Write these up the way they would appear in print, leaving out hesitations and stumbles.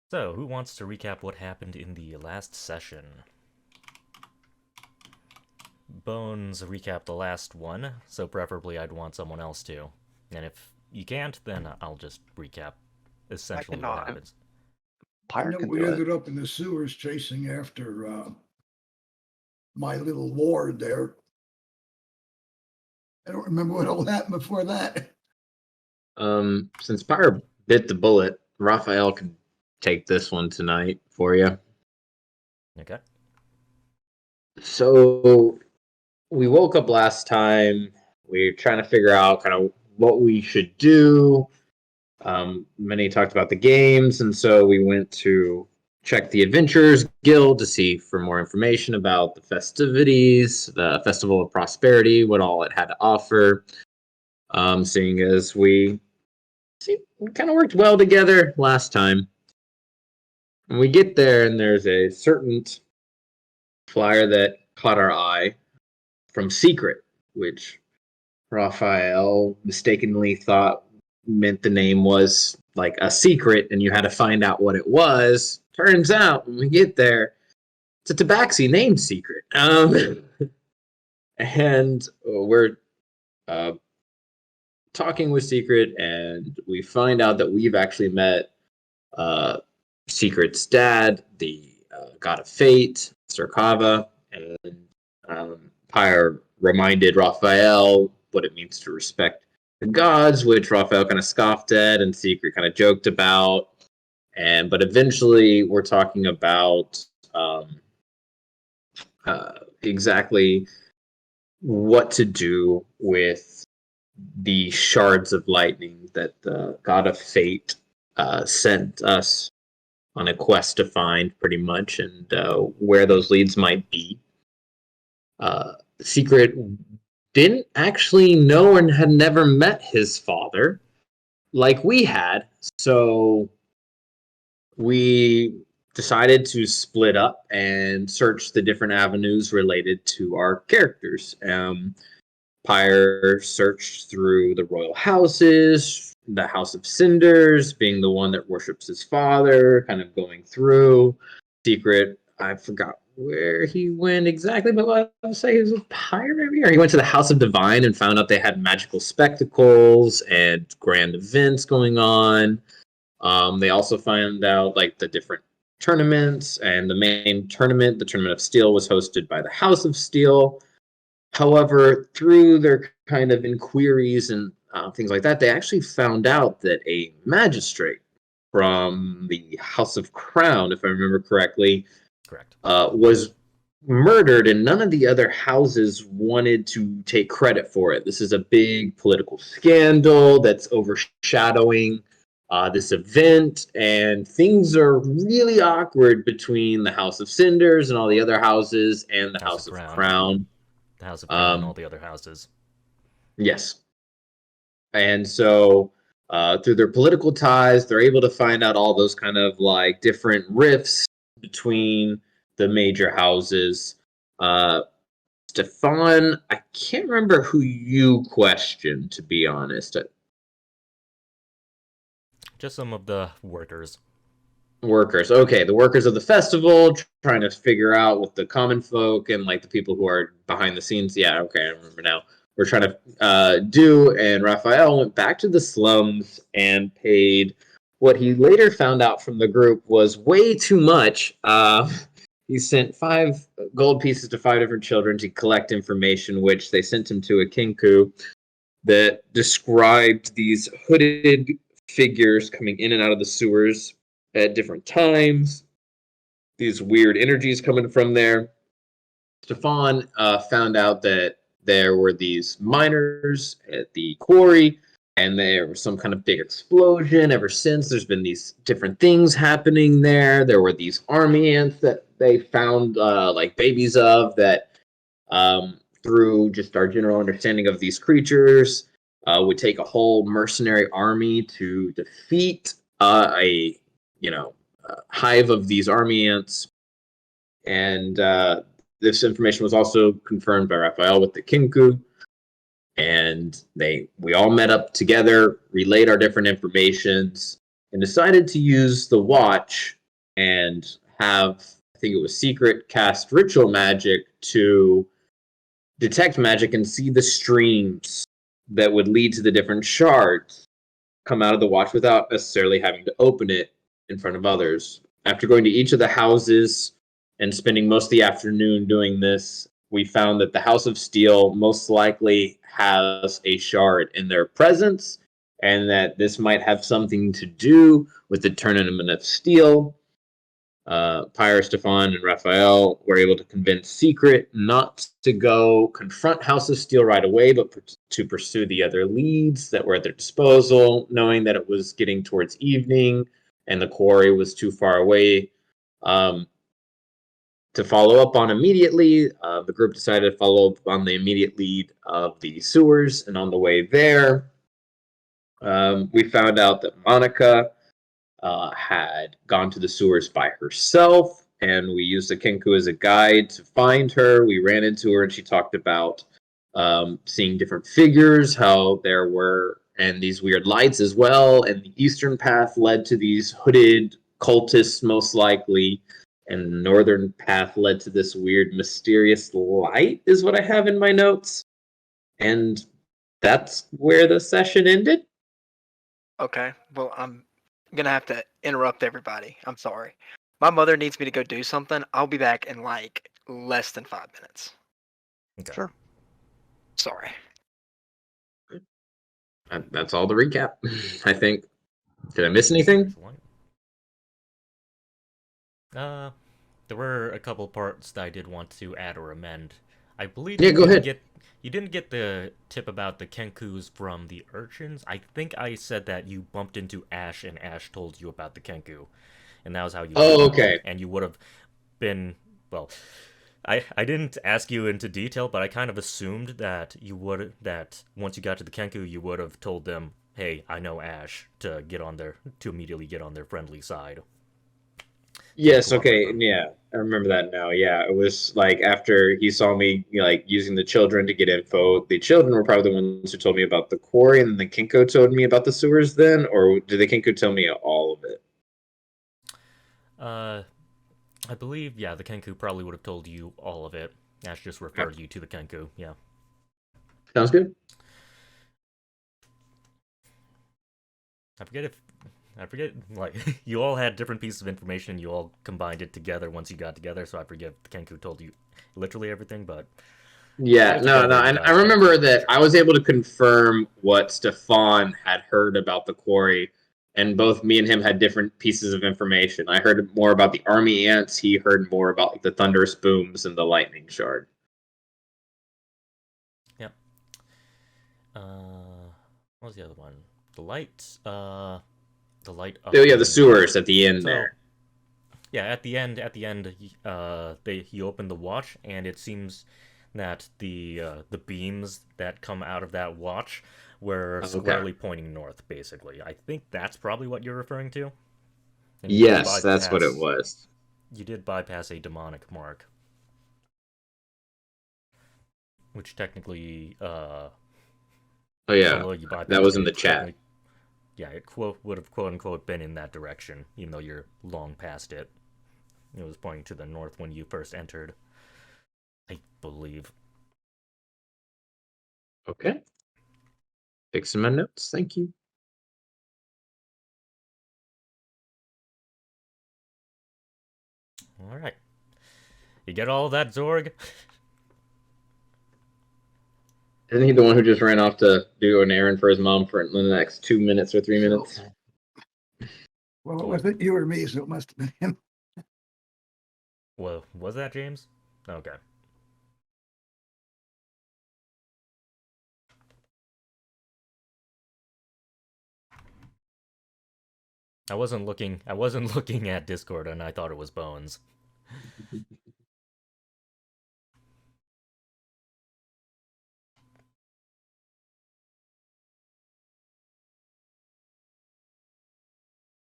So, who wants to recap what happened in the last session? Bones recap the last one, so preferably I'd want someone else to. And if you can't, then I'll just recap I essentially what cannot. happens. I Pirate know can we do it. ended up in the sewers chasing after my little ward there. I don't remember what all happened before that. Since Pyre bit the bullet, Raphael can take this one tonight for you. Okay. So we woke up last time. We are trying to figure out kind of what we should do. Many talked about the games, and so we went to check the Adventurers Guild to see for more information about the festivities, the Festival of Prosperity, what all it had to offer. Seeing as we kind of worked well together last time. And we get there, and there's a certain flyer that caught our eye from Secret, which Raphael mistakenly thought meant the name was like a secret, and you had to find out what it was. Turns out, when we get there, it's a tabaxi named Secret. And we're talking with Secret, and we find out that we've actually met Secret's dad, the god of fate, Sarkava, and Pyre reminded Raphael what it means to respect the gods, which Raphael kind of scoffed at and Secret kind of joked about. But eventually we're talking about exactly what to do with the shards of lightning that the god of fate sent us on a quest to find, pretty much, and where those leads might be. Secret didn't actually know and had never met his father like we had, so we decided to split up and search the different avenues related to our characters. Pyre searched through the royal houses, the House of Cinders being the one that worships his father, kind of going through. Secret, I forgot where he went exactly, but I would say he was with Pyre maybe? Or he went to the House of Divine and found out they had magical spectacles and grand events going on. They also found out like the different tournaments, and the main tournament, the Tournament of Steel, was hosted by the House of Steel. However, through their kind of inquiries and things like that, they actually found out that a magistrate from the House of Crown, if I remember correctly, Correct. was murdered, and none of the other houses wanted to take credit for it. This is a big political scandal that's overshadowing this event, and things are really awkward between the House of Cinders and all the other houses and the House of Crown. The House of Crown and all the other houses. Yes. And so through their political ties, they're able to find out all those kind of like different rifts between the major houses. Stefan, I can't remember who you questioned, to be honest. Just some of the workers. Workers. Okay, the workers of the festival, trying to figure out with the common folk and like the people who are behind the scenes. Yeah, okay, I remember now. We're trying to do, and Raphael went back to the slums and paid what he later found out from the group was way too much. He sent 5 gold pieces to 5 different children to collect information, which they sent him to a kinku that described these hooded figures coming in and out of the sewers at different times, these weird energies coming from there. Stefan found out that there were these miners at the quarry, and there was some kind of big explosion. Ever since, there's been these different things happening there. There were these army ants that they found like babies of that through just our general understanding of these creatures would take a whole mercenary army to defeat a hive of these army ants. And this information was also confirmed by Raphael with the Kinku. And we all met up together, relayed our different informations, and decided to use the watch and have, I think it was Secret, cast ritual magic to detect magic and see the streams that would lead to the different shards come out of the watch without necessarily having to open it in front of others. After going to each of the houses and spending most of the afternoon doing this, we found that the House of Steel most likely has a shard in their presence, and that this might have something to do with the Tournament of Steel. Pyre, Stefan, and Raphael were able to convince Secret not to go confront House of Steel right away, but to pursue the other leads that were at their disposal, knowing that it was getting towards evening and the quarry was too far away to follow up on immediately. The group decided to follow up on the immediate lead of the sewers, and on the way there, we found out that Monica had gone to the sewers by herself, and we used the Kenku as a guide to find her. We ran into her, and she talked about seeing different figures, how there were, and these weird lights as well, and the eastern path led to these hooded cultists, most likely, and the northern path led to this weird, mysterious light, is what I have in my notes. And that's where the session ended. Okay, well, I'm gonna have to interrupt everybody. I'm sorry. My mother needs me to go do something. I'll be back in like less than 5 minutes. Okay. Sure. Sorry. That's all the recap, I think. Did I miss anything? There were a couple parts that I did want to add or amend. I believe Yeah, go ahead. You didn't get the tip about the Kenkus from the urchins. I think I said that you bumped into Ash and Ash told you about the Kenku. And that was how you okay. And you would have been, well, I didn't ask you into detail, but I kind of assumed that that once you got to the Kenku, you would have told them, "Hey, I know Ash," to immediately get on their friendly side. Yes, okay, yeah, I remember that now. Yeah, it was like after he saw me like using the children to get info. The children were probably the ones who told me about the quarry, and then the Kinko told me about the sewers. Then, or did the Kinko tell me all of it? I believe, yeah, the Kenku probably would have told you all of it. Ash just referred you to the Kenku, yeah. Sounds good. I forget, like, you all had different pieces of information, you all combined it together once you got together, so I forget if the Kenku told you literally everything, but... Yeah, no, and I remember that I was able to confirm what Stefan had heard about the quarry, and both me and him had different pieces of information. I heard more about the army ants, he heard more about like, the thunderous booms and the lightning shard. Yep. What was the other one? The light, the light... Oh yeah, the sewers at the end there. Yeah, at the end, you open the watch, and it seems that the beams that come out of that watch were squarely pointing north, basically. I think that's probably what you're referring to. And yes, that's what it was. You did bypass a demonic mark. Which technically, oh yeah, that was in the chat. Yeah, it would have quote-unquote been in that direction, even though you're long past it. It was pointing to the north when you first entered, I believe. Okay. Fixing my notes, thank you. Alright. You get all of that, Zorg? Isn't he the one who just ran off to do an errand for his mom for the next 2 minutes or 3 minutes? Well, it wasn't you or me, so it must have been him. Well, was that James? Okay. I wasn't looking at Discord, and I thought it was Bones.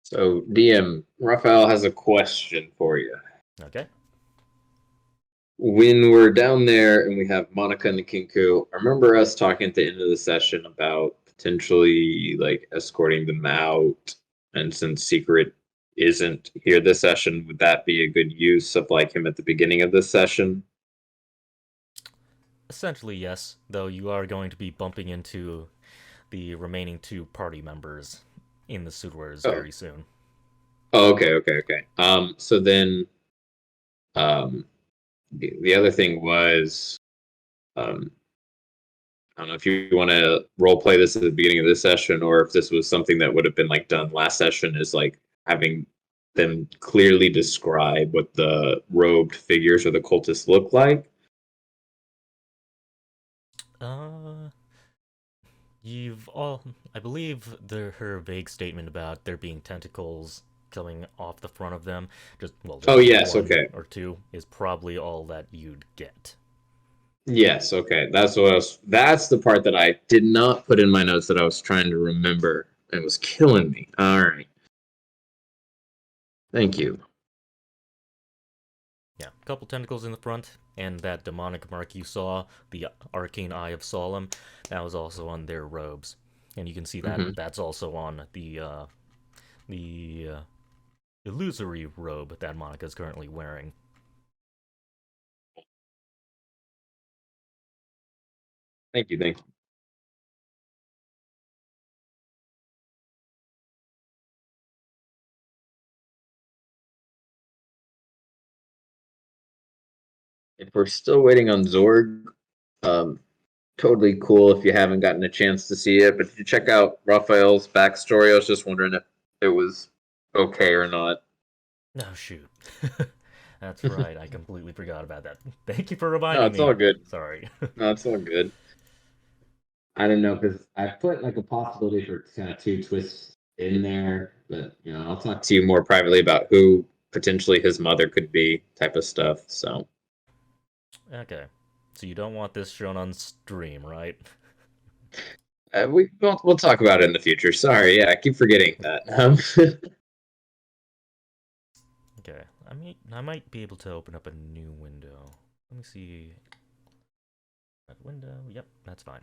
So, DM, Raphael has a question for you. Okay. When we're down there and we have Monica and the Kinku, I remember us talking at the end of the session about potentially like escorting them out, and since Secret isn't here this session, would that be a good use of like him at the beginning of this session? Essentially, yes. Though you are going to be bumping into the remaining 2 party members in the sewers very soon. Oh, okay. So then, the other thing was, I don't know if you want to role play this at the beginning of this session, or if this was something that would have been like done last session, is like having them clearly describe what the robed figures or the cultists look like. I believe her vague statement about there being tentacles coming off the front of them, just yes, one okay, or 2 is probably all that you'd get. Yes, okay. That's the part that I did not put in my notes that I was trying to remember. It was killing me. All right. Thank you. Yeah, a couple tentacles in the front, and that demonic mark you saw, the arcane eye of Solemn, that was also on their robes. And you can see that that's also on the illusory robe that Monica's currently wearing. Thank you. If we're still waiting on Zorg, totally cool if you haven't gotten a chance to see it. But did you check out Raphael's backstory? I was just wondering if it was okay or not. Oh, shoot. That's right, I completely forgot about that. Thank you for reminding No, me. it's all good. Sorry. No, it's all good. I don't know, because I put like a possibility for kind of 2 twists in there, but I'll talk to you more privately about who potentially his mother could be, type of stuff. So Okay. So you don't want this shown on stream, right? we'll talk about it in the future. Sorry, yeah, I keep forgetting that. Okay. I might be able to open up a new window. Let me see. That window. Yep, that's fine.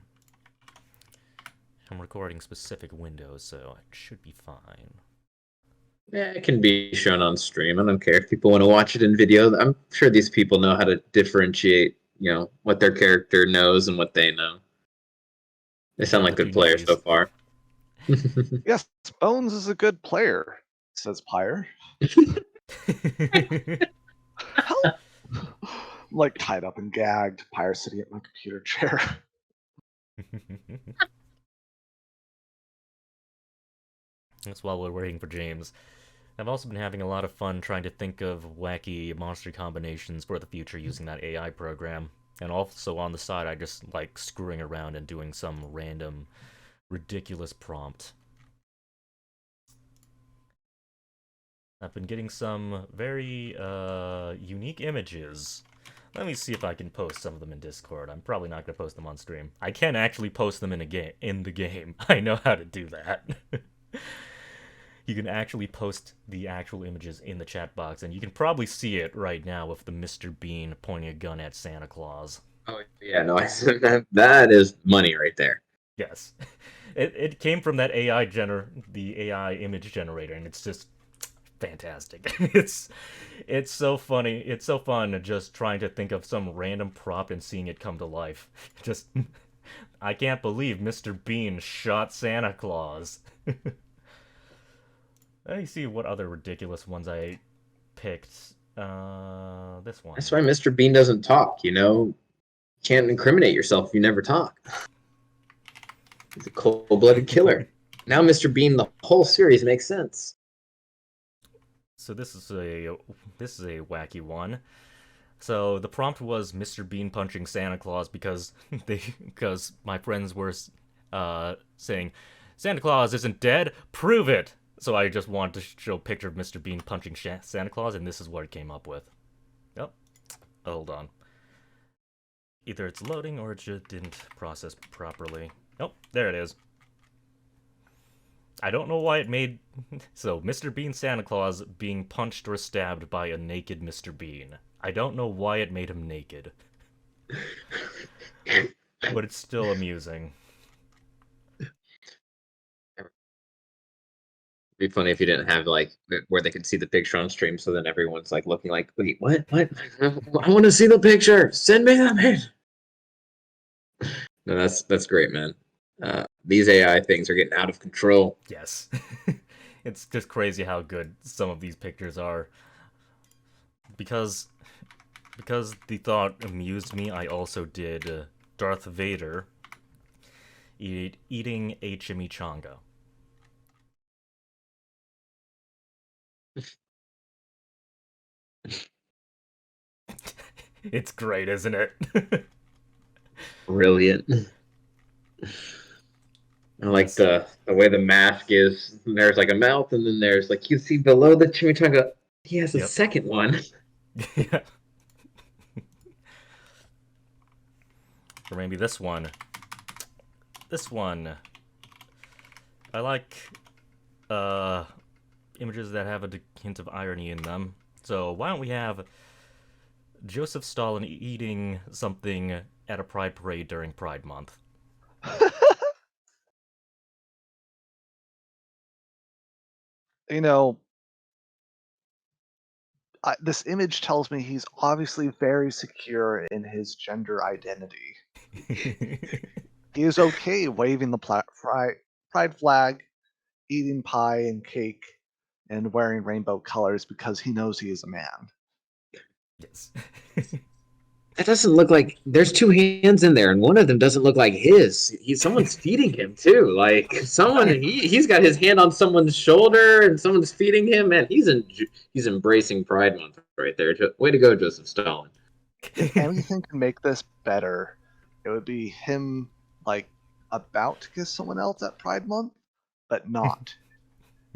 I'm recording specific windows, so it should be fine. Yeah, it can be shown on stream. I don't care if people want to watch it in video. I'm sure these people know how to differentiate, what their character knows and what they know. They sound like good players so far. Yes, Bones is a good player, says Pyre. Help! I'm like tied up and gagged, Pyre sitting at my computer chair. That's while we're waiting for James. I've also been having a lot of fun trying to think of wacky monster combinations for the future using that AI program. And also on the side, I just like screwing around and doing some random, ridiculous prompt. I've been getting some very unique images. Let me see if I can post some of them in Discord. I'm probably not gonna post them on stream. I can actually post them in the game. I know how to do that. You can actually post the actual images in the chat box, and you can probably see it right now with the Mr. Bean pointing a gun at Santa Claus. Oh yeah, no, that is money right there. Yes, it came from that the AI image generator, and it's just fantastic. It's so funny. It's so fun just trying to think of some random prop and seeing it come to life. Just, I can't believe Mr. Bean shot Santa Claus. Let me see what other ridiculous ones I picked. This one. That's why Mr. Bean doesn't talk, Can't incriminate yourself if you never talk. He's a cold-blooded killer. Now Mr. Bean, the whole series makes sense. So this is a wacky one. So the prompt was Mr. Bean punching Santa Claus because my friends were saying Santa Claus isn't dead, prove it. So I just wanted to show a picture of Mr. Bean punching Santa Claus, and this is what it came up with. Oh, hold on. Either it's loading or it just didn't process properly. Oh, there it is. I don't know why it made... So, Mr. Bean Santa Claus being punched or stabbed by a naked Mr. Bean. I don't know why it made him naked. But it's still amusing. It'd be funny if you didn't have like where they could see the picture on stream, so then everyone's like looking like, wait, what? I want to see the picture. Send me that, man. No, that's great, man. These AI things are getting out of control. Yes. It's just crazy how good some of these pictures are. Because the thought amused me, I also did Darth Vader eating a chimichanga. It's great, isn't it? Brilliant. I like the way the mask is. There's like a mouth, and then there's like you see below the chimichanga. He has a second one. Yeah. Or maybe this one. This one. I like images that have a hint of irony in them. So why don't we have Joseph Stalin eating something at a pride parade during Pride Month? You know, this image tells me he's obviously very secure in his gender identity. He is okay waving the pride flag, eating pie and cake, and wearing rainbow colors because he knows he is a man. Yes. That doesn't look like there's two hands in there, and one of them doesn't look like his. Someone's feeding him too. Like he's got his hand on someone's shoulder, and someone's feeding him. Man, he's embracing Pride Month right there. Way to go, Joseph Stalin. If anything can make this better, it would be him like about to kiss someone else at Pride Month, but not.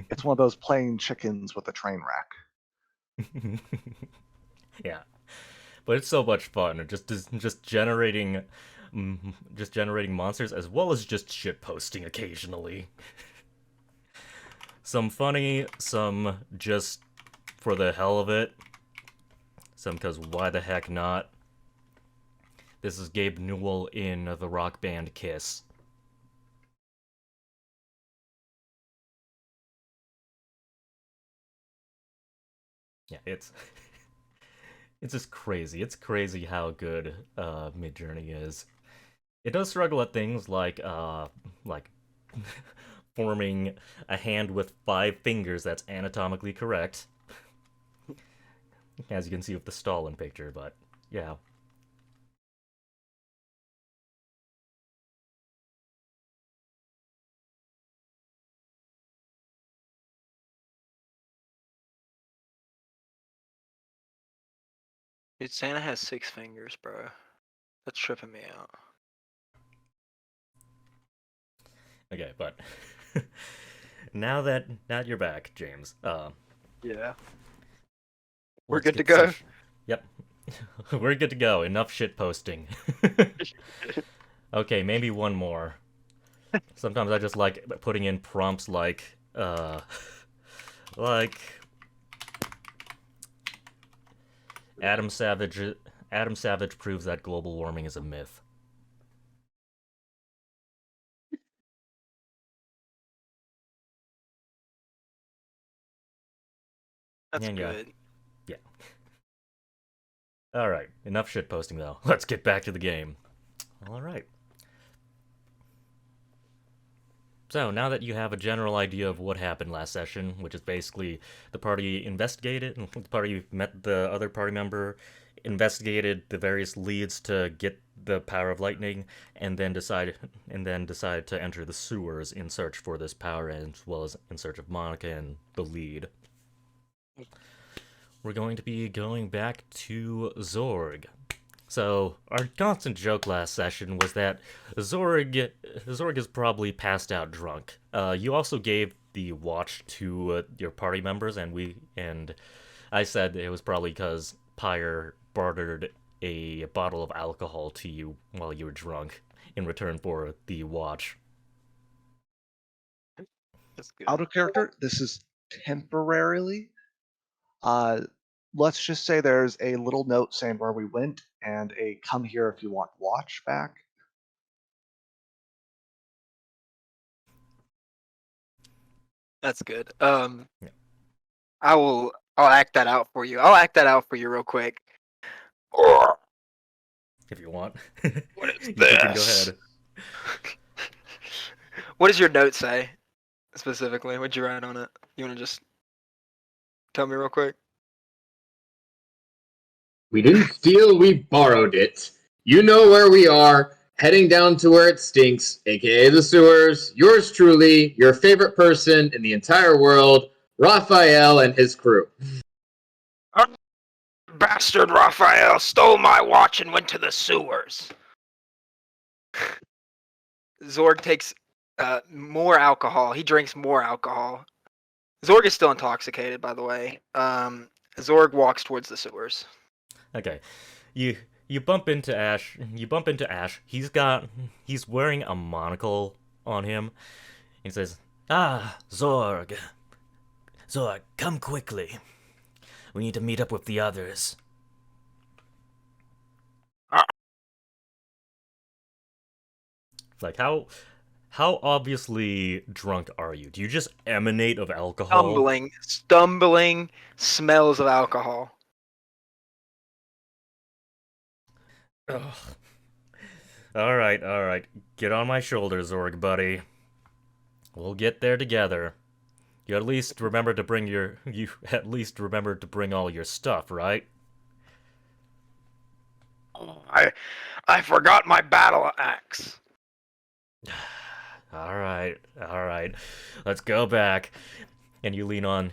It's one of those playing chickens with a train wreck. Yeah. But it's so much fun, just generating monsters as well as just shit posting occasionally. Some funny, some just for the hell of it, some because why the heck not. This is Gabe Newell in the rock band Kiss. Yeah, it's just crazy. It's crazy how good Midjourney is. It does struggle at things like forming a hand with 5 fingers that's anatomically correct, as you can see with the Stalin picture. But yeah. Dude, Santa has 6 fingers, bro. That's tripping me out. Okay, but now that you're back, James. Yeah. We're let's good to get go. Yep. We're good to go. Enough shit posting. Okay, maybe one more. Sometimes I just like putting in prompts like Adam Savage proves that global warming is a myth. That's And good. Yeah. Alright, enough shit posting though. Let's get back to the game. Alright. So, now that you have a general idea of what happened last session, which is basically the party investigated, the party met the other party member, investigated the various leads to get the power of lightning, and then decided to enter the sewers in search for this power, as well as in search of Monica and the lead. We're going to be going back to Zorg. So, our constant joke last session was that Zorg is probably passed out drunk. You also gave the watch to your party members, and I said it was probably because Pyre bartered a bottle of alcohol to you while you were drunk in return for the watch. That's good. Out of character, this is temporarily. Let's just say there's a little note saying where we went and a come here if you want watch back. That's good. Yeah. I'll act that out for you. I'll act that out for you real quick. If you want. What is You can go this? ahead. What does your note say specifically? What'd you write on it? You want to just tell me real quick? We didn't steal, we borrowed it. You know where we are, heading down to where it stinks, aka the sewers. Yours truly, your favorite person in the entire world, Raphael and his crew. Bastard Raphael stole my watch and went to the sewers. Zorg takes more alcohol. He drinks more alcohol. Zorg is still intoxicated, by the way. Zorg walks towards the sewers. Okay. You bump into Ash. You bump into Ash. He's wearing a monocle on him. He says, "Ah, Zorg. Zorg, come quickly. We need to meet up with the others." Like how obviously drunk are you? Do you just emanate of alcohol? Stumbling smells of alcohol. Ugh. All right. Get on my shoulders, Zorg, buddy. We'll get there together. You at least remember to bring all your stuff, right? I forgot my battle axe. All right. Let's go back. And you lean on,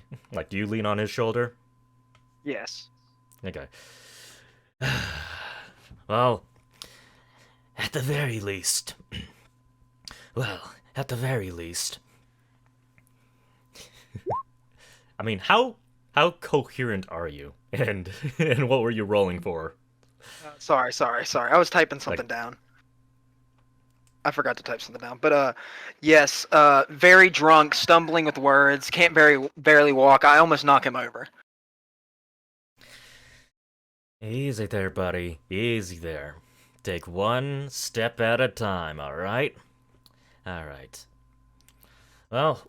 do you lean on his shoulder? Yes. Okay. Well, at the very least. I mean, how coherent are you? And what were you rolling for? Sorry. I was typing something down. I forgot to type something down. But yes, very drunk, stumbling with words, can't barely walk. I almost knock him over. Easy there, buddy. Easy there. Take one step at a time, alright? Alright. Well,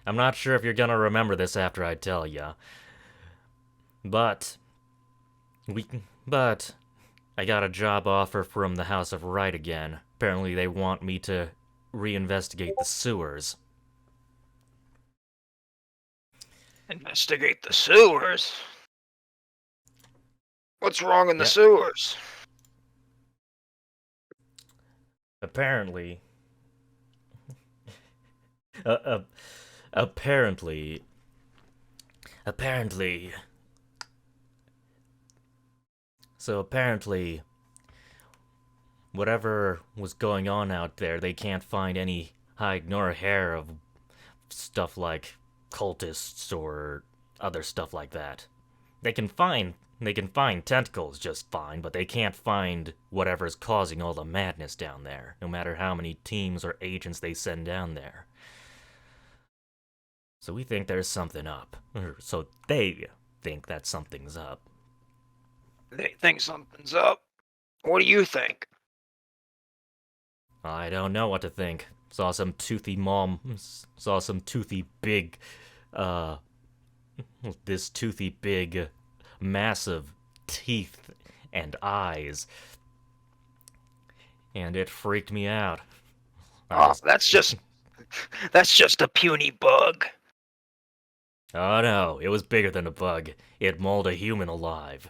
I'm not sure if you're gonna remember this after I tell ya. But I got a job offer from the House of Right again. Apparently they want me to reinvestigate the sewers. Investigate the sewers? What's wrong in the Yeah. sewers? Apparently... apparently... So apparently... whatever was going on out there, they can't find any hide nor hair of stuff like cultists or other stuff like that. They can find tentacles just fine, but they can't find whatever's causing all the madness down there, no matter how many teams or agents they send down there. So we think there's something up. Or so they think that something's up. They think something's up. What do you think? I don't know what to think. Saw some toothy big, this toothy big, massive teeth and eyes. And it freaked me out. That's just a puny bug. Oh no, it was bigger than a bug. It mauled a human alive.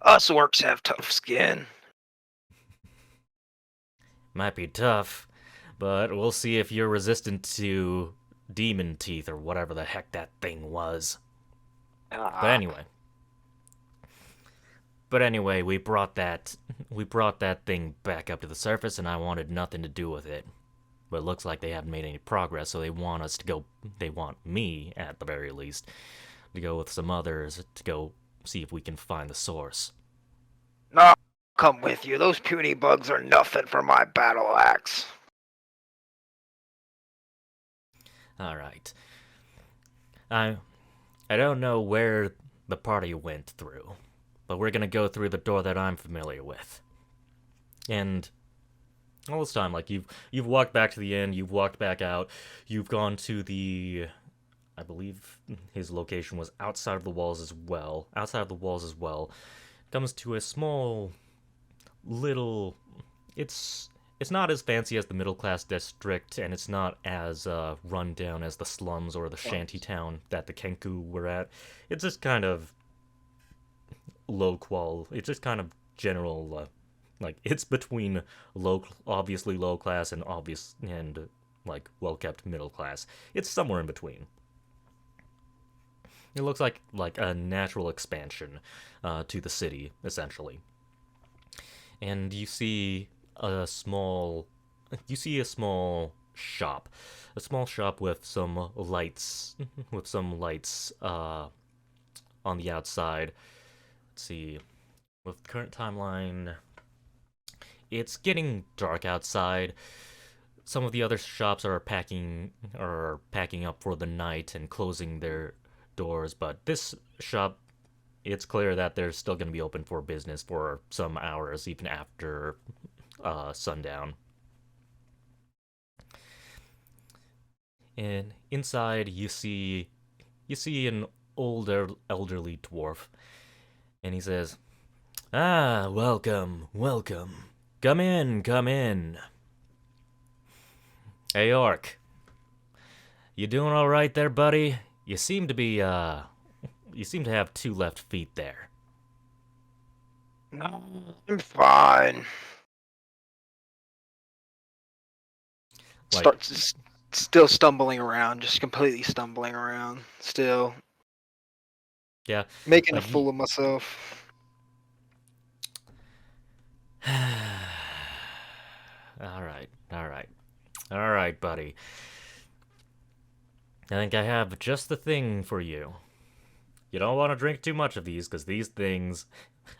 Us orcs have tough skin. Might be tough, but we'll see if you're resistant to demon teeth or whatever the heck that thing was. But anyway, we brought that thing back up to the surface, and I wanted nothing to do with it. But it looks like they haven't made any progress, so they want me, at the very least, to go with some others to go see if we can find the source. No, I'll come with you. Those puny bugs are nothing for my battle axe. Alright. I don't know where the party went through, but we're gonna go through the door that I'm familiar with. And all this time, like you've walked back to the inn, you've walked back out, you've gone to the, I believe his location was outside of the walls as well. Outside of the walls as well, comes to a small, little. It's not as fancy as the middle class district, and it's not as run down as the slums or the shanty town that the Kenku were at. It's just kind of low qual. It's just kind of general. Like it's between obviously low class and like well kept middle class. It's somewhere in between. It looks like a natural expansion to the city, essentially. And you see a small shop, with some lights, on the outside. Let's see, with the current timeline, it's getting dark outside. Some of the other shops are packing up for the night and closing their doors, but this shop, it's clear that they're still going to be open for business for some hours, even after sundown. And inside, you see an older, elderly dwarf, and he says, "Ah, welcome. Come in. Hey, Orc. You doing all right there, buddy? You seem to have 2 left feet there." No, I'm fine. Like, Still stumbling around, just completely stumbling around. Still yeah, making like a fool of myself. All right, buddy. I think I have just the thing for you. You don't want to drink too much of these, because these things,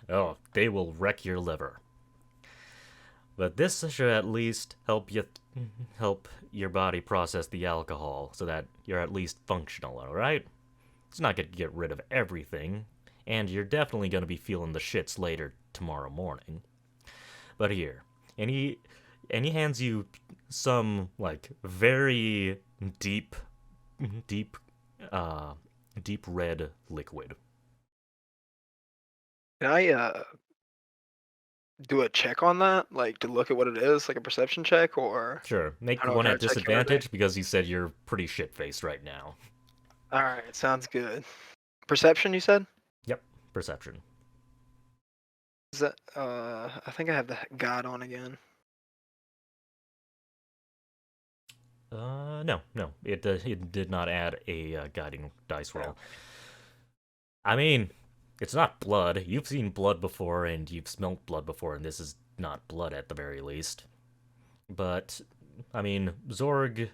oh, they will wreck your liver. But this should at least help your body process the alcohol, so that you're at least functional, alright? It's not going to get rid of everything, and you're definitely going to be feeling the shits later tomorrow morning. But here, and he hands you some, like, very deep red liquid. Can I do a check on that, like to look at what it is, like a perception check, or Sure, make I don't know one what at kind of check you wanna do? disadvantage because you said you're pretty shit-faced right now. All right, sounds good. Perception, you said? Yep, perception. Is that I think I have the guide on again. No, it did not add a guiding dice roll. I mean, it's not blood. You've seen blood before, and you've smelt blood before, and this is not blood at the very least. But I mean, Zorg,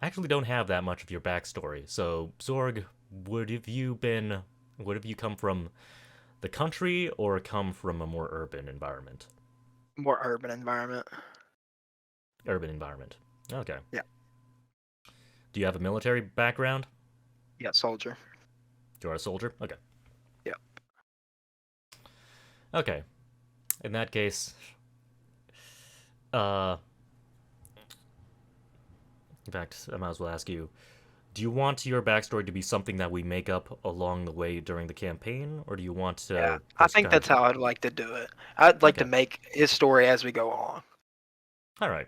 I actually don't have that much of your backstory. So, Zorg, would have you come from the country or come from a more urban environment? More urban environment. Urban environment. Okay. Yeah. Do you have a military background? Yeah, soldier. You are a soldier? Okay. Yep. Okay. In that case, in fact, I might as well ask you, do you want your backstory to be something that we make up along the way during the campaign, or do you want to... Yeah, I think that's how I'd like to do it. I'd like to make his story as we go on. Alright.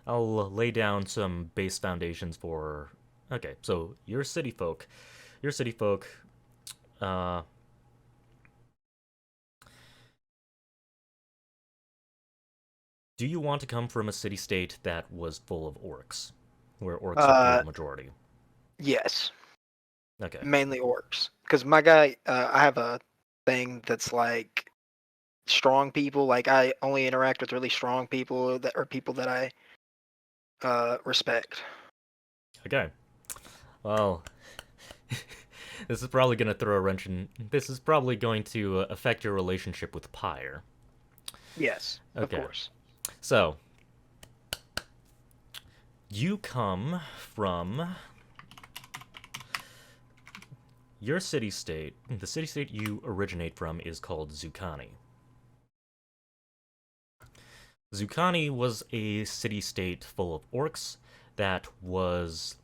I'll lay down some base foundations for... Okay, so you're city folk. Do you want to come from a city-state that was full of orcs? Where orcs are the majority? Yes. Okay. Mainly orcs. Because my guy, I have a thing that's like strong people. Like I only interact with really strong people that are people that I respect. Okay. Well, this is probably going to throw a wrench in... This is probably going to affect your relationship with Pyre. Yes, okay. Of course. So, you come from your city-state. The city-state you originate from is called Zucani. Zucani was a city-state full of orcs that was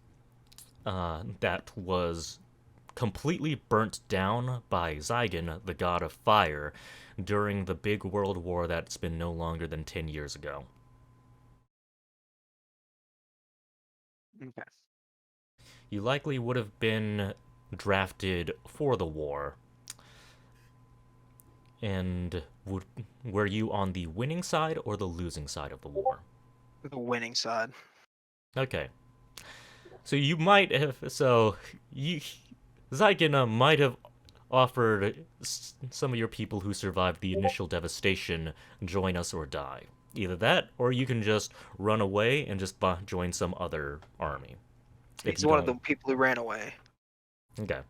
completely burnt down by Zygon, the god of fire, during the big world war that's been no longer than 10 years ago. Okay. You likely would have been drafted for the war. And were you on the winning side or the losing side of the war? The winning side. Okay. So you might have. So Zygon might have offered some of your people who survived the initial devastation join us or die. Either that, or you can just run away and just join some other army. He's one of the people who ran away. Okay.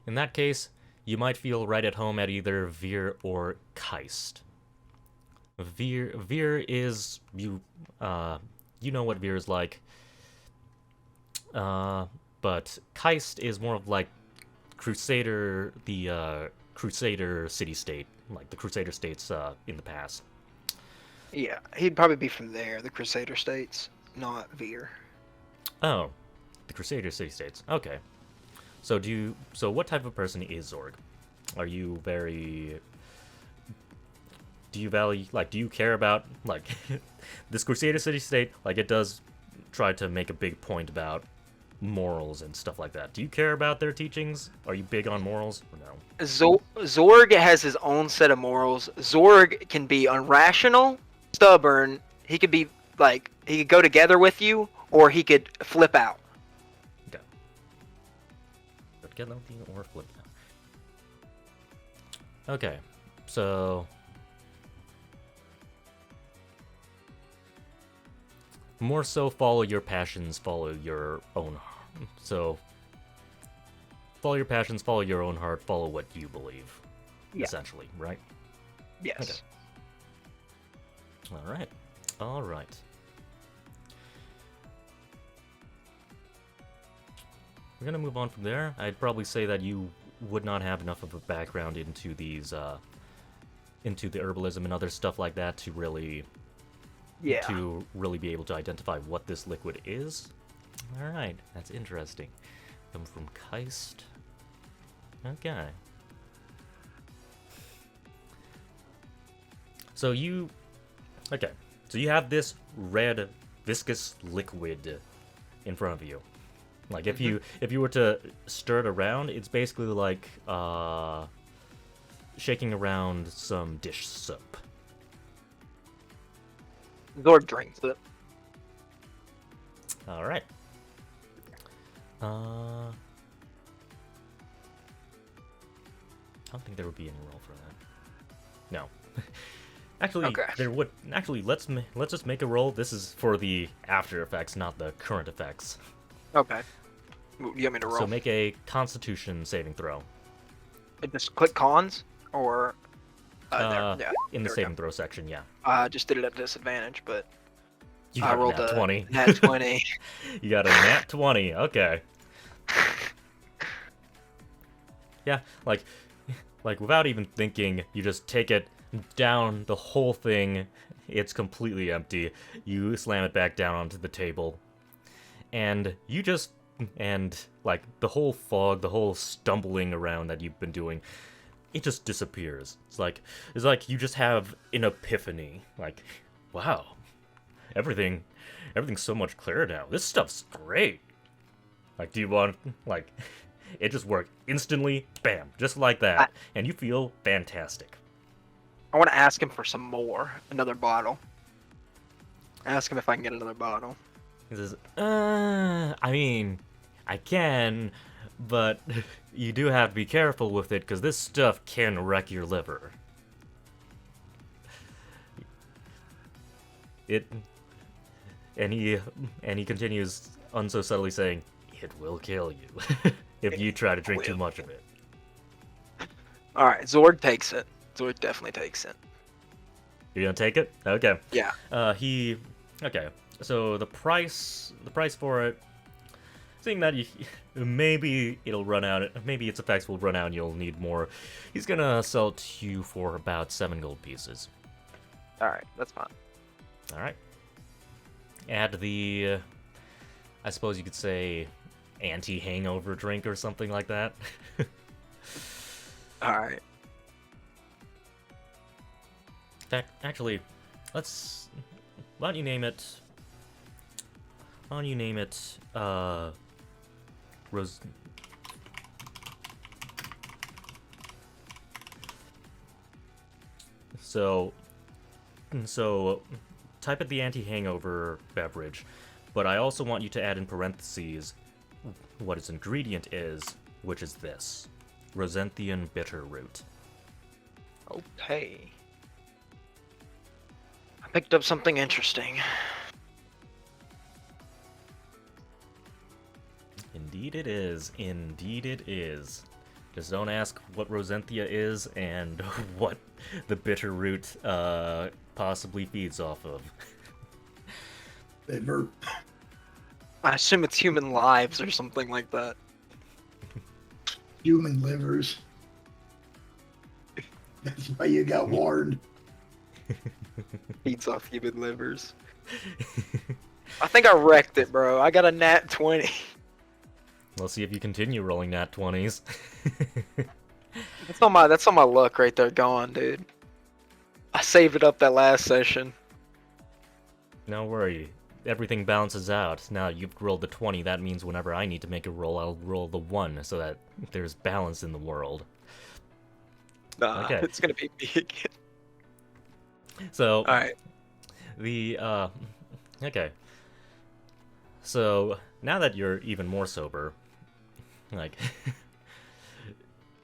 In that case, you might feel right at home at either Veer or Keist. Veer is you know what Veer is like. But Keist is more of like Crusader, the Crusader city-state, like the Crusader states in the past. Yeah, he'd probably be from there, the Crusader states, not Veer. Oh, the Crusader city-states. Okay. So so what type of person is Zorg? Are you very... Do you care about, like, this Crusader city-state, like, it does try to make a big point about morals and stuff like that. Do you care about their teachings? Are you big on morals or no? Zorg has his own set of morals. Zorg can be irrational, stubborn. He could be, like, he could go together with you, or he could flip out. Okay. Get lucky or flip out. Okay, so... More so, follow your passions, follow your own heart. So, follow your passions, follow your own heart, follow what you believe. Yeah. Essentially, right? Yes. Okay. Alright. We're gonna move on from there. I'd probably say that you would not have enough of a background into these, into the herbalism and other stuff like that to really... Yeah. To really be able to identify what this liquid is. Alright, that's interesting. Come from Keist. Okay. So you have this red viscous liquid in front of you. Like if you were to stir it around, it's basically like shaking around some dish soap. Zorg drinks it. Alright. I don't think there would be any roll for that. No. Actually, okay. There would. Actually, let's just make a roll. This is for the after effects, not the current effects. Okay. You want me to roll? So make a Constitution saving throw. Just click cons, or... in the saving throw section, yeah. I just did it at disadvantage, but You got rolled a nat 20. Nat 20. You got a nat 20. Okay. Yeah, like without even thinking, you just take it down the whole thing. It's completely empty. You slam it back down onto the table, and like the whole fog, the whole stumbling around that you've been doing, it just disappears. It's like you just have an epiphany. Like, wow, everything's so much clearer now. This stuff's great. Like, do you want, like, it just worked instantly, bam, just like that, and you feel fantastic. I want to ask him for some more, another bottle. Ask him if I can get another bottle. He says, I mean, I can, but you do have to be careful with it, because this stuff can wreck your liver. And he continues so subtly saying, it will kill you if you try to drink too much of it. Alright, Zorg takes it. Zorg definitely takes it. You're gonna take it? Okay. Yeah. Okay. So the price for it, seeing that maybe it'll run out, maybe its effects will run out and you'll need more, he's gonna sell it to you for about 7 gold pieces. All right, that's fine. All right. Add the, I suppose you could say, anti-hangover drink or something like that. All right. In fact, actually, let's. Why don't you name it? Why don't you name it? Rose. So, type it the anti-hangover beverage, but I also want you to add in parentheses what its ingredient is, which is this: Rosenthian bitter root. Okay. I picked up something interesting. Indeed it is. Indeed it is. Just don't ask what Rosenthia is and what the bitter root possibly feeds off of. Liver. I assume it's human lives or something like that. Human livers. That's why you got warned. Feeds off human livers. I think I wrecked it, bro. I got a nat 20. We'll see if you continue rolling nat 20s. That's on my luck right there gone, dude. I saved it up that last session. Don't worry. Everything balances out. Now you've rolled the 20, that means whenever I need to make a roll, I'll roll the 1 so that there's balance in the world. Nah, Okay. it's gonna be me again. So, Alright. Okay. So, now that you're even more sober, like,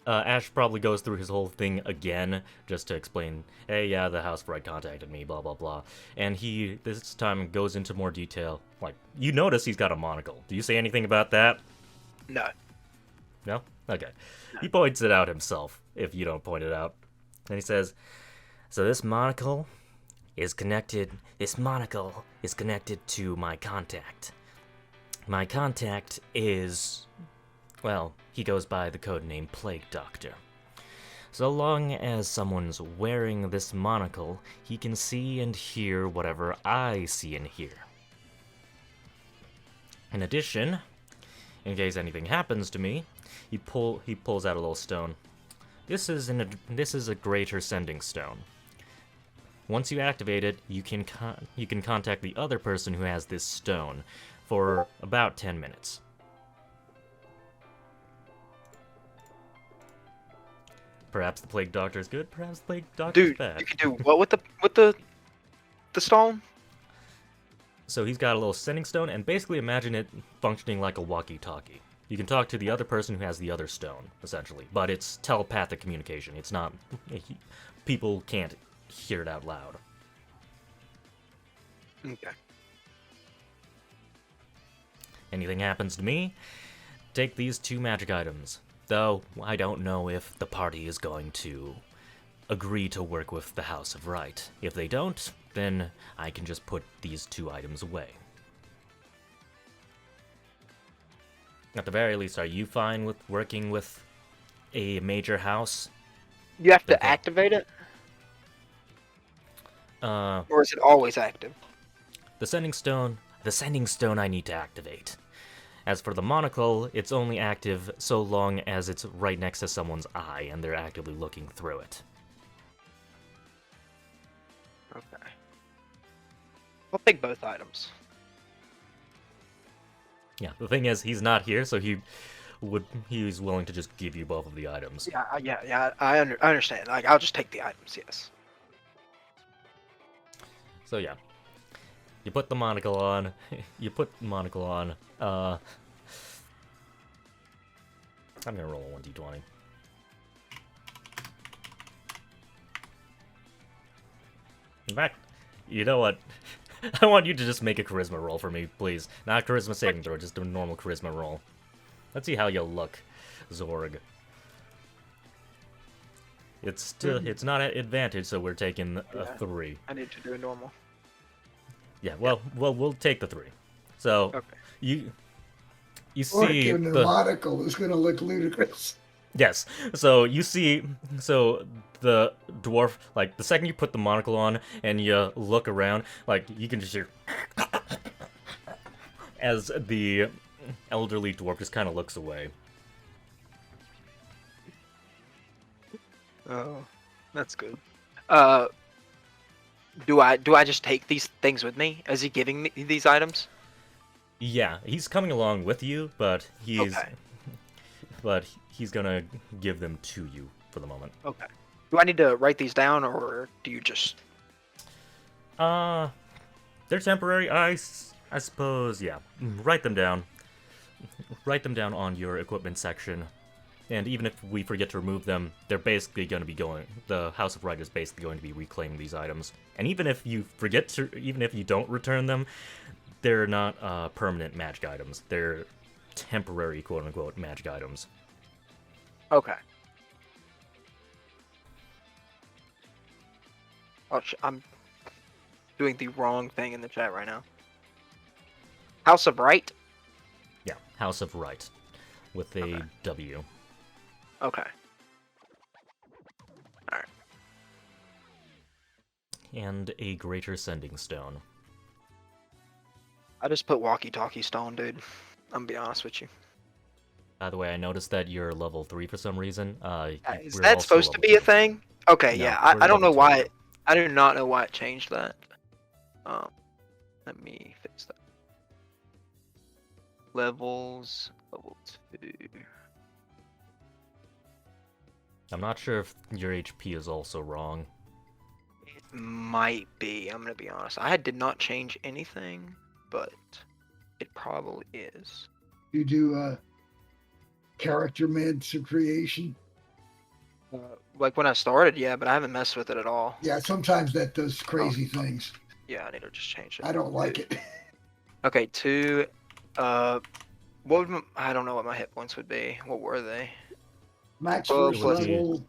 Ash probably goes through his whole thing again, just to explain, hey, yeah, the House Bright contacted me, blah, blah, blah. And he, this time, goes into more detail. Like, you notice he's got a monocle. Do you say anything about that? No. No? Okay. He points it out himself, if you don't point it out. And he says, so this monocle is connected to my contact. My contact is, well, he goes by the codename Plague Doctor. So long as someone's wearing this monocle, he can see and hear whatever I see and hear. In addition, in case anything happens to me, he pulls out a little stone. This is a greater sending stone. Once you activate it, you can contact the other person who has this stone for about 10 minutes. Perhaps the Plague Doctor is good, perhaps the Plague Doctor is bad. Dude, you can do what with the stone? So he's got a little sending stone, and basically imagine it functioning like a walkie-talkie. You can talk to the other person who has the other stone, essentially, but it's telepathic communication. It's not... people can't hear it out loud. Okay. Anything happens to me, take these 2 magic items. Though, I don't know if the party is going to agree to work with the House of Right. If they don't, then I can just put these 2 items away. At the very least, are you fine with working with a major house? You have to Okay. activate it? Or Or is it always active? the sending stone I need to activate. As for the monocle, it's only active so long as it's right next to someone's eye and they're actively looking through it. Okay. I'll take both items. Yeah, the thing is, he's not here, so he's willing to just give you both of the items. Yeah, I understand. Like, I'll just take the items, yes. So yeah. You put the monocle on. I'm gonna roll a 1d20. In fact, you know what? I want you to just make a charisma roll for me, please. Not a charisma saving throw, just a normal charisma roll. Let's see how you'll look, Zorg. It's not at advantage, so we're taking a 3. I need to do a normal. Yeah, well, we'll take the 3. So Okay. you see Orc in the monocle is going to look ludicrous. Yes. So you see, so the dwarf, like the second you put the monocle on and you look around, like you can just hear as the elderly dwarf just kind of looks away. Oh, that's good. Do I just take these things with me? Is he giving me these items? Yeah, he's coming along with you, but Okay. he's gonna give them to you for the moment. Okay. Do I need to write these down, or do you just? They're temporary. I suppose. Yeah, write them down. Write them down on your equipment section. And even if we forget to remove them, they're basically going to be going. The House of Right is basically going to be reclaiming these items. And even if you forget to, even if you don't return them, they're not permanent magic items. They're temporary, quote unquote, magic items. Okay. Oh, I'm doing the wrong thing in the chat right now. House of Right? Yeah, House of Right, with a Okay. W. Okay. Alright. And a Greater Sending Stone. I just put walkie-talkie stone, dude. I'm gonna be honest with you. By the way, I noticed that you're level 3 for some reason. Is we're that also supposed to level be a 2. thing? Okay, No, yeah. we're I don't know level 2. why. I do not know why it changed that. Let me fix that. Levels, level 2. I'm not sure if your HP is also wrong. It might be. I'm gonna be honest. I did not change anything, but it probably is. You do character meds or creation? Like when I started, yeah, but I haven't messed with it at all. Yeah, sometimes that does crazy things. Yeah, I need to just change it. I don't like it. Okay, 2. What would I don't know what my hit points would be. What were they? Max Well, first plus- level.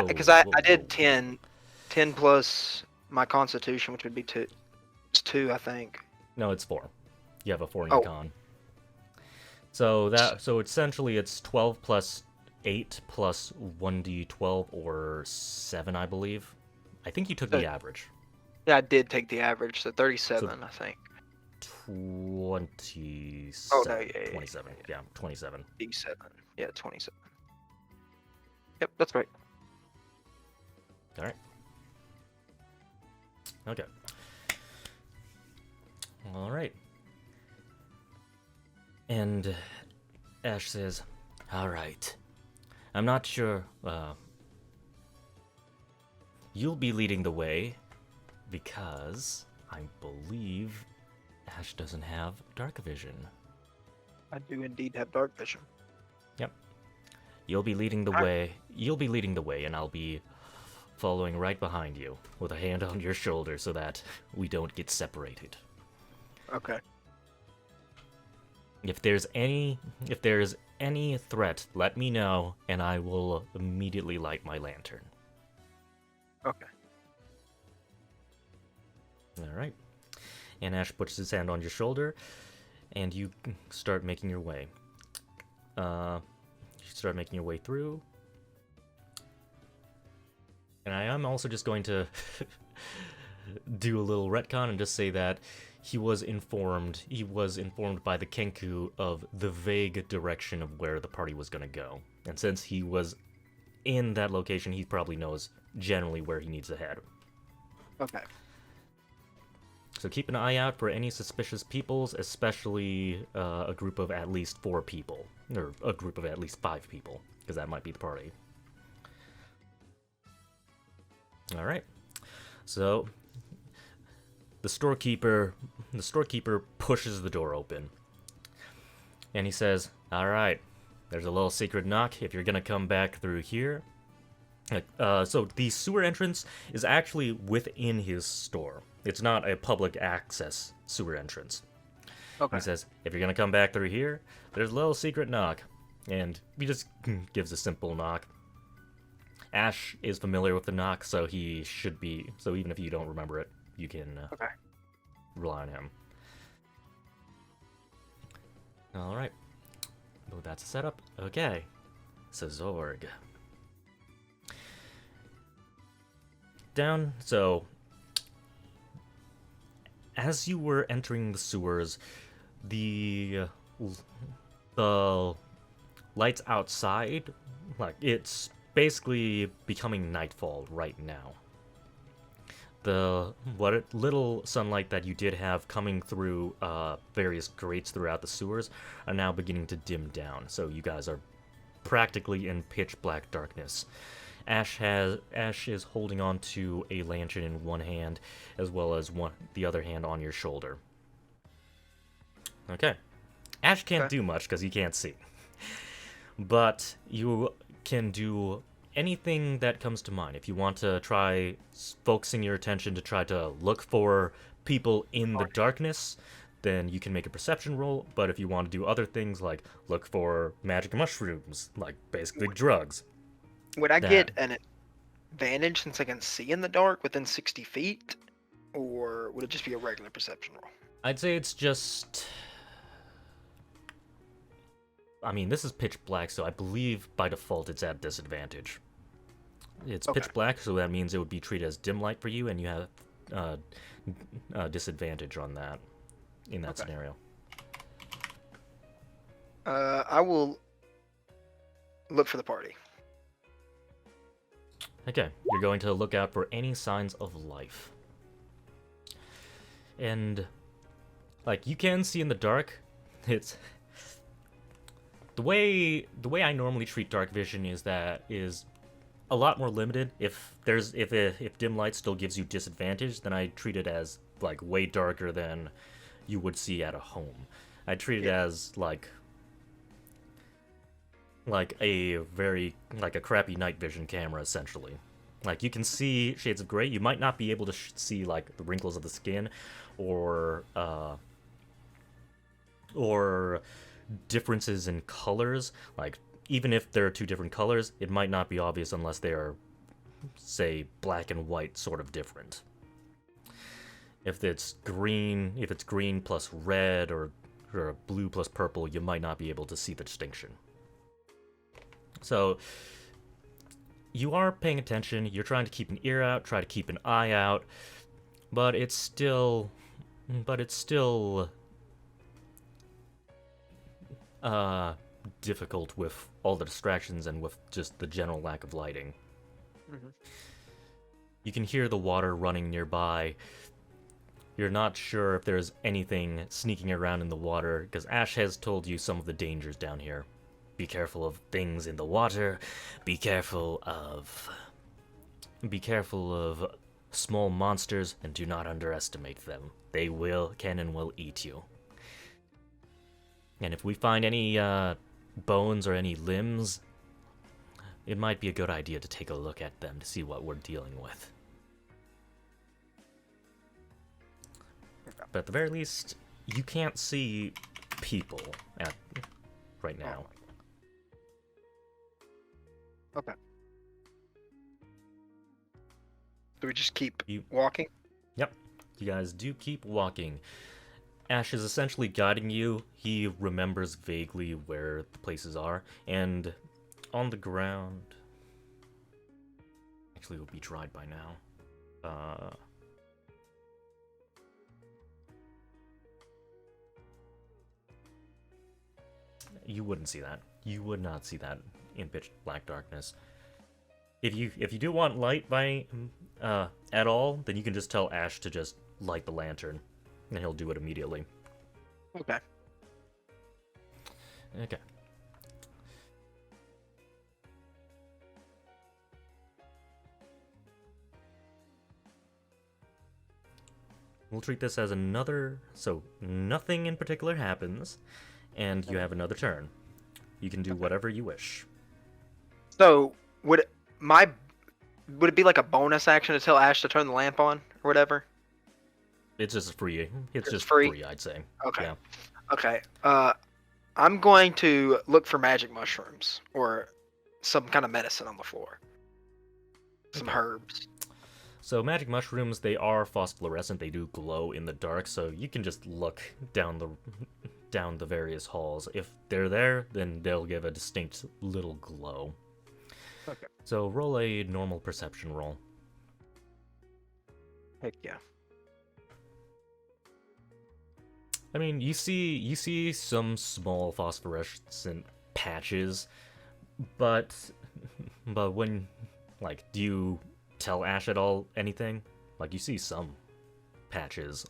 Because I Whoa. did 10 plus my constitution, which would be 2. It's 2, I think. No, it's 4. You have a 4 in your Oh. con. So essentially it's 12 plus 8 plus 1d12 or 7, I believe. I think you took the average. Yeah, I did take the average, so 37, I think. 27. Oh, no, yeah, 27. Yeah, 27. D7. Yeah, 27. Yep, that's right. All right. Okay. All right. And Ash says, "All right. I'm not sure. You'll be leading the way because I believe Ash doesn't have dark vision. I do indeed have dark vision. Yep. You'll be leading the way. You'll be leading the way, and I'll be following right behind you with a hand on your shoulder so that we don't get separated. Okay. If there's any threat, let me know, and I will immediately light my lantern." Okay. All right. And Ash puts his hand on your shoulder, and you start making your way. You start making your way through. And I am also just going to do a little retcon and just say that he was informed by the Kenku of the vague direction of where the party was going to go. And since he was in that location, he probably knows generally where he needs to head. Okay. So keep an eye out for any suspicious peoples, especially a group of at least 4 people, or a group of at least 5 people, because that might be the party. All right. So the storekeeper pushes the door open, and he says, "All right, there's a little secret knock. If you're gonna come back through here." So the sewer entrance is actually within his store. It's not a public access sewer entrance. Okay. He says, "If you're gonna come back through here, there's a little secret knock." And he just gives a simple knock. Ash is familiar with the knock, so he should be. So even if you don't remember it, you can Okay. rely on him. All right. Well, that's a setup. Okay. says Zorg. Down, so as you were entering the sewers, the lights outside, like, it's basically becoming nightfall right now. The little sunlight that you did have coming through various grates throughout the sewers are now beginning to dim down, so you guys are practically in pitch black darkness. Ash is holding on to a lantern in one hand, as well as the other hand on your shoulder. Okay. Ash can't do much because he can't see. But you can do anything that comes to mind. If you want to try focusing your attention to try to look for people in the darkness, then you can make a perception roll. But if you want to do other things like look for magic mushrooms, like basically drugs. Would I get an advantage since I can see in the dark within 60 feet? Or would it just be a regular perception roll? I'd say it's just... I mean, this is pitch black, so I believe by default it's at disadvantage. It's pitch black, so that means it would be treated as dim light for you, and you have disadvantage on that in that scenario. I will look for the party. Okay, you're going to look out for any signs of life. And, like, you can see in the dark, it's... The way I normally treat dark vision is a lot more limited. If dim light still gives you disadvantage, then I treat it as like way darker than you would see at a home. I treat it as like a crappy night vision camera essentially. Like you can see shades of gray. You might not be able to see like the wrinkles of the skin or differences in colors. Like even if there are two different colors, it might not be obvious unless they are, say, black and white sort of different. If it's green plus red or blue plus purple, you might not be able to see the distinction. So you are paying attention, you're trying to keep an ear out, try to keep an eye out, but it's still difficult with all the distractions and with just the general lack of lighting. Mm-hmm. You can hear the water running nearby. You're not sure if there's anything sneaking around in the water, because Ash has told you some of the dangers down here. Be careful of things in the water. Be careful of small monsters, and do not underestimate them. They can and will eat you. And if we find any bones or any limbs, it might be a good idea to take a look at them to see what we're dealing with. But at the very least, you can't see people right now. Okay. Do we just keep walking? Yep. You guys do keep walking. Ash is essentially guiding you. He remembers vaguely where the places are. And on the ground... Actually, it will be dried by now. You wouldn't see that. You would not see that in pitch black darkness. If you do want light at all, then you can just tell Ash to just light the lantern. And he'll do it immediately. Okay. Okay. We'll treat this as another... So, nothing in particular happens, and you have another turn. You can do whatever you wish. So, would it be like a bonus action to tell Ash to turn the lamp on, or whatever? It's just free. It's just free? free, I'd say. Okay. Yeah. Okay. I'm going to look for magic mushrooms or some kind of medicine on the floor. Some herbs. So magic mushrooms, they are phosphorescent. They do glow in the dark, so you can just look down down the various halls. If they're there, then they'll give a distinct little glow. Okay. So roll a normal perception roll. Heck yeah. I mean, you see some small phosphorescent patches, but when, like, do you tell Ash at all anything? Like, you see some patches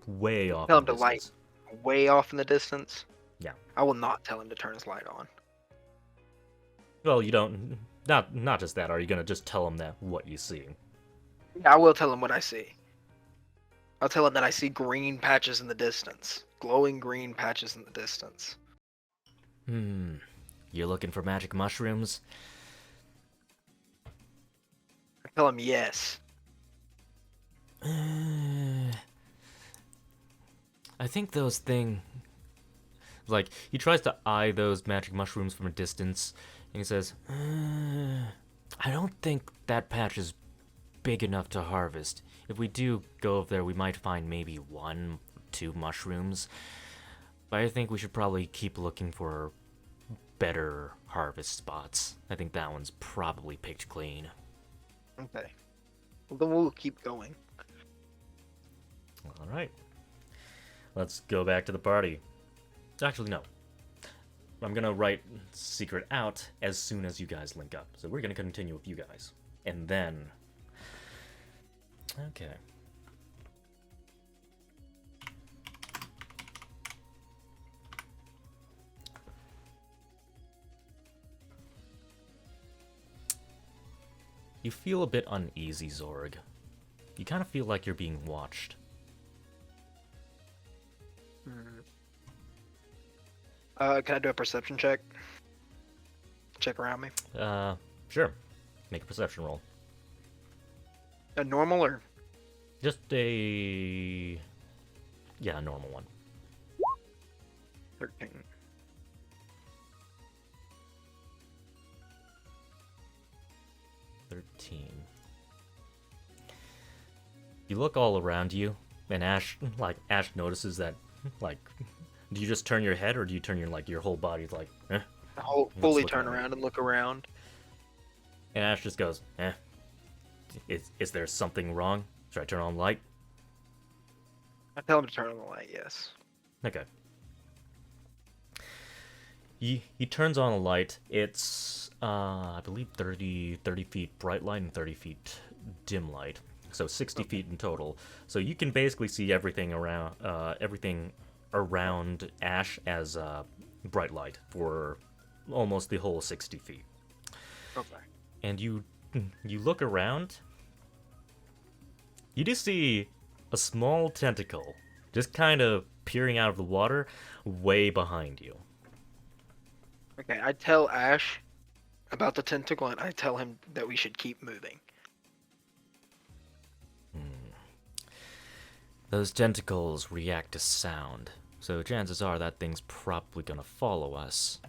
way off Tell in him the to light distance. way off in the distance. Yeah. I will not tell him to turn his light on. Well, you don't. Not just that. Are you gonna just tell him that what you see? Yeah, I will tell him what I see. I'll tell him that I see green patches in the distance. Glowing green patches in the distance. You're looking for magic mushrooms? I tell him yes. I think those like, he tries to eye those magic mushrooms from a distance, and he says, I don't think that patch is big enough to harvest. If we do go over there, we might find maybe 1 or 2 mushrooms. But I think we should probably keep looking for better harvest spots. I think that one's probably picked clean. Okay. Well, then we'll keep going. Alright. Let's go back to the party. Actually, no. I'm gonna write secret out as soon as you guys link up. So we're gonna continue with you guys. And then... Okay. You feel a bit uneasy, Zorg. You kind of feel like you're being watched. Can I do a perception check? Check around me. Sure. Make a perception roll. A normal or? Just a... Yeah, a normal one. 13. You look all around you, and Ash notices that, like, do you just turn your head, or do you turn your whole body, like, eh? I'll fully turn around and look around. And Ash just goes, eh. Is there something wrong? Should I turn on light? I tell him to turn on the light, yes. Okay. He turns on a light. It's, I believe 30 feet bright light and 30 feet dim light. So 60 feet in total. So you can basically see everything around Ash as bright light for almost the whole 60 feet. Okay. And you look around. You just see a small tentacle just kind of peering out of the water way behind you. Okay, I tell Ash about the tentacle, and I tell him that we should keep moving. Those tentacles react to sound, so chances are that thing's probably gonna follow us.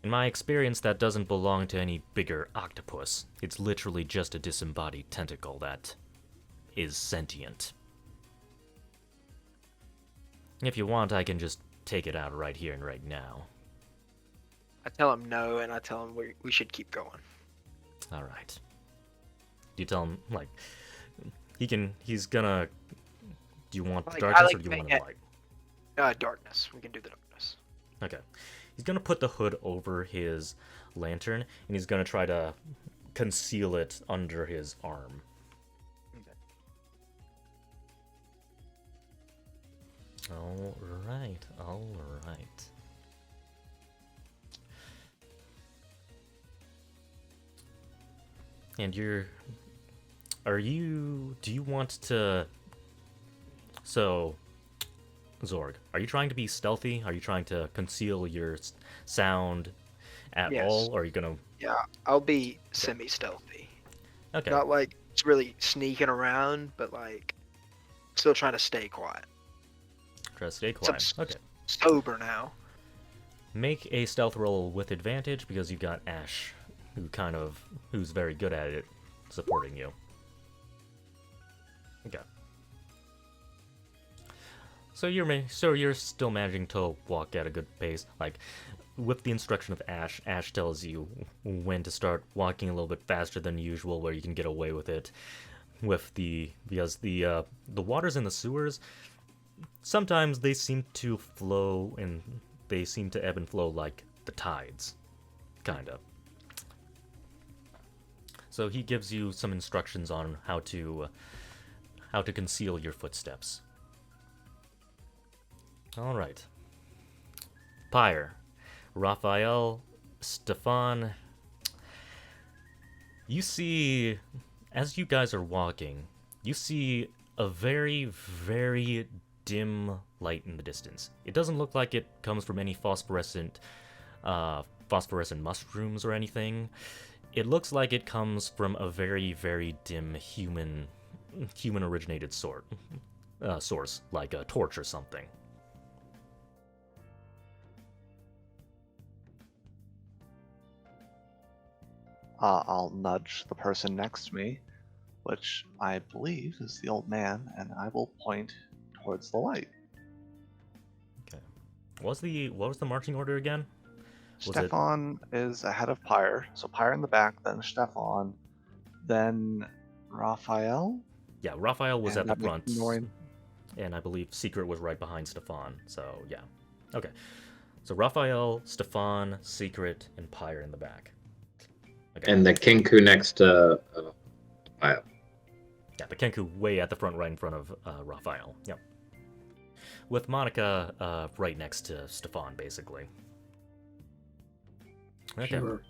In my experience, that doesn't belong to any bigger octopus. It's literally just a disembodied tentacle that is sentient. If you want, I can just take it out right here and right now. I tell him no, and I tell him we should keep going. Alright. Do you tell him, like, he's gonna... Do you want the darkness or do you want the light? Darkness. We can do the darkness. Okay. He's gonna put the hood over his lantern, and he's gonna try to conceal it under his arm. Okay. Alright. And do you want to... So, Zorg, are you trying to be stealthy? Are you trying to conceal your sound at all? Or are you gonna... Yeah, I'll be semi-stealthy. Okay. Not like really sneaking around, but like still trying to stay quiet. Try to stay quiet. Okay. Sober now. Make a stealth roll with advantage because you've got Ash, who's very good at it, supporting you. Okay. So you're still managing to walk at a good pace. Like with the instruction of Ash, Ash tells you when to start walking a little bit faster than usual, where you can get away with it. Because the waters in the sewers, sometimes they seem to flow and they seem to ebb and flow like the tides, kind of. So he gives you some instructions on how to conceal your footsteps. All right. Pyre, Raphael, Stefan. You see, as you guys are walking, you see a very, very dim light in the distance. It doesn't look like it comes from any phosphorescent mushrooms or anything. It looks like it comes from a very, very dim human originated source, like a torch or something. I'll nudge the person next to me, which I believe is the old man, and I will point towards the light. Okay. What was the marching order again? Stefan is ahead of Pyre, so Pyre in the back, then Stefan, then Raphael. Yeah, Raphael was at the front, ignoring... and I believe Secret was right behind Stefan. So yeah, okay. So Raphael, Stefan, Secret, and Pyre in the back. Okay. And the Kenku next to Raphael. Yeah, the Kenku way at the front, right in front of Raphael. Yep. With Monica right next to Stefan, basically. Okay. Sure.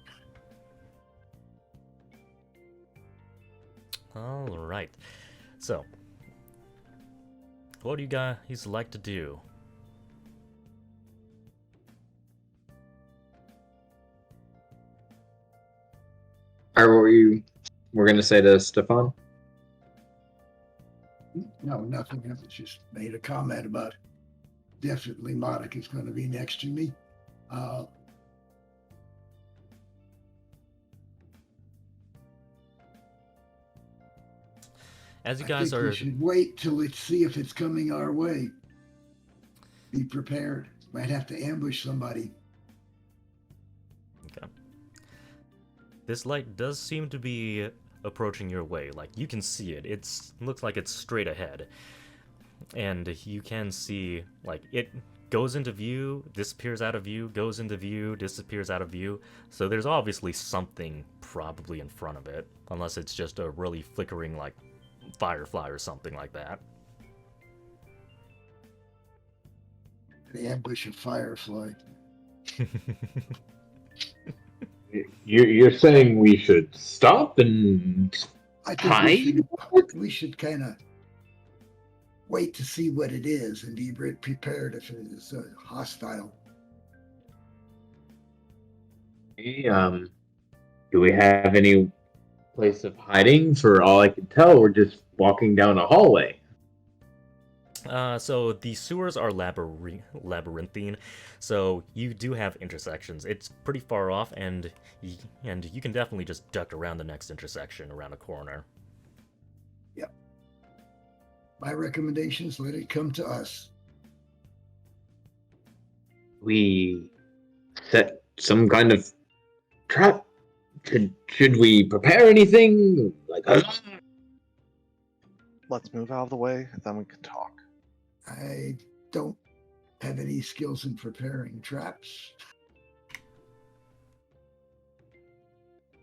All right. So, what do you guys like to do? Or we're gonna say to Stefan? No, nothing. I just made a comment about definitely Monica is going to be next to me. As you I guys think are... we should wait till let's see if it's coming our way. Be prepared. Might have to ambush somebody. Okay. This light does seem to be approaching your way. Like, you can see it. It looks like it's straight ahead. And you can see, like, it goes into view, disappears out of view, goes into view, disappears out of view. So there's obviously something probably in front of it. Unless it's just a really flickering, like, firefly or something like that. An ambush of firefly. You're saying we should stop and I hide? think we should kind of wait to see what it is and be prepared if it is hostile. Hey, do we have any place of hiding? For all I can tell, we're just walking down a hallway. So the sewers are labyrinthine, so you do have intersections. It's pretty far off, and you can definitely just duck around the next intersection, around a corner. Yep. My recommendation is let it come to us. We set some kind of trap. Should we prepare anything? Like, Let's move out of the way, and then we can talk. I don't have any skills in preparing traps.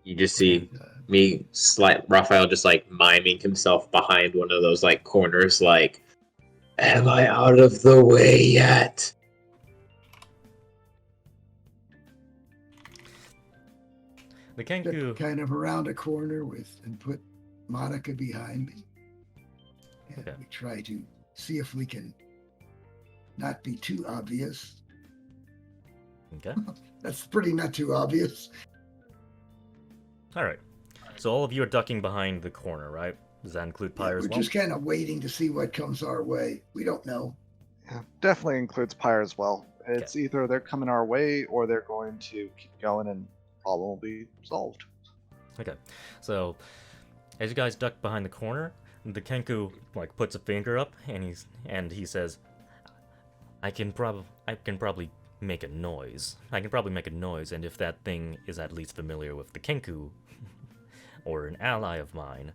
you just see Raphael just like miming himself behind one of those like corners, like, am I out of the way yet? The Kenku... Kind of around a corner and put Monica behind me. And Okay. we try to see if we can not be too obvious. Okay. That's pretty not too obvious. Alright. So all of you are ducking behind the corner, right? Does that include Pyre as We're well? just kind of waiting to see what comes our way. We don't know. Yeah, definitely includes Pyre as well. It's either they're coming our way or they're going to keep going and problem will be solved. Okay. So, as you guys duck behind the corner, the Kenku like puts a finger up and he says, I can probably make a noise. I can probably make a noise, and if that thing is at least familiar with the Kenku, or an ally of mine,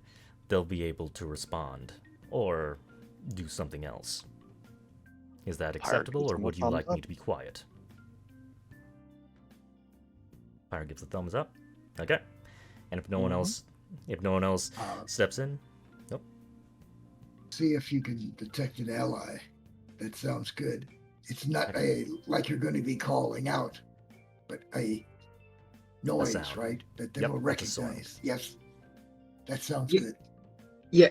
they'll be able to respond, or do something else. Is that acceptable, or would you like me to be quiet? Fire gives a thumbs up. Okay. And if no one else steps in, nope. See if you can detect an ally. That sounds good. It's not like you're going to be calling out, but a noise, right? That they will recognize. Yes, that sounds good. Yeah.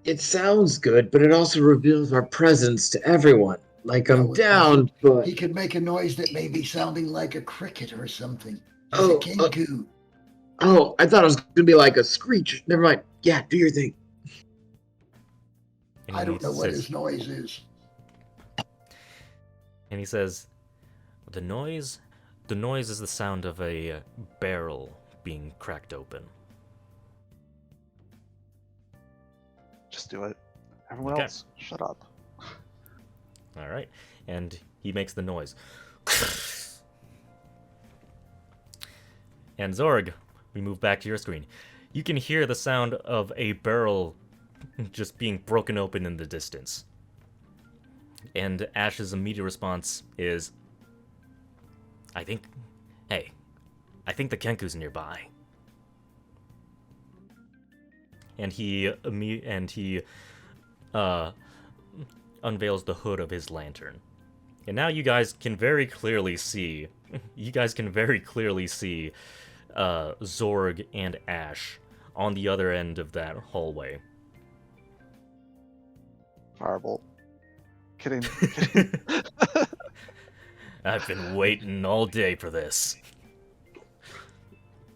It sounds good, but it also reveals our presence to everyone. Like I'm down, but he could make a noise that may be sounding like a cricket or something. He's a kenku. Oh, I thought it was gonna be like a screech. Never mind. Yeah, do your thing. I don't know what his noise is. And he says, the noise is the sound of a barrel being cracked open. Just do it. Everyone else, shut up. All right, and he makes the noise. And Zorg, we move back to your screen. You can hear the sound of a barrel just being broken open in the distance. And Ash's immediate response is, I think the Kenku's nearby. And he unveils the hood of his lantern. And now you guys can very clearly see Zorg and Ash on the other end of that hallway. Firebolt. Kidding. I've been waiting all day for this.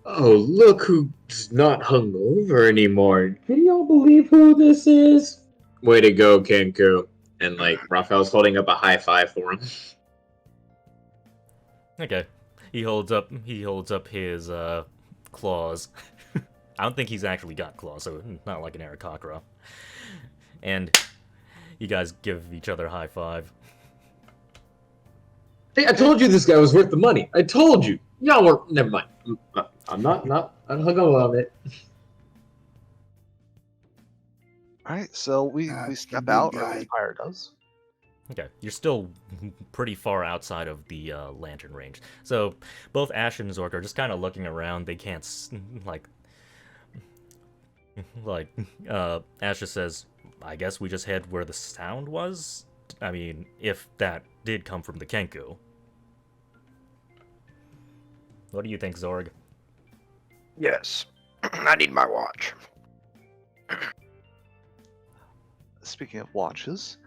Oh, look who's not hungover anymore. Can y'all believe who this is? Way to go, Kenku. And, Raphael's holding up a high five for him. Okay. He holds up his, claws. I don't think he's actually got claws, so not like an Aarakocra. And you guys give each other a high five. Hey, I told you this guy was worth the money. I told you. Y'all were... Never mind. I'm not hungover on it. Alright, so we step out, or the fire does. Okay, you're still pretty far outside of the lantern range. So both Ash and Zork are just kind of looking around. They can't, Ash just says, I guess we just head where the sound was? I mean, if that did come from the Kenku. What do you think, Zorg? Yes. I need my watch. Speaking of watches,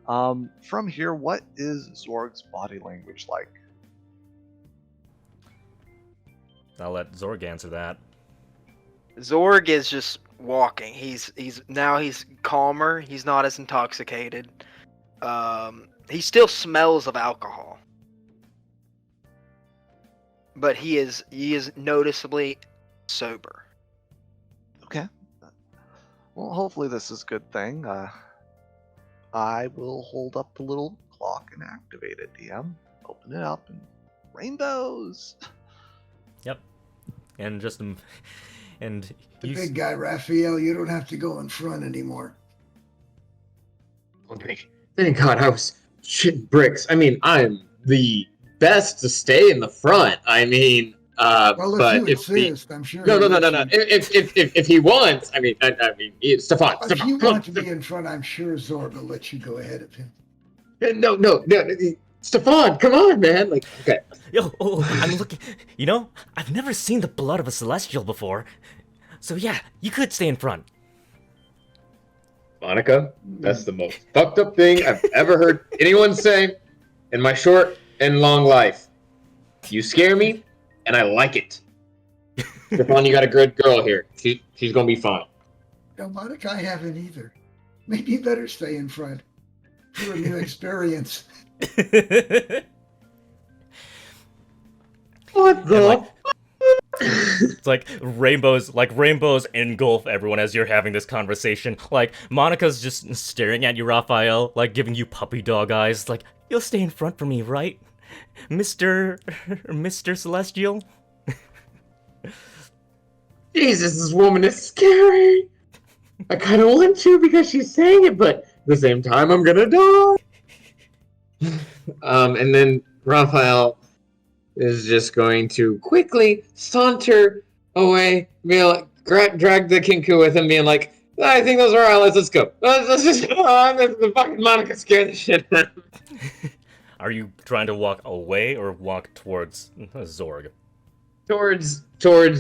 from here, what is Zorg's body language like? I'll let Zorg answer that. Zorg is just walking. He's calmer. He's not as intoxicated. He still smells of alcohol, but he is noticeably sober. Okay. Well, hopefully this is a good thing. I will hold up the little clock and activate it, DM. Open it up and rainbows. Yep. And just the big guy, Raphael, you don't have to go in front anymore. Thank God I was shitting bricks. I mean, I'm the best to stay in the front. I mean, well, but if you insist, I'm sure. No. If he wants, I mean, Stefan. If you want to be in front, I'm sure Zorg will let you go ahead of him. No, Stefan, come on, man. Okay. I'm looking. I've never seen the blood of a celestial before. So yeah, you could stay in front. Monica, that's the most fucked up thing I've ever heard anyone say in my short and long life. You scare me, and I like it. Stefan, you got a good girl here. She's gonna be fine. No, Monica, I haven't either. Maybe you better stay in front for a new experience. What the? It's like rainbows engulf everyone as you're having this conversation. Monica's just staring at you, Raphael, giving you puppy dog eyes. You'll stay in front for me, right, Mr. Celestial? Jesus, this woman is scary. I kind of want to because she's saying it, but at the same time, I'm gonna die. And then Raphael is just going to quickly saunter away, be like, drag the Kinku with him, being like, I think those are our allies, let's go. Let's just go on. The fucking Monica scared the shit out of him. Are you trying to walk away or walk towards Zorg? Towards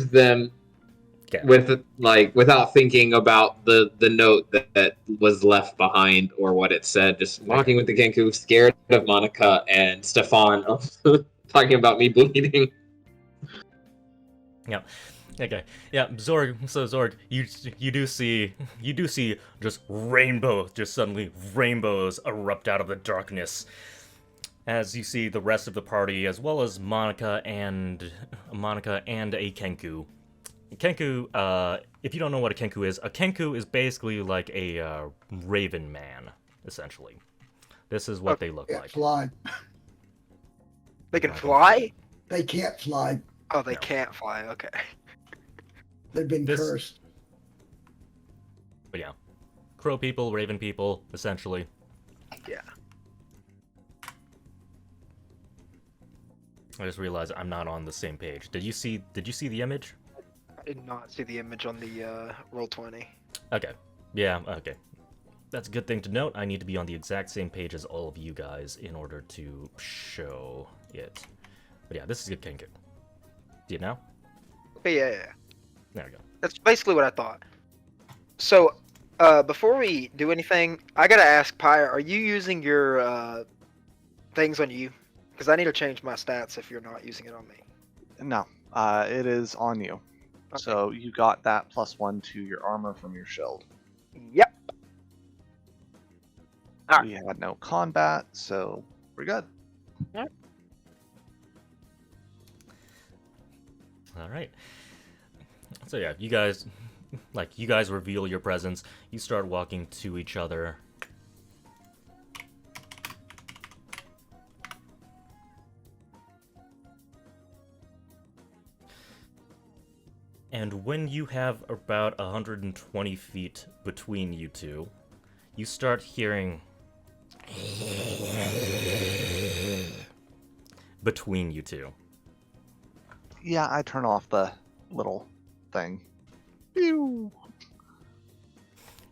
them. Okay. Without thinking about the note that was left behind or what it said, just walking with the Kenku, scared of Monica and Stefan talking about me bleeding. Yeah. Okay. Yeah, Zorg. So Zorg, you do see just suddenly rainbows erupt out of the darkness, as you see the rest of the party, as well as Monica and a Kenku. Kenku, if you don't know what a Kenku is basically like a raven man, essentially. This is what they look like. Fly. They can fly? They can't fly. Oh, they can't fly. Okay. They've been cursed. But yeah. Crow people, raven people, essentially. Yeah. I just realized I'm not on the same page. Did you see the image? I did not see the image on the Roll20. Okay. Yeah, okay. That's a good thing to note. I need to be on the exact same page as all of you guys in order to show it. But yeah, this is a good Kenku. See it now? Okay, yeah. There we go. That's basically what I thought. So, before we do anything, I gotta ask Pyre, are you using your things on you? Because I need to change my stats if you're not using it on me. No, it is on you. Okay. So you got that +1 to your armor from your shield. Yep. All right. We had no combat, so we're good. All right. So yeah, you guys reveal your presence. You start walking to each other. And when you have about 120 feet between you two, you start hearing between you two. Yeah, I turn off the little thing. Pew!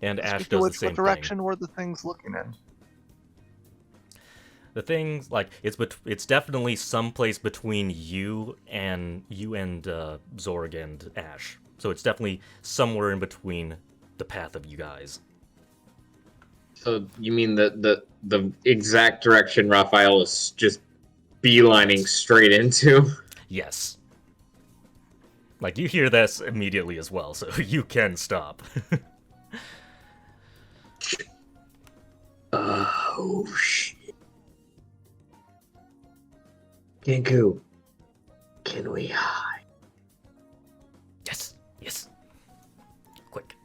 And Ash Speaking does the same what direction were the things looking in? The things like it's definitely someplace between you and Zorg and Ash. So it's definitely somewhere in between the path of you guys. So you mean the exact direction Raphael is just beelining straight into? Yes. Like, you hear this immediately as well, so you can stop. Oh, shit. Kenku, can we hide? Yes. Quick.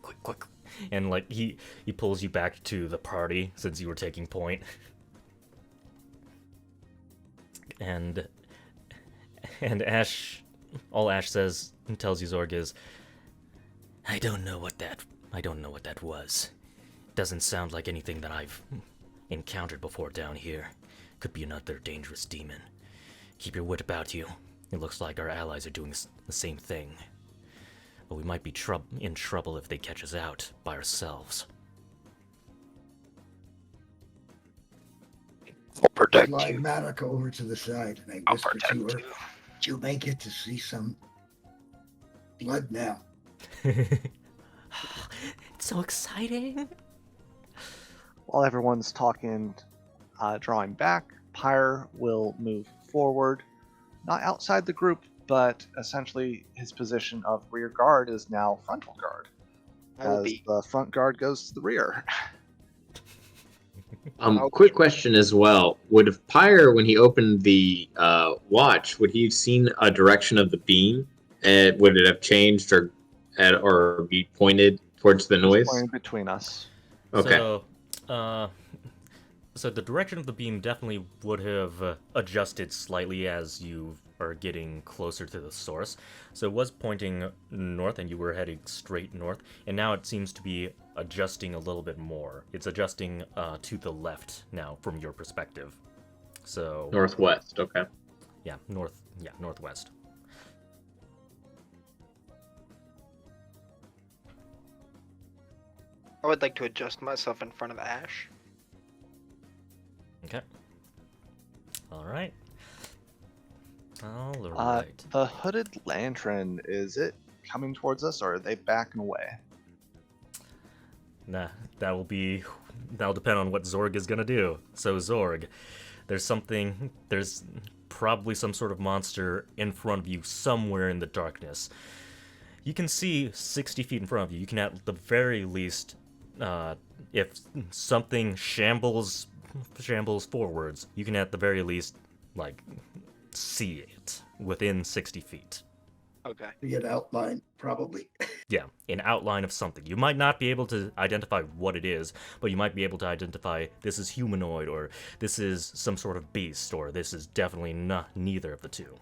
And, like, he pulls you back to the party, since you were taking point. And Ash... All Ash says and tells you, Zorg, is, I don't know what that was. Doesn't sound like anything that I've encountered before down here. Could be another dangerous demon. Keep your wit about you. It looks like our allies are doing the same thing. But we might be in trouble if they catch us out by ourselves. I'll protect Slide you. Monica over to the side, and I I'll whisper protect to her, you. "You may get to see some blood now." It's so exciting! While everyone's talking, drawing back, Pyre will move forward, not outside the group, but essentially his position of rear guard is now frontal guard, as the front guard goes to the rear. Quick question as well. Would Pyre, when he opened the watch, would he have seen a direction of the beam? Would it have changed or be pointed towards the noise? Pointed between us. Okay. So the direction of the beam definitely would have adjusted slightly as you are getting closer to the source. So it was pointing north and you were heading straight north, and now it seems to be adjusting a little bit more. It's adjusting to the left now from your perspective. So Northwest, okay. Yeah, northwest. I would like to adjust myself in front of Ash. Okay. Alright. Alright. The hooded lantern, is it coming towards us, or are they backing away? Nah, that'll depend on what Zorg is gonna do. So Zorg, there's probably some sort of monster in front of you somewhere in the darkness. You can see 60 feet in front of you. You can at the very least, if something shambles forwards, you can at the very least, like, see it within 60 feet. Okay. The an outline, probably. Yeah, an outline of something. You might not be able to identify what it is, but you might be able to identify this is humanoid, or this is some sort of beast, or this is definitely neither of the two.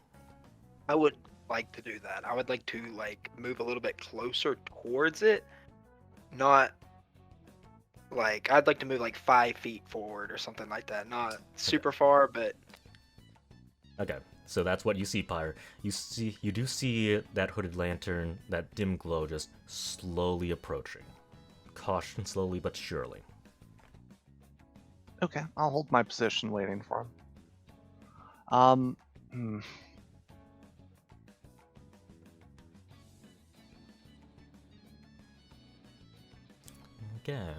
I would like to do that. I would like to move a little bit closer towards it. Not I'd like to move 5 feet forward or something like that. Not super far, but Okay, so that's what you see, Pyre. You do see that hooded lantern, that dim glow, just slowly approaching. Caution, slowly but surely. Okay, I'll hold my position waiting for him. Okay.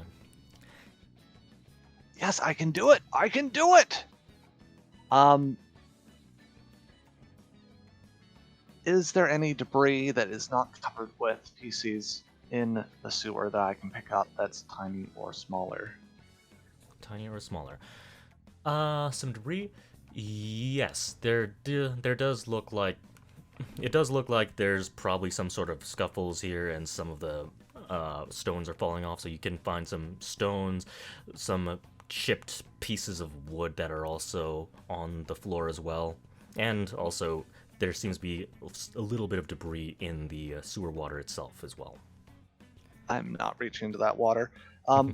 Yes, I can do it! I can do it! Is there any debris that is not covered with PCs in the sewer that I can pick up that's tiny or smaller? Tiny or smaller. Some debris? Yes, there does look like... It does look like there's probably some sort of scuffles here, and some of the stones are falling off, so you can find some stones, some chipped pieces of wood that are also on the floor as well. And also, there seems to be a little bit of debris in the sewer water itself as well. I'm not reaching into that water.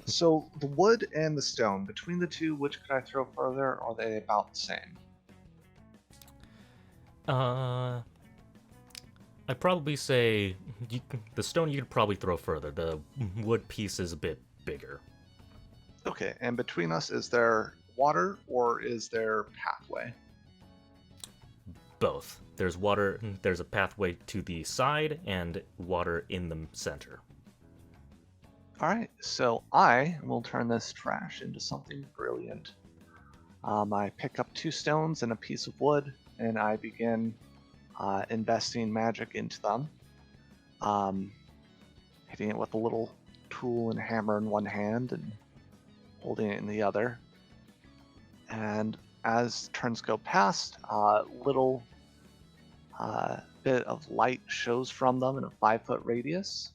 So the wood and the stone, between the two, which could I throw further, or are they about the same? I'd probably say the stone you could probably throw further. The wood piece is a bit bigger. Okay, and between us, is there water or is there pathway? Both. There's water, there's a pathway to the side, and water in the center. Alright, so I will turn this trash into something brilliant. I pick up 2 stones and a piece of wood, and I begin investing magic into them. Hitting it with a little tool and hammer in one hand and holding it in the other. And as turns go past, little bit of light shows from them in a 5-foot radius,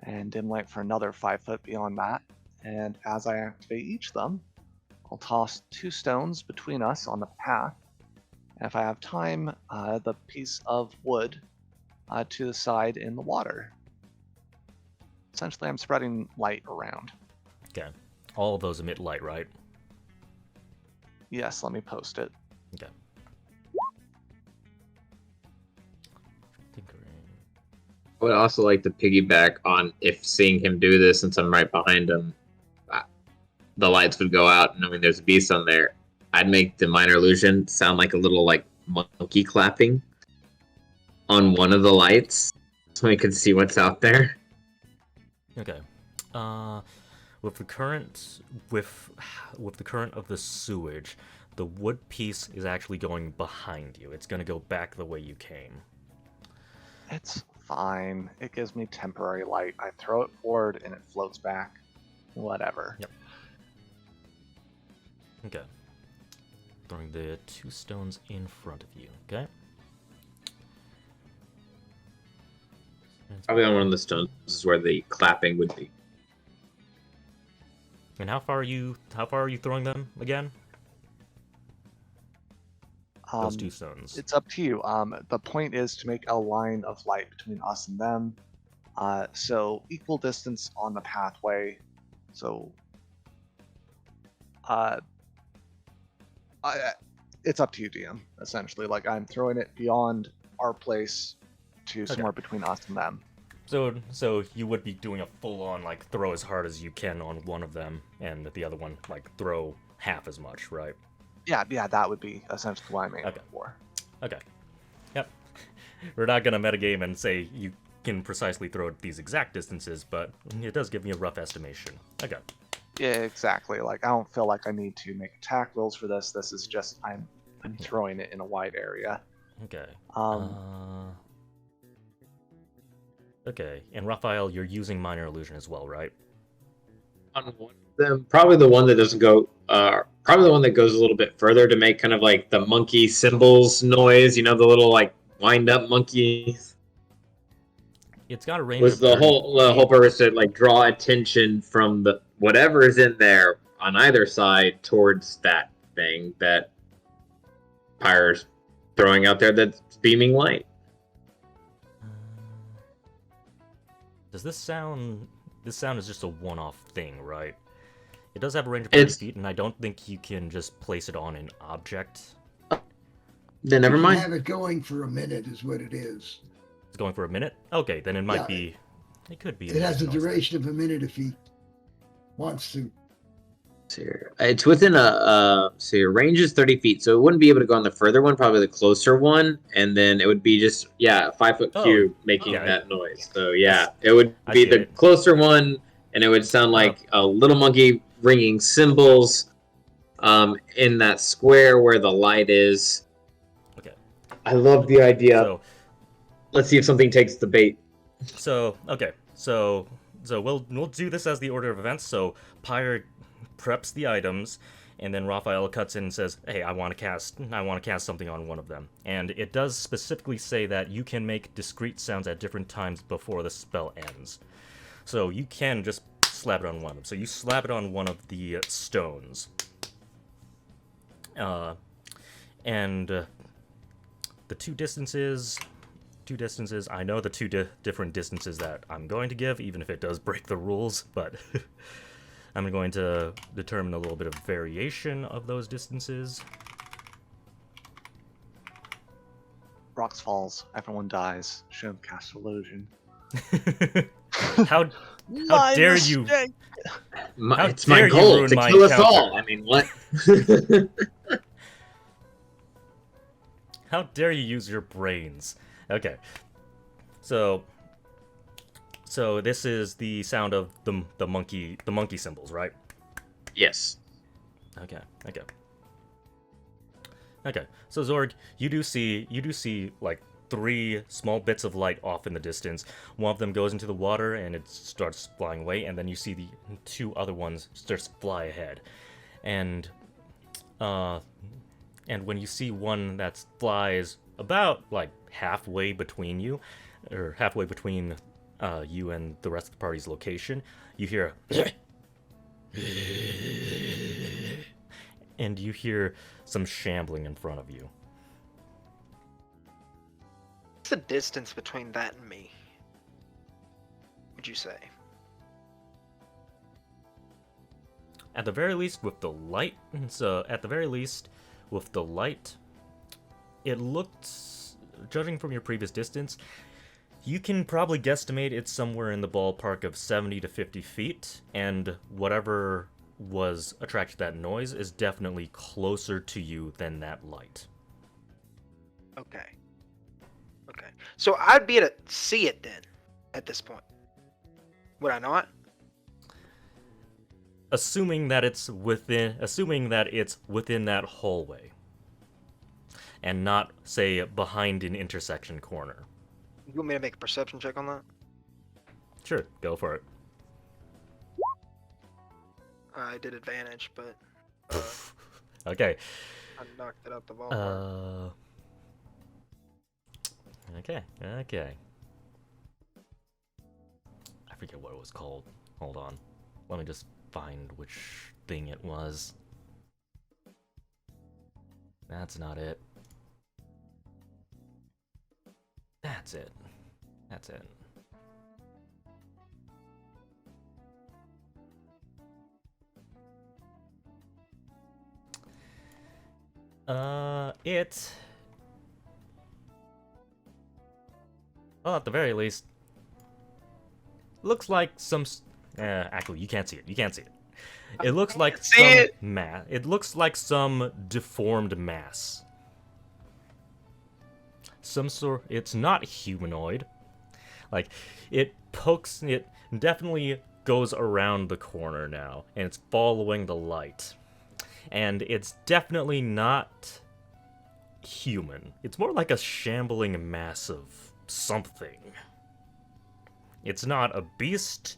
and dim light for another 5 foot beyond that. And as I activate each of them, I'll toss 2 stones between us on the path. And if I have time, the piece of wood to the side in the water. Essentially, I'm spreading light around. Okay. All of those emit light, right? Yes, let me post it. Okay. I would also like to piggyback on if seeing him do this, since I'm right behind him, the lights would go out, knowing there's a beast on there. I'd make the minor illusion sound like a little monkey clapping on one of the lights, so we could see what's out there. Okay. With the current of the sewage, the wood piece is actually going behind you. It's going to go back the way you came. It's fine. It gives me temporary light. I throw it forward and it floats back. Whatever. Yep. Okay. Throwing the 2 stones in front of you, okay? Probably on one of the stones is where the clapping would be. And how far are you throwing them again? Those two stones. It's up to you. The point is to make a line of light between us and them. So equal distance on the pathway. So it's up to you, DM, essentially. Like, I'm throwing it beyond our place to somewhere between us and them. So you would be doing a full-on, like, throw as hard as you can on one of them, and the other one, like, throw half as much, right? Yeah, that would be essentially what I'm aiming for. Okay. Yep. We're not gonna metagame and say you can precisely throw at these exact distances, but it does give me a rough estimation. Okay. Yeah, exactly. Like, I don't feel like I need to make attack rolls for this. This is just I'm throwing it in a wide area. Okay. Okay. And Raphael, you're using minor illusion as well, right? On one of them, probably the one that doesn't go. Probably the one that goes a little bit further to make kind of like the monkey cymbals noise. You know, the little like wind up monkeys. It's got a range. Was of the whole purpose to like draw attention from the whatever is in there on either side towards that thing that Pyre's throwing out there that's beaming light. Does this sound? This sound is just a one-off thing, right? It does have a range of 30 feet, and I don't think you can just place it on an object. Then never mind. Have it going for a minute is what it is. It's going for a minute? Okay, then it might be... It could be... It has a duration of a minute if he wants to. It's within your range is 30 feet, so it wouldn't be able to go on the further one, probably the closer one, and then it would be just, 5-foot cube making that noise. So yeah, it would be the closer one, and it would sound like a little monkey ringing cymbals in that square where the light is. Okay. I love the idea. So, let's see if something takes the bait. So we'll do this as the order of events. So Pyre preps the items, and then Raphael cuts in and says, "Hey, I want to cast something on one of them." And it does specifically say that you can make discrete sounds at different times before the spell ends. So you can just slap it on one of them. So you slap it on one of the stones. And the two distances, I know the two different distances that I'm going to give, even if it does break the rules, but I'm going to determine a little bit of variation of those distances. Rocks falls, everyone dies. Shouldn't cast illusion. How dare you? It's my goal to kill us all. I mean, what? How dare you use your brains? Okay. So this is the sound of the monkey symbols, right? Yes. Okay. So Zorg, you do see like 3 small bits of light off in the distance. One of them goes into the water and it starts flying away, and then you see the 2 other ones start to fly ahead. And when you see one that flies about like halfway between you, or halfway between you and the rest of the party's location, you hear and you hear some shambling in front of you. What's the distance between that and me, would you say? At the very least, with the light, it looked, judging from your previous distance, you can probably guesstimate it's somewhere in the ballpark of 70 to 50 feet, and whatever was attracted to that noise is definitely closer to you than that light. Okay. So I'd be able to see it then, at this point. Would I not? Assuming that it's within that hallway, and not, say, behind an intersection corner. You want me to make a perception check on that? Sure, go for it. I did advantage, but okay. I knocked it out the ballpark. Okay. I forget what it was called. Hold on. Let me just find which thing it was. That's not it. That's it. That's it. Well, at the very least, looks like some. Actually, you can't see it. You can't see it. It looks like some mass. It looks like some deformed mass. Some sort. It's not humanoid. Like, it pokes. It definitely goes around the corner now, and it's following the light. And it's definitely not human. It's more like a shambling mass of something. It's not a beast.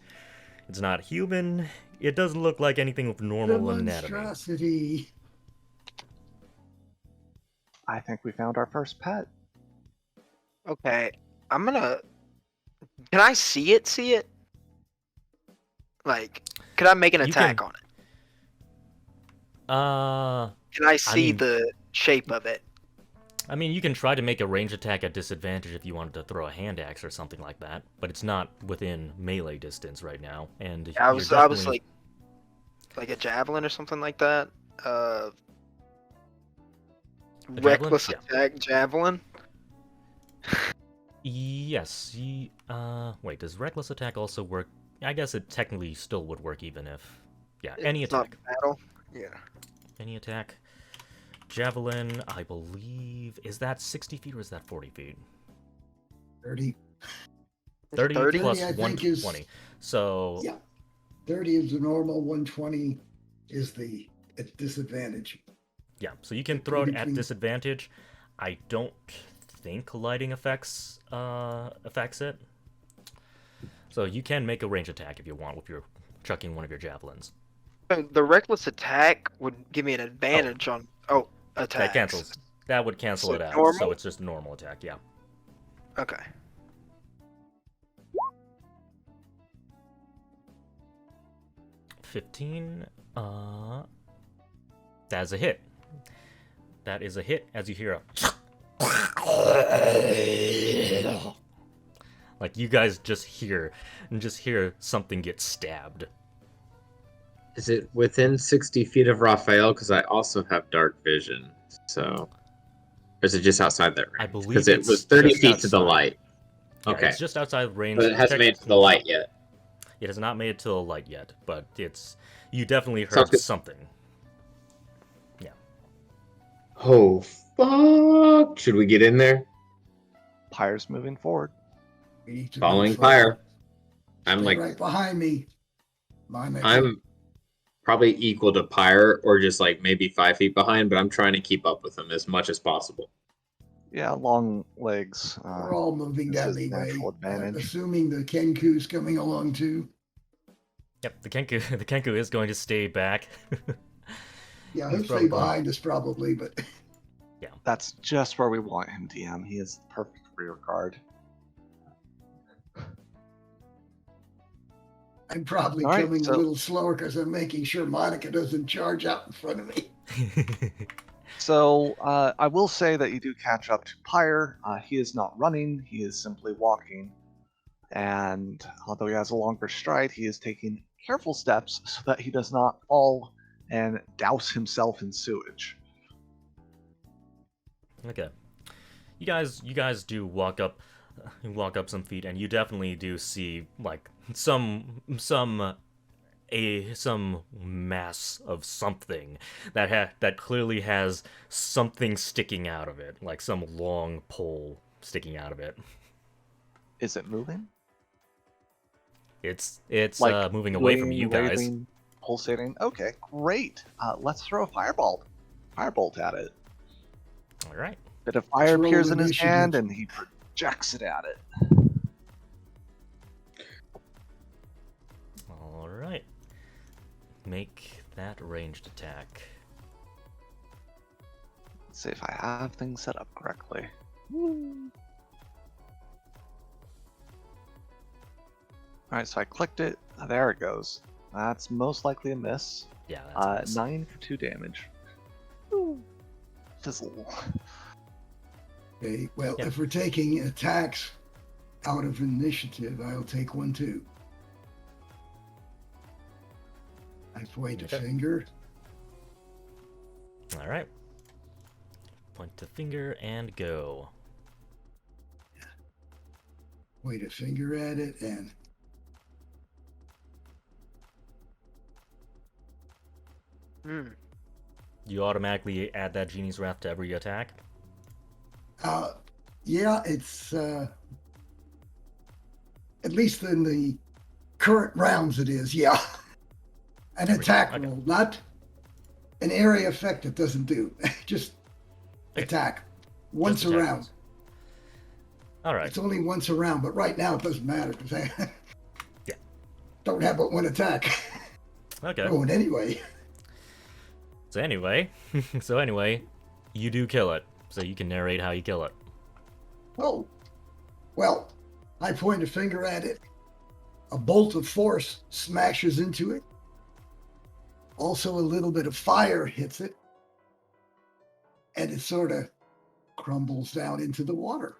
It's not human. It doesn't look like anything with normal anatomy. Monstrosity. I think we found our first pet. Okay, I'm gonna. Can I see it? See it? Like, could I make an attack on it? Can I see the shape of it? I mean, you can try to make a range attack at disadvantage if you wanted to throw a hand axe or something like that, but it's not within melee distance right now. And I was like a javelin or something like that. Reckless attack javelin. Yes. Wait, does reckless attack also work? I guess it technically still would work even if. Yeah, any attack. Not battle. Yeah. Any attack. Javelin, I believe, is that 60 feet or is that 40 feet? 30. 30 plus 30, 120. So yeah, 30 is the normal. 120 is the at disadvantage. Yeah, so you can throw it at disadvantage. I don't think lighting affects it. So you can make a range attack if you want if you're chucking one of your javelins. The reckless attack would give me an advantage on attacks. That cancels. That would cancel it out. Normal? So it's just a normal attack, yeah. Okay. $15. That's a hit. That is a hit as you hear a like you guys just hear something get stabbed. Is it within 60 feet of Raphael? Because I also have dark vision. So, or is it just outside that range? I believe because it was 30 feet outside. To the light. Yeah, okay, it's just outside range. But it hasn't made it to the light yet. It has not made it to the light yet, but you definitely heard something. Yeah. Oh fuck! Should we get in there? Pyre's moving forward. Following Pyre. I'm like right behind me. I'm probably equal to Pyre, or just like maybe 5 feet behind, but I'm trying to keep up with him as much as possible. Yeah, long legs. We're all moving that way. Advantage. Assuming the Kenku's coming along too. Yep, the Kenku is going to stay back. Yeah, he'll stay behind us probably, but yeah, that's just where we want him, DM. He is the perfect rear guard. I'm probably coming a little slower because I'm making sure Monica doesn't charge out in front of me. So I will say that you do catch up to Pyre. He is not running, he is simply walking. And although he has a longer stride, he is taking careful steps so that he does not fall and douse himself in sewage. Okay. You guys do walk up some feet, and you definitely do see like some mass of something that clearly has something sticking out of it, like some long pole sticking out of it. Is it moving? It's like moving away from you guys. Waving, pulsating. Okay, great. Let's throw a firebolt at it. All right. Bit of fire appears in his hand, and he projects it at it. All right. Make that ranged attack. Let's see if I have things set up correctly. Alright, so I clicked it. There it goes. That's most likely a miss. Yeah, that's a miss. 9 for 2 damage. Ooh. Fizzle. Okay, well, Yeah. if we're taking attacks out of initiative, I'll take one too. I point a finger. All right. Point the finger and go. Point a finger at it and You automatically add that Genie's Wrath to every attack? yeah, it's at least in the current rounds it is, yeah. An attack roll, not an area effect it doesn't do. Just attack. Once Just a attack. round. All right. It's only once a round, but right now it doesn't matter because I Yeah. don't have but one attack. Okay. Oh, and anyway. So anyway, you do kill it. So you can narrate how you kill it. Oh, well, I point a finger at it. A bolt of force smashes into it. Also, a little bit of fire hits it. And it sort of crumbles down into the water.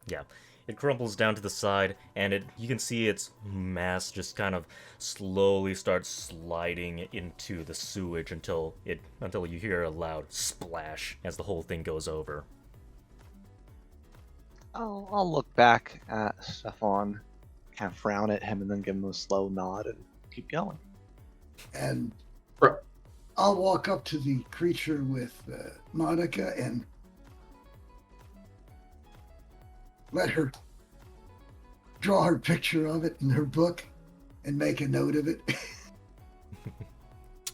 Yeah. It crumbles down to the side, and you can see its mass just kind of slowly starts sliding into the sewage until you hear a loud splash as the whole thing goes over. I'll look back at Stefan, kind of frown at him, and then give him a slow nod and keep going. And I'll walk up to the creature with Monica and let her draw her picture of it in her book and make a note of it.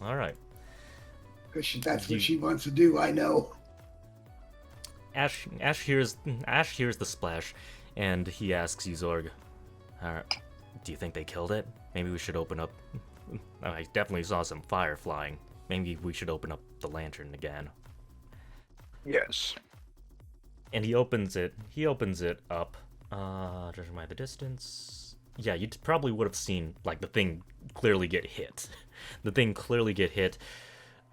All right. Because that's what she wants to do, I know. Ash hears the splash, and he asks you, Zorg, do you think they killed it? Maybe we should open up... I definitely saw some fire flying. Maybe we should open up the lantern again. Yes. And he opens it up. Judging by the distance... Yeah, you probably would have seen, like, the thing clearly get hit.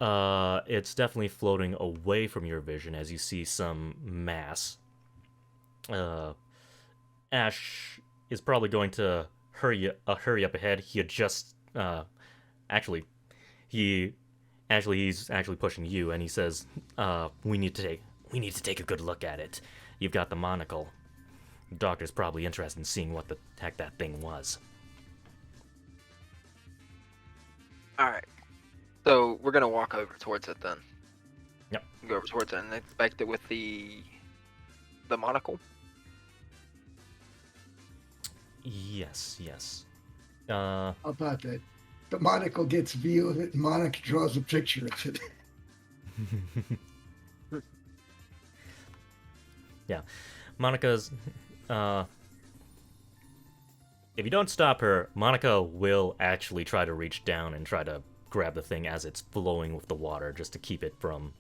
It's definitely floating away from your vision as you see some mass. Ash is probably going to hurry up ahead. He adjusts. He's actually pushing you, and he says, "We need to take a good look at it. You've got the monocle. The doctor's probably interested in seeing what the heck that thing was." All right. So we're gonna walk over towards it then. Yep. Go over towards it and inspect it with the monocle. Yes. How about that? The monocle gets view of it and Monica draws a picture of it. Yeah. Monica's... if you don't stop her, Monica will actually try to reach down and try to grab the thing as it's flowing with the water, just to keep it from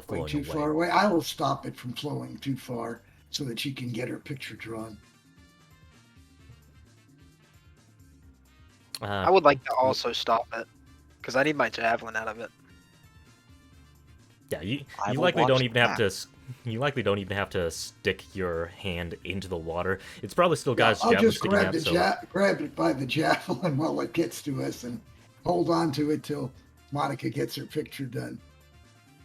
flowing too away. far away. I will stop it from flowing too far so that she can get her picture drawn. I would like to also stop it because I need my javelin out of it. Yeah, you I will likely watch don't even have that. to. You likely don't even have to stick your hand into the water. It's probably still got its I'll javelin just sticking grab, out. grab it by the javelin while it gets to us and hold on to it till Monica gets her picture done.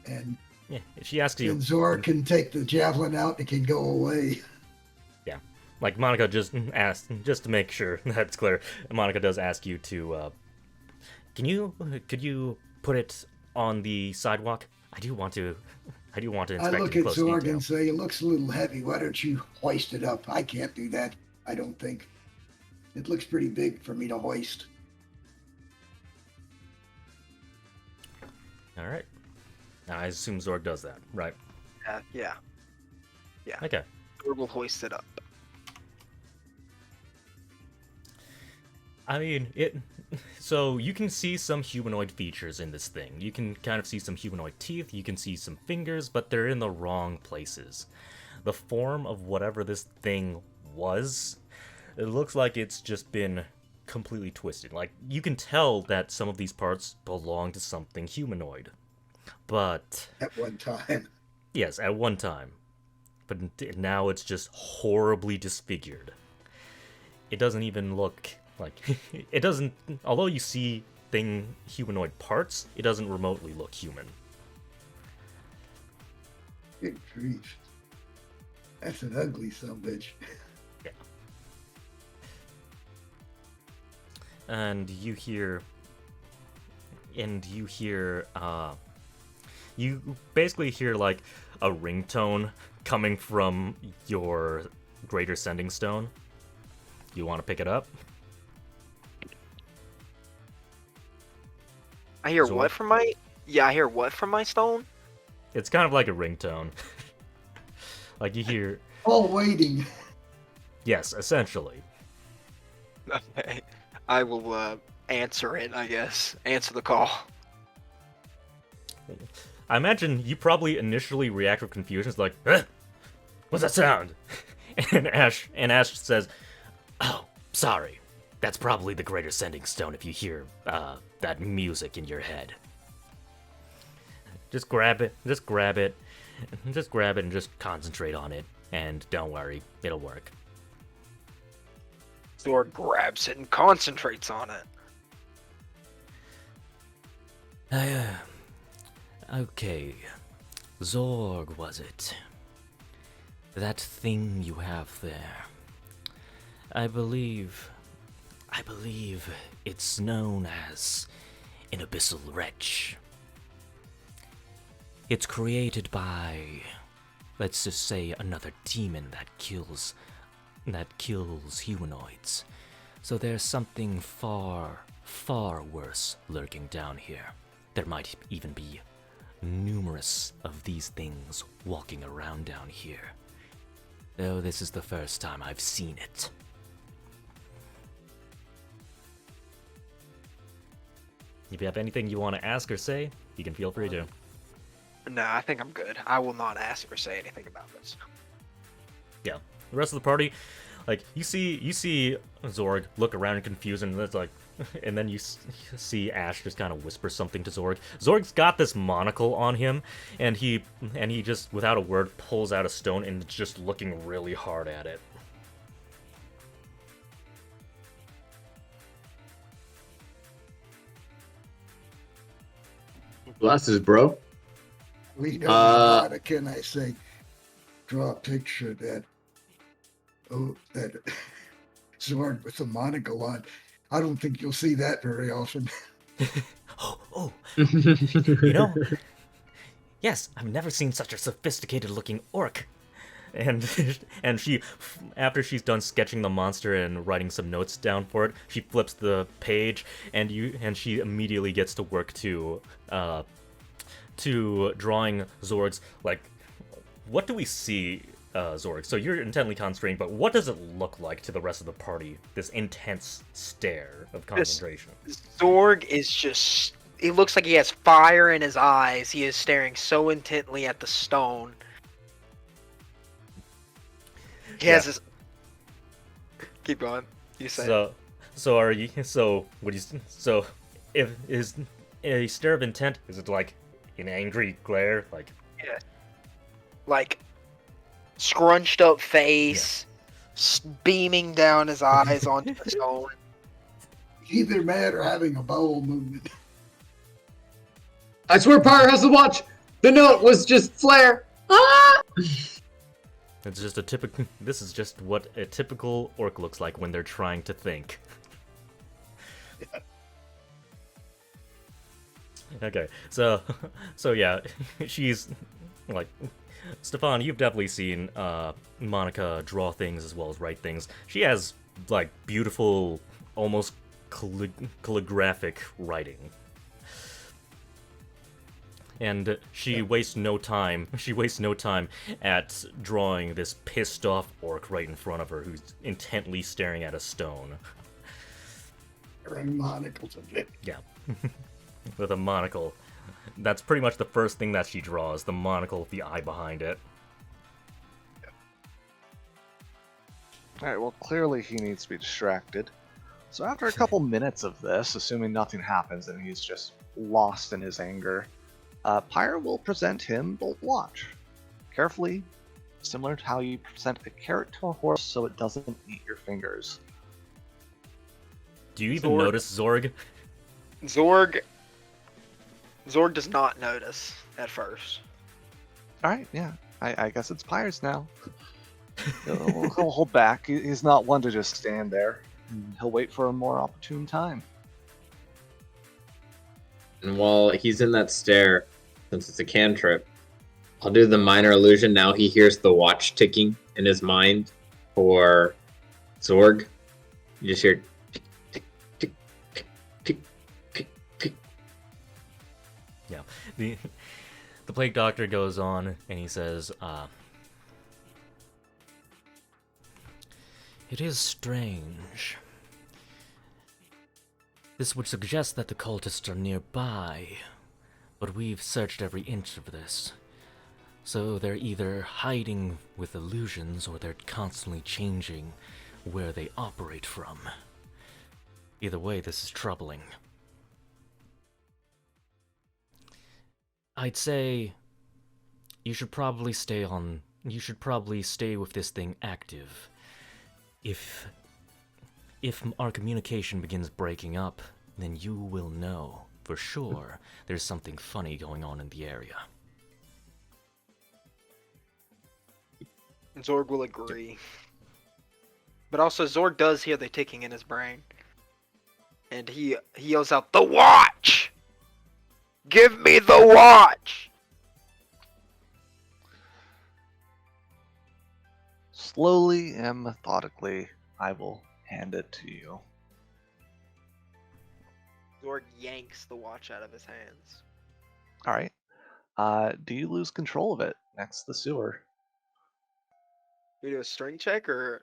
And Yeah, if she asks you, then Zor can take the javelin out and it can go away. yeah, like Monica just asked, just to make sure that's clear. Monica does ask you to, could you put it on the sidewalk? I do want to I inspect look it in at close Zorg detail. and say, it looks a little heavy. Why don't you hoist it up? I can't do that, I don't think. It looks pretty big for me to hoist. All right. Now, I assume Zorg does that, right? Yeah. Okay. Or we'll hoist it up. I mean, so you can see some humanoid features in this thing. You can kind of see some humanoid teeth, you can see some fingers, but they're in the wrong places. The form of whatever this thing was, it looks like it's just been completely twisted. Like, you can tell that some of these parts belong to something humanoid. But... At one time. Yes, at one time. But now it's just horribly disfigured. It doesn't even look like... it doesn't... Although you see humanoid parts, it doesn't remotely look human. Good grief. That's an ugly sumbitch. Yeah. And you hear... you basically hear, like, a ringtone coming from your Greater Sending Stone. You want to pick it up? I hear what from my... Yeah, I hear what from my stone? It's kind of like a ringtone. Like, you hear... All waiting. Yes, essentially. Okay. I will, answer it, I guess. Answer the call. I imagine you probably initially react with confusion. It's like, eh? What's that sound? And Ash says, oh, sorry. That's probably the Greater Sending Stone if you hear that music in your head. Just grab it and just concentrate on it. And don't worry, it'll work. Zorg grabs it and concentrates on it. Okay. Zorg, was it? That thing you have there. I believe it's known as an abyssal wretch. It's created by, let's just say, another demon that kills humanoids. So there's something far, far worse lurking down here. There might even be numerous of these things walking around down here. Though this is the first time I've seen it. If you have anything you want to ask or say, you can feel free to. No, I think I'm good. I will not ask or say anything about this. Yeah. The rest of the party, like, you see Zorg look around and confused, and it's like, and then you see Ash just kind of whisper something to Zorg. Zorg's got this monocle on him, and he just, without a word, pulls out a stone and is just looking really hard at it. Glasses, bro. We know how can I say, draw a picture that Zorg with a monocle on. I don't think you'll see that very often. You know, yes, I've never seen such a sophisticated-looking orc. And she, after she's done sketching the monster and writing some notes down for it, she flips the page, and she immediately gets to work to drawing Zorg's, like, what do we see, Zorg? So you're intently concentrating, but what does it look like to the rest of the party? This intense stare of concentration. Zorg is just... It looks like he has fire in his eyes. He is staring so intently at the stone. He has his... Keep going. You say. If is a stare of intent, is it like an angry glare, like? Yeah. Like scrunched up face, beaming down his eyes onto the stone. Either mad or having a bowel movement. I swear Pyre has to watch! The note was just flare! Ah! It's just this is just what a typical orc looks like when they're trying to think. Yeah. Okay, so yeah, she's like, Stefan, you've definitely seen Monica draw things as well as write things. She has like beautiful, almost calligraphic writing. And she wastes no time. She wastes no time at drawing this pissed off orc right in front of her, who's intently staring at a stone. Wearing monocles of it. Yeah, with a monocle. That's pretty much the first thing that she draws: the monocle with the eye behind it. Alright, well, clearly he needs to be distracted. So after a couple minutes of this, assuming nothing happens and he's just lost in his anger, Pyre will present him the watch. Carefully, similar to how you present a carrot to a horse so it doesn't eat your fingers. Do you even notice Zorg? Zorg does not notice at first. Alright, yeah. I guess it's Pyre's now. He'll hold back. He's not one to just stand there. He'll wait for a more opportune time. And while he's in that stare, since it's a cantrip, I'll do the minor illusion. Now he hears the watch ticking in his mind for Zorg. You just hear tick, tick, tick, tick, tick, tick, tick. Yeah. The Plague Doctor goes on and he says, "It is strange. This would suggest that the cultists are nearby, but we've searched every inch of this. So they're either hiding with illusions or they're constantly changing where they operate from. Either way, this is troubling. I'd say you should probably stay with this thing active. If our communication begins breaking up, then you will know for sure there's something funny going on in the area." Zorg will agree. But also, Zorg does hear the ticking in his brain. And he yells out, "The watch! Give me the watch!" Slowly and methodically, I will hand it to you. Zorg yanks the watch out of his hands. Alright. Do you lose control of it next to the sewer? We do a string check, or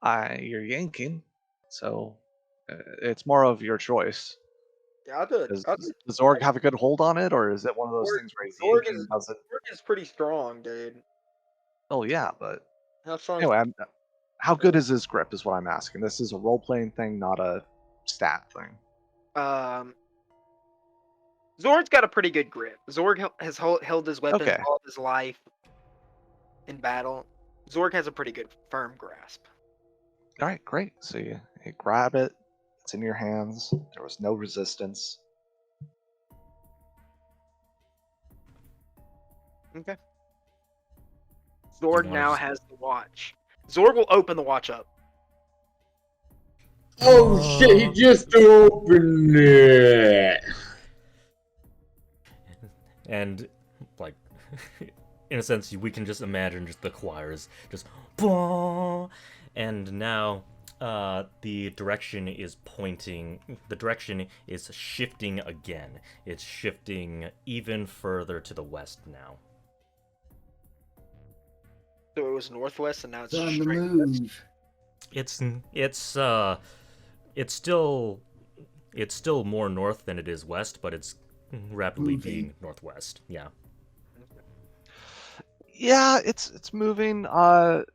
You're yanking, so it's more of your choice. yeah, I'll do it. Does Zorg have a good hold on it, or is it one of those things where he's yanking and does it? Zorg is pretty strong, dude. Oh yeah, but How strong? anyway, how good is his grip? Is what I'm asking. This is a role-playing thing, not a stat thing. Zorg's got a pretty good grip. Zorg has held his weapons Okay. all of his life in battle. Zorg has a pretty good firm grasp. All right, great. So you grab it. It's in your hands. There was no resistance. Okay. Zorg now has the watch. Zorg will open the watch up. Oh shit, he just opened it! And, like, in a sense, we can just imagine just the choirs just, "Bah!" And now the direction is shifting again. It's shifting even further to the west now. So it was northwest, and now it's It's on the straight move. west. It's still more north than it is west, but it's rapidly being northwest. Yeah. Yeah, it's moving. Get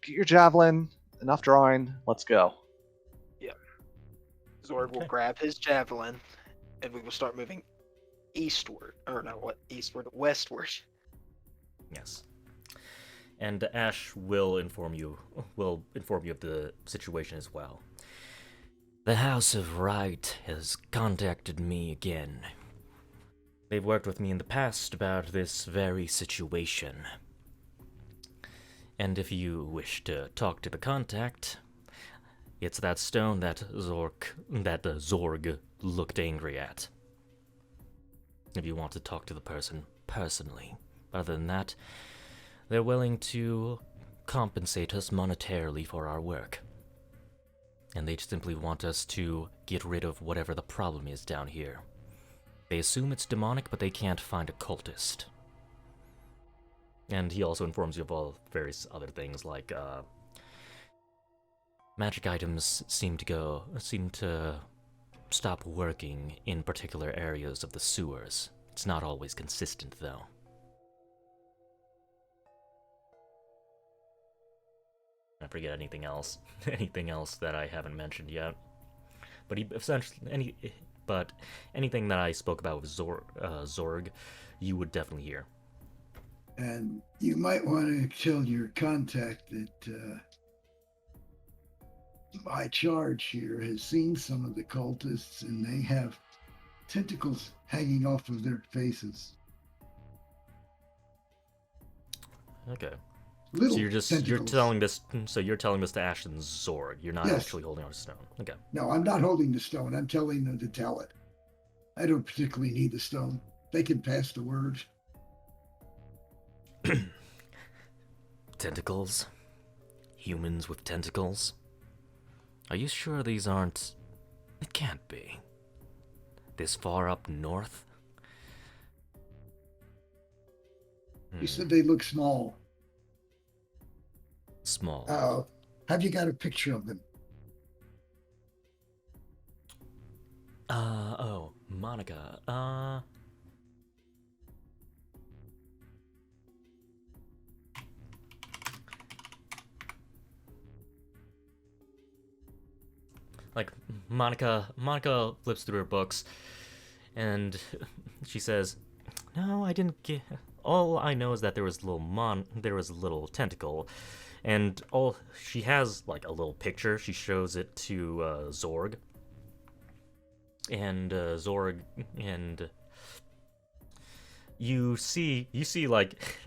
your javelin. Enough drawing. Let's go. Zorg will grab his javelin, and we will start moving eastward. Or no, what? Eastward? Westward. Yes. And Ash will inform you of the situation as well. The House of Right has contacted me again. They've worked with me in the past about this very situation. And if you wish to talk to the contact, it's that stone that Zorg looked angry at. If you want to talk to the person personally. Other than that, they're willing to compensate us monetarily for our work. And they simply want us to get rid of whatever the problem is down here. They assume it's demonic, but they can't find a cultist. And he also informs you of all various other things, like magic items seem to stop working in particular areas of the sewers. It's not always consistent, though. I forget anything else. Anything else that I haven't mentioned yet. But he essentially anything that I spoke about with Zorg, you would definitely hear. And you might want to tell your contact that my charge here has seen some of the cultists, and they have tentacles hanging off of their faces. Okay. Little so you're tentacles. telling this to Ashton Zorg. You're not actually holding on a stone. Okay. No, I'm not holding the stone. I'm telling them to tell it. I don't particularly need the stone. They can pass the word. Tentacles? Humans with tentacles? Are you sure these aren't... It can't be. This far up north? You said they look small. Small. Have you got a picture of them? Monica. Like, Monica flips through her books, and she says, "No, I didn't get... All I know is that there was a little tentacle, and she has, like, a little picture. She shows it to Zorg, and Zorg, and you see, like,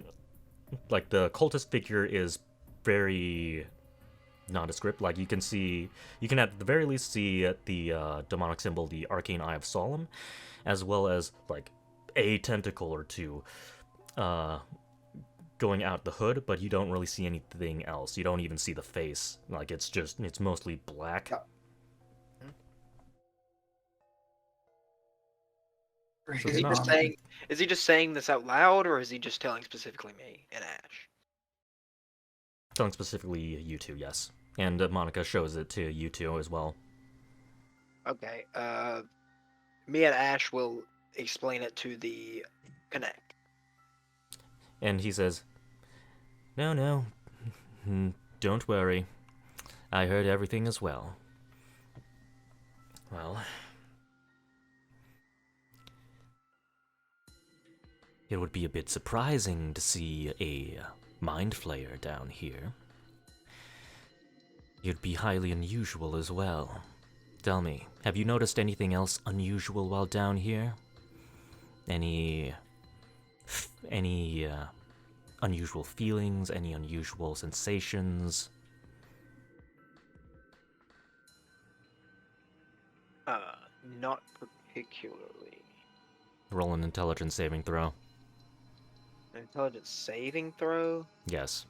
like the cultist figure is very nondescript. Like, you can at the very least see the demonic symbol, the arcane eye of Solemn, as well as like a tentacle or two going out the hood, but you don't really see anything else. You don't even see the face. Like, it's mostly black. So is he just saying this out loud, or is he just telling specifically me and Ash? Telling specifically you two, yes. And Monica shows it to you two as well. Okay. Me and Ash will explain it to the Connect. And he says, No, don't worry. I heard everything as well. Well, it would be a bit surprising to see a mind flayer down here. It'd be highly unusual as well. Tell me, have you noticed anything else unusual while down here? Any unusual feelings, any unusual sensations? Not particularly. Roll an intelligence saving throw. An intelligence saving throw? Yes.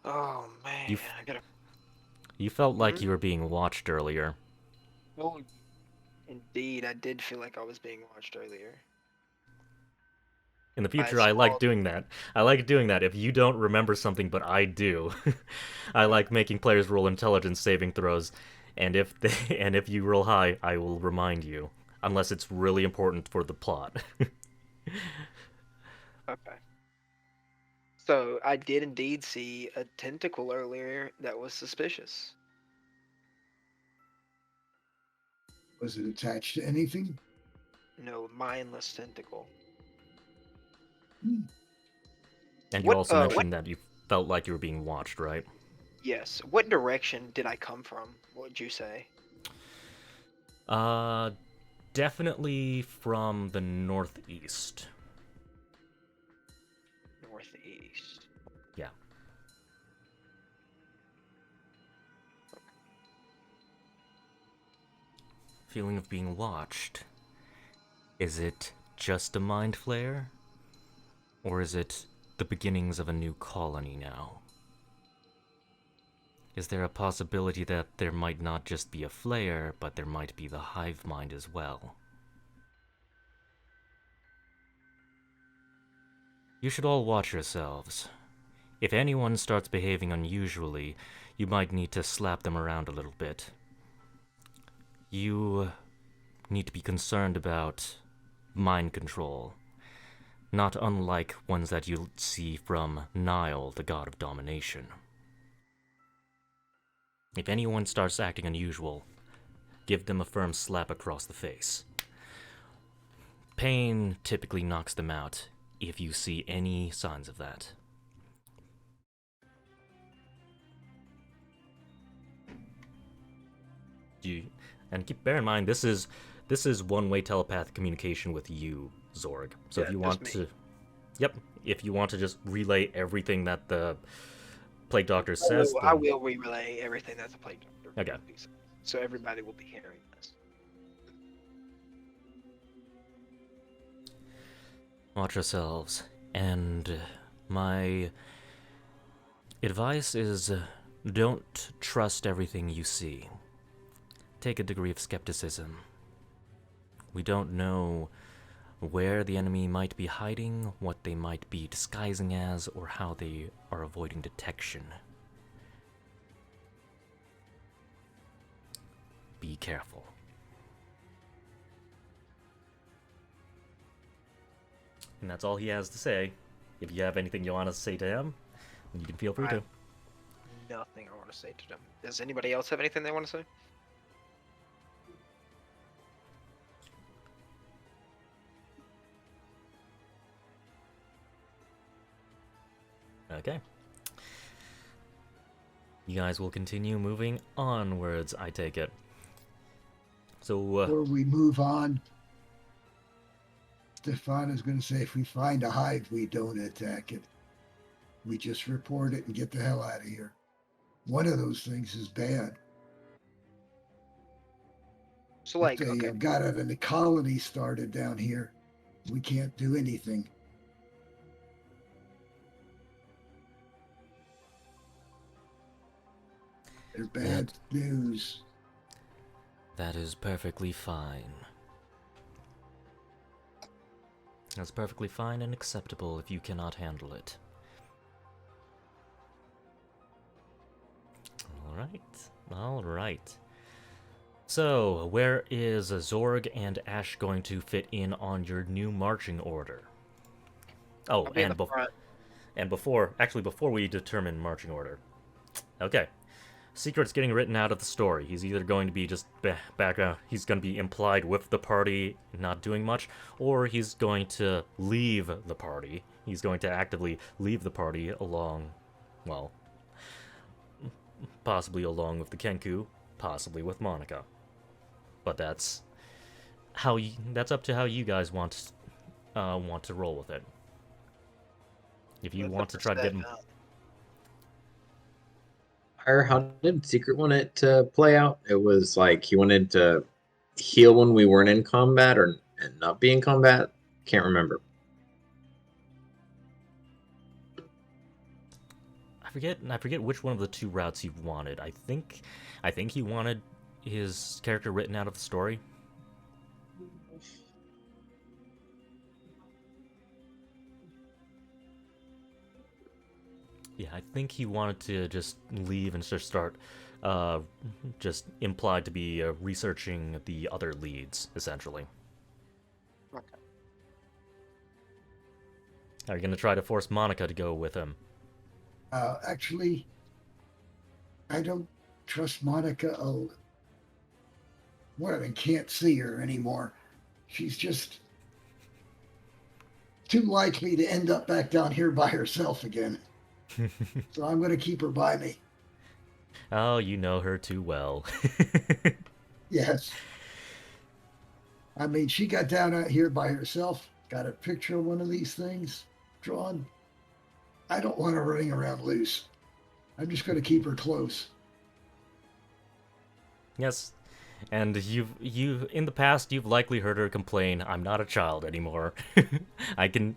Oh man, I gotta. You felt like you were being watched earlier. Oh, indeed, I did feel like I was being watched earlier. In the future, I like doing that. I like doing that if you don't remember something, but I do. I like making players roll intelligence saving throws, and if you roll high, I will remind you, unless it's really important for the plot. Okay. So I did indeed see a tentacle earlier that was suspicious. Was it attached to anything? No, mindless tentacle. And you also mentioned that you felt like you were being watched, right? Yes. What direction did I come from? What would you say? Definitely from the northeast. Northeast. Yeah. Feeling of being watched. Is it just a mind flare? Or is it the beginnings of a new colony now? Is there a possibility that there might not just be a flare, but there might be the hive mind as well? You should all watch yourselves. If anyone starts behaving unusually, you might need to slap them around a little bit. You need to be concerned about mind control, not unlike ones that you'll see from Nile, the god of domination. If anyone starts acting unusual, give them a firm slap across the face. Pain typically knocks them out if you see any signs of that. And bear in mind, this is one-way telepathic communication with you, Zorg. So if you want to, if you want to just relay everything that the Plague Doctor says, I will relay everything that the Plague Doctor. Okay. So everybody will be hearing this. Watch yourselves, and my advice is don't trust everything you see. Take a degree of skepticism. We don't know where the enemy might be hiding, what they might be disguising as, or how they are avoiding detection. Be careful. And that's all he has to say. If you have anything you want to say to him, you can feel free to. Nothing I want to say to them. Does anybody else have anything they want to say? Okay. You guys will continue moving onwards, I take it. So, before we move on, Stefan is going to say if we find a hive, we don't attack it. We just report it and get the hell out of here. One of those things is bad. So, like, if they got it and the colony started down here, we can't do anything. They're bad news. That is perfectly fine. That's perfectly fine and acceptable if you cannot handle it. Alright. So, where is Zorg and Ash going to fit in on your new marching order? Oh, and before we determine marching order. Okay. Secret's getting written out of the story. He's either going to be just he's going to be implied with the party, not doing much, or he's going to leave the party. He's going to actively leave the party along, well, possibly along with the Kenku, possibly with Monica. But that's up to how you guys want to roll with it. If you want to try to get him. How did Secret want it to play out? It was like he wanted to heal when we weren't in combat and not be in combat. Can't remember. I forget which one of the two routes he wanted. I think he wanted his character written out of the story. Yeah, I think he wanted to just leave and just start, just implied to be researching the other leads, essentially. Okay. Are you going to try to force Monica to go with him? Actually, I don't trust Monica. Well, I can't see her anymore. She's just too likely to end up back down here by herself again. So I'm going to keep her by me. Oh, you know her too well. Yes. I mean, she got down out here by herself, got a picture of one of these things drawn. I don't want her running around loose. I'm just going to keep her close. Yes. And you in the past you've likely heard her complain, "I'm not a child anymore. I can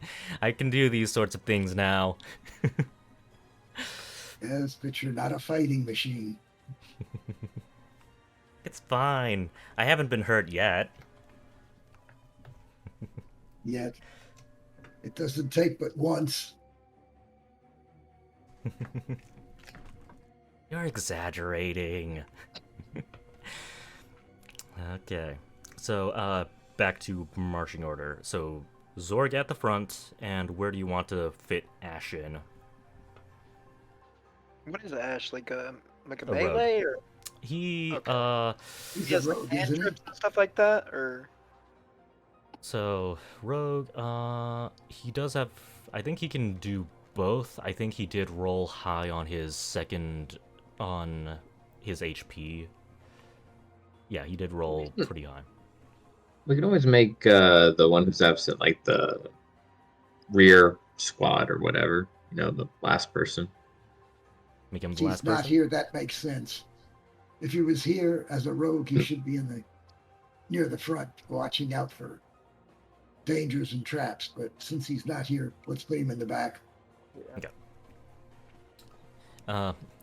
do these sorts of things now." Yes, but you're not a fighting machine. It's fine. I haven't been hurt yet. Yet. It doesn't take but once. You're exaggerating. Okay. So, back to marching order. So, Zorg at the front, and where do you want to fit Ash in? What is Ash? Like, Like a rogue. melee, or He Okay. He's he a has like rogue, isn't he? cantrips and stuff like that, or So rogue, he does have. I think he can do both. I think he did roll high on his HP. Yeah, he did roll pretty high. We can always make the one who's absent like the rear squad or whatever. You know, the last person. Make him the He's last not person. here. That makes sense. If he was here as a rogue, he should be near the front, watching out for dangers and traps. But since he's not here, let's put him in the back. Okay.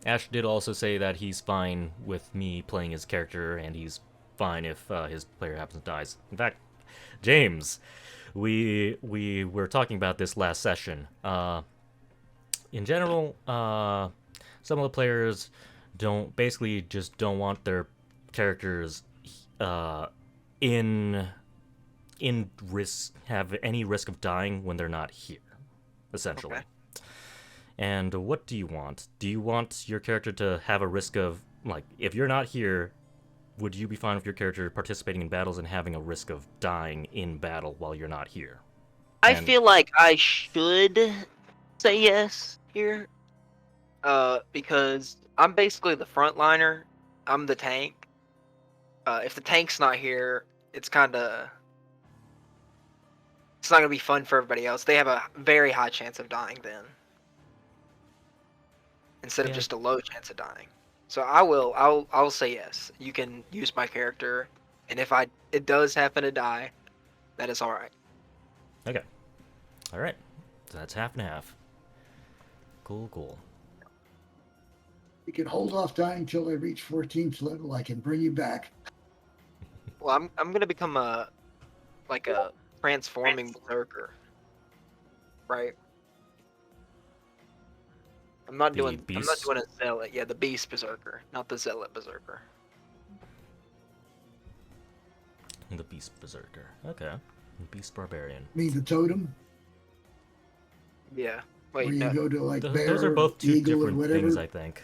Ash did also say that he's fine with me playing his character, and he's fine if his player happens to die. In fact, James, we were talking about this last session. In general, some of the players basically just don't want their characters in have any risk of dying when they're not here, essentially. Okay. And what do you want? Do you want your character to have a risk of, like, if you're not here, would you be fine with your character participating in battles and having a risk of dying in battle while you're not here? I feel like I should say yes here, because I'm basically the frontliner. I'm the tank. If the tank's not here, it's not gonna be fun for everybody else. They have a very high chance of dying then, instead of just a low chance of dying. So I'll say yes. You can use my character, and if it does happen to die, that is all right. Okay. All right. So that's half and half. Cool. You can hold off dying until I reach 14th level. I can bring you back. Well, I'm gonna become a transforming berserker, right? I'm not doing a zealot. Yeah, the beast berserker, not the zealot berserker. The beast berserker. Okay. Beast barbarian. Mean the totem? Yeah. Where Wait, you no. go to like bear, Those are both two eagle, or different whatever? things, I think.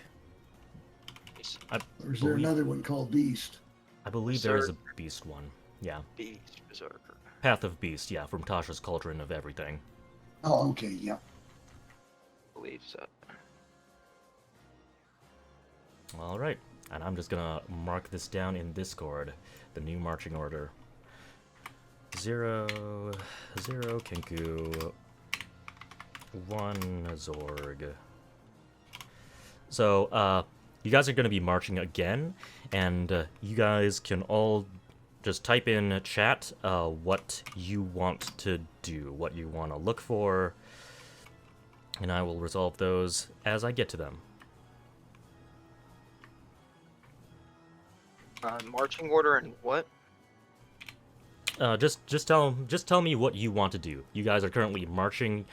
Or is there another one called beast? I believe there is a beast one. Yeah. Beast berserker. Path of Beast, yeah, from Tasha's Cauldron of Everything. Oh, okay, yeah. I believe so. Alright, and I'm just gonna mark this down in Discord. The new marching order. 0, Kenku, 1 Zorg. So, you guys are gonna be marching again, and you guys can all just type in chat what you want to do, what you want to look for, and I will resolve those as I get to them. Marching order and what? Just tell me what you want to do. You guys are currently marching,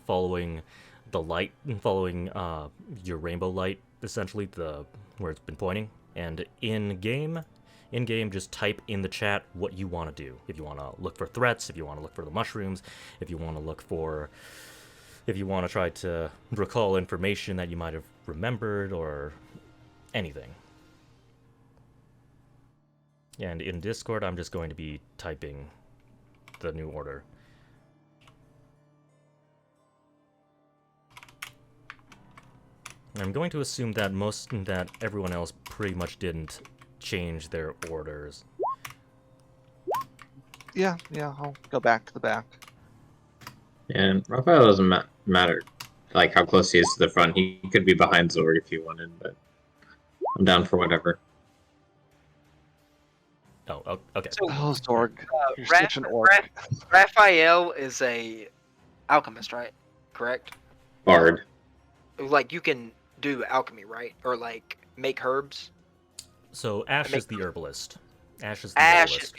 following the light, following your rainbow light, essentially where it's been pointing. And in game, just type in the chat what you want to do. If you want to look for threats, if you want to look for the mushrooms, if you want to try to recall information that you might have remembered or anything. And in Discord, I'm just going to be typing the new order. I'm going to assume that everyone else pretty much didn't change their orders. Yeah, I'll go back to the back. And Raphael doesn't matter, like how close he is to the front. He could be behind Zorg if you wanted, but I'm down for whatever. Oh, okay. So, Zorg, you're such an orc. Raphael is a alchemist, right? Correct? Bard. Like, you can do alchemy, right? Or, like, make herbs? So, Ash is the herbalist. Ash is the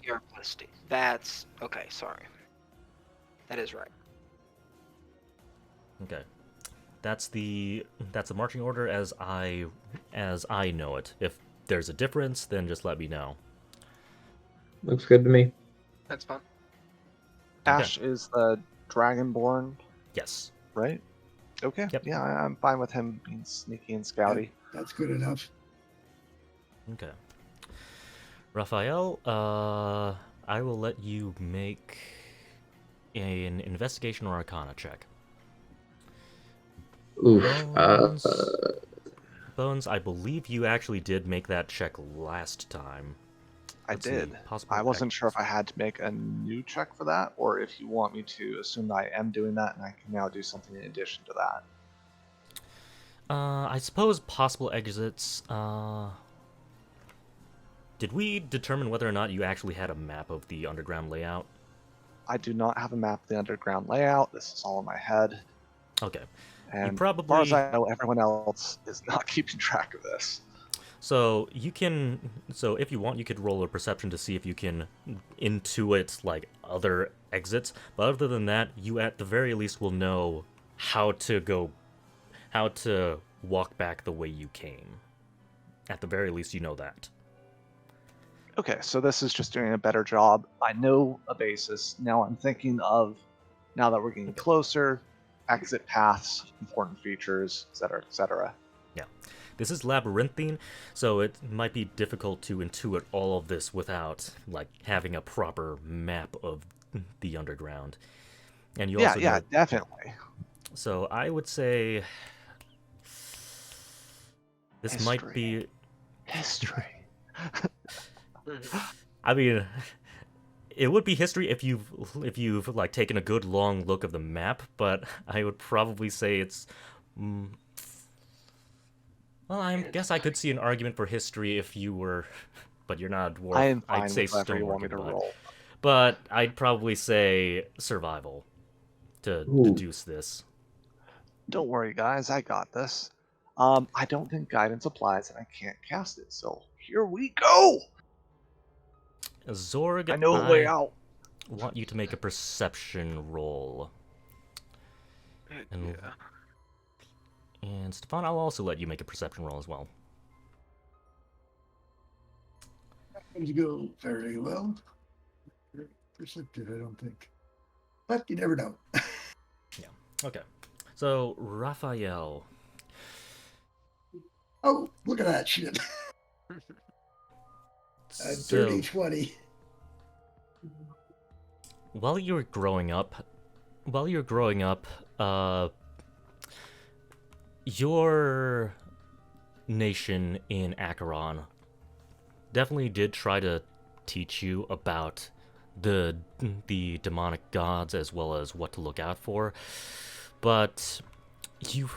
herbalist. That's... Okay, sorry. That is right. Okay. That's the marching order as I know it. If there's a difference, then just let me know. Looks good to me. That's fine. Ash is the Dragonborn, Yes. right? Okay. Yep. Yeah, I'm fine with him being sneaky and scouty. That's good enough. Okay. Raphael, I will let you make an investigation or arcana check. Oof. Bones, I believe you actually did make that check last time. I Let's see, did. possible I wasn't sure if I had to make a new check for that, or if you want me to assume that I am doing that and I can now do something in addition to that. I suppose possible exits. Did we determine whether or not you actually had a map of the underground layout? I do not have a map of the underground layout. This is all in my head. Okay. And probably... as far as I know, everyone else is not keeping track of this. So you can, so if you want, you could roll a perception to see if you can intuit like other exits. But other than that, you at the very least will know how to walk back the way you came. At the very least, you know that. Okay, so this is just doing a better job. I know a basis. Now I'm thinking of, now that we're getting closer, exit paths, important features, etc., etc. Yeah. This is labyrinthine, so it might be difficult to intuit all of this without, like, having a proper map of the underground. And you also know, definitely. So I would say this History. might be History. I mean, it would be history if you've like taken a good long look of the map, but I would probably say it's well, I guess I could see an argument for history if you were, but you're not a dwarf. I am fine I'd say with whatever you want me stoneworker, to roll. but I'd probably say survival to deduce this. Don't worry, guys. I got this. I don't think guidance applies, and I can't cast it. So here we go. Zorg, I know a way out. Want you to make a perception roll. And Stefan, I'll also let you make a perception roll as well. Things go very well. Very perceptive, I don't think. But you never know. Yeah. Okay. So, Raphael. Oh, look at that shit. A dirty 20. While you're growing up, your nation in Acheron definitely did try to teach you about the demonic gods as well as what to look out for, but you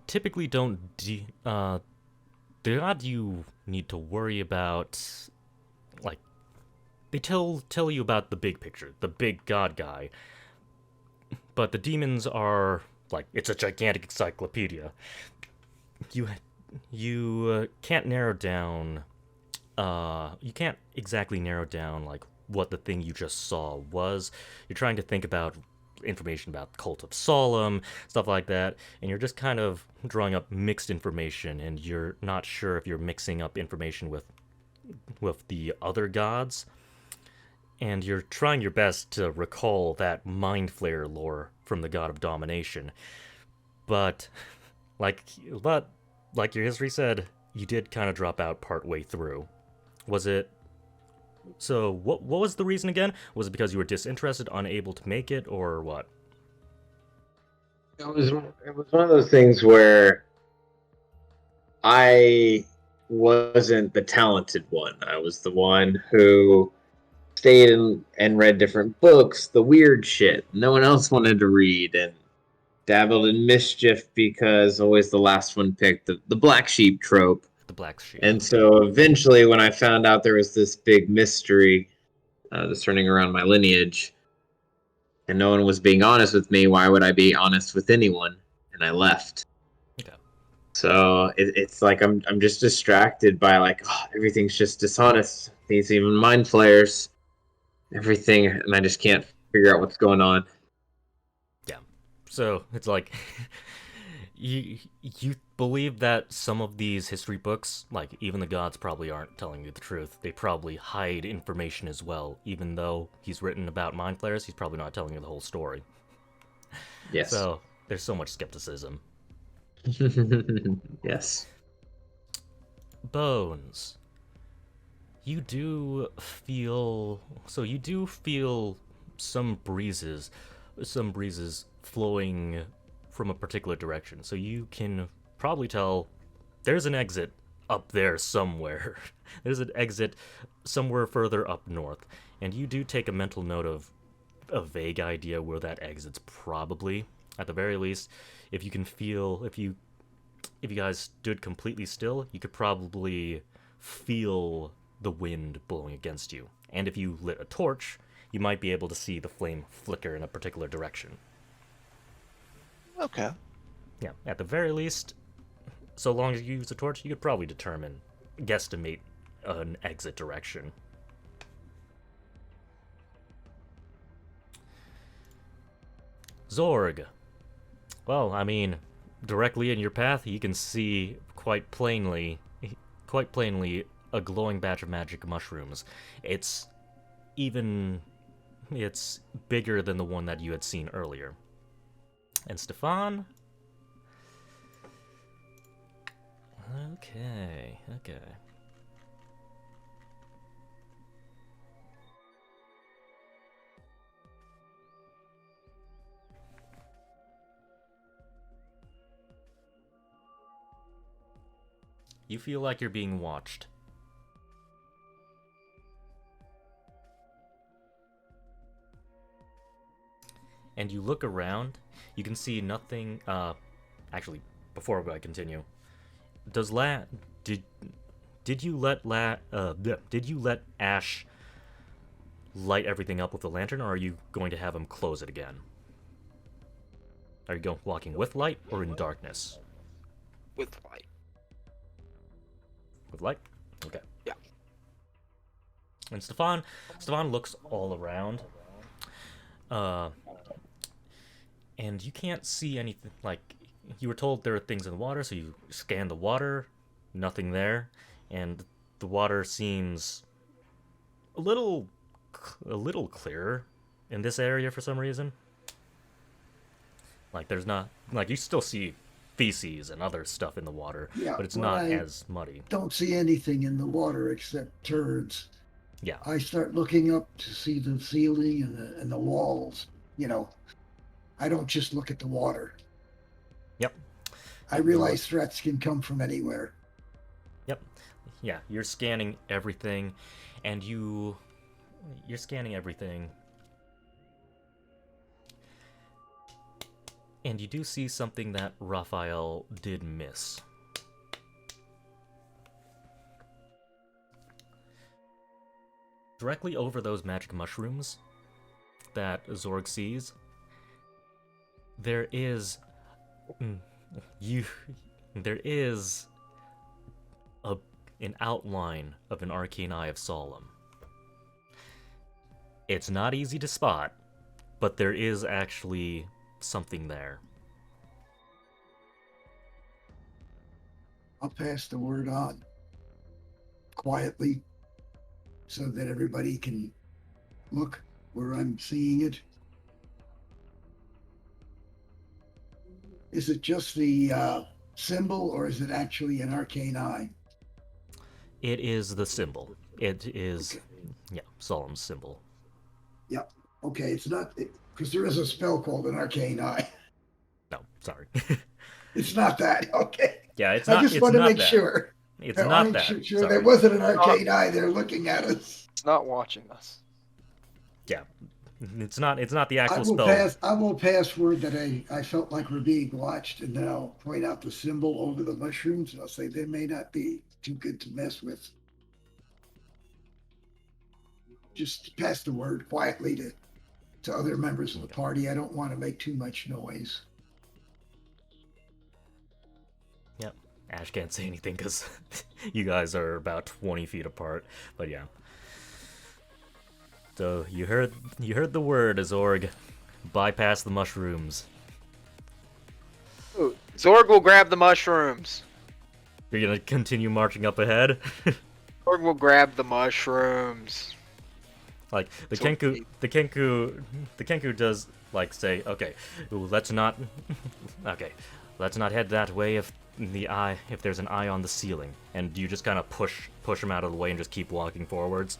typically don't the god you need to worry about, like, they tell you about the big picture, the big god guy, but the demons are like, it's a gigantic encyclopedia. You can't narrow down, you can't exactly narrow down like what the thing you just saw was. You're trying to think about information about the Cult of Solemn, stuff like that, and you're just kind of drawing up mixed information, and you're not sure if you're mixing up information with the other gods, and you're trying your best to recall that Mind Flayer lore from the God of Domination. But like your history said, you did kind of drop out partway through. Was it? So what was the reason again? Was it because you were disinterested, unable to make it, or what? It was one of those things where I wasn't the talented one. I was the one who stayed and read different books, the weird shit no one else wanted to read, and dabbled in mischief because always the last one picked the black sheep trope. The black sheep. And so eventually when I found out there was this big mystery discerning around my lineage, and no one was being honest with me, why would I be honest with anyone? And I left. Okay. So it's like I'm just distracted by like, oh, everything's just dishonest. These even mind flayers, everything, and I just can't figure out what's going on. Yeah. So it's like you believe that some of these history books, like even the gods, probably aren't telling you the truth. They probably hide information as well. Even though he's written about mind flayers, he's probably not telling you the whole story. Yes. So there's so much skepticism. Yes. Bones. You do feel some breezes flowing from a particular direction. So you can probably tell there's an exit up there somewhere. There's an exit somewhere further up north. And you do take a mental note of a vague idea where that exit's probably. At the very least, if you guys stood completely still, you could probably feel the wind blowing against you. And if you lit a torch, you might be able to see the flame flicker in a particular direction. Okay. Yeah, at the very least, so long as you use a torch, you could probably guesstimate an exit direction. Zorg. Well, I mean, directly in your path, you can see quite plainly a glowing batch of magic mushrooms. It's bigger than the one that you had seen earlier. And Stefan? Okay. You feel like you're being watched. And you look around, you can see nothing. Actually, before I continue, did you let Ash light everything up with the lantern, or are you going to have him close it again? Are you walking with light or in darkness? With light. With light? Okay. Yeah. And Stefan looks all around. And you can't see anything. Like, you were told there are things in the water, so you scan the water, nothing there, and the water seems a little clearer in this area for some reason. Like, there's not, like, you still see feces and other stuff in the water, but it's not as muddy. Don't see anything in the water except turds. Yeah. I start looking up to see the ceiling and the walls. I don't just look at the water. Yep. I realize threats can come from anywhere. Yep. Yeah, you're scanning everything, and you're scanning everything. And you do see something that Raphael did miss. Directly over those magic mushrooms that Zorg sees, there is an outline of an arcane eye of Solemn. It's not easy to spot, but there is actually something there. I'll pass the word on quietly so that everybody can look where I'm seeing it. Is it just the symbol, or is it actually an arcane eye? It is the symbol. It is, okay. Solemn's symbol. Yep. Okay, it's not, because there is a spell called an arcane eye. No, sorry. It's not that. Okay. Yeah, it's not. I just want to make sure. It's not that. Sure there wasn't an arcane eye there looking at us. It's not watching us. Yeah, it's not the actual spell. I will pass word that I felt like we're being watched, and then I'll point out the symbol over the mushrooms, and I'll say they may not be too good to mess with. Just pass the word quietly to other members of the party. I don't want to make too much noise. Yep. Ash can't say anything because you guys are about 20 feet apart. But yeah. So you heard the word, Zorg. Bypass the mushrooms. Ooh, Zorg will grab the mushrooms. You're gonna continue marching up ahead? Zorg will grab the mushrooms. Like the Kenku does like say, okay, let's not head that way if there's an eye on the ceiling, and you just kind of push him out of the way and just keep walking forwards.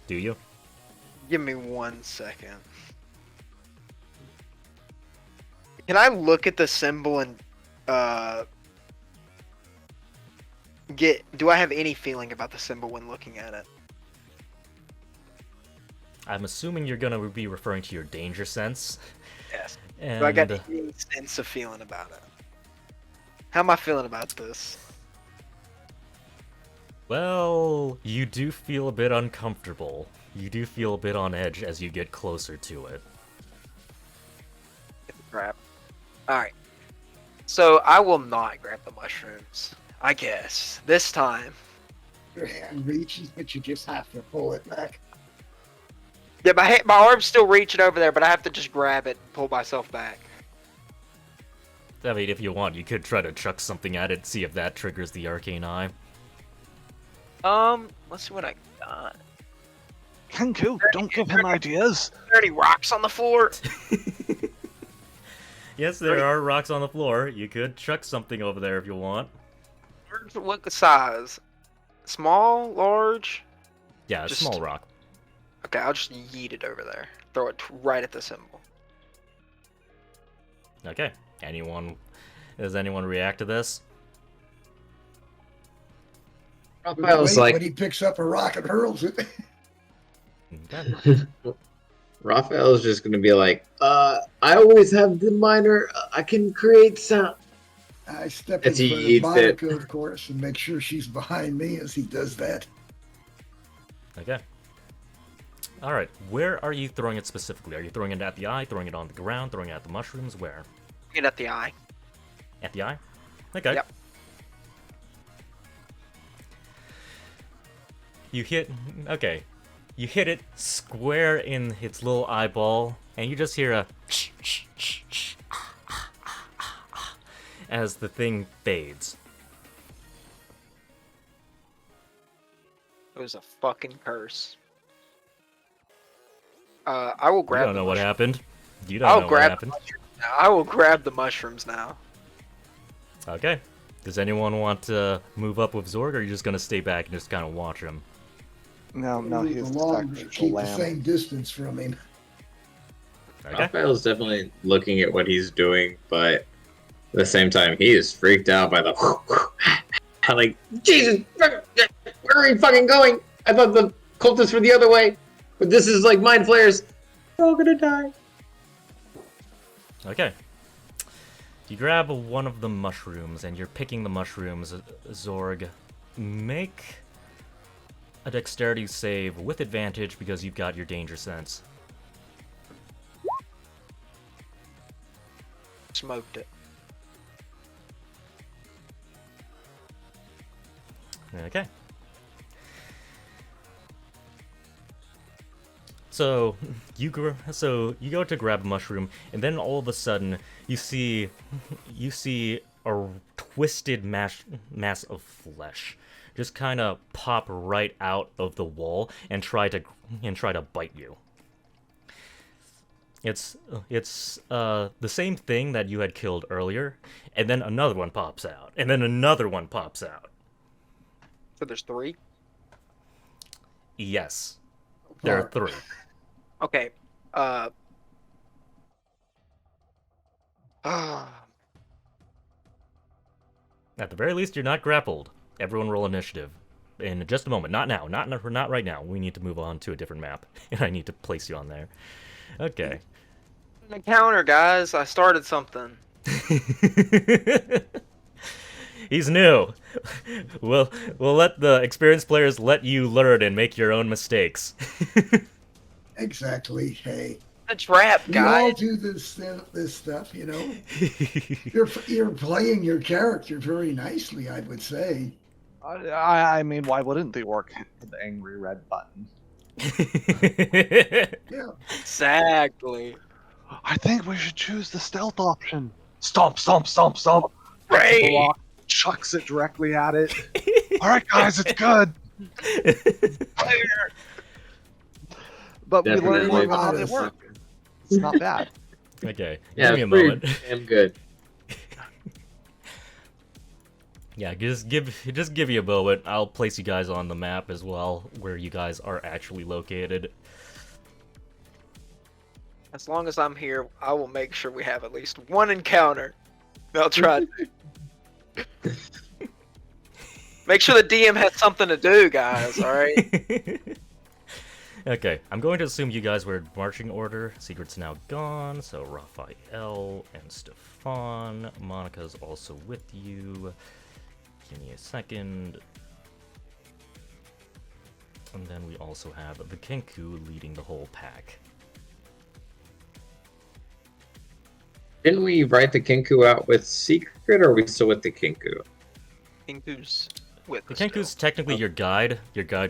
Do you? Give me 1 second. Can I look at the symbol and do I have any feeling about the symbol when looking at it? I'm assuming you're gonna be referring to your danger sense. Yes. And Do I got any sense of feeling about it? How am I feeling about this? well, you do feel a bit uncomfortable. You do feel a bit on edge as you get closer to it. Crap. Alright. So I will not grab the mushrooms. I guess. This time. Your hand reaches, but you just have to pull it back. Yeah, my arm's still reaching over there, but I have to just grab it and pull myself back. I mean, if you want, you could try to chuck something at it, see if that triggers the arcane eye. Let's see what I got. Kenku, don't give him ideas. Are there any rocks on the floor? Yes, there are rocks on the floor. You could chuck something over there if you want. What size? Small? Large? Yeah, a Just- small rock. Okay, I'll just yeet it over there. Throw it right at the symbol. Okay. Does anyone react to this? Raphael's Wait, like, when he picks up a rock and hurls it. Okay. Raphael's just gonna be like, I always have the minor. I can create sound. I step in As he front of eats it. Monica, of course, and make sure she's behind me as he does that. Okay. Alright, where are you throwing it specifically? Are you throwing it at the eye, throwing it on the ground, throwing it at the mushrooms? Where? Get at the eye. At the eye? Okay. Yep. You hit... Okay. You hit it square in its little eyeball, and you just hear a... as the thing fades. It was a fucking curse. I will grab. You don't know what happened. You don't I'll know what grab happened. the mushrooms now. I will grab the mushrooms now. Okay. Does anyone want to move up with Zorg, or are you just gonna stay back and just kind of watch him? No, Move he's the along, sacrificial keep the lamb. same distance from him. Okay. Raphael's definitely looking at what he's doing, but at the same time, he is freaked out by the like, Jesus, where are you fucking going? I thought the cultists were the other way, but this is like mind flares. We're all gonna die. Okay. You grab one of the mushrooms, and you're picking the mushrooms. Zorg, make a dexterity save with advantage because you've got your danger sense. Smoked it. Okay. So you go to grab a mushroom, and then all of a sudden you see a twisted mass of flesh just kind of pop right out of the wall and try to bite you. It's the same thing that you had killed earlier, and then another one pops out, and then another one pops out. So there's 3? Yes, there are 3. Okay. At the very least, you're not grappled. Everyone roll initiative. In just a moment. Not now. Not right now. We need to move on to a different map. And I need to place you on there. Okay. An encounter, guys. I started something. He's new. We'll let the experienced players let you learn and make your own mistakes. Exactly. Hey, A trap, we all guys. do this stuff, you know. You're playing your character very nicely, I would say. I mean, why wouldn't the orc hit the angry red button? Yeah. Exactly. I think we should choose the stealth option. Stomp, stomp, stomp, stomp. Right. The rock chucks it directly at it. All right, guys, it's good. But we Definitely. learned how they work. It's not bad. Okay, Yeah, give me a it's pretty moment. damn good. Yeah, just give you a moment. I'll place you guys on the map as well, where you guys are actually located. As long as I'm here, I will make sure we have at least one encounter. I'll try to. Make sure the DM has something to do, guys, alright? Okay, I'm going to assume you guys were in marching order. Secret's now gone, so Raphael and Stefan. Monica's also with you. Give me a second. And then we also have the Kenku leading the whole pack. Didn't we write the Kinku out with Secret, or are we still with the Kinku? Kinku's with The us Kenku's still. technically your guide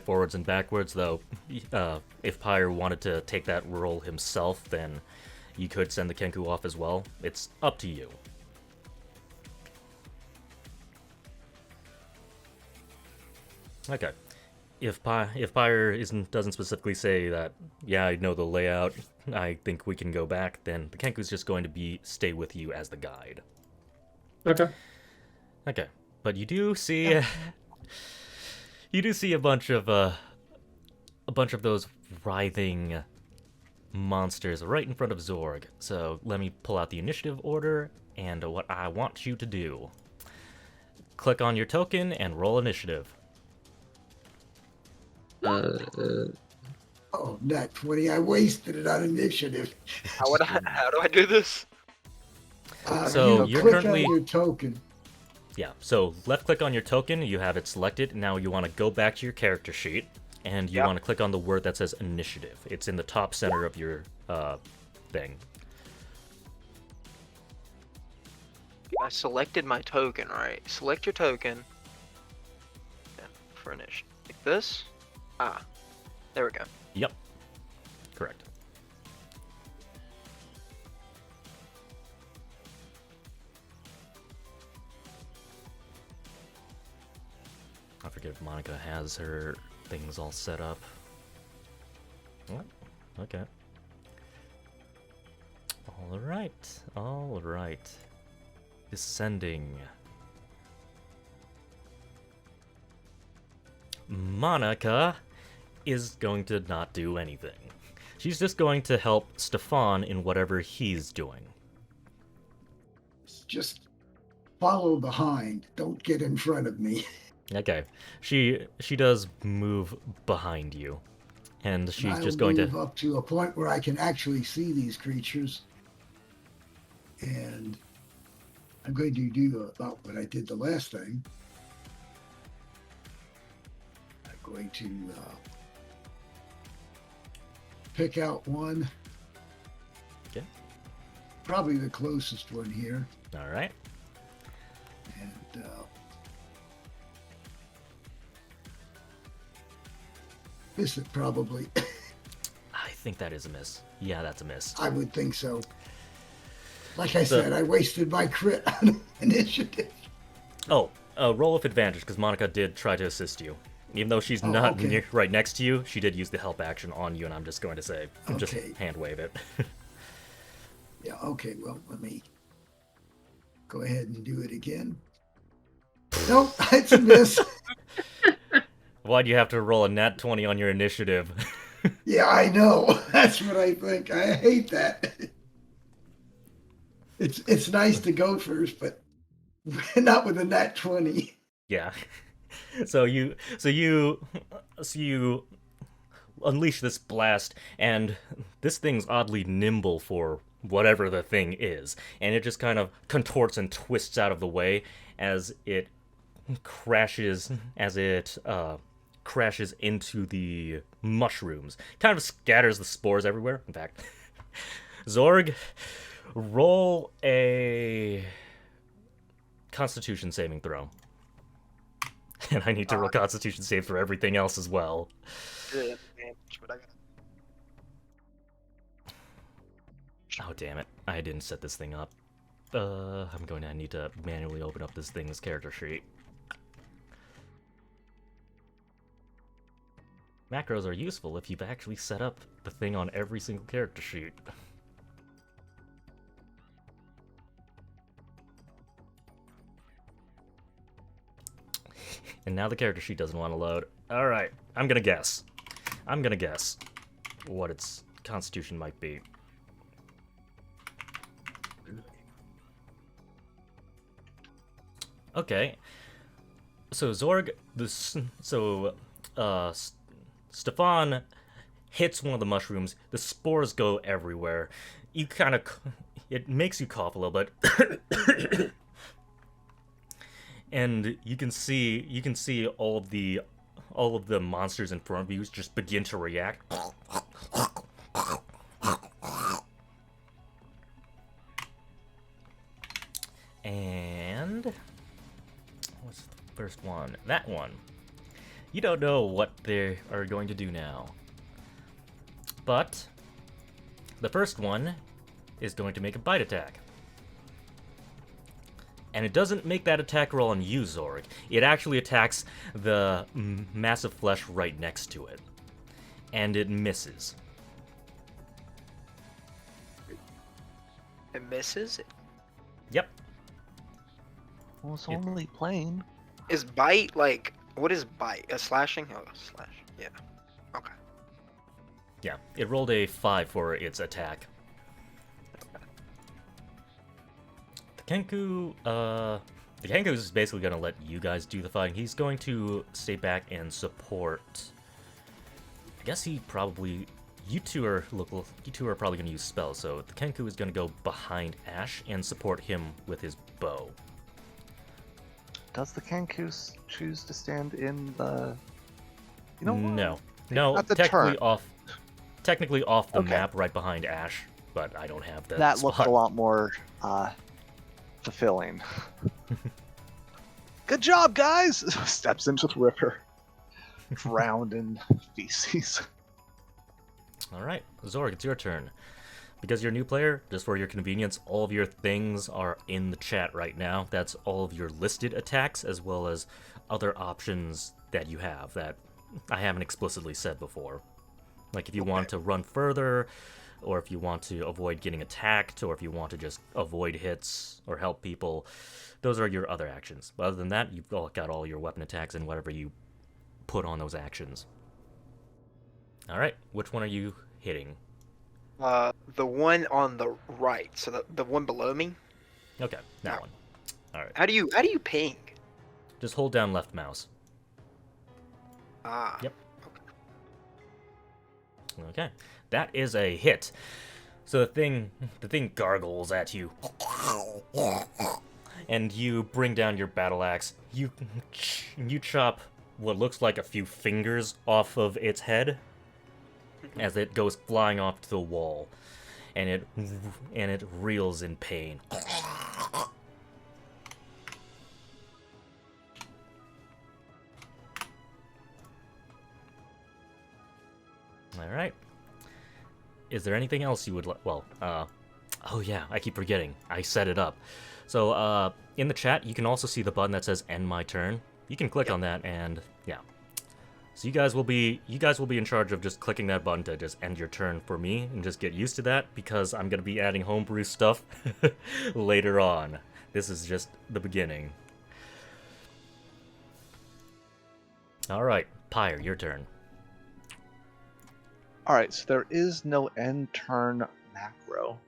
forwards and backwards, though if Pyre wanted to take that role himself, then you could send the Kenku off as well. It's up to you. Okay. If Pyre doesn't specifically say that, yeah, I know the layout, I think we can go back, then the Kenku's just going to stay with you as the guide. Okay. Okay. But you do see you do see a bunch of those writhing monsters right in front of Zorg. So let me pull out the initiative order and what I want you to do. Click on your token and roll initiative. Oh, nat 20. I wasted it on initiative. How do I do this? So you you're click currently- on your token. Yeah, so left click on your token, you have it selected. Now you want to go back to your character sheet, and you Yep. want to click on the word that says initiative. It's in the top center of your thing. I selected my token, right? Select your token. Yeah, for initiative. Like this? Ah. There we go. Yep. Correct. I forget if Monica has her things all set up. What? Okay. Alright. Alright. Descending. Monica is going to not do anything. She's just going to help Stefan in whatever he's doing. Just follow behind. Don't get in front of me. Okay. She does move behind you. And she's I'll just going move to... up to a point where I can actually see these creatures. And I'm going to do about what I did the last time. I'm going to pick out one. Okay. Probably the closest one here. Alright. And miss it probably. I think that is a miss. Yeah, that's a miss. I would think so. Like I said, I wasted my crit on initiative. Oh, roll with advantage, because Monica did try to assist you. Even though she's not okay. right next to you, she did use the help action on you, and I'm just going to say, just Okay. hand wave it. Yeah, okay, well, let me go ahead and do it again. Nope, it's a miss. Why'd you have to roll a nat 20 on your initiative? Yeah, I know. That's what I think. I hate that. It's nice to go first, but not with a nat 20. Yeah. So you unleash this blast, and this thing's oddly nimble for whatever the thing is, and it just kind of contorts and twists out of the way as it crashes into the mushrooms. Kind of scatters the spores everywhere. In fact, Zorg, roll a Constitution saving throw. And I need to roll Constitution save for everything else as well. Good advantage, but I got Oh, damn it. I didn't set this thing up. I need to manually open up this thing's character sheet. Macros are useful if you've actually set up the thing on every single character sheet. And now the character sheet doesn't want to load. Alright, I'm gonna guess. What its constitution might be. Okay. So Zorg, Stefan hits one of the mushrooms. The spores go everywhere. You kind of, it makes you cough a little bit. And you can see all of the monsters in front of you just begin to react. And what's the first one? That one. You don't know what they are going to do now. But the first one is going to make a bite attack. And it doesn't make that attack roll on you, Zorg. It actually attacks the massive flesh right next to it. And it misses. It misses? Yep. Well, it's only plain. Is bite like... What is bite? A slashing? Oh, slash. Yeah. Okay. Yeah, it rolled a 5 for its attack. The Kenku is basically going to let you guys do the fighting. He's going to stay back and support. I guess he probably... You two are probably going to use spells, so the Kenku is going to go behind Ash and support him with his bow. Does the Kenku choose to stand in the... You know what? No, At the turn. Technically off the Okay. map right behind Ash, but I don't have the That spot. looked a lot more fulfilling. Good job, guys! Steps into the river. Drowned in feces. Alright, Zorg, it's your turn. Because you're a new player, just for your convenience, all of your things are in the chat right now. That's all of your listed attacks, as well as other options that you have that I haven't explicitly said before. Like if you want to run further, or if you want to avoid getting attacked, or if you want to just avoid hits or help people, those are your other actions. But other than that, you've got all your weapon attacks and whatever you put on those actions. Alright, which one are you hitting? The one on the right, so the one below me. Okay, that No. one. Alright. How do you ping? Just hold down left mouse. Ah. Yep. Okay. That is a hit. So the thing gargles at you. And you bring down your battle axe. You chop what looks like a few fingers off of its head as it goes flying off to the wall. And it reels in pain. Alright. Is there anything else you would like? Well, oh yeah, I keep forgetting. I set it up. So, in the chat, you can also see the button that says End My Turn. You can click on that, and yeah. So you guys will be in charge of just clicking that button to just end your turn for me, and just get used to that, because I'm gonna be adding homebrew stuff later on. This is just the beginning. Alright, Pyre, your turn. Alright, so there is no end turn macro.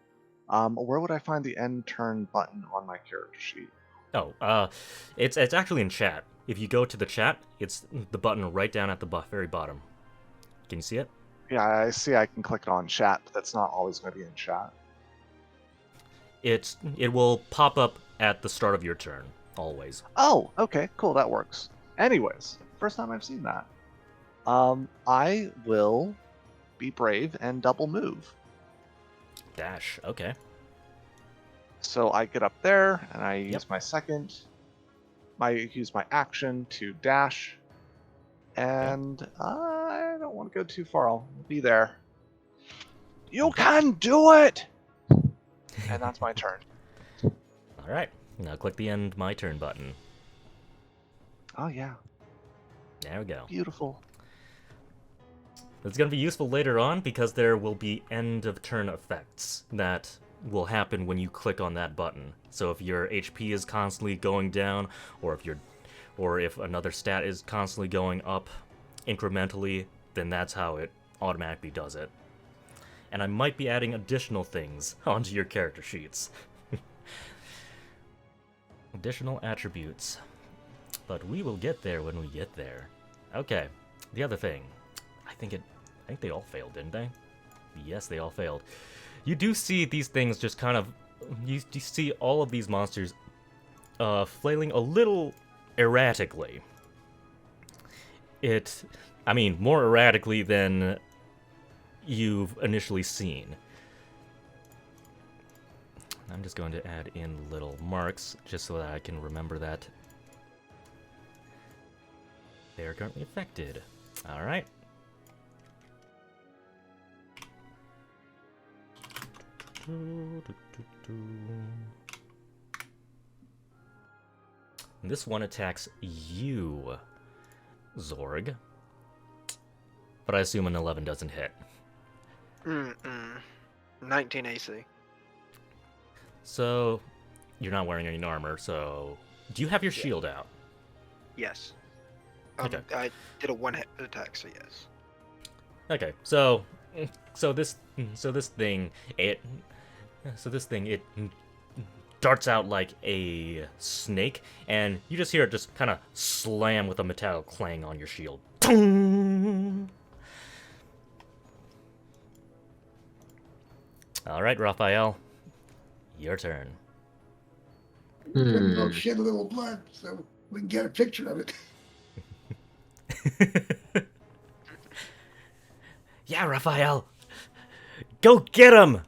Where would I find the end turn button on my character sheet? Oh, it's actually in chat. If you go to the chat, it's the button right down at the very bottom. Can you see it? Yeah, I see I can click it on chat, but that's not always going to be in chat. It will pop up at the start of your turn, always. Oh, okay, cool, that works. Anyways, first time I've seen that. I will be brave and double move. Dash, okay. So I get up there and I use Yep. use my action to dash, and I don't want to go too far. I'll be there. You can do it! And that's my turn. Alright, now click the End My Turn button. Oh yeah, There we go. beautiful. It's going to be useful later on because there will be end-of-turn effects that will happen when you click on that button. So if your HP is constantly going down, or if another stat is constantly going up incrementally, then that's how it automatically does it. And I might be adding additional things onto your character sheets. Additional attributes. But we will get there when we get there. Okay, the other thing. I think they all failed, didn't they? Yes, they all failed. You do see these things just kind of... You see all of these monsters flailing a little erratically. More erratically than you've initially seen. I'm just going to add in little marks just so that I can remember that they are currently affected. Alright. This one attacks you, Zorg. But I assume an 11 doesn't hit. 19 AC. So, you're not wearing any armor, so... Do you have your shield out? Yes. Okay. I did a one-hit attack, so yes. Okay, so this thing darts out like a snake, and you just hear it just kind of slam with a metallic clang on your shield. All right, Raphael, your turn. Go shed a little blood so we can get a picture of it. Yeah, Raphael, go get him.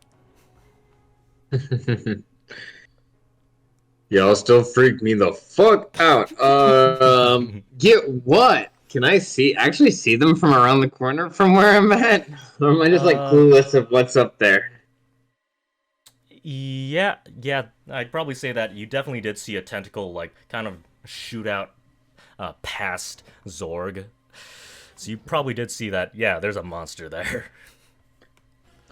Y'all still freak me the fuck out. Get what? Can I actually see them from around the corner from where I'm at? Or am I just clueless of what's up there? Yeah, I'd probably say that you definitely did see a tentacle kind of shoot out past Zorg. So you probably did see that, yeah, there's a monster there.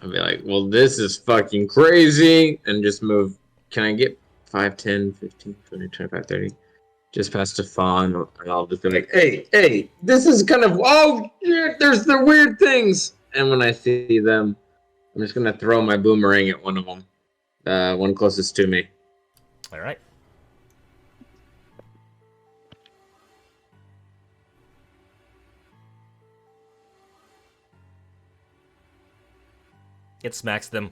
I'll be like, well, this is fucking crazy, and just move. Can I get 5, 10, 15, 20, 25, 30? Just past Stefan, and I'll just be like, hey, this is kind of, oh, yeah, there's the weird things. And when I see them, I'm just going to throw my boomerang at one of them. One closest to me. All right. It smacks them.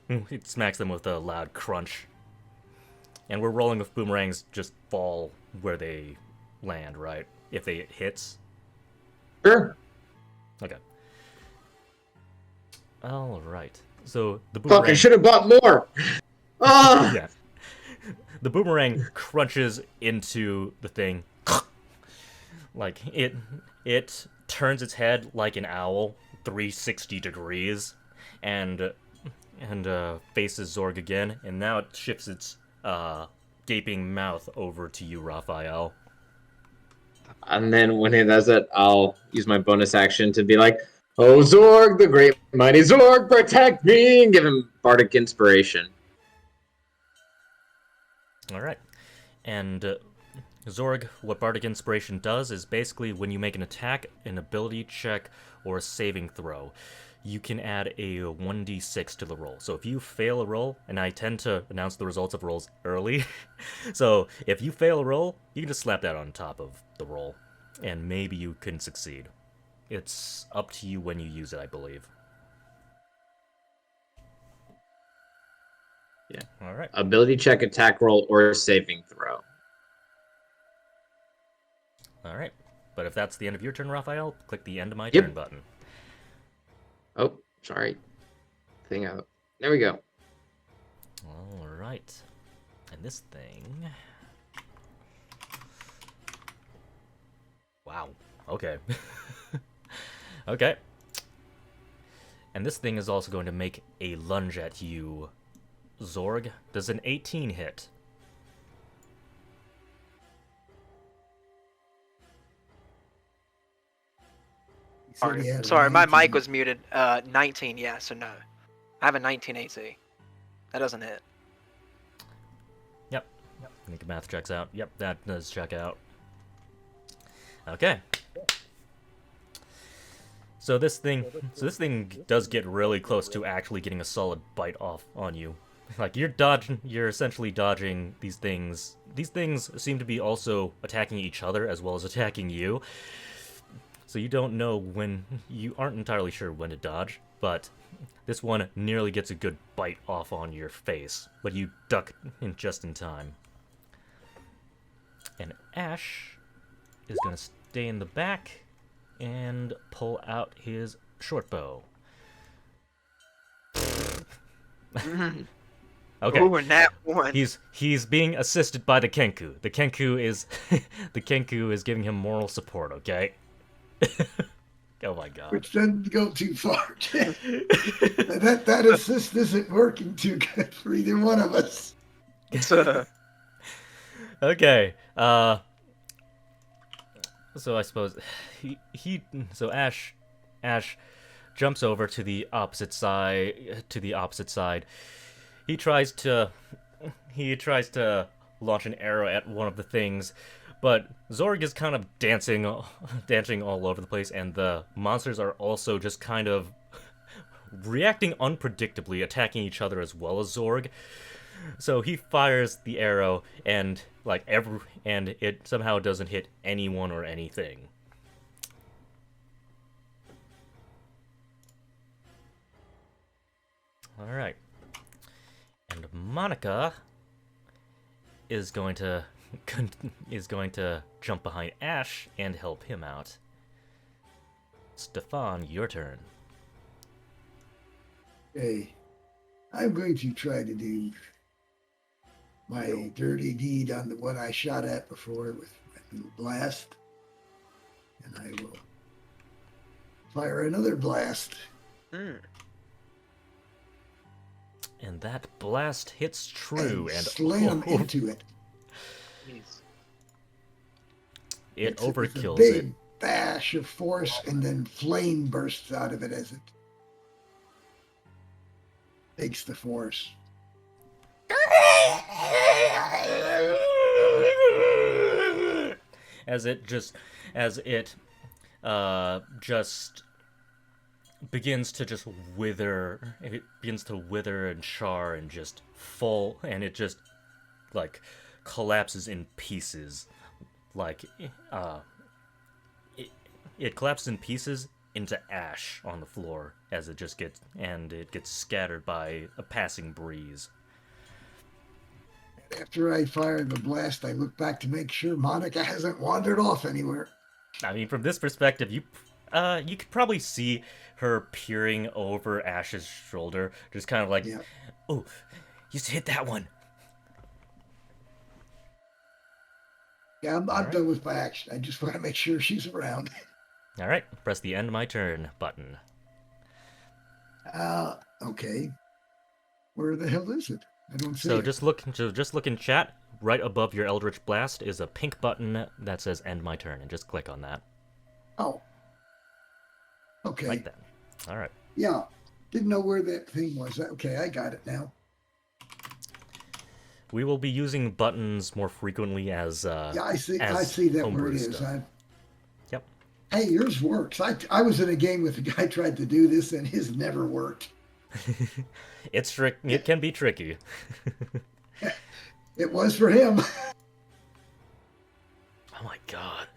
It smacks them with a loud crunch. And we're rolling with boomerangs just fall where they land, right? If they hits. Sure. Okay. All right. So the boomerang. Fuck! I should have bought more. Ah. Yeah. The boomerang crunches into the thing. Like it turns its head like an owl, 360 degrees, and faces Zorg again, and now it shifts its gaping mouth over to you, Raphael. And then when he does it, I'll use my bonus action to be like, "Oh Zorg, the great mighty Zorg, protect me!" and give him bardic inspiration. All right, and Zorg, what bardic inspiration does is basically when you make an attack, an ability check, or a saving throw, you can add a 1d6 to the roll. So if you fail a roll, and I tend to announce the results of rolls early, so if you fail a roll, you can just slap that on top of the roll, and maybe you can succeed. It's up to you when you use it, I believe. Yeah. All right. Ability check, attack roll, or saving throw. All right. But if that's the end of your turn, Raphael, click the end of my turn button. Oh, sorry. Thing out. There we go. All right. And this thing... Wow. Okay. Okay. And this thing is also going to make a lunge at you, Zorg. Does an 18 hit? Said he had a Sorry, my 19. mic was muted. 19, yeah, so no. I have a 19 AC. That doesn't hit. Yep. I think math checks out. Yep, that does check out. Okay. So this thing does get really close to actually getting a solid bite off on you. Like you're essentially dodging these things. These things seem to be also attacking each other as well as attacking you. So you don't know when, you aren't entirely sure when to dodge, but this one nearly gets a good bite off on your face, but you duck in just in time. And Ash is gonna stay in the back and pull out his short bow. Okay. Ooh, and that one. He's being assisted by the Kenku. The Kenku is the Kenku is giving him moral support, okay? Oh my god. Which doesn't go too far. that assist isn't working too good for either one of us. Okay. So I suppose so Ash jumps over to the opposite side. He tries to launch an arrow at one of the things, but Zorg is kind of dancing all over the place, and the monsters are also just kind of reacting unpredictably, attacking each other as well as Zorg. So he fires the arrow, and and it somehow doesn't hit anyone or anything. All right. And Monica is going to jump behind Ash and help him out. Stefan, your turn. Okay. I'm going to try to do my dirty deed on the one I shot at before with my little blast. And I will fire another blast. And that blast hits true and slam into it. It overkills big it. Bash of force, and then flame bursts out of it as it takes the force. As it just begins to just wither. It begins to wither and char and just fall, and it just like collapses in pieces. Like it collapses in pieces into ash on the floor as it gets scattered by a passing breeze. After I fire the blast, I look back to make sure Monica hasn't wandered off anywhere. I mean, from this perspective, you could probably see her peering over Ash's shoulder, just kind of like, yeah. Oh, you hit that one. Yeah, I'm done with my action. I just want to make sure she's around. All right, press the end my turn button. Okay. Where the hell is it? I don't see So it. just look in chat. Right above your Eldritch Blast is a pink button that says end my turn, and just click on that. Oh. Okay. Like that. All right. Yeah. Didn't know where that thing was. Okay, I got it now. We will be using buttons more frequently as yeah, I see that where it is. Yep. Hey, yours works. I was in a game with a guy tried to do this, and his never worked. It can be tricky. It was for him. Oh my god.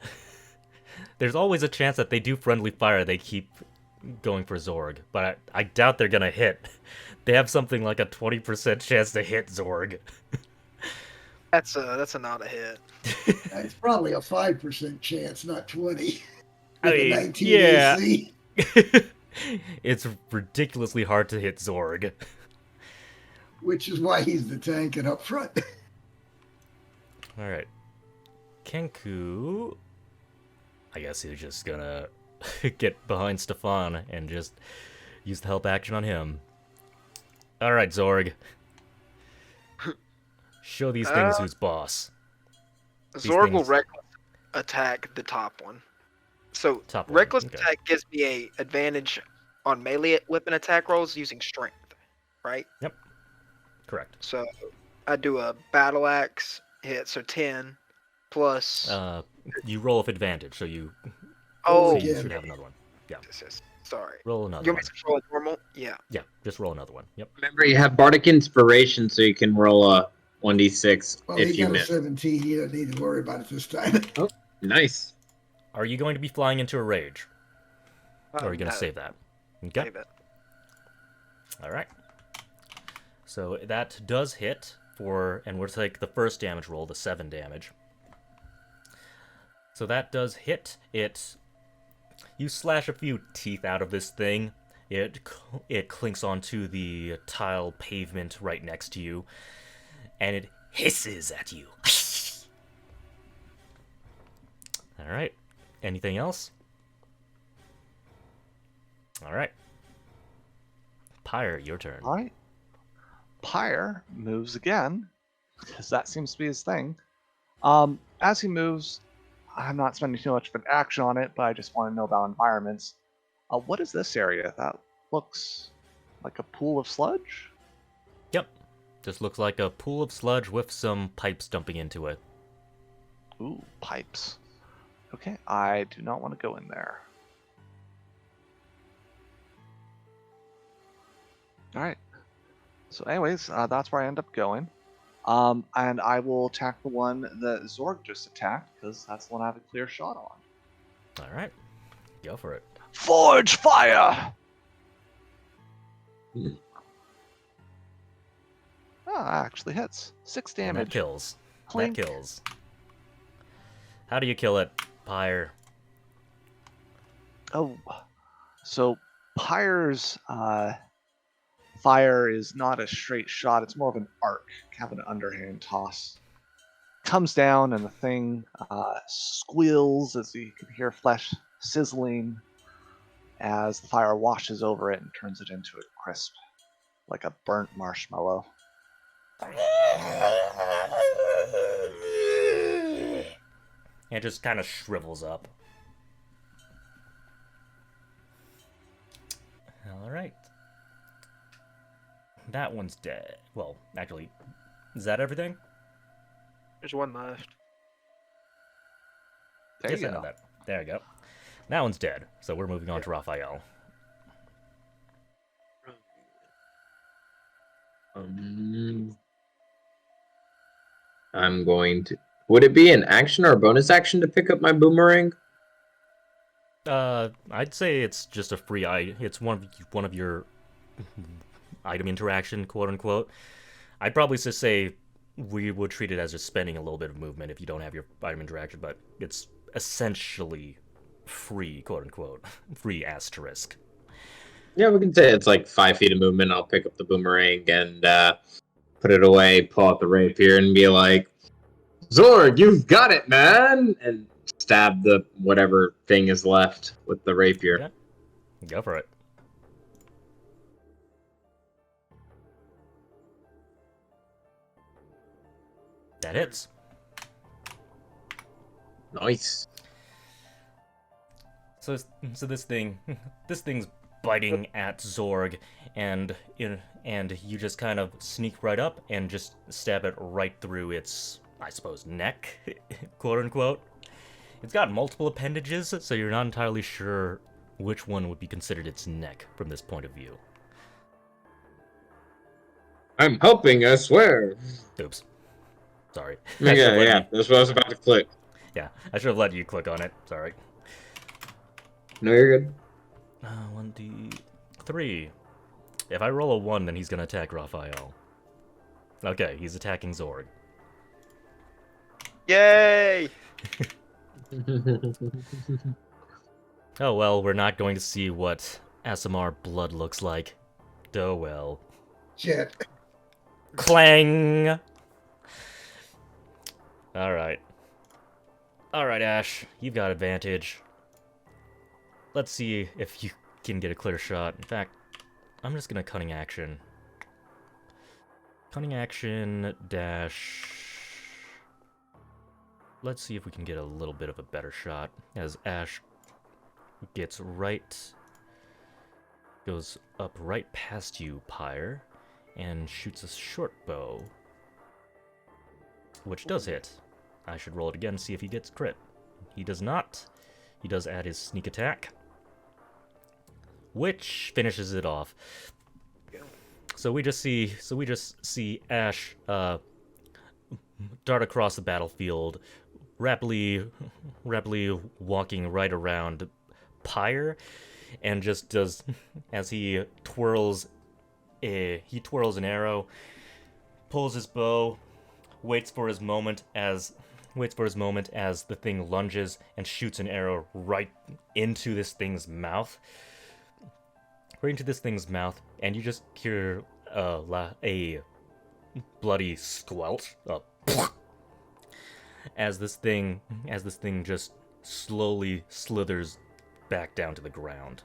There's always a chance that they do friendly fire. They keep going for Zorg, but I doubt they're gonna hit. They have something like a 20% chance to hit Zorg. That's a not a hit. It's probably a 5% chance, not 20. I mean, 19 yeah. AC. It's ridiculously hard to hit Zorg. Which is why he's the tank and up front. Alright. Kenku, I guess he's just gonna get behind Stefan and just use the help action on him. Alright, Zorg. Show these things who's boss. Zorg will reckless attack the top one. So Top one, reckless okay. attack gives me a advantage on melee weapon attack rolls using strength, right? Yep. Correct. So I do a battle axe hit, so 10 plus. You roll with advantage, so you Oh, you again. should have another one. Yeah. Sorry. Roll another You one. want me to roll a normal? Yeah. Yeah, just roll another one. Yep. Remember, you have Bardic Inspiration, so you can roll a 1d6 Well, if he you got a miss. 17. You don't need to worry about it this time. Oh, nice. Are you going to be flying into a rage? Or are you going to No, save that? Okay. save it. All right. So that does hit for, and we'll take the first damage roll, the 7 damage. So that does hit. You slash a few teeth out of this thing. It clinks onto the tile pavement right next to you, and it hisses at you. All right. Anything else? All right. Pyre, your turn. All right. Pyre moves again, because that seems to be his thing. As he moves, I'm not spending too much of an action on it, but I just want to know about environments. What is this area? That looks like a pool of sludge? Yep. Just looks like a pool of sludge with some pipes dumping into it. Ooh, pipes. Okay, I do not want to go in there. Alright. So anyways, that's where I end up going. And I will attack the one that Zorg just attacked, because that's the one I have a clear shot on. All right. Go for it. Forge fire! Ah, actually hits. 6 And that damage. kills. Clink. That kills. How do you kill it, Pyre? Oh, so Pyre's fire is not a straight shot. It's more of an arc, kind of an underhand toss. Comes down and the thing squeals as you can hear flesh sizzling as the fire washes over it and turns it into a crisp, like a burnt marshmallow. And it just kind of shrivels up. All right. That one's dead. Well, actually, is that everything? There's one left. There Yes, you I know go. that. There you go. That one's dead. So we're moving on to Raphael. I'm going to. Would it be an action or a bonus action to pick up my boomerang? I'd say it's just a free item. It's one of your item interaction, quote unquote. I'd probably just say we would treat it as just spending a little bit of movement if you don't have your item interaction, but it's essentially free, quote unquote, free asterisk. Yeah, we can say it's like 5 feet of movement. I'll pick up the boomerang and put it away, pull out the rapier, and be like, Zorg, you've got it, man! And stab the whatever thing is left with the rapier. Okay. Go for it. That hits. Nice. So this thing's biting at Zorg, and you just kind of sneak right up and just stab it right through its, I suppose, neck, quote unquote. It's got multiple appendages, so you're not entirely sure which one would be considered its neck from this point of view. I'm helping, I swear. Oops. Sorry. Yeah, that's what I was about to click. Yeah, I should have let you click on it. Sorry. No, you're good. 1d3. If I roll a 1, then he's gonna attack Raphael. Okay, he's attacking Zorg. Yay! Oh well, we're not going to see what ASMR blood looks like. Oh well. Shit. Clang! Alright. Alright, Ash. You've got advantage. Let's see if you can get a clear shot. In fact, I'm just gonna cunning action. Cunning action dash... Let's see if we can get a little bit of a better shot as Ash goes up right past you, Pyre, and shoots a short bow, which does hit. I should roll it again, see if he gets crit. He does not. He does add his sneak attack, which finishes it off. So we just see Ash dart across the battlefield, rapidly walking right around Pyre, and just does, as he twirls an arrow, pulls his bow, waits for his moment as the thing lunges and shoots an arrow right into this thing's mouth. And you just hear a bloody squelch as this thing just slowly slithers back down to the ground,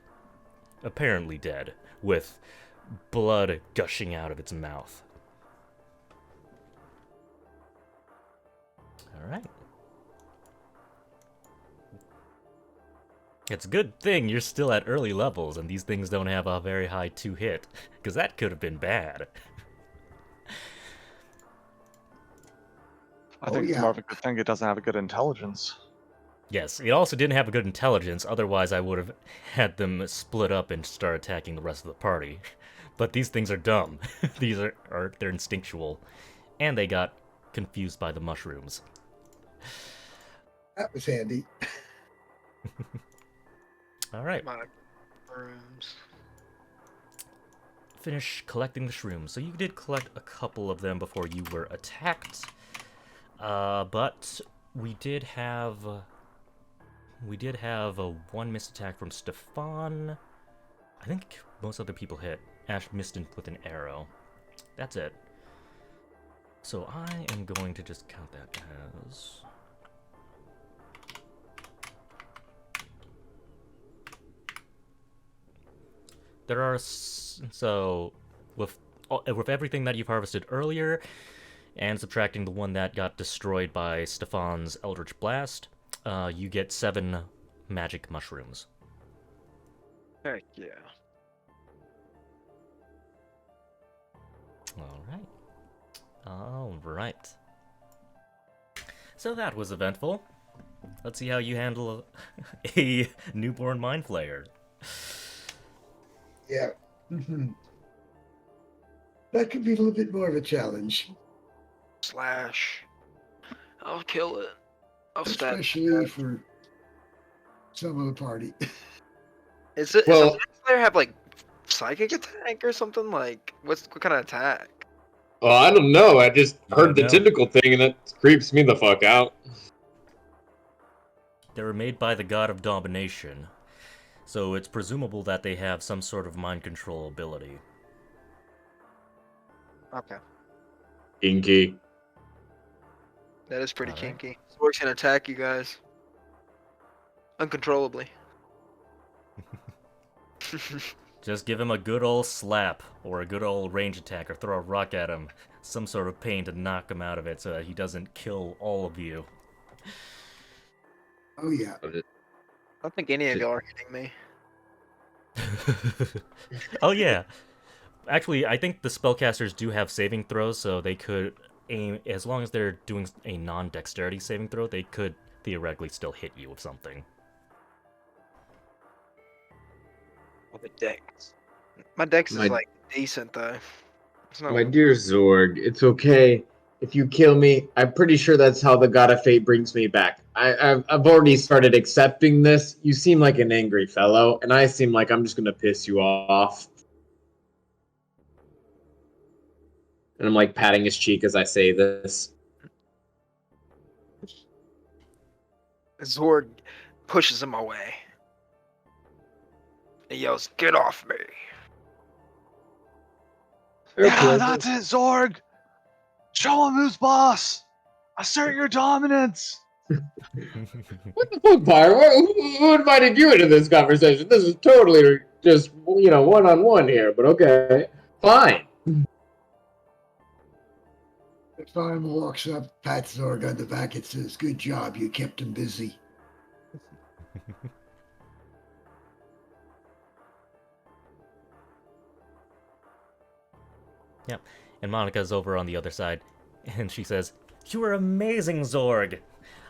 apparently dead, with blood gushing out of its mouth. Alright. It's a good thing you're still at early levels and these things don't have a very high 2-hit, because that could have been bad. I think it's more of a good thing it doesn't have a good intelligence. Yes, it also didn't have a good intelligence, otherwise I would have had them split up and start attacking the rest of the party. But these things are dumb. They're instinctual. And they got confused by the mushrooms. That was handy. Mushrooms. Alright. Finish collecting the shrooms. So you did collect a couple of them before you were attacked. But we did have a one missed attack from Stefan. I think most other people hit. Ash missed with an arrow. That's it. So I am going to just count that as... There are... So, with everything that you've harvested earlier, and subtracting the one that got destroyed by Stefan's Eldritch Blast, you get 7 magic mushrooms. Heck yeah. Alright. So that was eventful. Let's see how you handle a newborn mind flayer. Yeah. That could be a little bit more of a challenge. Slash. I'll kill it. I'll stab Especially for some of the party. Does a mind flayer have like psychic attack or something? Like what kind of attack? Oh, I don't know. I just heard the tentacle thing, and that creeps me the fuck out. They were made by the god of domination, so it's presumable that they have some sort of mind control ability. Okay. Kinky. That is pretty kinky. Zorg's gonna attack you guys. Uncontrollably. Just give him a good old slap, or a good old range attack, or throw a rock at him. Some sort of pain to knock him out of it so that he doesn't kill all of you. Oh, yeah. I don't think any of y'all are hitting me. Oh, yeah. Actually, I think the spellcasters do have saving throws, so they could aim, as long as they're doing a non-dexterity saving throw, they could theoretically still hit you with something. The dex. My dex is like decent though. My dear Zorg, it's okay. If you kill me, I'm pretty sure that's how the God of Fate brings me back. I've already started accepting this. You seem like an angry fellow, and I seem like I'm just gonna piss you off. And I'm like patting his cheek as I say this. Zorg pushes him away. He yells, "Get off me!" Yeah, that's it, Zorg! Show him who's boss! Assert your dominance! What the fuck, Pyre? Who invited you into this conversation? This is totally just, one-on-one here, but okay. Fine. Farm walks up, pats Zorg on the back, and says, "Good job, you kept him busy." Yep. And Monica's over on the other side, and she says, "You were amazing, Zorg!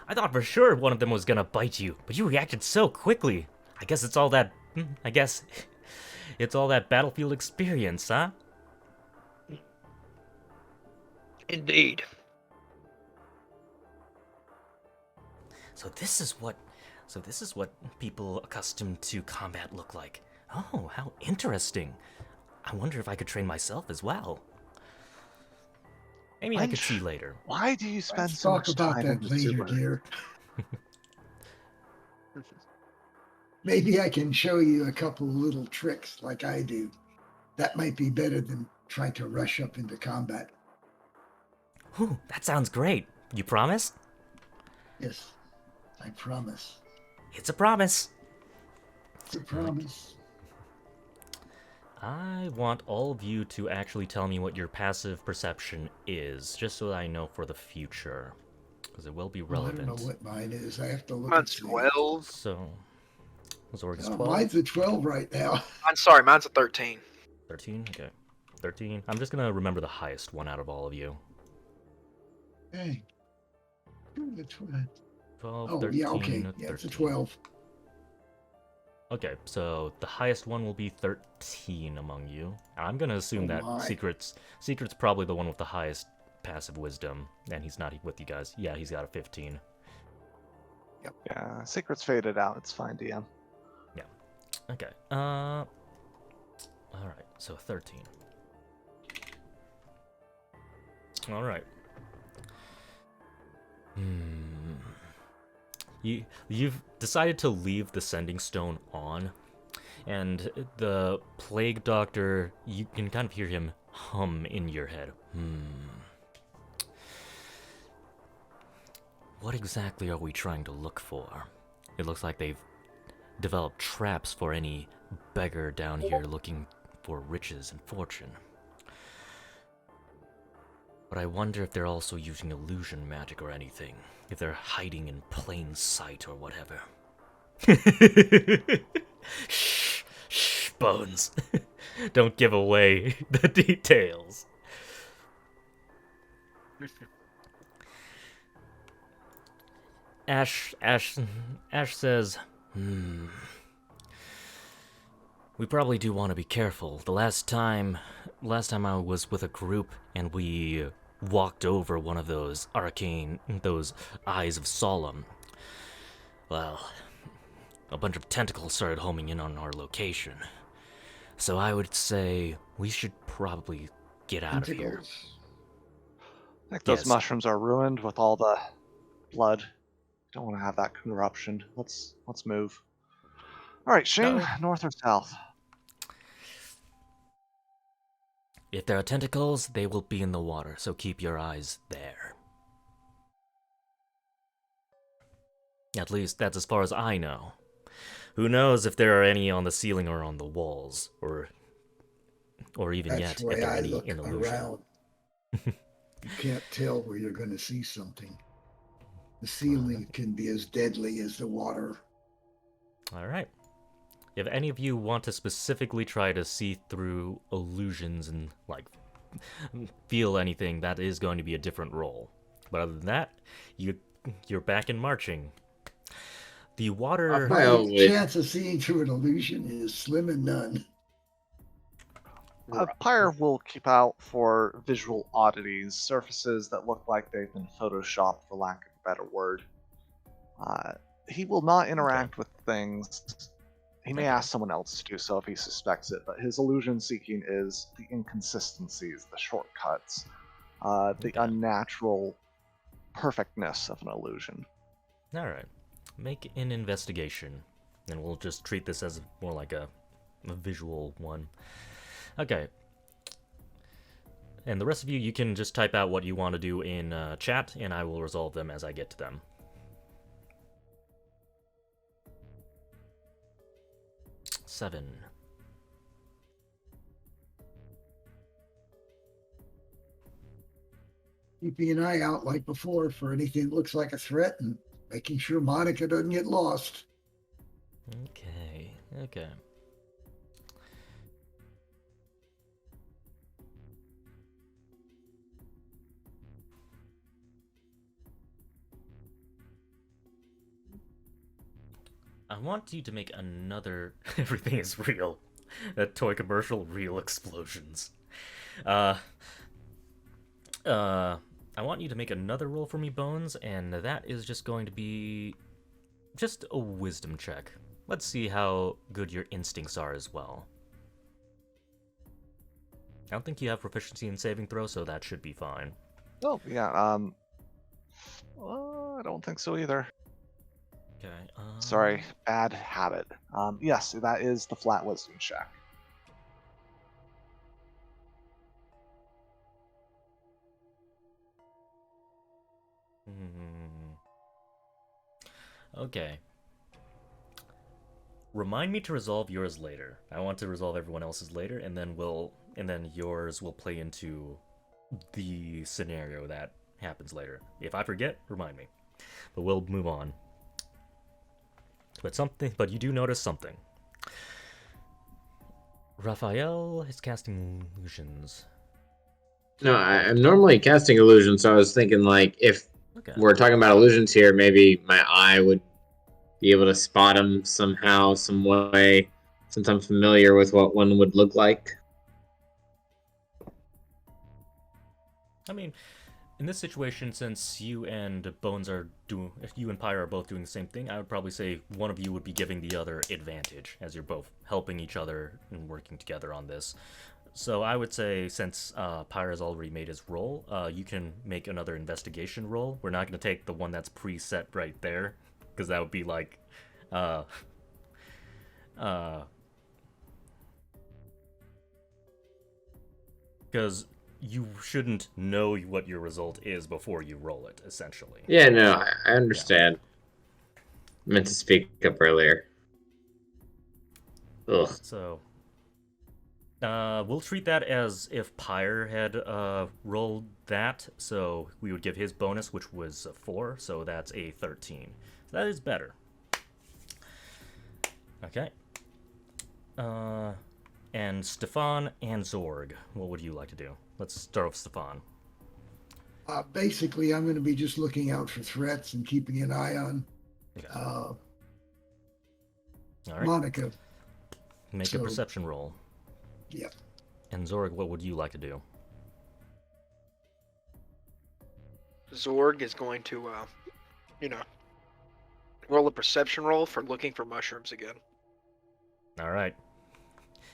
I thought for sure one of them was gonna bite you, but you reacted so quickly. I guess it's all that battlefield experience, huh?" Indeed. So this is what people accustomed to combat look like. Oh, how interesting. I wonder if I could train myself as well. Maybe I could see later. Why do you spend Let's so talk much about time that in the later, sewer? dear. Maybe I can show you a couple little tricks like I do. That might be better than trying to rush up into combat. Ooh, that sounds great. You promise? Yes, I promise. It's a promise. It's a promise. I want all of you to actually tell me what your passive perception is, just so that I know for the future. Because it will be relevant. I don't know what mine is. I have to look Mine's at 12. So, Zorg is 12. Mine's a 12 right now. I'm sorry, mine's a 13. 13? Okay. 13. I'm just gonna remember the highest one out of all of you. Hey. The 12. 12, Oh, 13, yeah, okay. 13. Yeah, it's a 12. Okay, so the highest one will be 13 among you. I'm gonna assume that my. Secret's probably the one with the highest passive wisdom, and he's not with you guys. Yeah, he's got a 15. Yeah, Secret's faded out. It's fine, DM. Yeah. Okay. Alright, so 13. Alright. You've decided to leave the sending stone on, and the plague doctor, you can kind of hear him hum in your head. What exactly are we trying to look for? It looks like they've developed traps for any beggar down here looking for riches and fortune. But I wonder if they're also using illusion magic or anything. If they're hiding in plain sight or whatever. Shh, Bones. Don't give away the details. Ash says, we probably do want to be careful. The last time I was with a group and we walked over one of those eyes of Solemn. Well, a bunch of tentacles started homing in on our location. So I would say we should probably get out of here. I think those Yes. mushrooms are ruined with all the blood. Don't want to have that corruption. Let's move. All right, Shane, north or south? If there are tentacles, they will be in the water, so keep your eyes there. At least that's as far as I know. Who knows if there are any on the ceiling or on the walls, or even That's yet why if there are I any look in illusion. around. You can't tell where you're going to see something. The ceiling can be as deadly as the water. Alright. If any of you want to specifically try to see through illusions and, like, feel anything, that is going to be a different roll. But other than that, you're back in marching. The water... My chance of seeing through an illusion is slim and none. Pyre will keep out for visual oddities, surfaces that look like they've been photoshopped, for lack of a better word. He will not interact with things. He may ask someone else to do so if he suspects it, but his illusion seeking is the inconsistencies, the shortcuts, the unnatural perfectness of an illusion. Alright. Make an investigation, and we'll just treat this as more like a visual one. Okay. And the rest of you can just type out what you want to do in chat, and I will resolve them as I get to them. Seven. Keeping an eye out like before for anything that looks like a threat and making sure Monica doesn't get lost. Okay. I want you to make another. Everything is real. That toy commercial, real explosions. Uh, I want you to make another roll for me, Bones, and that is just going to be just a wisdom check. Let's see how good your instincts are as well. I don't think you have proficiency in saving throw, so that should be fine. Oh, yeah. I don't think so either. Okay. Sorry, bad habit. Yes, that is the flat wisdom check. Okay. Remind me to resolve yours later. I want to resolve everyone else's later, and then yours will play into the scenario that happens later. If I forget, remind me. But we'll move on. But you do notice something. Raphael is casting illusions. No, I'm normally casting illusions, so I was thinking, like, if we're talking about illusions here, maybe my eye would be able to spot them somehow, some way, since I'm familiar with what one would look like. I mean, in this situation, since you and Bones are doing, if you and Pyre are both doing the same thing, I would probably say one of you would be giving the other advantage, as you're both helping each other and working together on this. So I would say, since Pyre's already made his roll, you can make another investigation roll. We're not going to take the one that's preset right there, because that would be like, because you shouldn't know what your result is before you roll it, essentially. Yeah, no, I understand. Yeah. I meant to speak up earlier. Ugh. So, we'll treat that as if Pyre had rolled that, so we would give his bonus, which was a 4, so that's a 13. So that is better. Okay. And Stefan and Zorg, what would you like to do? Let's start with Stefan. Basically, I'm going to be just looking out for threats and keeping an eye on All right. Monica. Make a perception roll. Yep. And Zorg, what would you like to do? Zorg is going to, roll a perception roll for looking for mushrooms again. All right.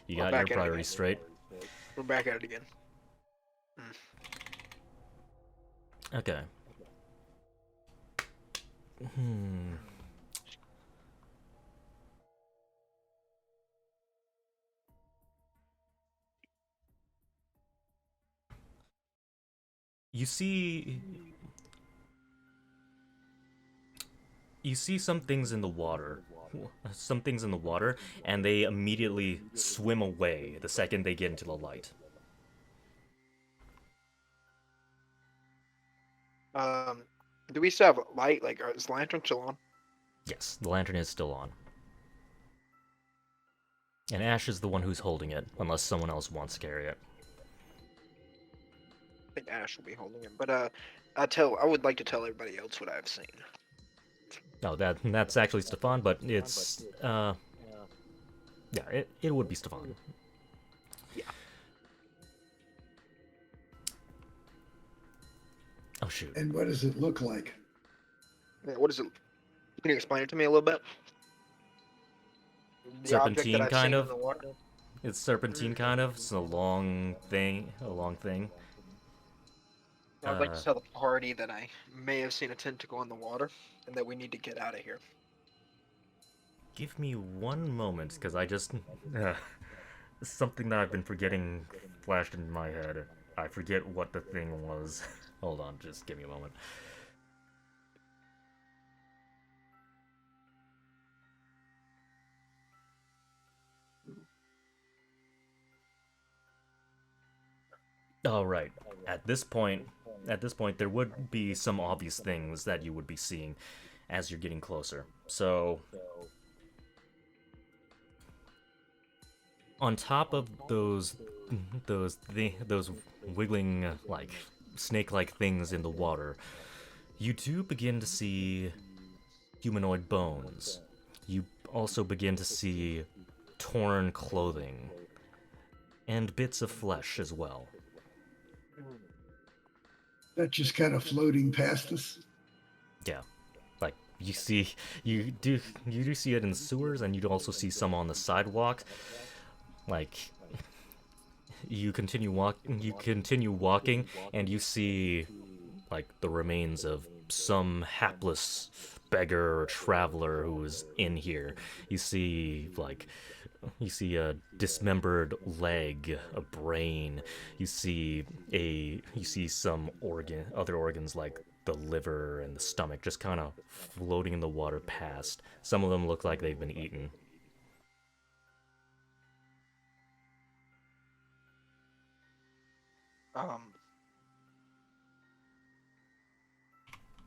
You got your priorities straight. We're back at it again. Okay. You see some things in the water. And they immediately swim away the second they get into the light. Do we still have light? Like, is the lantern still on? Yes, the lantern is still on. And Ash is the one who's holding it, unless someone else wants to carry it. I think Ash will be holding it, but I would like to tell everybody else what I've seen. Oh, that's actually Stefan, but it's yeah, it would be Stefan. Yeah. Oh shoot. And what does it look like? Yeah, what is it? Can you explain it to me a little bit? The Serpentine, kind of. It's serpentine, kind of. It's a long thing. I'd like to tell the party that I may have seen a tentacle in the water, and that we need to get out of here. Give me one moment, because I just... something that I've been forgetting flashed in my head. I forget what the thing was. Hold on, just give me a moment. All right. At this point, there would be some obvious things that you would be seeing as you're getting closer. So, on top of those wiggling like snake-like things in the water, you do begin to see humanoid bones. You also begin to see torn clothing and bits of flesh as well. That just kind of floating past us. Yeah, like you do see it in the sewers, and you also see some on the sidewalk. Like you continue walking, and you see like the remains of some hapless beggar or traveler who was in here. You see a dismembered leg, a brain. You see some other organs like the liver and the stomach just kind of floating in the water past. Some of them look like they've been eaten.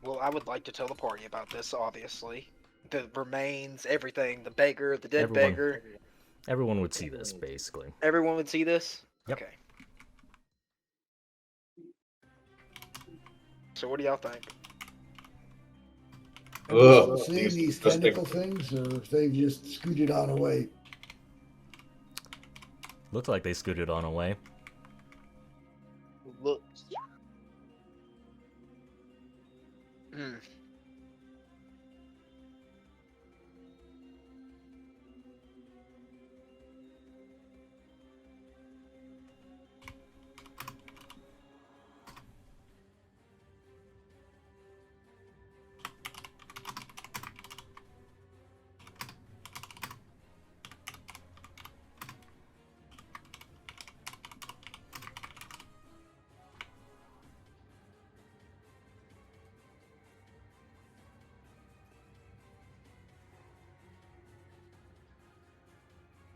Well, I would like to tell the party about this, obviously. The remains, everything, the beggar, the dead beggar. Everyone would see this, basically. Everyone would see this? Yep. Okay. So what do y'all think? Have we still seen these tentacle things, or if they've just scooted on away? Looked like they scooted on away. Look.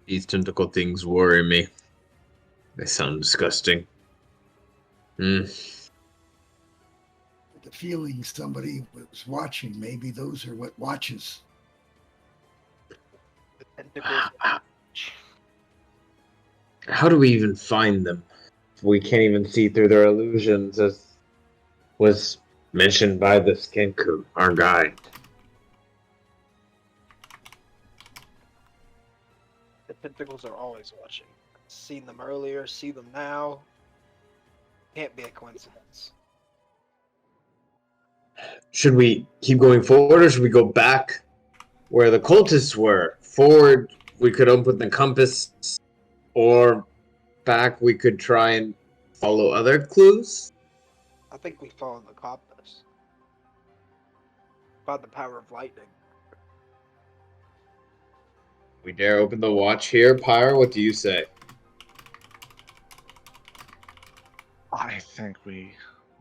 These tentacle things worry me. They sound disgusting. The feeling somebody was watching, maybe those are what watches. How do we even find them? We can't even see through their illusions, as was mentioned by the Skinku, our guide. The tentacles are always watching. Seen them earlier, see them now. Can't be a coincidence. Should we keep going forward, or should we go back where the cultists were? Forward, we could open the compass, or back, we could try and follow other clues? I think we follow the compass. By the power of lightning. We dare open the watch here, Pyre? What do you say? I think we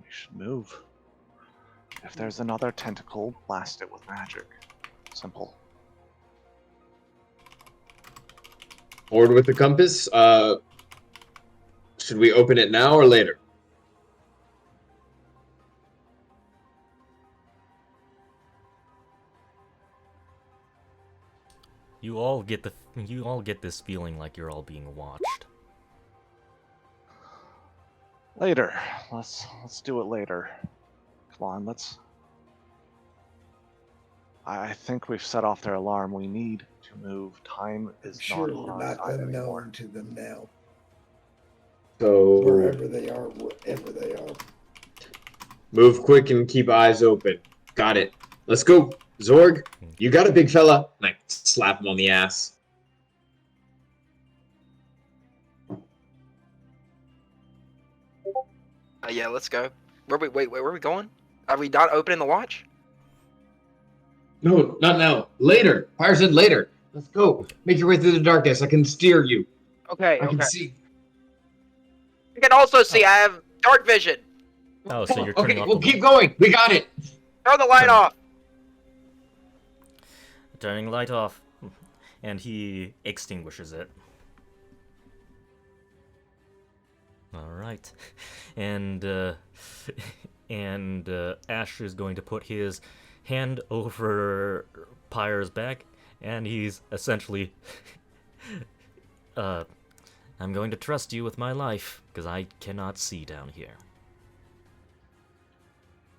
should move. If there's another tentacle, blast it with magic. Simple. Forward with the compass. Should we open it now or later? You all get this feeling like you're all being watched. Later. Let's do it later. Come on, let's. I think we've set off their alarm. We need to move. Time is Sure, not on we're our not side anymore. unknown to them now. So Wherever they are, wherever they are. move quick and keep eyes open. Got it. Let's go. Zorg, you got a big fella. And I slap him on the ass. Yeah, let's go. Where are we going? Are we not opening the watch? No, not now. Later. Pyre said later. Let's go. Make your way through the darkness. I can steer you. Okay, I can see. You can also see I have dark vision. Oh, so you're turning Okay, off we'll the keep going. We got it. Turn the light off. Turning light off, and he extinguishes it. All right, and Ash is going to put his hand over Pyre's back, and he's essentially, I'm going to trust you with my life because I cannot see down here.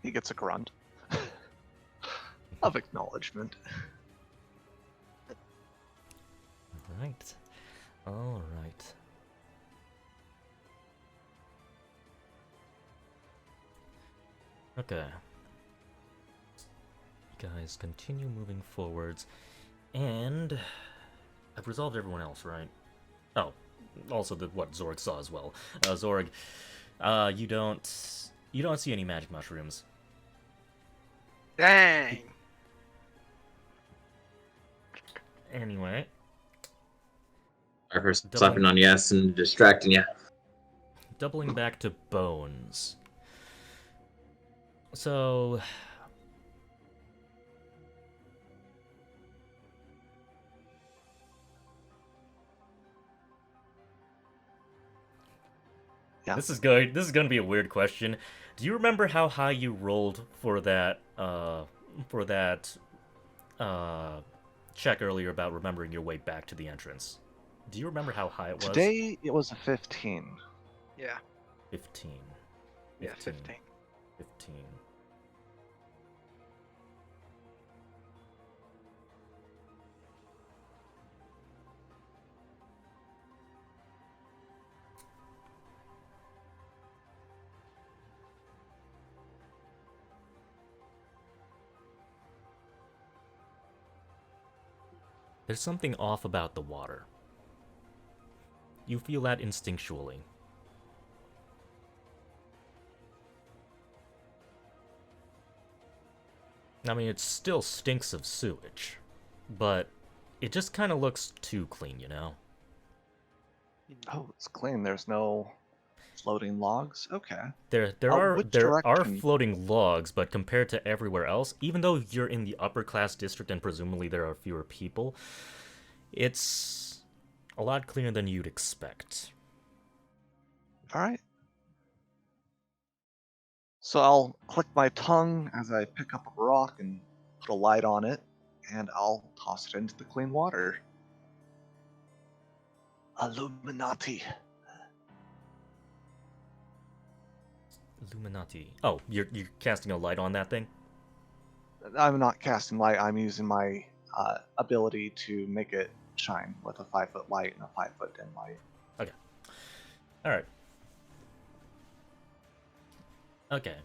He gets a grunt of acknowledgement. right. All right. Okay. You guys continue moving forwards, and I've resolved everyone else, right? Oh, also what Zorg saw as well. Zorg, you don't see any magic mushrooms. Dang. Anyway. Sorry for slapping on yes and distracting you. Doubling back to bones. So... Yeah. This is going to be a weird question. Do you remember how high you rolled for that check earlier about remembering your way back to the entrance? Do you remember how high it was? Today it was a 15. Yeah. 15. Yeah, 15. 15. There's something off about the water. You feel that instinctually. I mean, it still stinks of sewage, but it just kind of looks too clean, you know? Oh, it's clean. There's no floating logs. Okay. There are floating logs, but compared to everywhere else, even though you're in the upper class district and presumably there are fewer people, it's a lot cleaner than you'd expect. All right. So I'll click my tongue as I pick up a rock and put a light on it, and I'll toss it into the clean water. Illuminati. Illuminati. Oh, you're casting a light on that thing? I'm not casting light. I'm using my ability to make it shine with a 5-foot light and a 5-foot dim light. Okay. All right. Okay.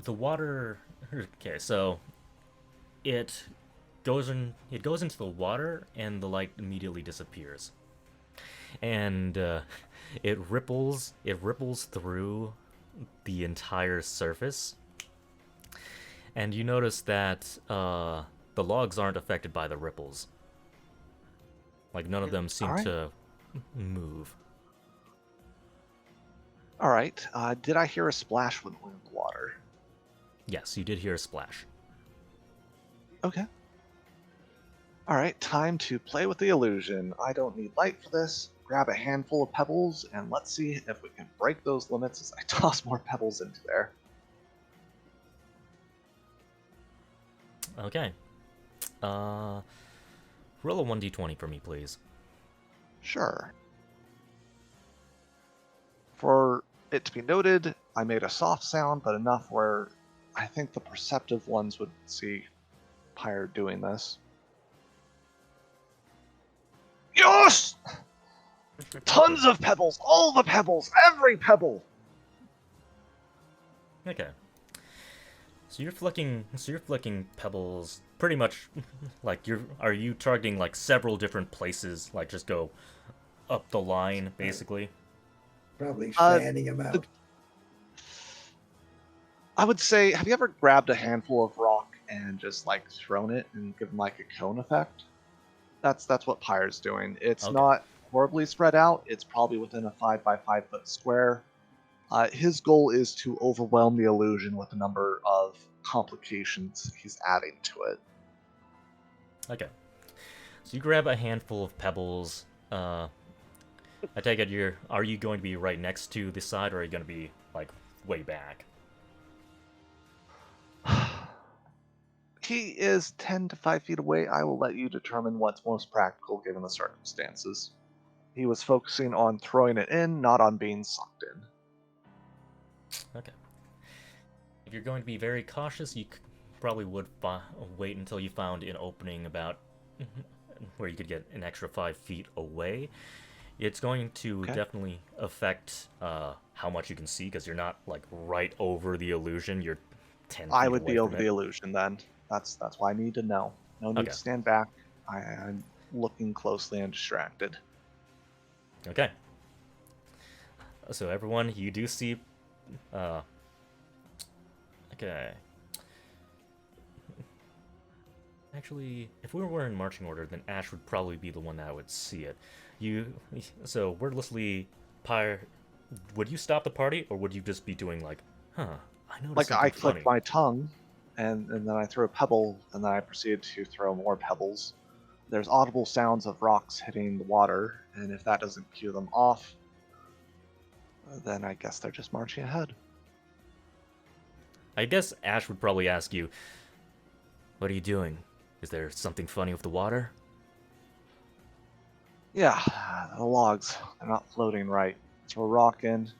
The water. Okay, so it goes into the water, and the light immediately disappears, and it ripples through the entire surface, and you notice that the logs aren't affected by the ripples. Like, none of them seem to move. All right. Did I hear a splash when we were in the water? Yes, you did hear a splash. Okay. All right, time to play with the illusion. I don't need light for this. Grab a handful of pebbles, and let's see if we can break those limits as I toss more pebbles into there. Okay. Roll a 1d20 for me, please. Sure. For it to be noted, I made a soft sound, but enough where I think the perceptive ones would see Pyre doing this. Yes! Tons of pebbles! All the pebbles! Every pebble! Okay. So you're flicking pebbles pretty much like are you targeting like several different places, like just go up the line basically? Probably fanning them out. I would say, have you ever grabbed a handful of rock and just like thrown it and given like a cone effect? That's what Pyre's doing. It's not horribly spread out. It's probably within a 5 by 5 foot square. His goal is to overwhelm the illusion with a number of complications he's adding to it. Okay. So you grab a handful of pebbles. I take it are you going to be right next to the side, or are you going to be like way back? He is 10 to 5 feet away. I will let you determine what's most practical given the circumstances. He was focusing on throwing it in, not on being sucked in. Okay. If you're going to be very cautious, you probably would wait until you found an opening about where you could get an extra 5 feet away. It's going to definitely affect how much you can see, because you're not like right over the illusion. You're 10 feet I would away be from over it. the illusion then. That's why I need to know. No need to stand back. I'm looking closely and distracted. Okay. So everyone, you do see. Okay. Actually, if we were in marching order, then Ash would probably be the one that would see it. So wordlessly, Pyre, would you stop the party, or would you just be doing like, I noticed Like something I clicked funny. my tongue, and then I threw a pebble, and then I proceeded to throw more pebbles. There's audible sounds of rocks hitting the water, and if that doesn't cue them off, then I guess they're just marching ahead. I guess Ash would probably ask you, what are you doing? Is there something funny with the water? Yeah, the logs, they're not floating right. Throw a rock in,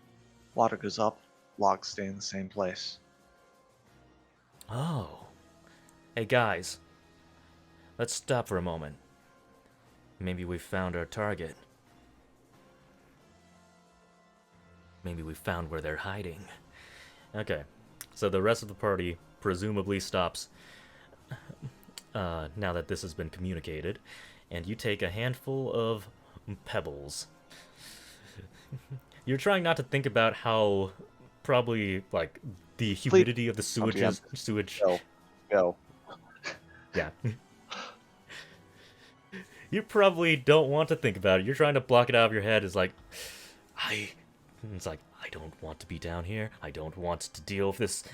water goes up, logs stay in the same place. Oh. Hey guys, let's stop for a moment. Maybe we found our target. Maybe we found where they're hiding. Okay, so the rest of the party presumably stops now that this has been communicated, and you take a handful of pebbles. You're trying not to think about how probably like the humidity of the sewage. Go. Yeah. You probably don't want to think about it. You're trying to block it out of your head. It's like, I don't want to be down here. I don't want to deal with this.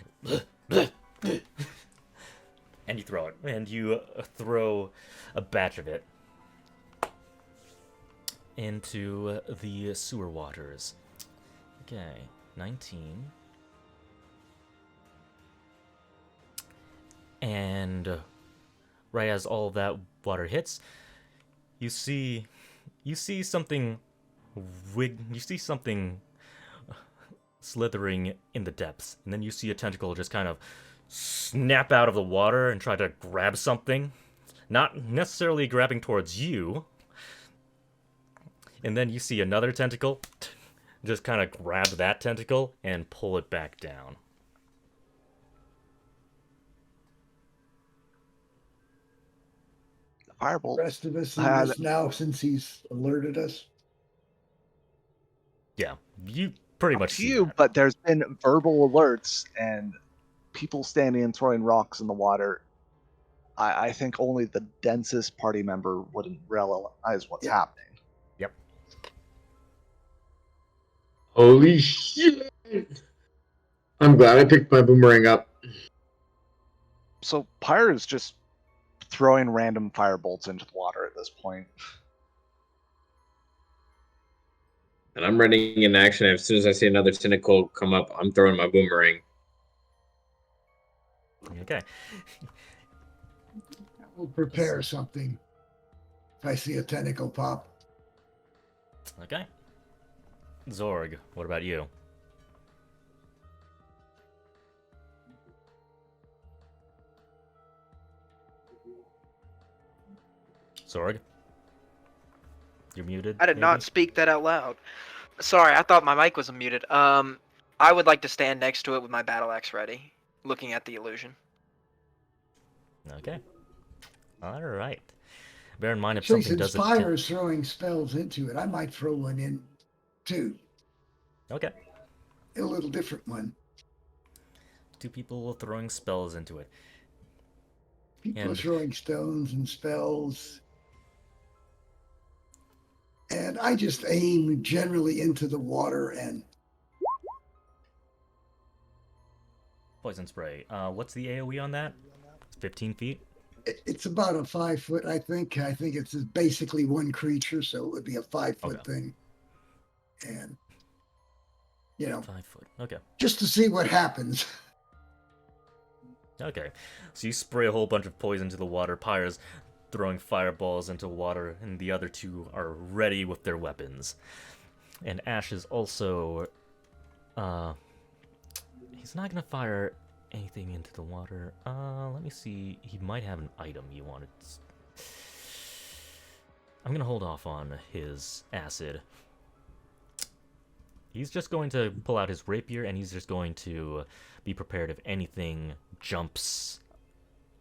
And you throw it. And you throw a batch of it into the sewer waters. Okay, 19. And right as all of that water hits, you see something slithering in the depths, and then you see a tentacle just kind of snap out of the water and try to grab something, not necessarily grabbing towards you. And then you see another tentacle just kind of grab that tentacle and pull it back down. Firebolt. The rest of us in this now, since he's alerted us. Yeah, you pretty much see that. But there's been verbal alerts and people standing and throwing rocks in the water. I think only the densest party member wouldn't realize what's happening. Yep. Holy shit! I'm glad I picked my boomerang up. So Pyre is just throwing random firebolts into the water at this point. And I'm ready in action. As soon as I see another tentacle come up, I'm throwing my boomerang. Okay. We'll prepare something if I see a tentacle pop. Okay. Zorg, what about you? Zorg? You're muted? I did not speak that out loud. Sorry, I thought my mic was muted. I would like to stand next to it with my battle axe ready, looking at the illusion. Okay. Alright. Bear in mind if Actually, something since does Fire is throwing spells into it, I might throw one in too. Okay. A little different one. 2 people throwing spells into it. People are throwing stones and spells. And I just aim generally into the water and... Poison spray. What's the AoE on that? 15 feet? It's about a 5 foot, I think. I think it's basically one creature, so it would be a 5 foot thing. And, 5 foot. Okay. Just to see what happens. Okay. So you spray a whole bunch of poison into the water. Pyre's throwing fireballs into water, and the other 2 are ready with their weapons. And Ash is also... he's not gonna fire anything into the water. Let me see. He might have an item you wanted. I'm gonna hold off on his acid. He's just going to pull out his rapier, and he's just going to be prepared if anything jumps.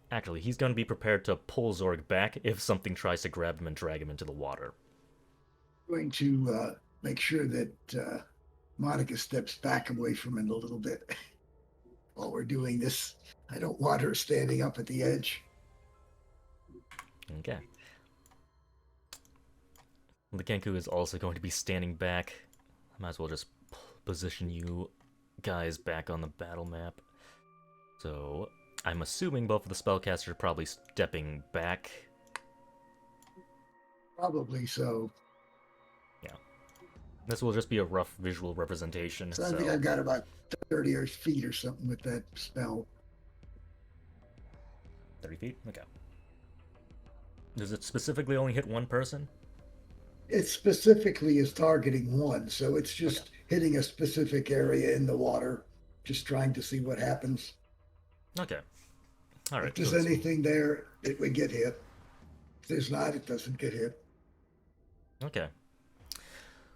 Actually, he's going to be prepared to pull Zorg back if something tries to grab him and drag him into the water. Going to make sure that Monica steps back away from him a little bit while we're doing this. I don't want her standing up at the edge. Okay. The Kenku is also going to be standing back. I might as well just position you guys back on the battle map. So, I'm assuming both of the spellcasters are probably stepping back. Probably so. Yeah. This will just be a rough visual representation. So I think I've got about 30 feet or something with that spell. 30 feet? Okay. Does it specifically only hit one person? It specifically is targeting one, so it's just hitting a specific area in the water, just trying to see what happens. Okay. All right. If there's anything there, it would get hit. If there's not, it doesn't get hit. Okay.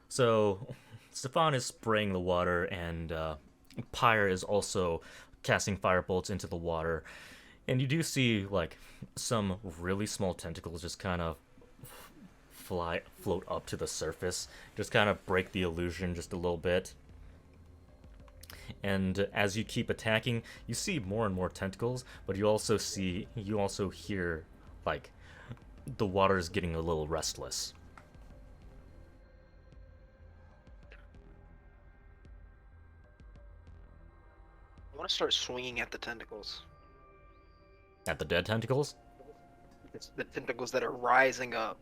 So, Stefan is spraying the water, and Pyre is also casting firebolts into the water. And you do see, like, some really small tentacles just kind of float up to the surface, just kind of break the illusion just a little bit. And as you keep attacking, you see more and more tentacles, but you also hear, like, the water is getting a little restless. I want to start swinging at the tentacles. At the dead tentacles? It's the tentacles that are rising up.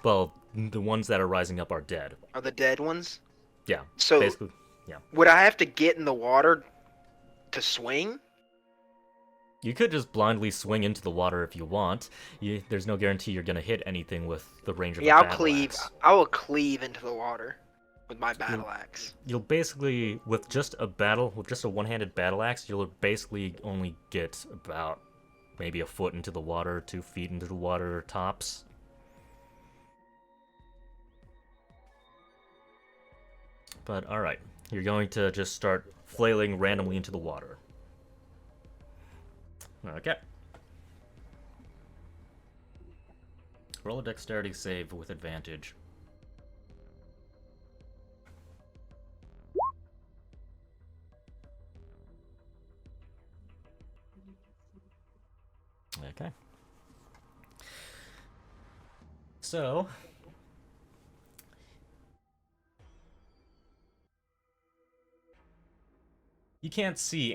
Well, the ones that are rising up are dead. Are the dead ones? Yeah. So, basically, yeah. Would I have to get in the water to swing? You could just blindly swing into the water if you want. There's no guarantee you're gonna hit anything with the range of a battle axe. I will cleave into the water with my battle axe. You'll basically, with just a one-handed battle axe, you'll basically only get about maybe a foot into the water, 2 feet into the water tops. But alright, you're going to just start flailing randomly into the water. Okay. Roll a dexterity save with advantage. Okay. So, you can't see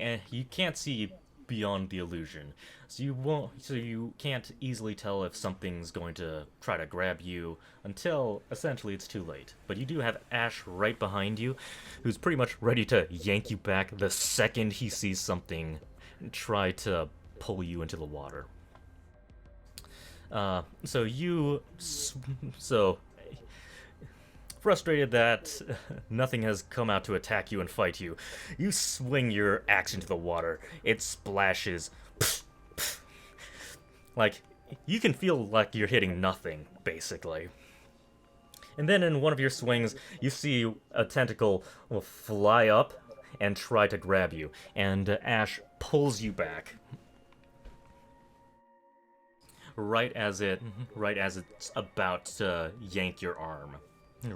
beyond the illusion. So you can't easily tell if something's going to try to grab you until essentially it's too late. But you do have Ash right behind you, who's pretty much ready to yank you back the second he sees something try to pull you into the water. So frustrated that nothing has come out to attack you and fight you, you swing your axe into the water. It splashes. Like, you can feel like you're hitting nothing, basically. And then in one of your swings, you see a tentacle will fly up and try to grab you, and Ash pulls you back. Right as it's about to yank your arm.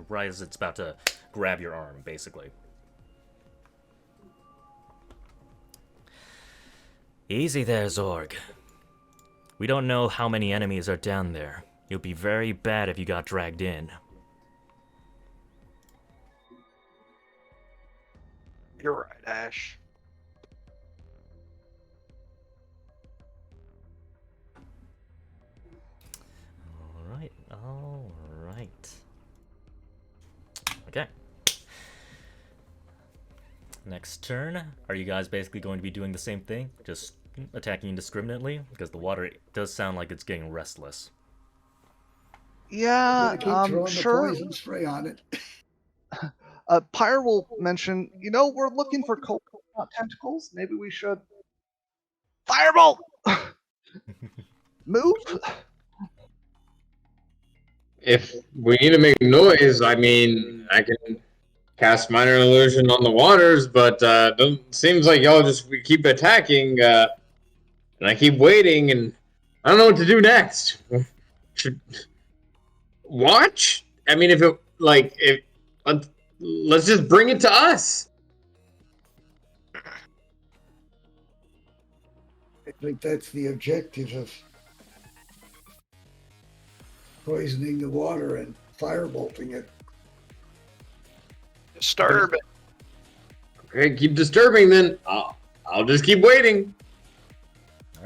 Right as it's about to grab your arm, basically. Easy there, Zorg. We don't know how many enemies are down there. You'll be very bad if you got dragged in. You're right, Ash. Alright. Okay. Next turn, are you guys basically going to be doing the same thing? Just attacking indiscriminately? Because the water does sound like it's getting restless. Yeah, Keep throwing sure. the poison spray on it. Pyre will mention, we're looking for not tentacles. Maybe we should... Fireball! Move! If we need to make noise, I mean, I can cast minor illusion on the waters, but seems like y'all we keep attacking, and I keep waiting, and I don't know what to do next. Should watch? I mean, if let's just bring it to us. I think that's the objective of poisoning the water and firebolting it. Disturb it. Okay, keep disturbing then. I'll just keep waiting.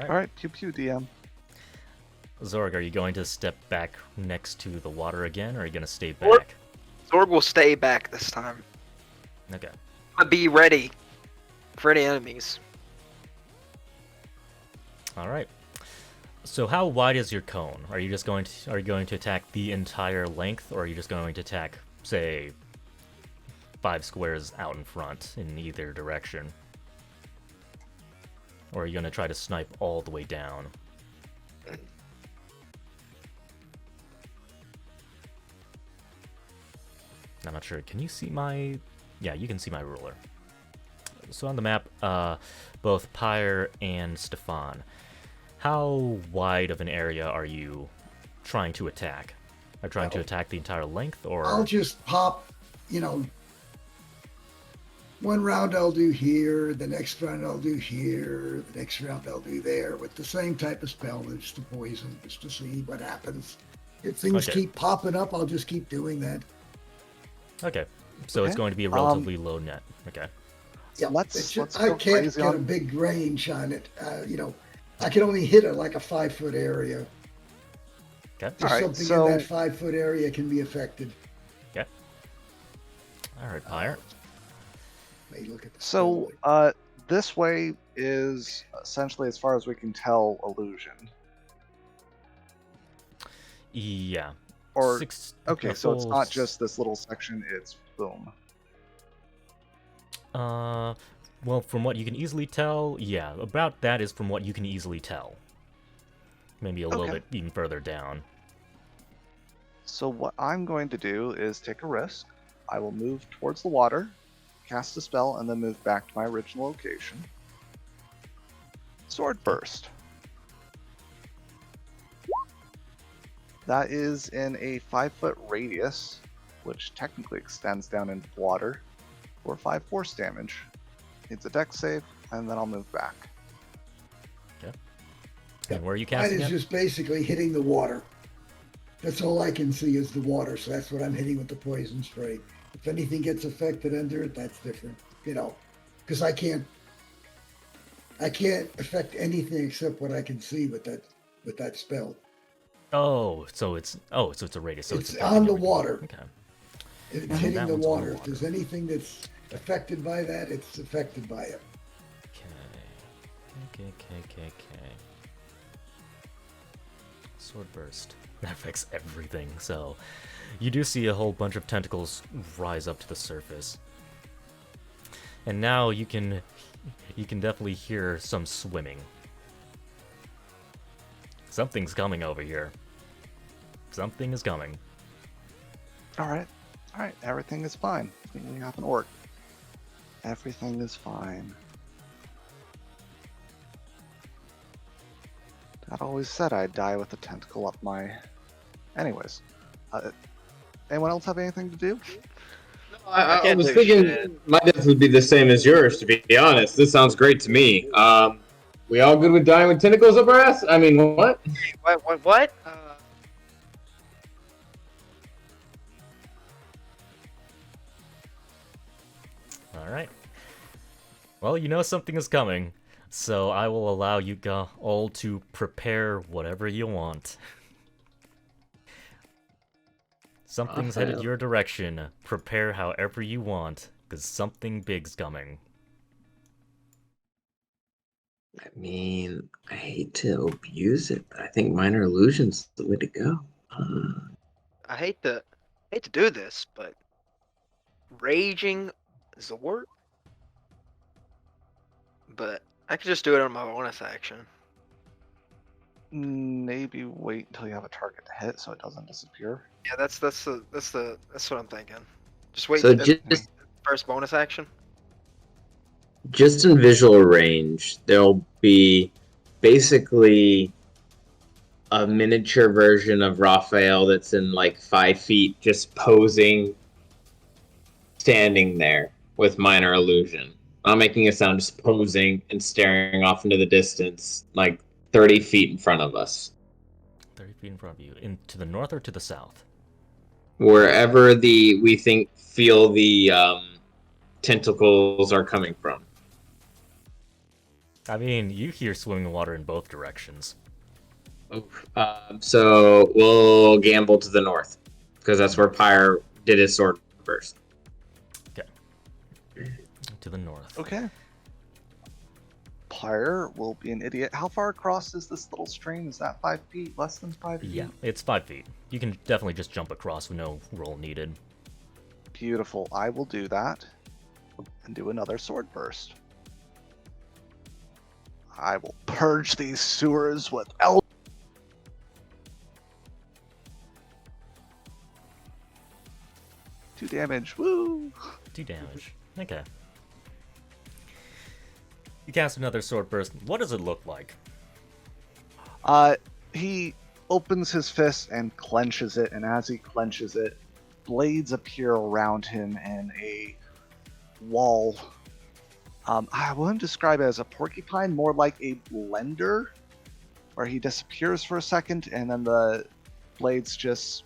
All right, pew pew, DM. Zorg, are you going to step back next to the water again, or are you going to stay back? Zorg will stay back this time. Okay. But be ready for any enemies. All right. So how wide is your cone? Are you going to attack the entire length, or are you just going to attack, say, 5 squares out in front in either direction? Or are you going to try to snipe all the way down? I'm not sure. Can you see my... Yeah, you can see my ruler. So on the map, both Pyre and Stefan, how wide of an area are you trying to attack? Are you trying to attack the entire length, or...? I'll just pop, one round I'll do here, the next round I'll do here, the next round I'll do there, with the same type of spell, just to poison, just to see what happens. If things keep popping up, I'll just keep doing that. Okay, so it's going to be a relatively low net. Okay. Yeah, let's I can't get a big range on it. I can only hit it like a 5-foot area. Okay. There's something in that 5-foot area can be affected. Okay. All right, Pyre. Look at the So, this way is essentially, as far as we can tell, illusion. Yeah. Or okay, so it's not just this little section; it's boom. Well, from what you can easily tell, yeah, about that is from what you can easily tell. Maybe a little bit even further down. So what I'm going to do is take a risk. I will move towards the water, cast a spell, and then move back to my original location. Sword Burst. That is in a 5-foot radius, which technically extends down into water, for 5 force damage. Needs a dex save, and then I'll move back. Okay. And where are you casting it? Mine is just basically hitting the water. That's all I can see is the water, so that's what I'm hitting with the poison spray. If anything gets affected under it, that's different, because I can't affect anything except what I can see with that spell. Oh, so it's a radius. So it's on the water. Okay. It's hitting the water. If there's anything that's affected by that, it's affected by it. Okay. Sword Burst. That affects everything. So, you do see a whole bunch of tentacles rise up to the surface, and now you can definitely hear some swimming. Something's coming over here. Something is coming. All right. Everything is fine. We have an orc. Everything is fine. Dad always said I'd die with a tentacle up my... Anyways. Anyone else have anything to do? I was thinking my death would be the same as yours, to be honest. This sounds great to me. We all good with dying with tentacles up our ass? I mean, what? What? Alright. Well, you know something is coming, so I will allow you all to prepare whatever you want. Something's headed your direction. Prepare however you want, because something big's coming. I mean, I hate to abuse it, but I think minor illusion's the way to go. I hate to do this, but Raging Zord? But I could just do it on my bonus action. Maybe wait until you have a target to hit so it doesn't disappear. Yeah, that's what I'm thinking. Just wait. So To, just first bonus action. just in visual range, there'll be basically a miniature version of Raphael that's in like 5 feet, just posing, standing there with minor illusion. Not making a sound, just posing and staring off into the distance, like 30 feet in front of us. 30 feet in front of you. To the north or to the south? Wherever we feel the tentacles are coming from. I mean, you hear swimming water in both directions. So we'll gamble to the north, because that's where Pyre did his sword burst. Okay. To the north. Okay. Pyre will be an idiot. How far across is this little stream? Is that 5 feet? Less than 5 feet? Yeah, it's 5 feet. You can definitely just jump across with no roll needed. Beautiful. I will do that and do another sword burst. I will purge these sewers with 2 damage. Woo! 2 damage. Okay. You cast another sword burst. What does it look like? He opens his fist and clenches it, and as he clenches it, blades appear around him in a wall. I wouldn't describe it as a porcupine, more like a blender, where he disappears for a second, and then the blades just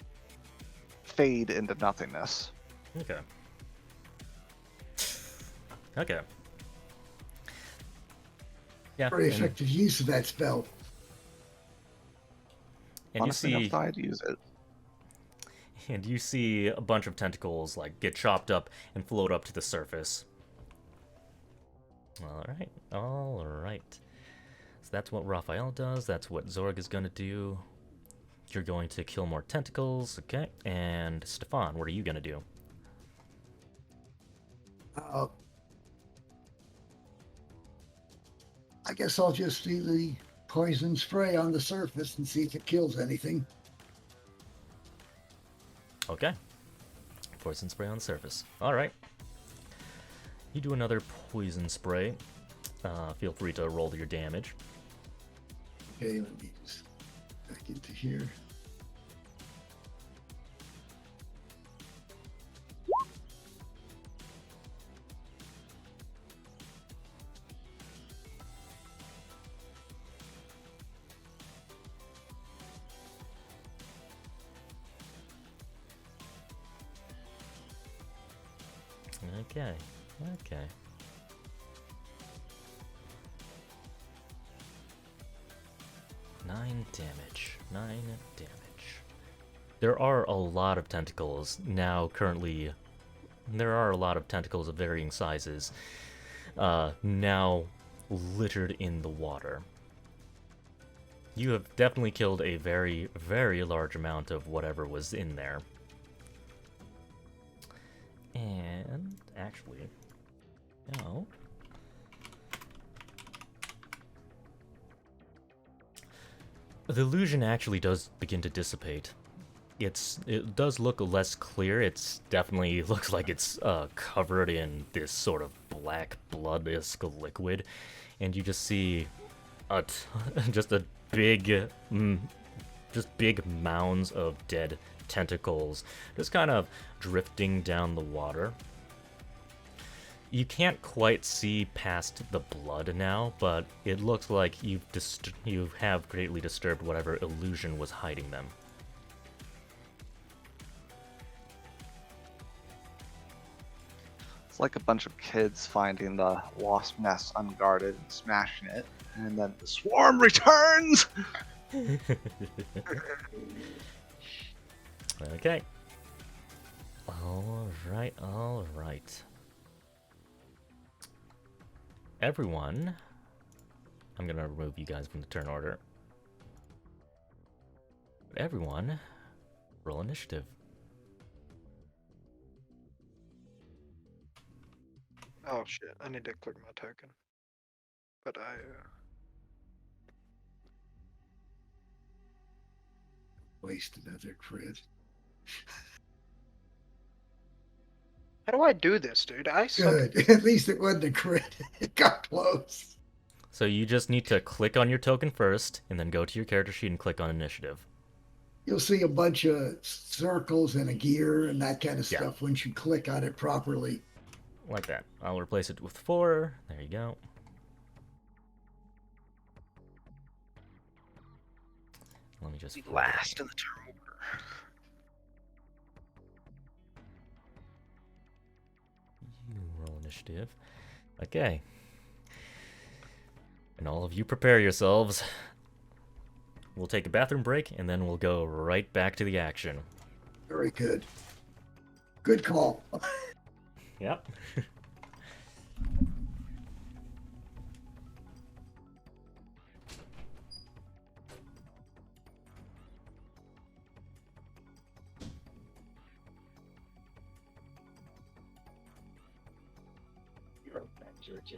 fade into nothingness. Okay. Okay. Yeah. Very effective use of that spell. And Honestly, you enough see, that I'd use it. and you see a bunch of tentacles like get chopped up and float up to the surface. All right. So that's what Raphael does. That's what Zorg is gonna do. You're going to kill more tentacles, okay? And Stefan, what are you gonna do? I guess I'll just do the poison spray on the surface and see if it kills anything. Okay. Poison spray on the surface. All right. You do another poison spray. Feel free to roll your damage. Okay, let me just back into here. Okay. 9 damage. 9 damage. There are a lot of tentacles now currently. There are a lot of tentacles of varying sizes now littered in the water. You have definitely killed a very, very large amount of whatever was in there. And actually, no. The illusion actually does begin to dissipate. It does look less clear. It's definitely looks like it's covered in this sort of black blood-esque liquid, and you just see just big mounds of dead tentacles just kind of drifting down the water. You can't quite see past the blood now, but it looks like you have greatly disturbed whatever illusion was hiding them. It's like a bunch of kids finding the wasp nest unguarded and smashing it, and then the swarm returns! Okay. Alright. Everyone, I'm gonna remove you guys from the turn order. Everyone, roll initiative. Oh shit! I need to click my token. But Waste another crit. How do I do this, dude? I suck. Good. At least it wasn't a crit. It got close. So you just need to click on your token first, and then go to your character sheet and click on initiative. You'll see a bunch of circles and a gear and that kind of Yeah. stuff once you click on it properly. Like that. I'll replace it with 4. There you go. Let me just... Last in the turn order. You roll initiative. Okay. And all of you prepare yourselves. We'll take a bathroom break, and then we'll go right back to the action. Very good. Good call. Yep. You're back, Georgia.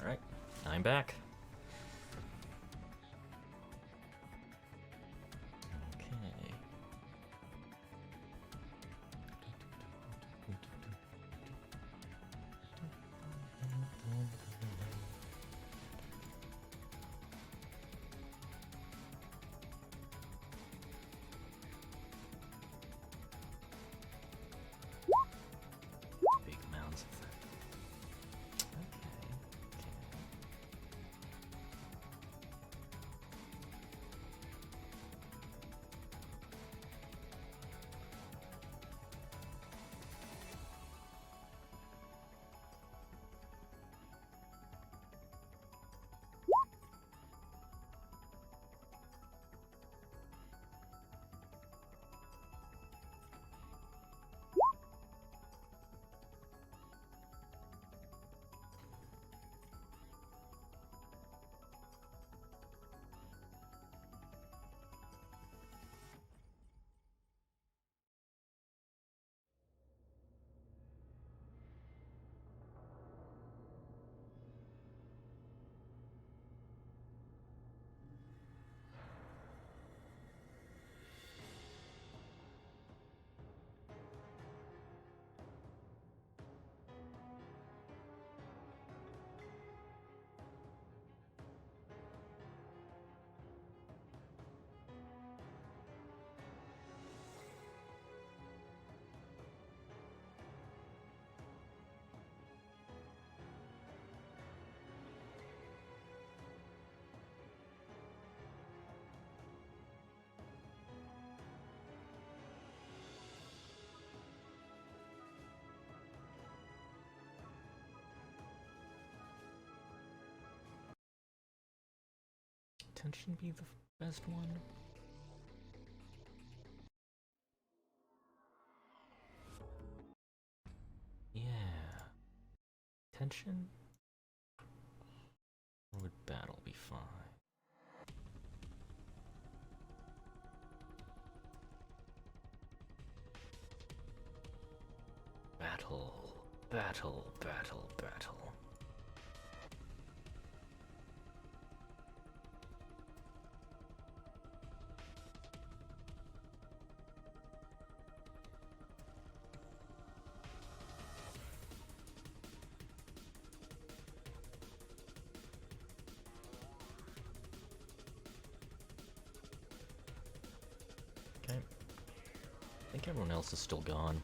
Alright. I'm back. Okay. Big mounds of that. Tension be the best one? Yeah. Tension? Or would battle be fine? Battle, battle, battle, battle. think everyone else is still gone.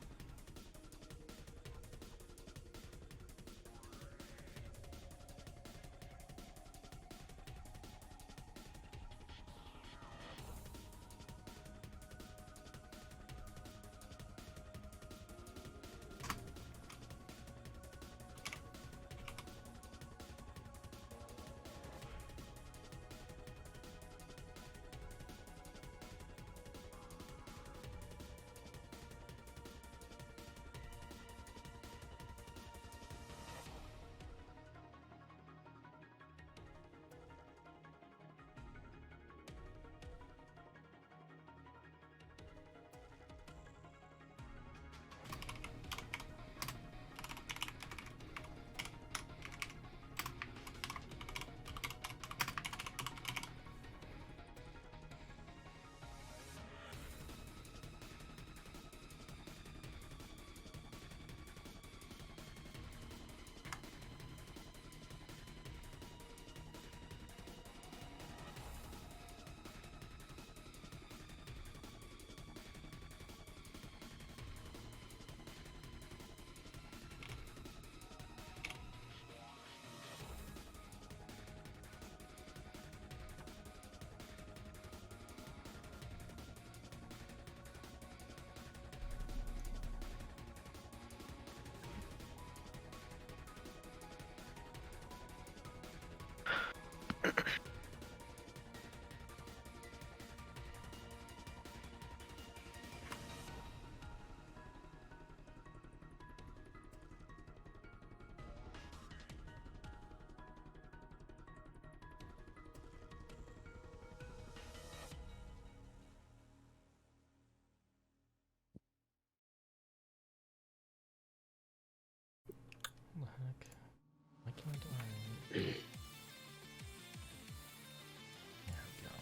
What the heck? Why can't I? There we go.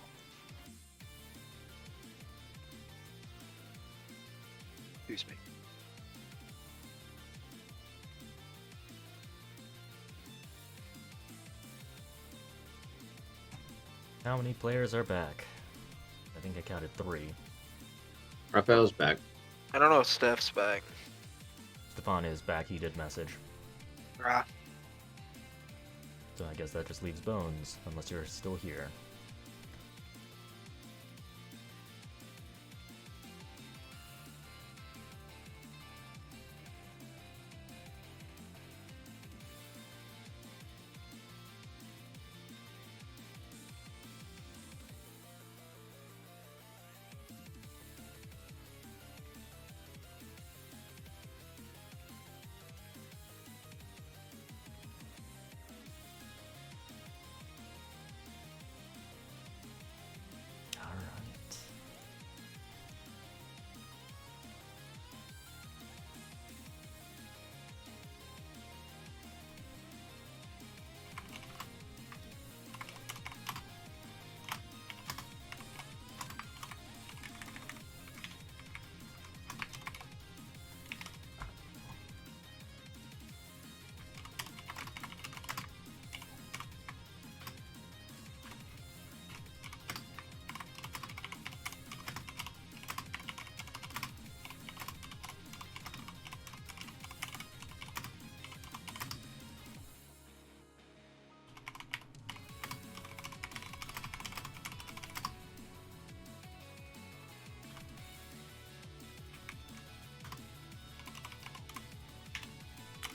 Excuse me. How many players are back? I think I counted 3. Raphael's back. I don't know if Steph's back. Stefan is back, he did message. Ah. So I guess that just leaves Bones, unless you're still here.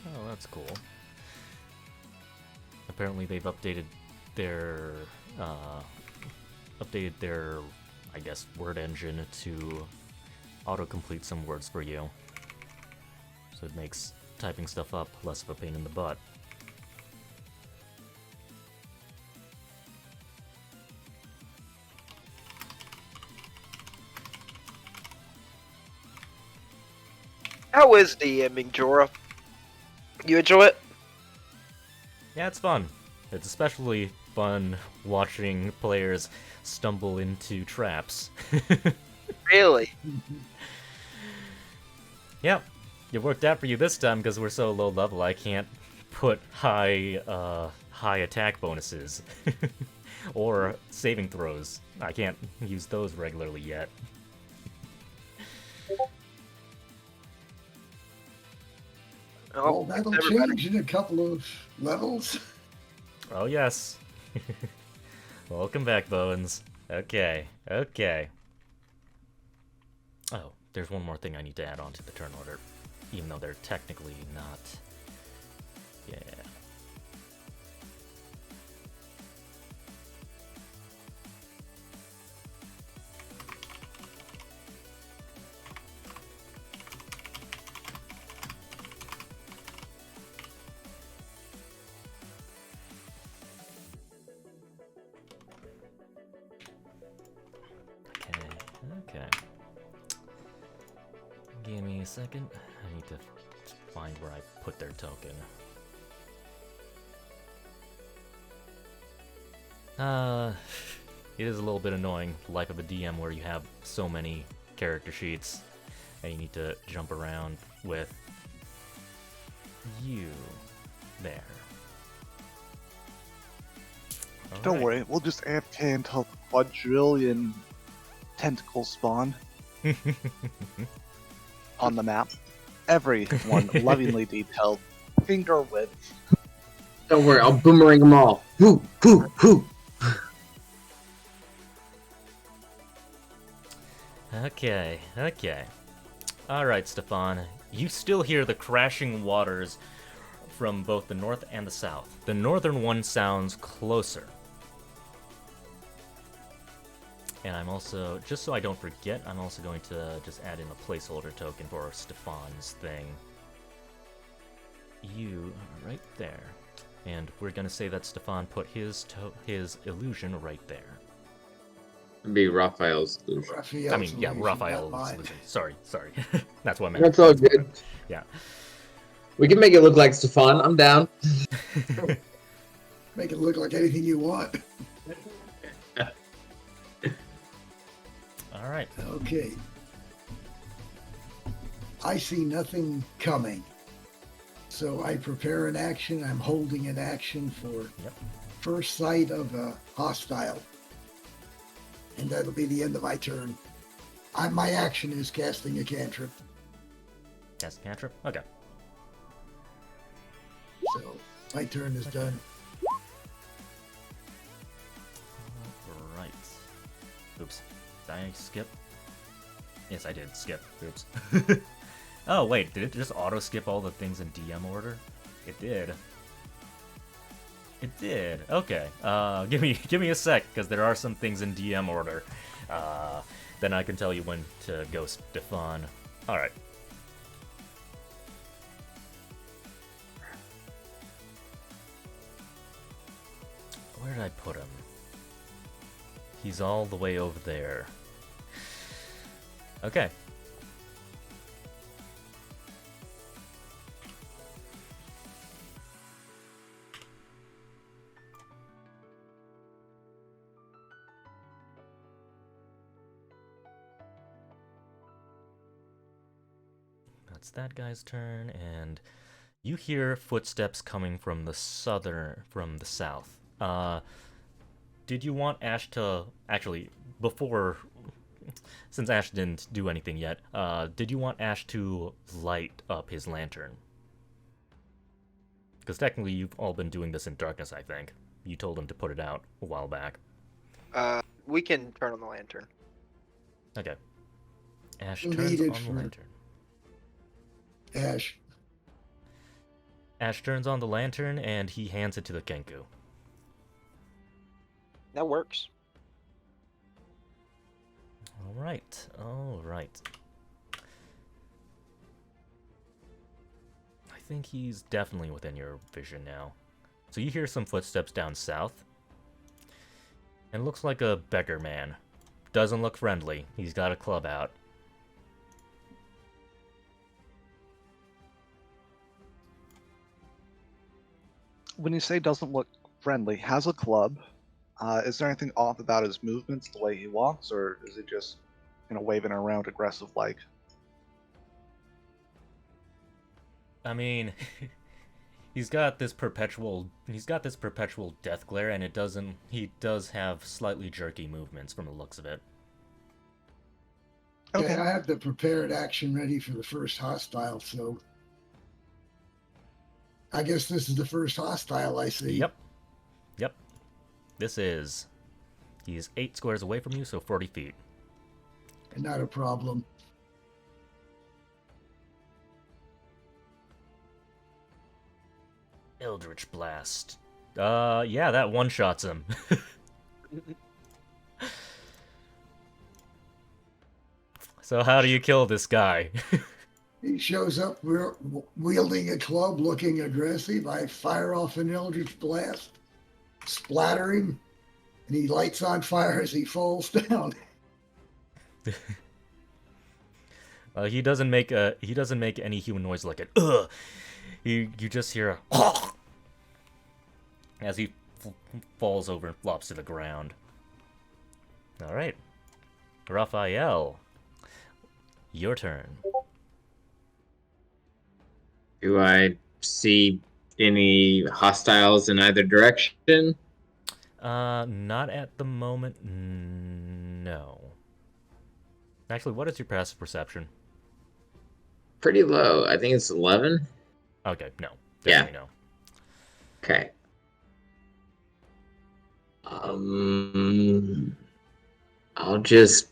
Oh, that's cool. Apparently they've updated their, I guess, word engine to autocomplete some words for you. So it makes typing stuff up less of a pain in the butt. How is the Mingjora? You enjoy it? Yeah, it's fun. It's especially fun watching players stumble into traps. Really? Yep. It worked out for you this time because we're so low level I can't put high attack bonuses. Or saving throws. I can't use those regularly yet. Well, that'll change in a couple of levels. Oh, yes. Welcome back, Bones. Okay, okay. Oh, there's one more thing I need to add on to the turn order, even though they're technically not. Yeah. Okay. Give me a second. I need to find where I put their token. It is a little bit annoying, life of a DM, where you have so many character sheets and you need to jump around with you there. Don't worry, we'll just AFK until the quadrillion tentacles spawn on the map. Every one lovingly detailed, finger width. Don't worry, I'll boomerang them all. Whoo, whoo, whoo. Okay, okay. Alright, Stefan. You still hear the crashing waters from both the north and the south. The northern one sounds closer. And I'm also, just so I don't forget, I'm also going to just add in a placeholder token for Stefan's thing. You are right there. And we're going to say that Stefan put his illusion right there. It'd be Raphael's illusion. I mean, yeah, Raphael's illusion. Sorry. That's what I meant. That's all good. Yeah. We can make it look like Stefan. I'm down. Make it look like anything you want. All right. Okay. I see nothing coming. So I prepare an action. I'm holding an action for first sight of a hostile. And that'll be the end of my turn. My action is casting a cantrip. Cast a cantrip? Okay. So my turn is done. Right. Oops. Did I skip? Yes, I did skip. Oops. Oh, wait. Did it just auto-skip all the things in DM order? It did. It did. Okay. Give me a sec, because there are some things in DM order. Then I can tell you when to go Stefan. Alright. Where did I put him? He's all the way over there. Okay. That's that guy's turn, and you hear footsteps coming from the south. Did you want Ash to, actually, before, since Ash didn't do anything yet, did you want Ash to light up his lantern? Because technically you've all been doing this in darkness, I think. You told him to put it out a while back. We can turn on the lantern. Okay. Ash turns on the lantern. Ash turns on the lantern, and he hands it to the Kenku. That works. Alright, alright. I think he's definitely within your vision now. So you hear some footsteps down south. And it looks like a beggar man. Doesn't look friendly. He's got a club out. When you say doesn't look friendly, has a club. Is there anything off about his movements, the way he walks, or is it just, waving around aggressive like? I mean, he's got this perpetual death glare, and he does have slightly jerky movements from the looks of it. Okay, I have the prepared action ready for the first hostile, so I guess this is the first hostile I see. Yep. Yep. This is. He's 8 squares away from you, so 40 feet. Not a problem. Eldritch Blast. Yeah, that one-shots him. So how do you kill this guy? He shows up wielding a club, looking aggressive. I fire off an Eldritch Blast, splatter him, and he lights on fire as he falls down. He doesn't make any human noise like it. Ugh. You just hear a as he falls over and flops to the ground. All right, Raphael, your turn. Do I see any hostiles in either direction? Not at the moment. No. Actually, what is your passive perception? Pretty low. I think it's 11. Okay, no. Yeah. No. Okay. I'll just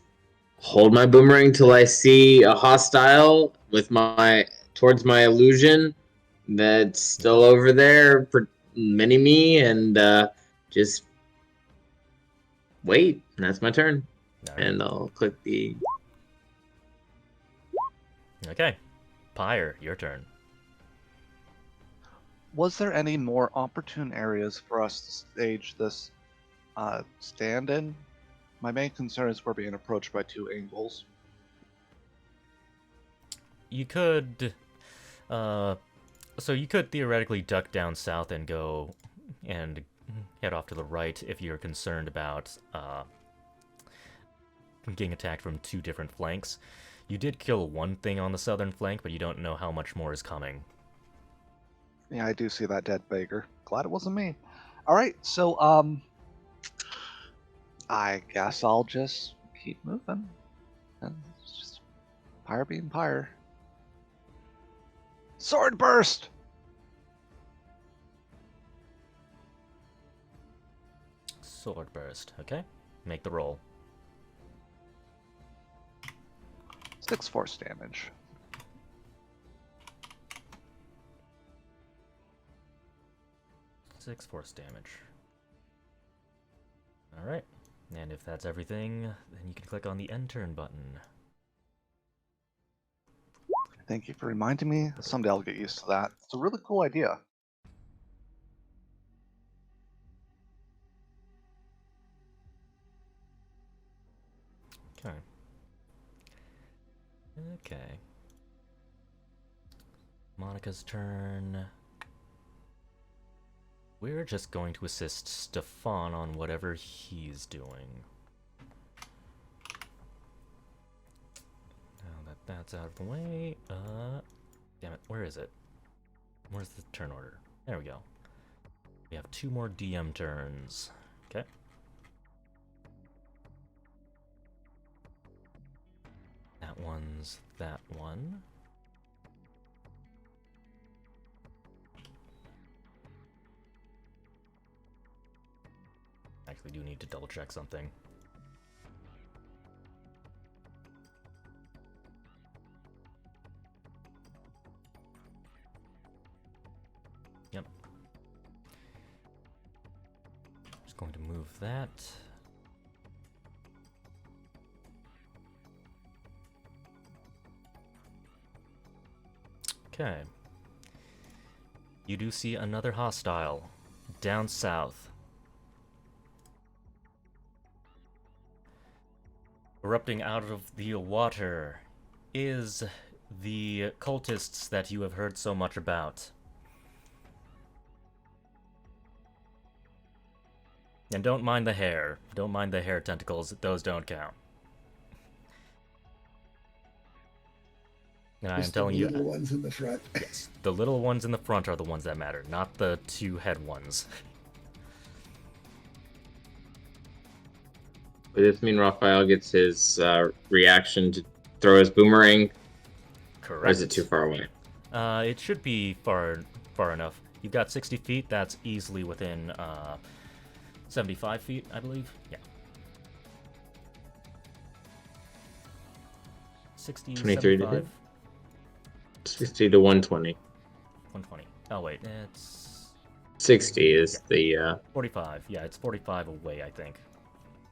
hold my boomerang till I see a hostile with towards my illusion that's still over there, mini me, and just wait. And that's my turn. Right. And I'll click the. Okay, Pyre, your turn. Was there any more opportune areas for us to stage this stand in? My main concern is we're being approached by 2 angles. You could, so you could theoretically duck down south and go and head off to the right if you're concerned about getting attacked from 2 different flanks. You did kill one thing on the southern flank, but you don't know how much more is coming. Yeah, I do see that dead beggar. Glad it wasn't me. All right, so I guess I'll just keep moving, and it's just pyre being pyre. Sword burst. Sword burst. Okay, make the roll. 6 force damage. Six force damage. Alright, and if that's everything, then you can click on the end turn button. Thank you for reminding me. Someday I'll get used to that. It's a really cool idea. Okay. Okay. Monica's turn. We're just going to assist Stefan on whatever he's doing. Now that that's out of the way, damn it, where is it? Where's the turn order? There we go. We have 2 more DM turns. Okay. That one's that one. Actually, do need to double check something. Yep. Just going to move that. Okay. You do see another hostile down south. Erupting out of the water is the cultists that you have heard so much about. And don't mind the hair. Don't mind the hair tentacles. Those don't count. And I am telling you... the little ones in the front. Yes, the little ones in the front are the ones that matter, not the 2 head ones. Would this mean Raphael gets his reaction to throw his boomerang? Correct. Or is it too far away? It should be far enough. You've got 60 feet. That's easily within 75 feet, I believe. Yeah. 60, 23 to 75, hit. 60 to 120. 120. Oh, wait. It's 60 is the... 45. Yeah, it's 45 away, I think.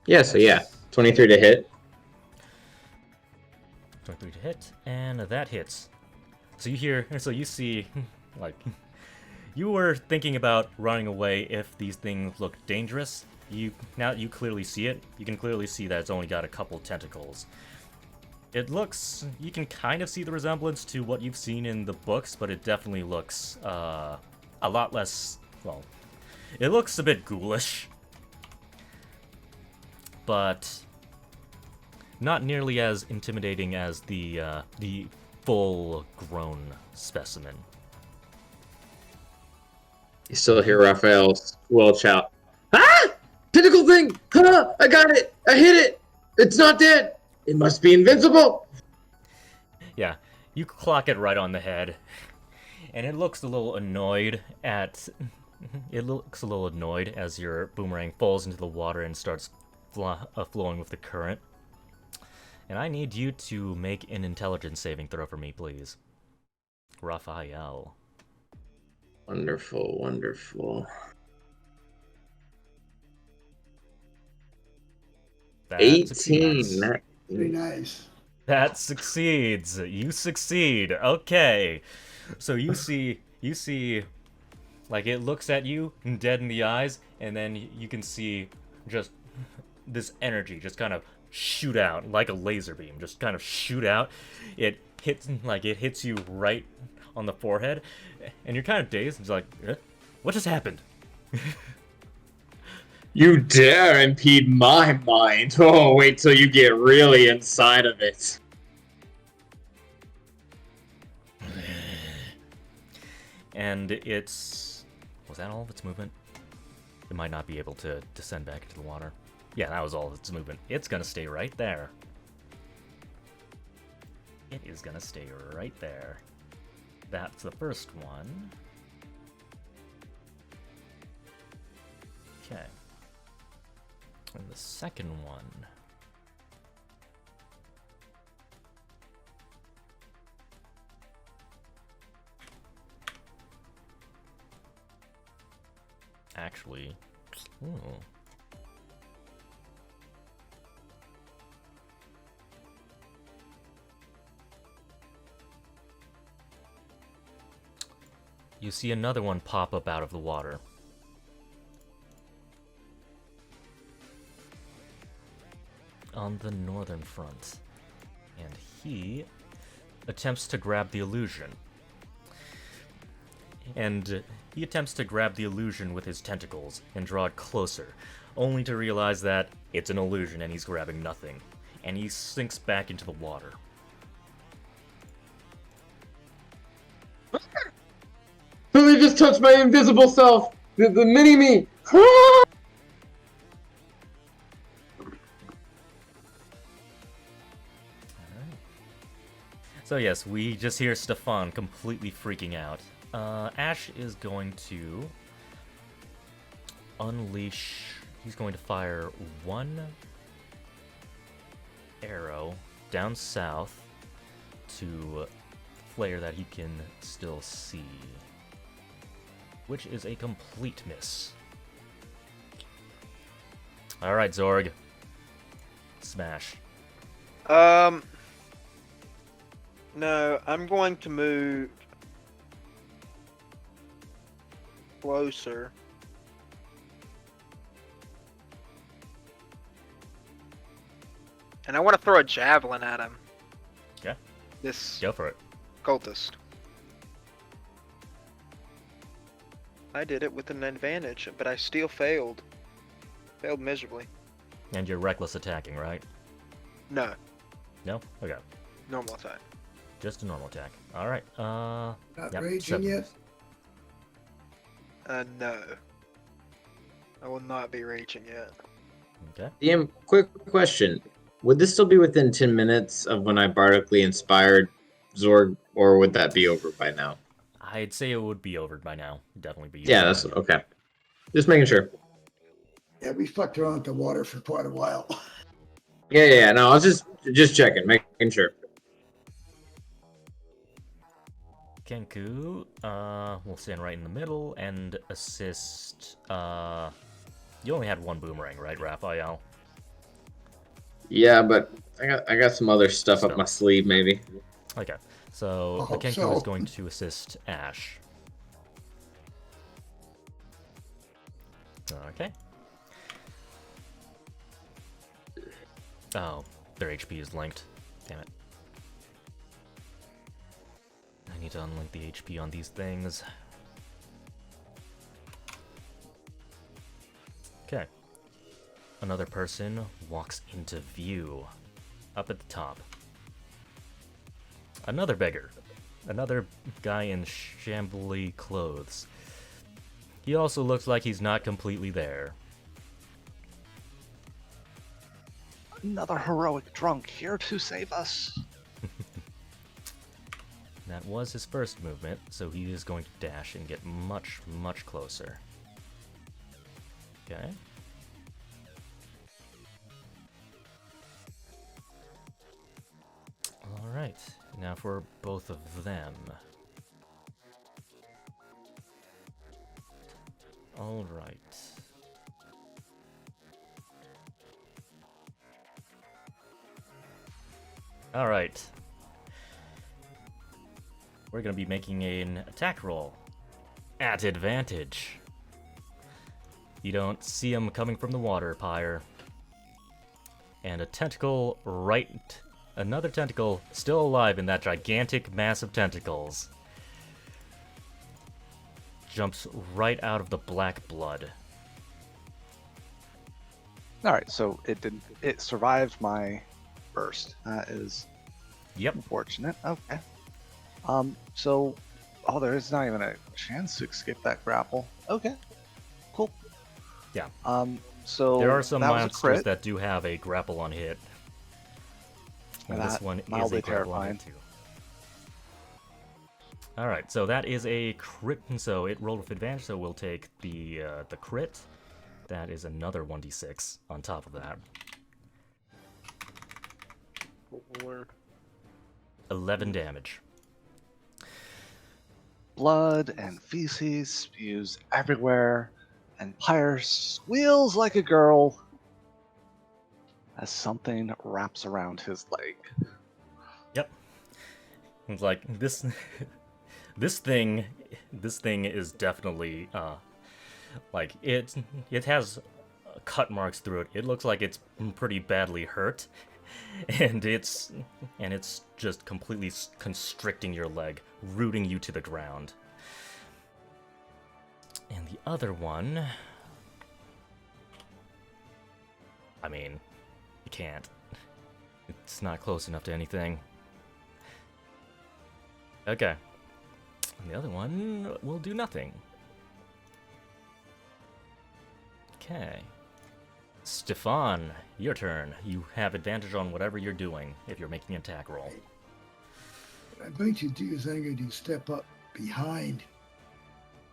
Yeah, so yeah. 23 to hit. 23 to hit, and that hits. So you see, like, you were thinking about running away if these things look dangerous. Now you clearly see it. You can clearly see that it's only got a couple tentacles. You can kind of see the resemblance to what you've seen in the books, but it definitely looks a lot less, well, it looks a bit ghoulish. But not nearly as intimidating as the full-grown specimen. You still hear Raphael squelch out, "Ah! Tentacle thing! Ah! I got it! I hit it! It's not dead! It must be invincible!" Yeah, you clock it right on the head. And it looks a little annoyed as your boomerang falls into the water and starts flowing with the current. And I need you to make an intelligence saving throw for me, please. Raphael. Wonderful, wonderful. That 18. succeeds. Very nice. That succeeds. You succeed. Okay. So you see, like, it looks at you dead in the eyes, and then you can see just this energy just kind of shoot out like a laser beam, just kind of shoot out. It hits you right on the forehead, and you're kind of dazed. It's like, what just happened? You dare impede my mind. Oh, wait till you get really inside of it. And was that all of its movement? It might not be able to descend back into the water. Yeah, that was all of its movement. It's gonna stay right there. It is gonna stay right there. That's the first one. Okay. And the second one. Actually, you see another one pop up out of the water. On the northern front. And he attempts to grab the illusion. And he attempts to grab the illusion with his tentacles and draw it closer, only to realize that it's an illusion and he's grabbing nothing. And he sinks back into the water. Somebody just touched my invisible self! The mini-me! So yes, we just hear Stefan completely freaking out. Ash is going to unleash... He's going to fire one arrow down south to flare that he can still see, which is a complete miss. Alright, Zorg. Smash. No, I'm going to move closer. And I want to throw a javelin at him. Okay. This Go for it. cultist. I did it with an advantage, but I still failed. Failed miserably. And you're reckless attacking, right? No, No? Okay. normal attack. Just a normal attack. Alright, Not yep, raging 7. yet? No. I will not be reaching yet. Okay. DM, quick question. Would this still be within 10 minutes of when I bardically inspired Zorg, or would that be over by now? I'd say it would be over by now. Definitely be. Yeah, that's okay. Just making sure. Yeah, we fucked around with the water for quite a while. Yeah. No, I was just checking, making sure. Kenku, will stand right in the middle and assist. You only had one boomerang, right, Raphael? Yeah, but I got some other stuff up my sleeve, maybe. Okay, so the Kenku is going to assist Ash. Okay. Oh, their HP is linked. Damn it. I need to unlink the HP on these things. Okay. Another person walks into view. Up at the top. Another beggar. Another guy in shambly clothes. He also looks like he's not completely there. Another heroic drunk here to save us. That was his first movement, so he is going to dash and get much, much closer. Okay. Alright, now for both of them. Alright. Alright. We're going to be making an attack roll. At advantage. You don't see him coming from the water, Pyre. And a tentacle right... Another tentacle still alive in that gigantic mass of tentacles. Jumps right out of the black blood. Alright, so it survived my burst. That is unfortunate. Okay. So there is not even a chance to escape that grapple. Okay. Cool. Yeah. So there are some monsters that do have a grapple on hit. And this one is a grapple on hit too. Alright, so that is a crit, so it rolled with advantage, so we'll take the crit. That is another 1d6 on top of that. 11 damage. Blood and feces spews everywhere, and Pyre squeals like a girl as something wraps around his leg. Yep. It's like this this thing is definitely like it has cut marks through it. It looks like it's pretty badly hurt. And it's just completely constricting your leg, rooting you to the ground. And the other one, I mean, you can't. It's not close enough to anything. Okay. And the other one will do nothing. Okay. Stefan, your turn. You have advantage on whatever you're doing if you're making an attack roll. What I'm going to do is I'm going to step up behind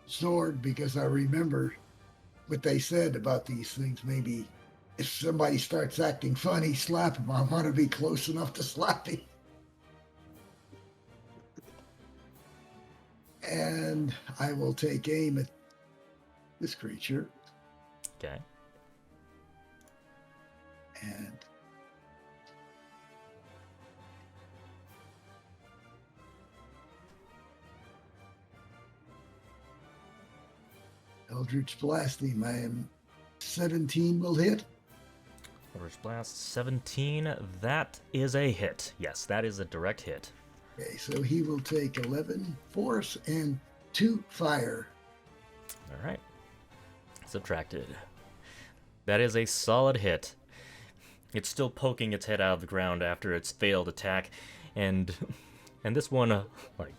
Sword because I remember what they said about these things. Maybe if somebody starts acting funny, slap him. I want to be close enough to slap him. And I will take aim at this creature. Okay. And Eldritch Blasting, I am 17 will hit. Eldritch Blast 17, that is a hit. Yes, that is a direct hit. Okay, so he will take 11 force and 2 fire. Alright. Subtracted. That is a solid hit. It's still poking its head out of the ground after its failed attack, and this one, like,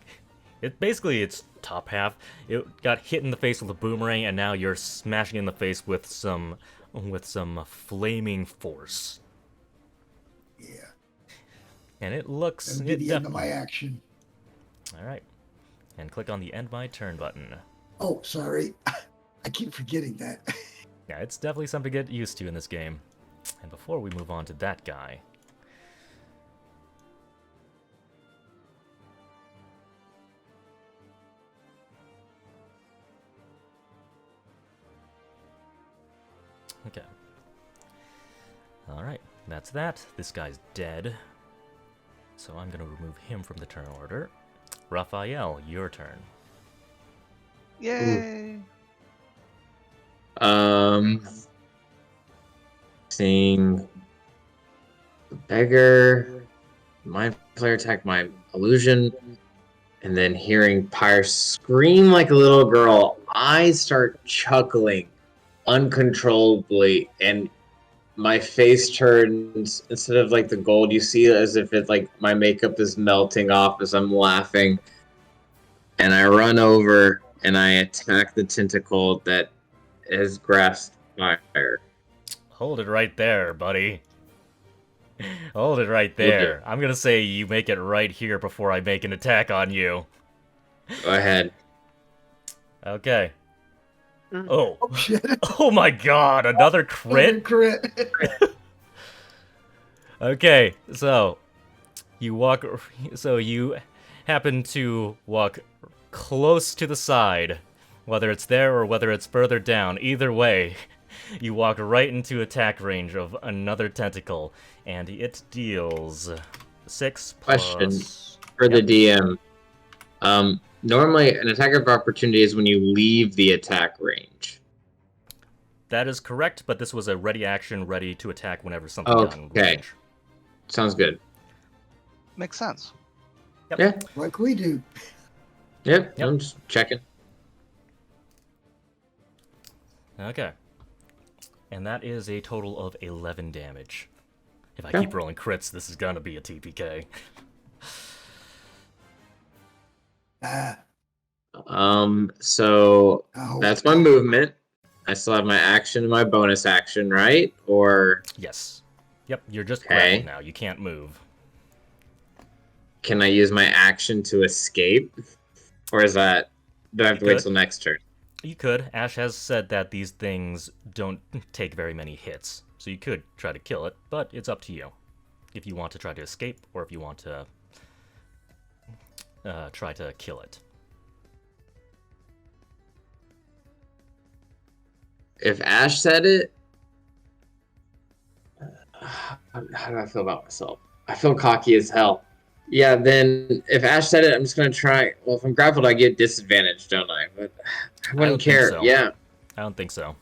its top half, it got hit in the face with a boomerang, and now you're smashing it in the face with some flaming force. Yeah. And it looks. That'll be the end of my action. All right. and click on the End My Turn button. Oh, sorry. I keep forgetting that. Yeah, it's definitely something to get used to in this game. And before we move on to that guy... Okay. Alright, that's that. This guy's dead. So I'm going to remove him from the turn order. Raphael, your turn. Yay! Seeing the beggar, mind player attack my illusion, and then hearing Pyre scream like a little girl, I start chuckling uncontrollably, and my face turns, instead of like the gold you see, as if it's like my makeup is melting off as I'm laughing, and I run over and I attack the tentacle that has grasped fire. Hold it right there, buddy. Hold it right there. I'm gonna say you make it right here before I make an attack on you. Go ahead. Okay. Oh, shit. Oh my god, another crit? Crit. Okay, so you happen to walk close to the side, whether it's there or whether it's further down. Either way, you walk right into attack range of another tentacle, and it deals 6 plus... Question for the DM. Normally, an attack of opportunity is when you leave the attack range. That is correct, but this was a ready action, ready to attack whenever something got in Okay. range. Sounds good. Makes sense. Yep. Yeah. Like we do. Yep. Yep. I'm just checking. Okay. And that is a total of 11 damage. If I Okay. keep rolling crits, this is gonna be a TPK. So Oh. that's my movement. I still have my action and my bonus action, right? Or Yes. Yep, you're just Okay. grappled now. You can't move. can I use my action to escape? Or is that... do I have to You wait could. till next turn? You could. Ash has said that these things don't take very many hits, so you could try to kill it, but it's up to you. If you want to try to escape, or if you want to try to kill it. If Ash said it... how do I feel about myself? I feel cocky as hell. Yeah, then if Ash said it, I'm just gonna try. Well, if I'm grappled, I get disadvantage, don't I? But I wouldn't don't think care. so. Yeah. I don't think so.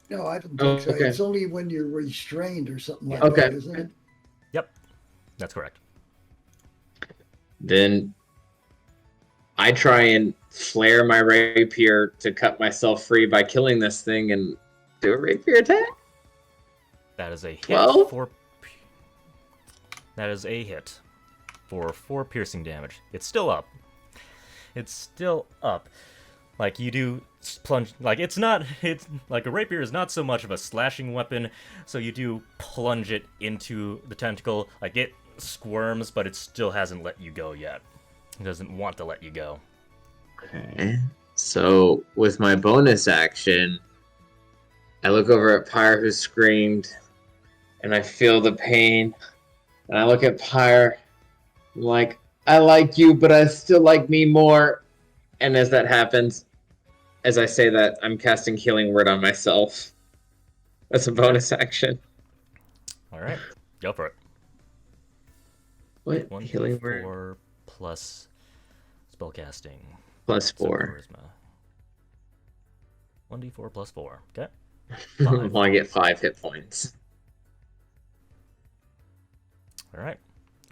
No, I don't Oh, think so. okay. It's only when you're restrained or something like Okay. that, isn't it? Yep, that's correct. Then I try and flare my rapier to cut myself free by killing this thing and do a rapier attack. That is a hit 12? for... That is a hit for 4 piercing damage. It's still up. It's still up. Like, you do plunge... Like, it's like, a rapier is not so much of a slashing weapon, so you do plunge it into the tentacle. Like, it squirms, but it still hasn't let you go yet. It doesn't want to let you go. Okay. So with my bonus action, I look over at Pyre, who screamed, and I feel the pain. And I look at Pyre, I'm like, I like you, but I still like me more. And as that happens, as I say that, I'm casting Healing Word on myself. That's a bonus action. Alright, go for it. What? 1d4 Healing Word? plus spellcasting. Plus So 4. charisma. 1d4 plus 4. Okay. Well, I get 5 hit points. Alright.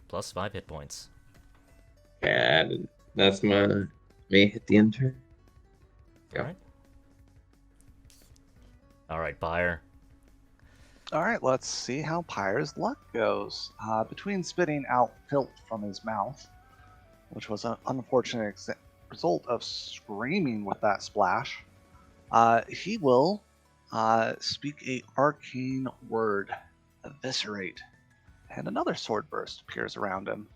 Plus 5 hit points. And that's me hit the end turn. Yeah. Alright. Alright, Pyre. All right, let's see how Pyre's luck goes. Between spitting out filth from his mouth, which was an unfortunate result of screaming with that splash, he will speak a arcane word, eviscerate, and another sword burst appears around him.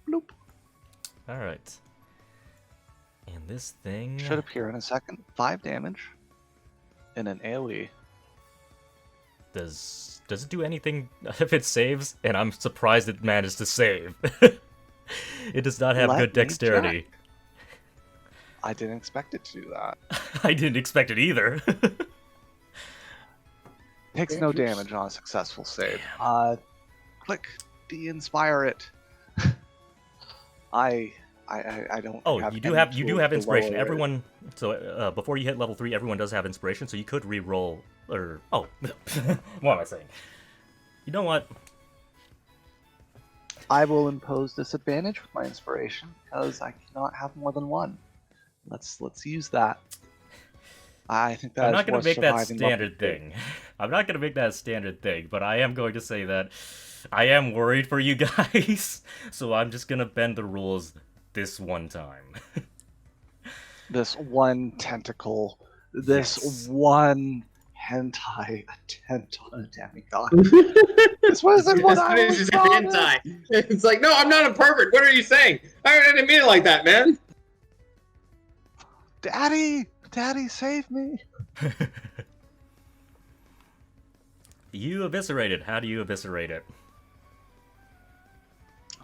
Bloop. Alright. And this thing should appear in a second. 5 damage. In an AoE. does it do anything if it saves? And I'm surprised it managed to save. It does not have Let good me dexterity. check. I didn't expect it to do that. I didn't expect it either. Takes no damage on a successful save. Click de-inspire it. I don't. Oh, have you do any have tools to inspiration. lower it. Everyone, so before you hit level 3, everyone does have inspiration, so you could re-roll or what am I saying? You know what? I will impose disadvantage with my inspiration because I cannot have more than one. Let's use that. I think that I'm is not going worth to make that surviving standard level thing. I'm not going to make that a standard thing, but I am going to say that I am worried for you guys, so I'm just going to bend the rules this one time. This one tentacle, this Yes. one hentai attempt on a demigod. This wasn't what I This was is promised. hentai. It's like, no, I'm not a pervert. What are you saying? I didn't mean it like that, man. Daddy, save me. You eviscerate it. How do you eviscerate it?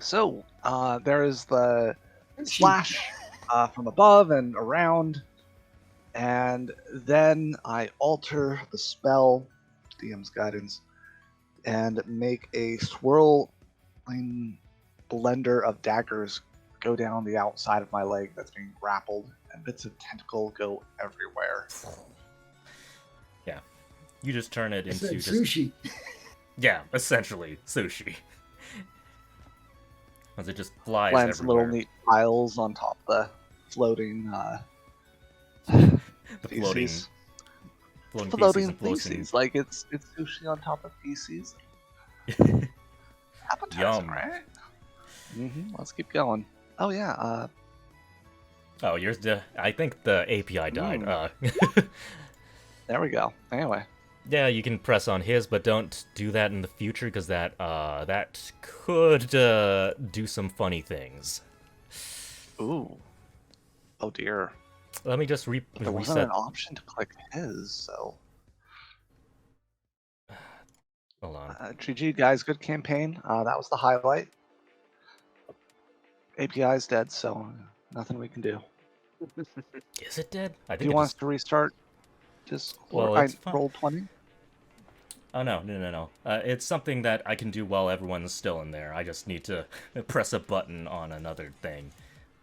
So, there is the slash from above and around, and then I alter the spell, DM's guidance, and make a swirling blender of daggers go down the outside of my leg that's being grappled, and bits of tentacle go everywhere. Yeah. You just turn it It's into like just... sushi. Yeah, essentially, sushi. As it just flies Lands everywhere. little neat piles on top of the floating The floating... feces. Floating Floating and floating. feces, like it's sushi on top of feces. Appetizing, Yum. right? Let's keep going. Oh yeah. Oh, yours. I think the API died. There we go. Anyway, Yeah, you can press on his, but don't do that in the future because that could do some funny things. ooh, oh dear. Let me just There wasn't reset. an option to click his, so. Hold on. GG guys, good campaign. That was the highlight. API's dead, so nothing we can do. Is it dead? I Do think you it want is. us to restart? Just Well, it's fine. roll 20. Oh no. It's something that I can do while everyone's still in there. I just need to press a button on another thing.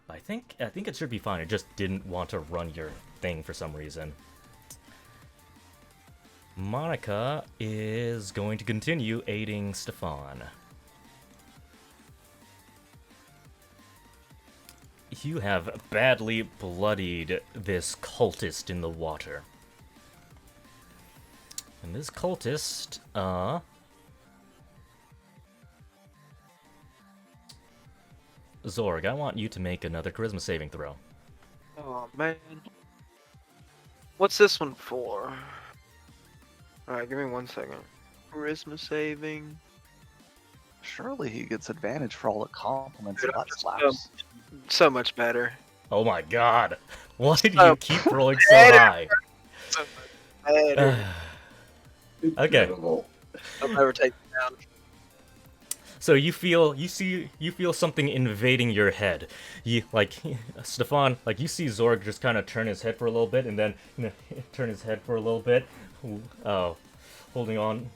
I think it should be fine. It just didn't want to run your thing for some reason. Monica is going to continue aiding Stefan. You have badly bloodied this cultist in the water. And this cultist, Zorg, I want you to make another charisma saving throw. Oh man. What's this one for? Alright, give me 1 second. Charisma saving. Surely he gets advantage for all the compliments Dude, and I'm butt just, slaps. So much better. Oh my god! Why do Oh. you keep rolling so Better. high? So much better. Okay. Incredible. I'll never take it down. So you feel something invading your head. You like Stefan, like you see Zorg just kind of turn his head for a little bit and then turn his head for a little bit, holding on,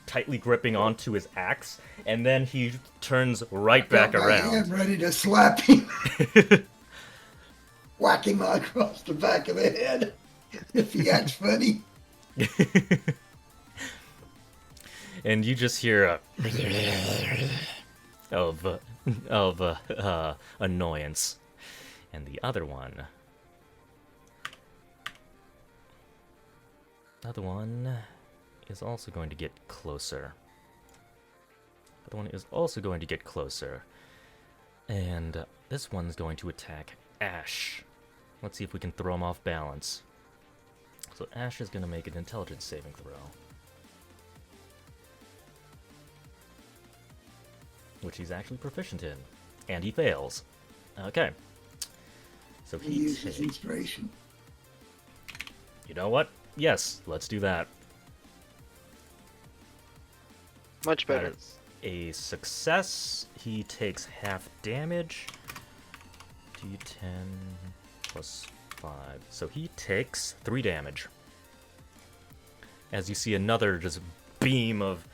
tightly gripping onto his axe, and then he turns right back Got my hand around. ready to slap him, whack him across the back of the head if he acts funny. And you just hear a of annoyance, and the other one is also going to get closer. The other one is also going to get closer, and this one's going to attack Ash. Let's see if we can throw him off balance. So Ash is going to make an intelligence saving throw. Which he's actually proficient in. And he fails. Okay. So He he uses takes... inspiration. You know what? Yes, let's do that. Much better. That is a success. He takes half damage. D10 plus 5. So he takes 3 damage. As you see another just beam of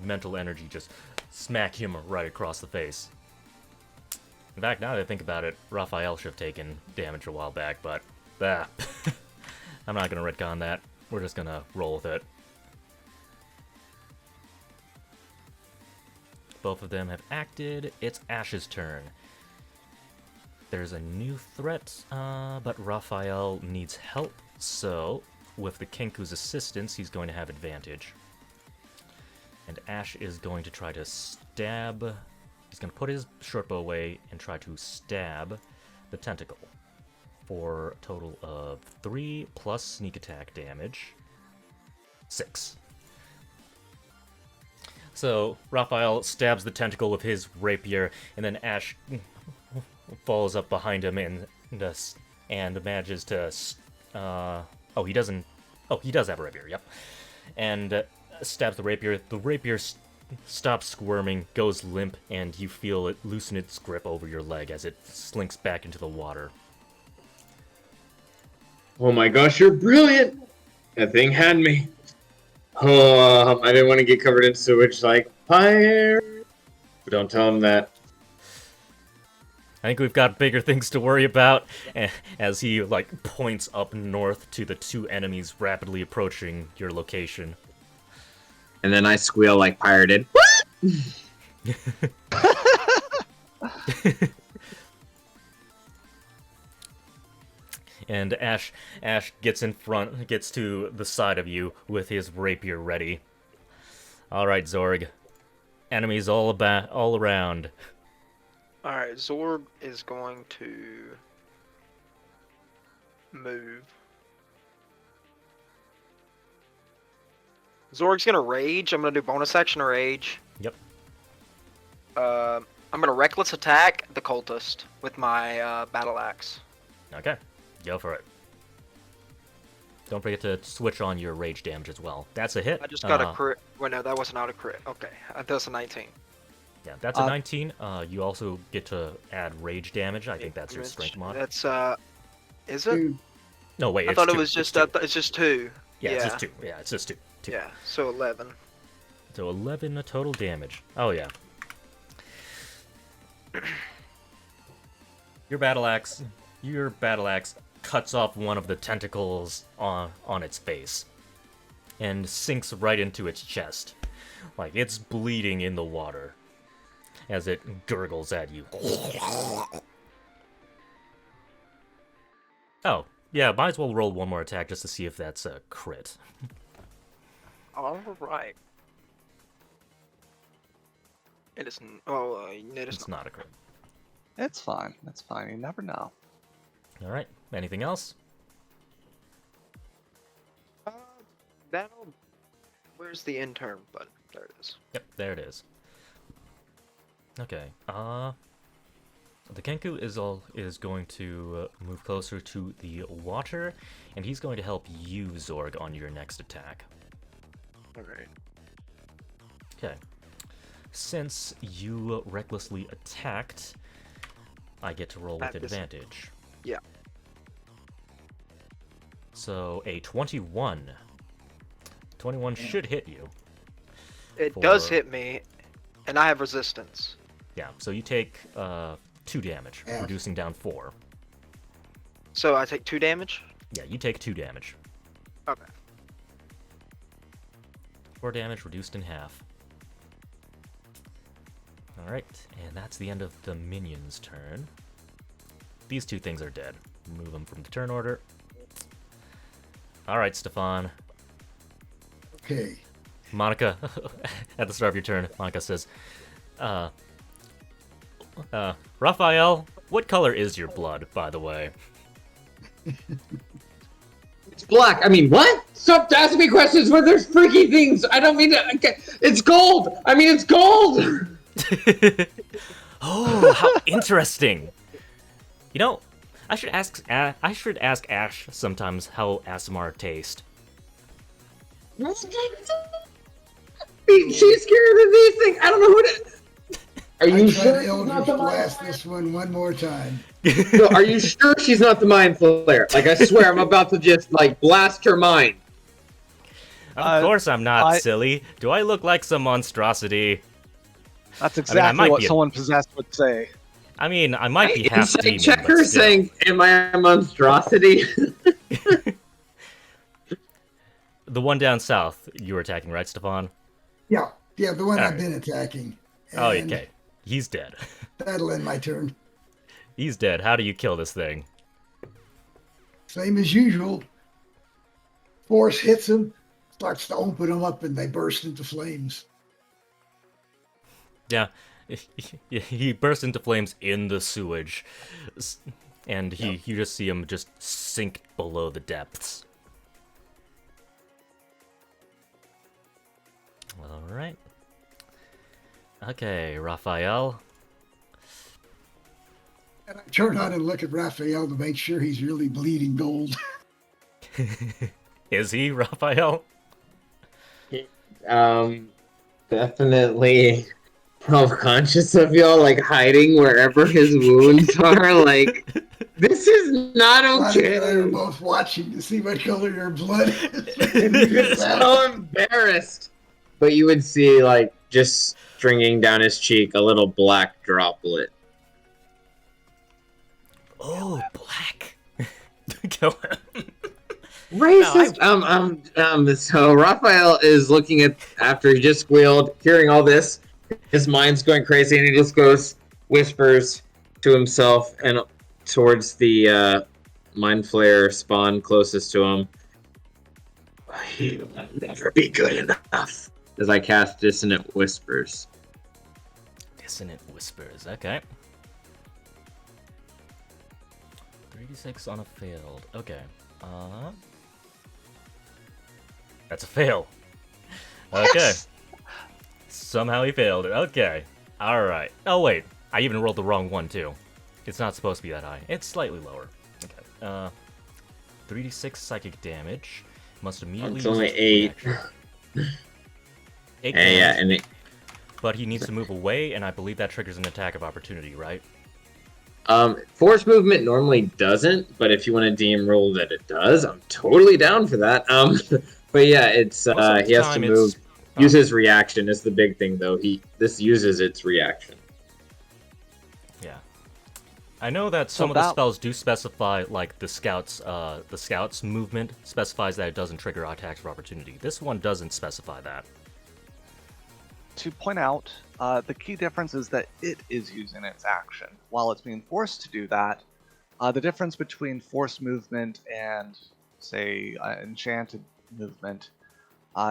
mental energy just smack him right across the face. In fact, now that I think about it, Raphael should have taken damage a while back, but I'm not gonna retcon that. We're just gonna roll with it. Both of them have acted. It's Ash's turn. There's a new threat, but Raphael needs help, so with the Kenku's assistance, he's going to have advantage. And Ash is going to try to stab... He's going to put his shortbow away and try to stab the tentacle for a total of 3 plus sneak attack damage. 6. So Raphael stabs the tentacle with his rapier, and then Ash falls up behind him and manages to... oh, he doesn't... Oh, he does have a rapier, yep. And stabs the rapier. The rapier stops squirming, goes limp, and you feel it loosen its grip over your leg as it slinks back into the water. Oh my gosh, you're brilliant! That thing had me. Oh, I didn't want to get covered in sewage like fire. But don't tell him that. I think we've got bigger things to worry about, as he, like, points up north to the 2 enemies rapidly approaching your location. And then I squeal like pirated. And Ash gets in front, gets to the side of you with his rapier ready. Alright, Zorg. Enemies all around. Alright, Zorg is going to move. Zorg's gonna rage. I'm gonna do bonus action rage. Yep. I'm gonna reckless attack the cultist with my battle axe. Okay, go for it. Don't forget to switch on your rage damage as well. That's a hit. I just got a crit. Wait, no, that was not a crit. Okay, that's a 19. Yeah, that's a 19. You also get to add rage damage. I think that's your strength mod. That's is it? No, wait. I thought it was just. It's just 2. Yeah, it's just 2. Yeah, it's just 2. Yeah, so 11. So 11 total damage. Oh yeah. Your battle axe cuts off one of the tentacles on its face and sinks right into its chest. Like, it's bleeding in the water as it gurgles at you. Oh, yeah, might as well roll one more attack just to see if that's a crit. Alright. It is. Oh, It's not a crit. It's fine. It's fine. You never know. Alright, anything else? That'll. Where's the intern button? There it is. Yep, there it is. Okay, the Kenku is going to move closer to the water, and he's going to help you, Zorg, on your next attack. Alright. Okay. Since you recklessly attacked, I get to roll with advantage. Yeah. So a 21. 21 should hit you. It does hit me, and I have resistance. Yeah, so you take 2 damage, reducing down 4. So I take 2 damage? Yeah, you take 2 damage. Okay. 4 damage reduced in half. Alright, and that's the end of the minion's turn. These 2 things are dead. Move them from the turn order. Alright, Stefan. Okay. Monica, at the start of your turn, Monica says, Raphael, what color is your blood, by the way? It's black. I mean, what? Stop asking me questions when there's freaky things. I don't mean to. Okay. It's gold. I mean, it's gold. Oh, how interesting. You know, I should ask Ash sometimes how ASMR taste. She's scared of these things. I don't know who to. Are you try sure to Eldritch Blast this one more time. No, are you sure she's not the mind flayer? Like, I swear, I'm about to just, like, blast her mind. Of course I'm not, silly. Do I look like some monstrosity? That's exactly what someone possessed would say. I mean, I might be half demon, checker but still. saying, am I a monstrosity? The one down south you were attacking, right, Stefan? Yeah, the one I've right. been attacking. Oh, okay. He's dead. That'll end my turn. He's dead. How do you kill this thing? Same as usual. Force hits him, starts to open them up, and they burst into flames. Yeah, he bursts into flames in the sewage, and you just see him just sink below the depths. All right. Okay, Raphael. And I turn on and look at Raphael to make sure he's really bleeding gold. Is he, Raphael? Definitely self-conscious of y'all, like, hiding wherever his wounds are. Like, this is not okay. Monica and I are both watching to see what color your blood is. You're so embarrassed. But you would see, like, just stringing down his cheek, a little black droplet. Oh, black. Kill him. Racist. No, so Raphael is looking after he just squealed, hearing all this, his mind's going crazy, and he just whispers to himself and towards the mind flayer spawn closest to him. He will never be good enough. As I cast Dissonant Whispers. Dissonant Whispers, okay. 3d6 on a failed. Okay. That's a fail. Okay. Yes! Somehow he failed it. Okay. Alright. Oh, wait. I even rolled the wrong one, too. It's not supposed to be that high. It's slightly lower. Okay. 3d6 psychic damage. Must immediately It's only 8. 8 yeah, and but he needs to move away, and I believe that triggers an attack of opportunity, right? Force movement normally doesn't, but if you want to DM roll that it does, I'm totally down for that. But yeah, it's he has to move. Use his reaction is the big thing, though. This uses its reaction. Yeah, I know that some of the spells do specify, like the scouts movement specifies that it doesn't trigger attacks of opportunity. This one doesn't specify that. To point out, the key difference is that it is using its action. While it's being forced to do that, the difference between forced movement and, say, enchanted movement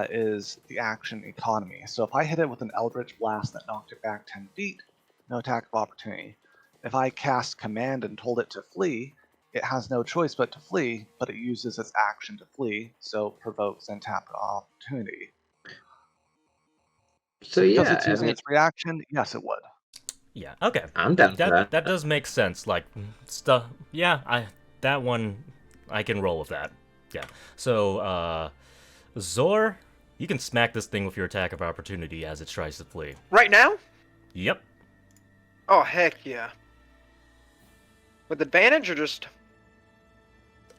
is the action economy. So if I hit it with an Eldritch Blast that knocked it back 10 feet, no attack of opportunity. If I cast Command and told it to flee, it has no choice but to flee, but it uses its action to flee, so provokes and tap opportunity. So yeah, because it's using its reaction, yes, it would. Yeah. Okay. I'm down for that. That does make sense. Like stuff. Yeah. That one, I can roll with that. Yeah. So, Zor, you can smack this thing with your attack of opportunity as it tries to flee. Right now? Yep. Oh heck yeah. With advantage or just?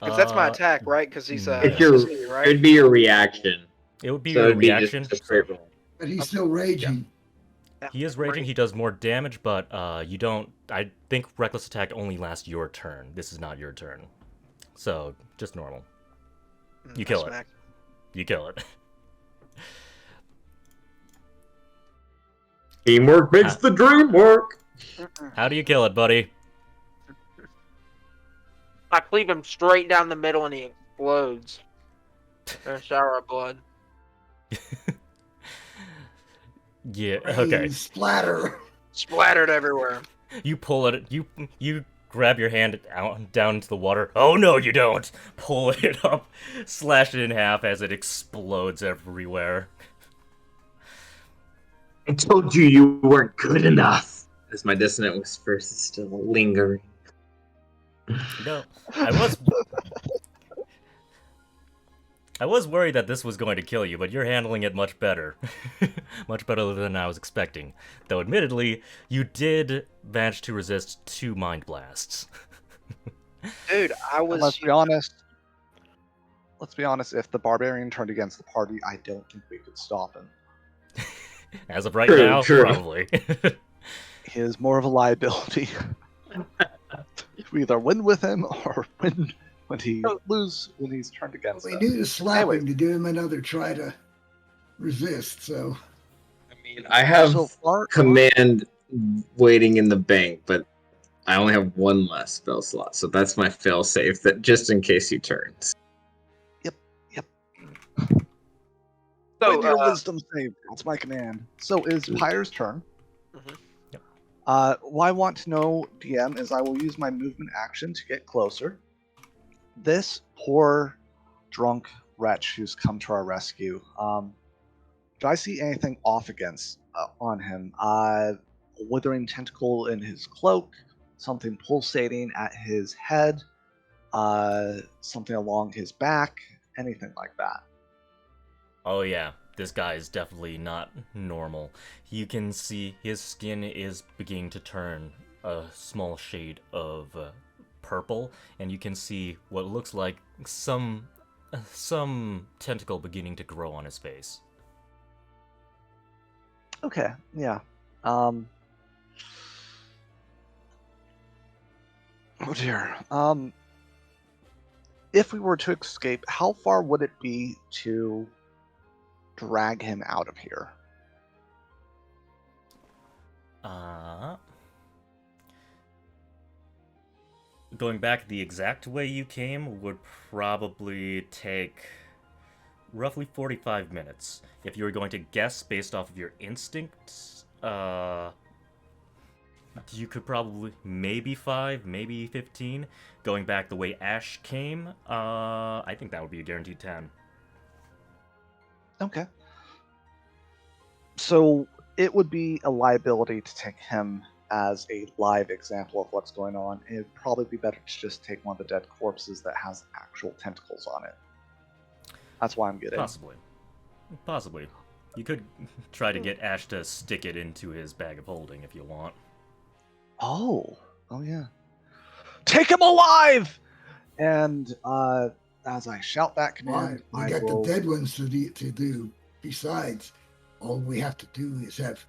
Because that's my attack, right? Because he's It's right? It'd be your reaction. It would be your reaction. Just a straight roll. But he's still raging. Yeah. He is raging. He does more damage, but you don't. I think reckless attack only lasts your turn. This is not your turn, so just normal. You kill it. You kill it. Teamwork makes the dream work. How do you kill it, buddy? I cleave him straight down the middle and he explodes. There's shower of blood. Yeah. Okay. Splatter. Splattered everywhere. You pull it. You grab your hand down into the water. Oh no, you don't. Pull it up, slash it in half as it explodes everywhere. I told you you weren't good enough. As my dissonant whispers is still lingering. No, I was worried that this was going to kill you, but you're handling it much better. Much better than I was expecting. Though admittedly, you did manage to resist 2 Mind Blasts. Dude, I And was. let's be honest, if the barbarian turned against the party, I don't think we could stop him. As of right True, now, true. probably. He is more of a liability. We either win with him or win when he's turned against We us. knew to slap Anyway. him to do him another try to resist, so I mean, I have So far, command waiting in the bank, but I only have 1 last spell slot, so that's my fail safe. That just in case he turns. So, win your wisdom save. That's my command. So is Pyre's turn. Mhm. Yep. What I want to know, DM, is I will use my movement action to get closer. This poor drunk wretch who's come to our rescue. Do I see anything off against on him? Withering tentacle in his cloak, something pulsating at his head, something along his back, anything like that. Oh yeah, this guy is definitely not normal. You can see his skin is beginning to turn a small shade of purple, and you can see what looks like some tentacle beginning to grow on his face. Okay, yeah. Oh dear. If we were to escape, how far would it be to drag him out of here? Going back the exact way you came would probably take roughly 45 minutes. If you were going to guess based off of your instincts, you could probably maybe 5, maybe 15. Going back the way Ash came, I think that would be a guaranteed 10. Okay. So it would be a liability to take him as a live example of what's going on. It'd probably be better to just take one of the dead corpses that has actual tentacles on it. That's why I'm getting. Possibly. You could try to get Ash to stick it into his bag of holding if you want. Oh yeah. Take him alive! And as I shout that command, we I got will... the dead ones to do. Besides, all we have to do is have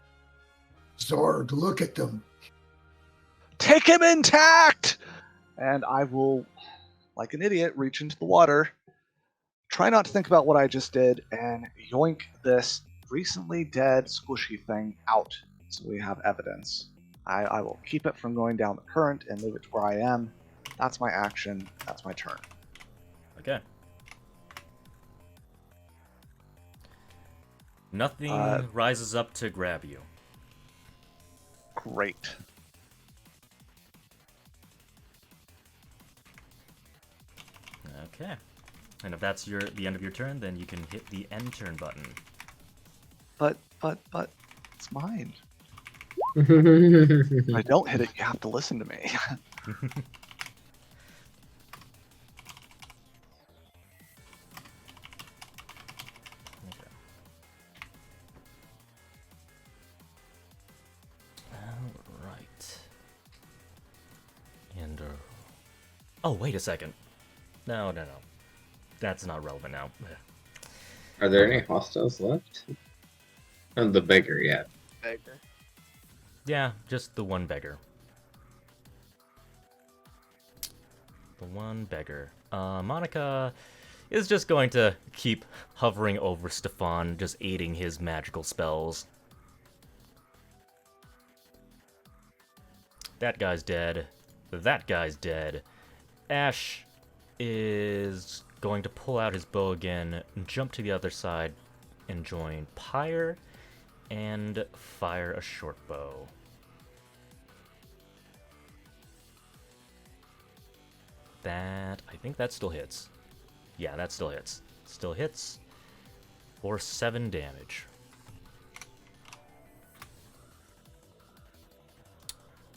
Zorg look at them. Take him intact! And I will, like an idiot, reach into the water, try not to think about what I just did, and yoink this recently dead squishy thing out so we have evidence. I will keep it from going down the current and move it to where I am. That's my action. That's my turn. Okay. Nothing rises up to grab you. Great. Okay. And if that's the end of your turn, then you can hit the end turn button. But, it's mine. If I don't hit it, you have to listen to me. Alright. And, oh, wait a second. No. That's not relevant now. Are there any hostiles left? Oh, the beggar, yeah. Beggar. Yeah, just the one beggar. The one beggar. Monica is just going to keep hovering over Stefan, just aiding his magical spells. That guy's dead. That guy's dead. Ash is going to pull out his bow again, jump to the other side, and join Pyre, and fire a short bow. I think that still hits. Yeah, that still hits. Still hits for 7 damage.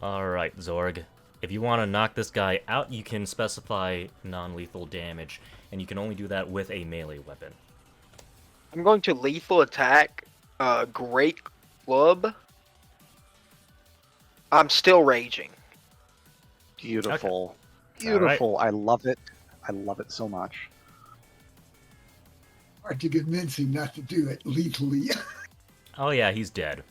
Alright, Zorg. If you want to knock this guy out, you can specify non-lethal damage, and you can only do that with a melee weapon. I'm going to lethal attack. Great club. I'm still raging. Beautiful. Okay. Beautiful. Right. I love it. I love it so much. Hard to convince him not to do it lethally. Oh yeah, he's dead.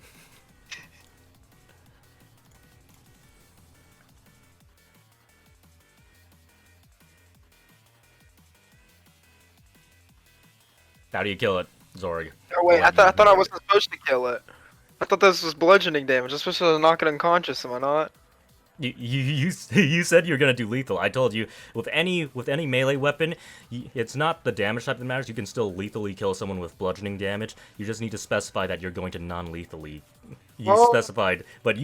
How do you kill it, Zorg? Oh wait, I thought I wasn't supposed to kill it. I thought this was bludgeoning damage. I'm supposed to knock it unconscious, am I not? You said you were gonna do lethal. I told you with any melee weapon, it's not the damage type that matters. You can still lethally kill someone with bludgeoning damage. You just need to specify that you're going to non-lethally. You specified that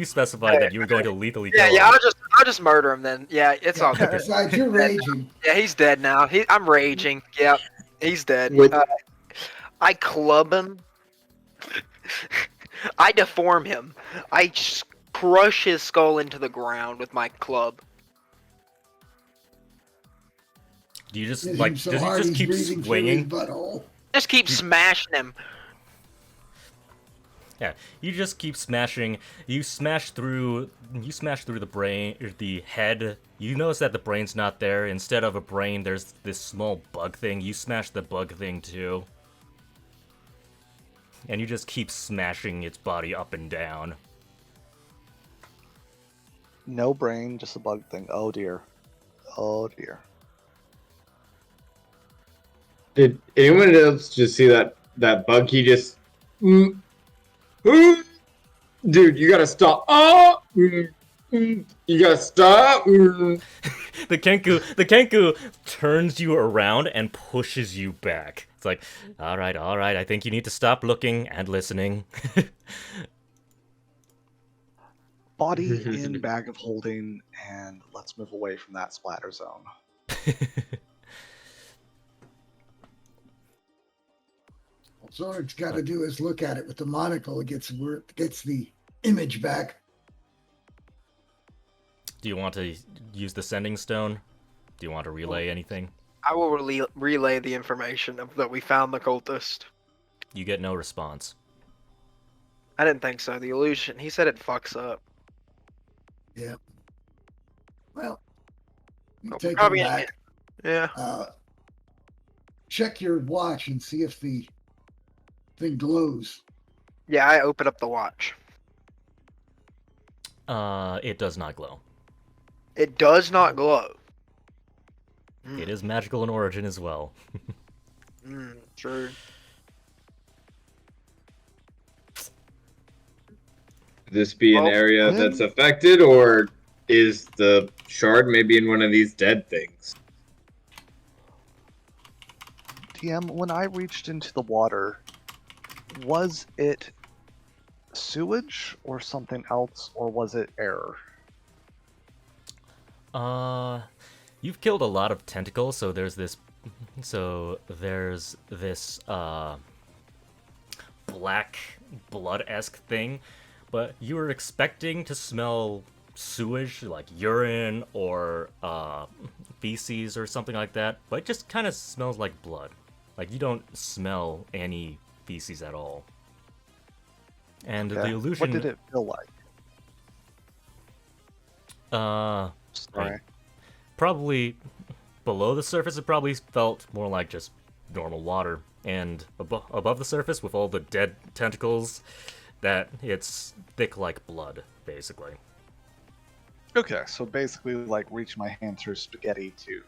you were going to lethally kill him. Yeah, I'll just murder him then. Yeah, it's all good. Besides, you're raging. Yeah, he's dead now. I'm raging. Yep, he's dead. I club him. I deform him. I crush his skull into the ground with my club. Do you just does he just keep swinging? Just keep smashing him. Yeah, you just keep smashing. You smash through the brain, or the head. You notice that the brain's not there. Instead of a brain, there's this small bug thing. You smash the bug thing too. And you just keep smashing its body up and down. No brain, just a bug thing. Oh dear. Oh dear. Did anyone else just see that bug? He just... Dude, you gotta stop. Oh! You gotta stop. The Kenku turns you around and pushes you back. It's like, all right, I think you need to stop looking and listening. Body in bag of holding, and let's move away from that splatter zone. So all it's got to do is look at it with the monocle. It gets the image back. Do you want to use the sending stone? Do you want to relay anything? I will relay the information that we found the cultist. You get no response. I didn't think so. The illusion. He said it fucks up. Yeah. Well, Oh, take probably him back. Yeah. Check your watch and see if the thing glows. Yeah, I open up the watch. It does not glow. It does not glow. It is magical in origin as well. True. Could this be an area that's affected, or is the shard maybe in one of these dead things? TM, when I reached into the water, was it sewage or something else, or was it air? You've killed a lot of tentacles, so there's this black blood-esque thing, but you were expecting to smell sewage, like urine or feces or something like that, but it just kind of smells like blood. Like, you don't smell any feces at all. And the illusion... What did it feel like? Sorry. Probably below the surface, it probably felt more like just normal water. And above the surface, with all the dead tentacles, that it's thick like blood, basically. Okay, so basically, like, reach my hand through spaghetti to...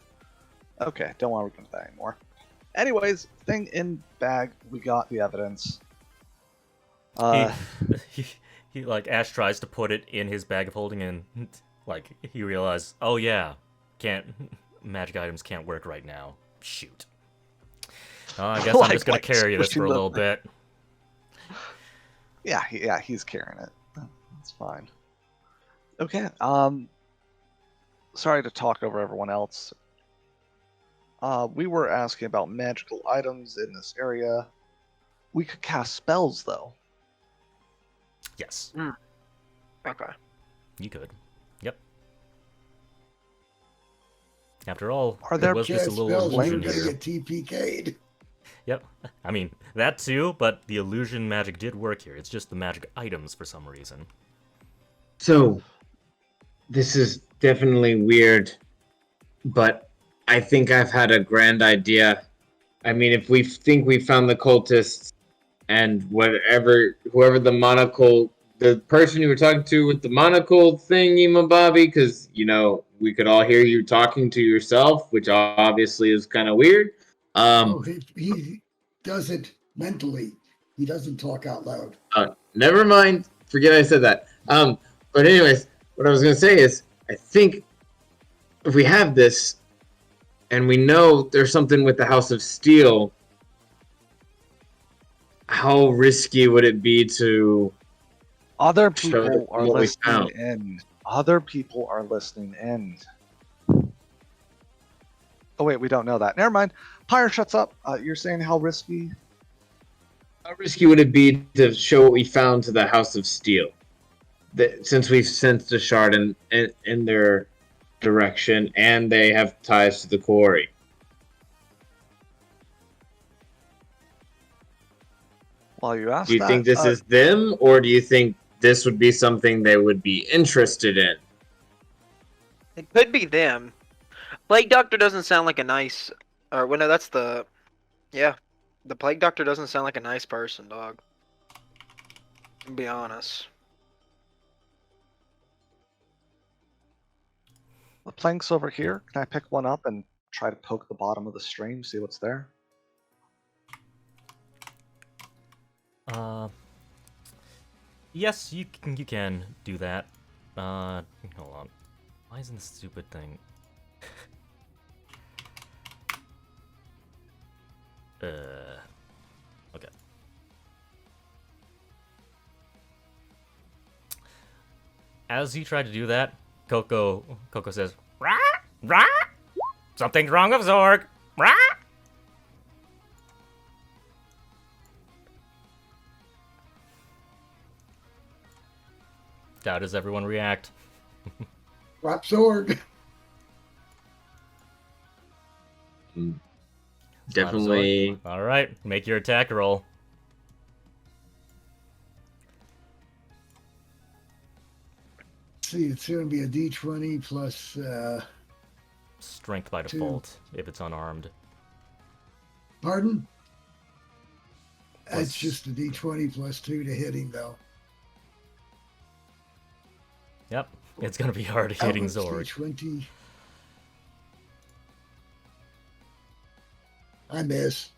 Okay, don't want to look into that anymore. Anyways, thing in bag, we got the evidence. He like, Ash tries to put it in his bag of holding, and, like, he realized, oh yeah, magic items can't work right now. Shoot. I guess I'm just gonna carry this for a little bit. Yeah, he's carrying it. That's fine. Okay, sorry to talk over everyone else. We were asking about magical items in this area. We could cast spells, though. Yes. Okay. You could. Yep. After all, Are it there was just a Cast little spells, you're illusion gonna here. get TPK'd. Yep. I mean, that too, but the illusion magic did work here. It's just the magic items for some reason. So, this is definitely weird, but I think I've had a grand idea. I mean, if we think we found the cultists and whoever the monocle, the person you were talking to with the monocle thing, Bobby, because, we could all hear you talking to yourself, which obviously is kind of weird. Oh, he does it mentally. He doesn't talk out loud. Never mind. Forget I said that. But anyways, what I was going to say is, I think if we have this, and we know there's something with the House of Steel, how risky would it be to Other show people are what we listening found? in. Other people are listening in. Oh wait, we don't know that. Never mind. Pyre shuts up. You're saying how risky? How risky would it be to show what we found to the House of Steel? Since we've sensed a shard in their direction, and they have ties to the quarry. Well, you asked Do you that. think this is them, or do you think this would be something they would be interested in? It could be them. Plague Doctor doesn't sound like a nice. Or well, no, that's the. Yeah, the Plague Doctor doesn't sound like a nice person, dog. To be honest. The plank's over here. Can I pick one up and try to poke the bottom of the stream, see what's there? Yes, you can do that. Hold on. Why isn't this stupid thing? Okay. As you try to do that, Coco says, "Rah! Rah! Something's wrong with Zorg! Rah!" How does everyone react? Drop sword. Definitely. All right, make your attack roll. See, it's going to be a D20 plus. Strength by 2. default if it's unarmed. Pardon? Plus- It's just a D20 plus 2 to hit him, though. Yep, it's gonna be hard hitting Outlook's Zorg. D20. I miss.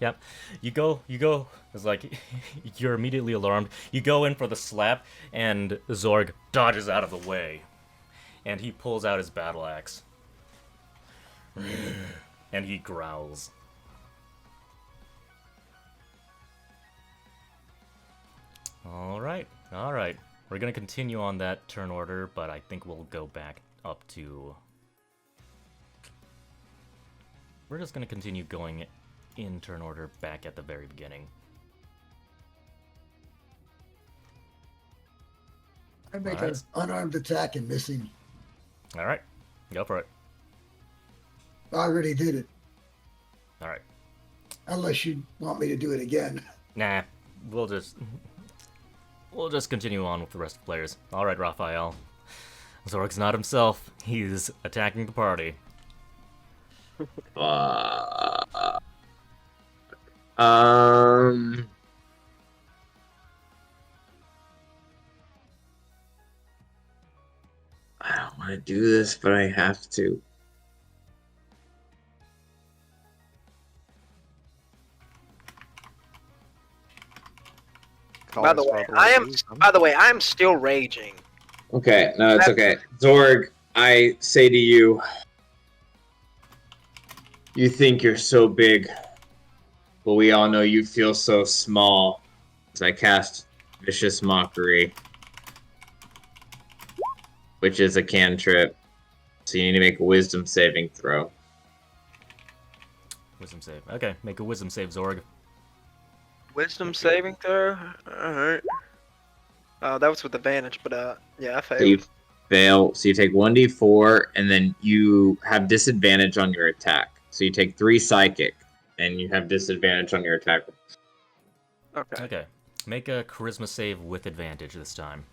Yep, you go. It's like you're immediately alarmed. You go in for the slap, and Zorg dodges out of the way, and he pulls out his battle axe, and he growls. All right. We're gonna continue on that turn order, but I think we'll go back up to. We're just gonna continue going in turn order back at the very beginning. I make Alright. an unarmed attack and miss him. All right, go for it. I already did it. All right. Unless you want me to do it again. Nah, we'll just continue on with the rest of the players. All right, Raphael. Zorg's not himself. He's attacking the party. I don't want to do this, but I have to. By the way, I am still raging. Okay, no, it's okay. Zorg, I say to you, you think you're so big, but we all know you feel so small. As I cast Vicious Mockery, which is a cantrip. So you need to make a wisdom saving throw. Wisdom save. Okay, make a wisdom save, Zorg. Wisdom saving throw? Alright. That was with advantage, but yeah, I So you failed. fail. So you take 1d4, and then you have disadvantage on your attack. So you take 3 psychic, and you have disadvantage on your attack. Okay. Okay. Make a charisma save with advantage this time.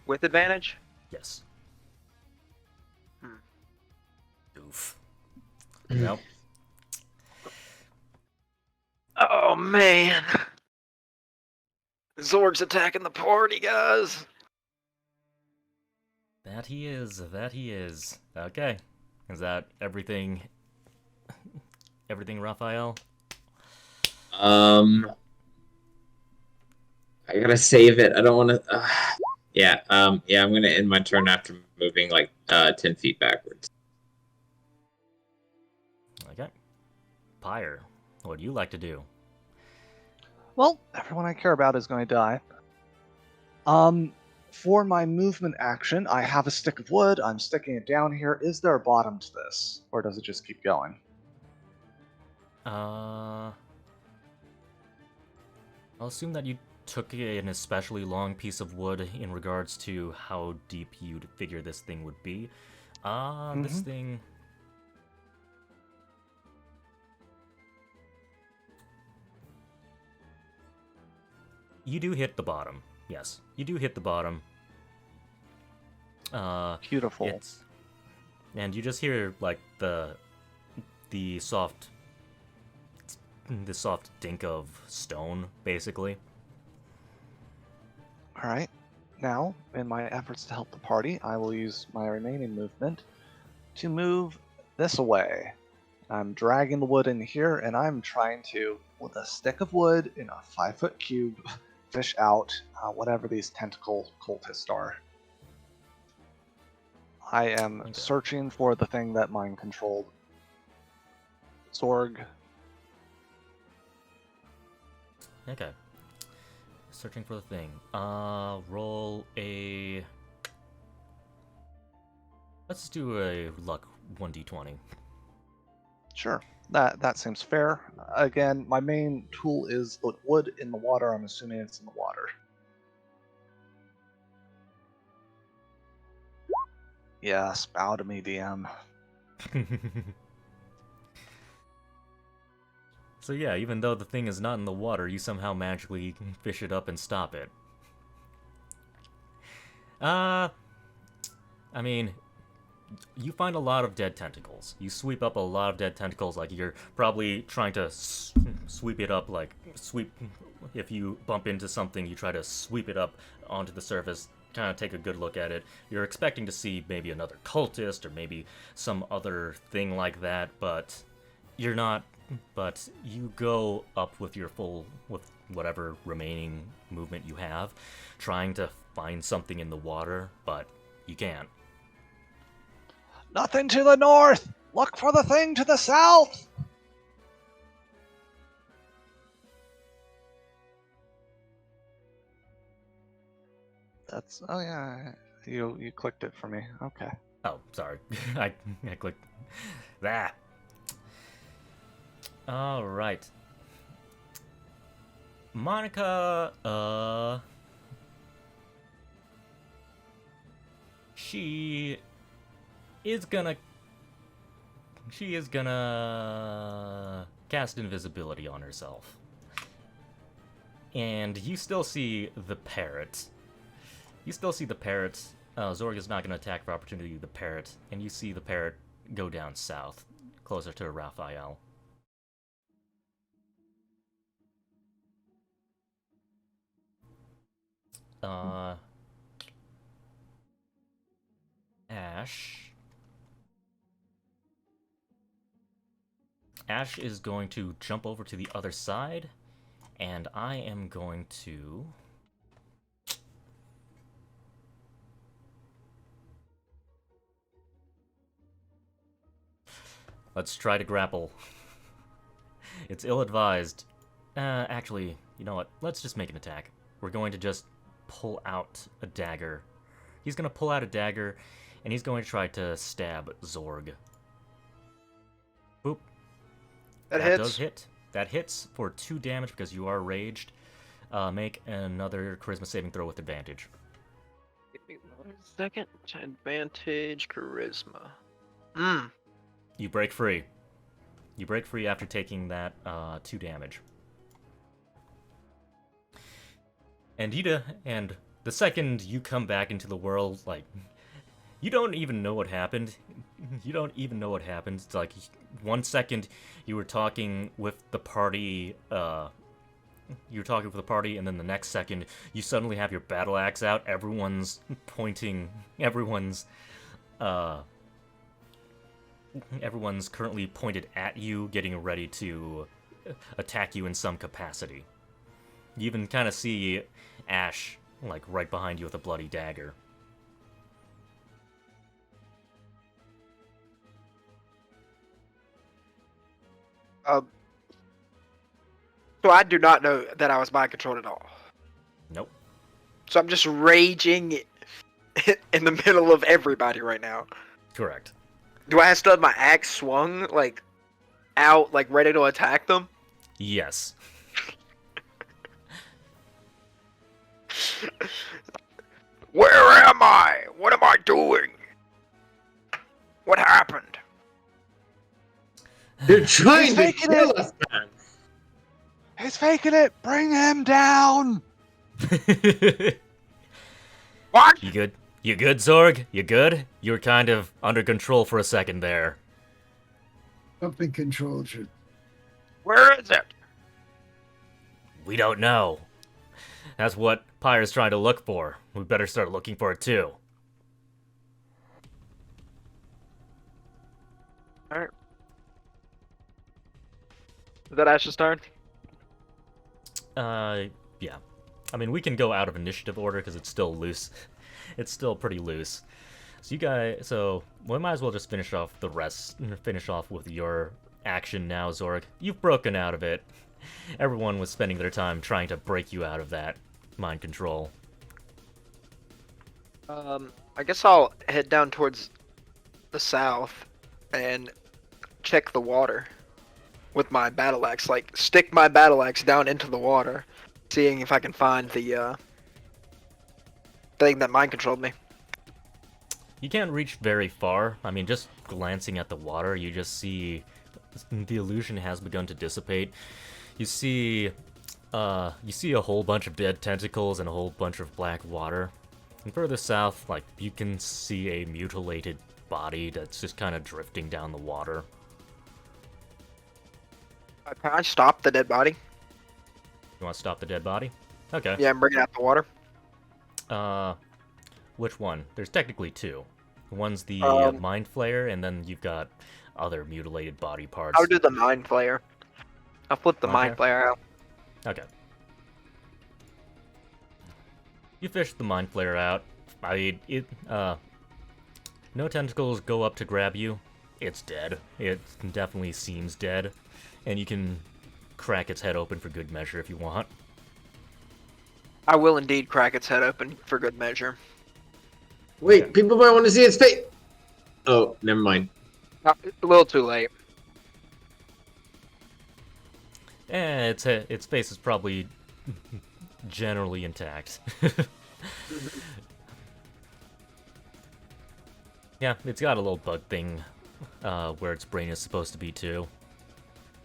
With advantage? Yes. Hmm. Oof. Nope. Oh, man. Zorg's attacking the party, guys. That he is. That he is. Okay. Is that everything? Everything, Raphael? I gotta save it. I don't want to. Yeah. I'm gonna end my turn after moving like 10 feet backwards. Okay. Pyre, what do you like to do? Well, everyone I care about is going to die. For my movement action, I have a stick of wood. I'm sticking it down here. Is there a bottom to this, or does it just keep going? I'll assume that you took an especially long piece of wood in regards to how deep you'd figure this thing would be. This thing... You do hit the bottom. Yes, you do hit the bottom. Beautiful. And you just hear like the soft dink of stone, basically. All right. Now, in my efforts to help the party, I will use my remaining movement to move this away. I'm dragging the wood in here, and I'm trying to, with a stick of wood in a 5-foot cube, fish out whatever these tentacle cultists are. I am searching for the thing that mind controlled. Zorg. Okay. Searching for the thing. Roll a... Let's do a luck 1d20. Sure. That seems fair. Again, my main tool is the wood in the water. I'm assuming it's in the water. Yes, bow to me, DM. So yeah, even though the thing is not in the water, you somehow magically fish it up and stop it. I mean, you find a lot of dead tentacles. You sweep up a lot of dead tentacles, like you're probably trying to sweep it up, like if you bump into something, you try to sweep it up onto the surface, kind of take a good look at it. You're expecting to see maybe another cultist or maybe some other thing like that, but you're not. But you go up with with whatever remaining movement you have, trying to find something in the water, but you can't. Nothing to the north! Look for the thing to the south! That's... oh yeah, you clicked it for me. Okay. Oh, sorry. I clicked that. Alright. Monica, she is gonna cast invisibility on herself. And you still see the parrot. Zorg is not gonna attack for opportunity the parrot, and you see the parrot go down south, closer to Raphael. Ash is going to jump over to the other side, and I am going to... Let's try to grapple. It's ill-advised. Actually, you know what? Let's just make an attack. We're going to just pull out a dagger. He's going to pull out a dagger, and he's going to try to stab Zorg. Boop. That hits. Does hit. That hits for 2 damage because you are raged. Make another charisma saving throw with advantage. Give me Second advantage, charisma. Hmm. You break free. You break free after taking that 2 damage. And the second you come back into the world, like, you don't even know what happened. You don't even know what happened. It's like 1 second you were talking with the party, and then the next second you suddenly have your battle axe out. Everyone's pointing. Everyone's currently pointed at you, getting ready to attack you in some capacity. You even kind of see Ash, like, right behind you with a bloody dagger. So I do not know that I was mind controlled at all. Nope. So I'm just raging in the middle of everybody right now. Correct. Do I still have my axe swung, like, out, like, ready to attack them? Yes. Where am I? What am I doing? What happened? You're trying He's to faking kill it! us, man. He's faking it! Bring him down! What? You good? You good, Zorg? You good? You were kind of under control for a second there. Something controls you. Where is it? We don't know. That's what Pyre's trying to look for. We better start looking for it too. Alright. Is that Ash's turn? Yeah. I mean, we can go out of initiative order because it's still loose. It's still pretty loose. So we might as well just finish off with your action now, Zorg. You've broken out of it. Everyone was spending their time trying to break you out of that mind control. I guess I'll head down towards the south and check the water with my battle axe. Like, stick my battle axe down into the water, seeing if I can find the thing that mind controlled me. You can't reach very far. I mean, just glancing at the water, you just see the illusion has begun to dissipate. You see a whole bunch of dead tentacles and a whole bunch of black water. And further south, like, you can see a mutilated body that's just kind of drifting down the water. Can I stop the dead body? You want to stop the dead body? Okay. Yeah, I'm bringing out the water. Which one? There's technically 2. One's the Mind Flayer, and then you've got other mutilated body parts. I'll do the Mind Flayer. I'll flip the Mind Flayer out. Okay. You fish the Mind Flayer out. I mean, no tentacles go up to grab you. It's dead. It definitely seems dead. And you can crack its head open for good measure if you want. I will indeed crack its head open for good measure. Wait, people might want to see its face. Oh, never mind. A little too late. Its face is probably generally intact. Yeah, it's got a little bug thing where its brain is supposed to be too.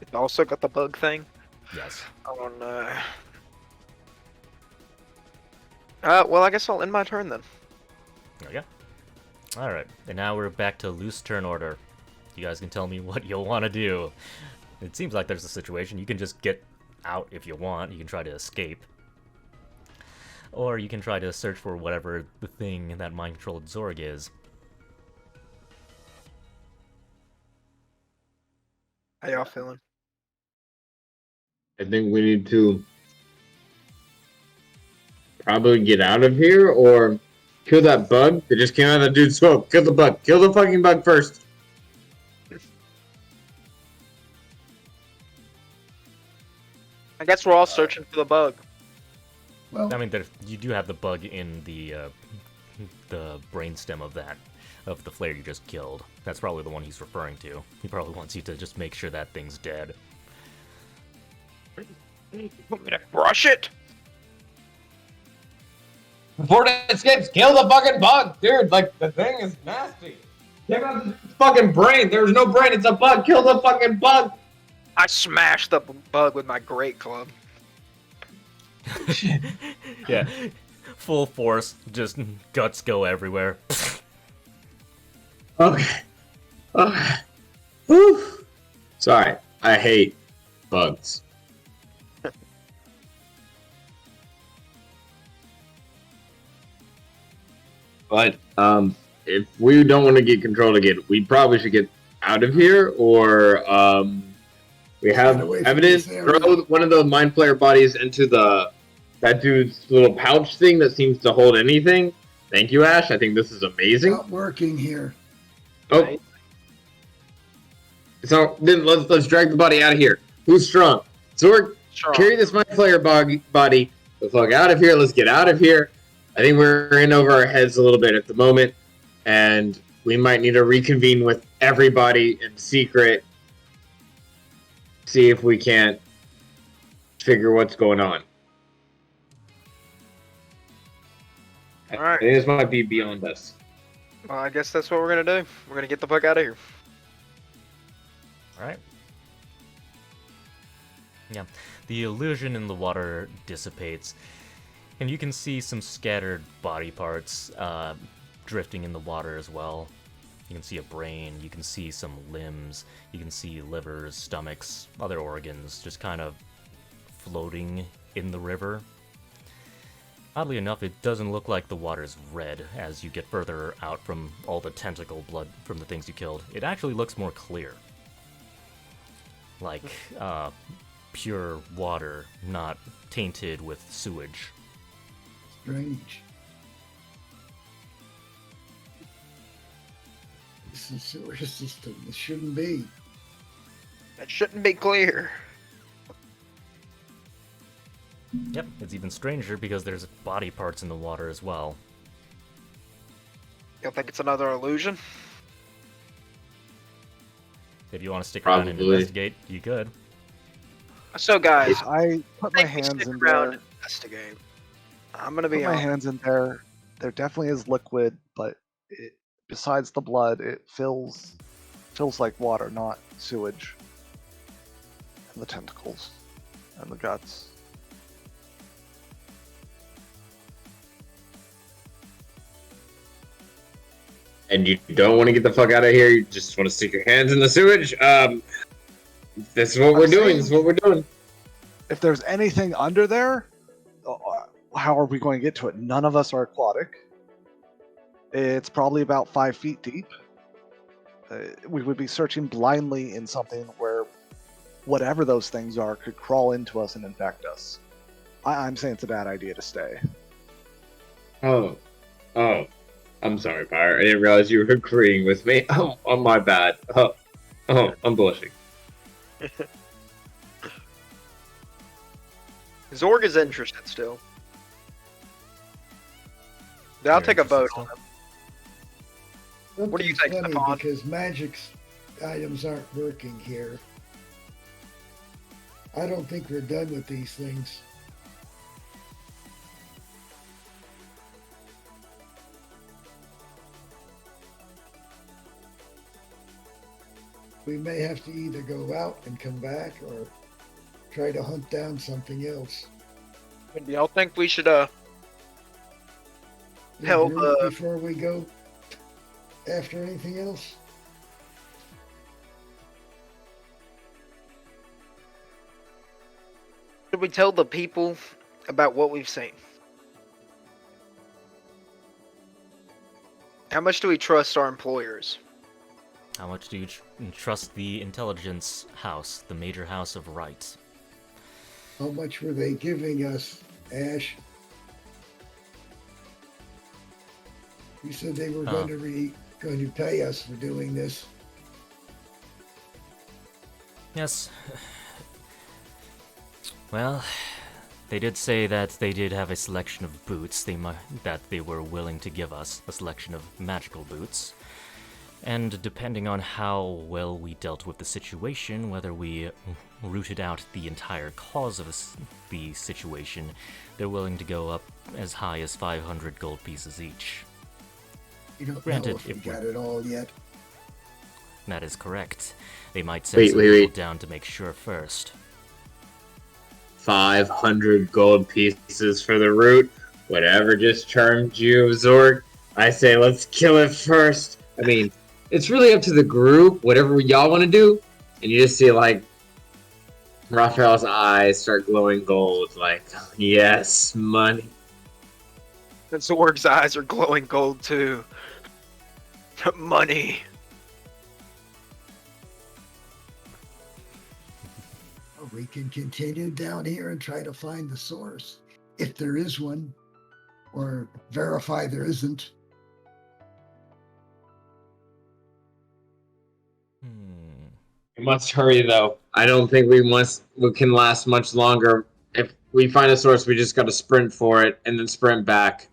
It's also got the bug thing. Yes. Oh no. Well, I guess I'll end my turn then. Okay. Alright, and now we're back to loose turn order. You guys can tell me what you'll want to do. It seems like there's a situation. You can just get out if you want. You can try to escape. Or you can try to search for whatever the thing that mind-controlled Zorg is. How y'all feeling? I think we need to probably get out of here or kill that bug that just came out of that dude's smoke. Kill the bug. Kill the fucking bug first. I guess we're all searching for the bug. Well, I mean, you do have the bug in the brainstem of the flare you just killed. That's probably the one he's referring to. He probably wants you to just make sure that thing's dead. You want me to brush it? Before it escapes, kill the fucking bug, dude. Like, the thing is nasty. Came out of the fucking brain. There's no brain. It's a bug. Kill the fucking bug. I smashed the bug with my great club. Yeah, full force, just guts go everywhere. Okay. Okay. Whew. Sorry. I hate bugs. But if we don't want to get controlled again, we probably should get out of here, or we have evidence. Throw one of the mind player bodies into that dude's little pouch thing that seems to hold anything. Thank you, Ash. I think this is amazing. Not working here. Oh. Right. So then let's drag the body out of here. Who's strong? Zorg, carry this mind player body the fuck out of here. Let's get out of here. I think we're in over our heads a little bit at the moment, and we might need to reconvene with everybody in secret. See if we can't figure what's going on. All right. I think this might be beyond us. Well, I guess that's what we're gonna do. We're gonna get the fuck out of here. Alright. Yeah, the illusion in the water dissipates, and you can see some scattered body parts drifting in the water as well. You can see a brain, you can see some limbs, you can see livers, stomachs, other organs just kind of floating in the river. Oddly enough, it doesn't look like the water's red as you get further out from all the tentacle blood from the things you killed. It actually looks more clear. Like, pure water, not tainted with sewage. Strange. This is a sewer system. This shouldn't be. That shouldn't be clear. Yep, it's even stranger because there's body parts in the water as well. You don't think it's another illusion? If you want to stick around and Probably. investigate, you could. So, guys, I put my I think we hands stick in around there. and investigate. I'm gonna Put be my honest. hands in there. There definitely is liquid, but besides the blood, it feels like water, not sewage. And the tentacles and the guts. And you don't want to get the fuck out of here. You just want to stick your hands in the sewage. This is what we're doing. This is what we're doing. If there's anything under there, how are we going to get to it? None of us are aquatic. It's probably about 5 feet deep. We would be searching blindly in something where whatever those things are could crawl into us and infect us. I'm saying it's a bad idea to stay. Oh. I'm sorry, Pyre. I didn't realize you were agreeing with me. Oh, my bad. I'm blushing. Zorg is interested still. I'll You're take a vote interested on it. What do you think, Something's Stefan? funny because magic's items aren't working here. I don't think we're done with these things. We may have to either go out and come back or try to hunt down something else. Do y'all think we should help Before we go after anything else? should we tell the people about what we've seen? How much do we trust our employers? How much do you trust the intelligence house, the major house of rights? How much were they giving us, Ash? You said they were going to pay us for doing this. Yes. Well, they did say that they did have a selection of boots that they were willing to give us, a selection of magical boots. And depending on how well we dealt with the situation, whether we rooted out the entire cause of the situation, they're willing to go up as high as 500 gold pieces each. You don't Granted, know if we if got it all yet. That is correct. They might send some people down to make sure first. 500 gold pieces for the root. Whatever just charmed you, Zorg. I say let's kill it first. I mean, it's really up to the group, whatever y'all want to do. And you just see, like, Raphael's eyes start glowing gold, like, yes, money. And Zorg's eyes are glowing gold too. Money. We can continue down here and try to find the source, if there is one, or verify there isn't. We must hurry, though. I don't think we can last much longer. If we find a source, we just got to sprint for it and then sprint back.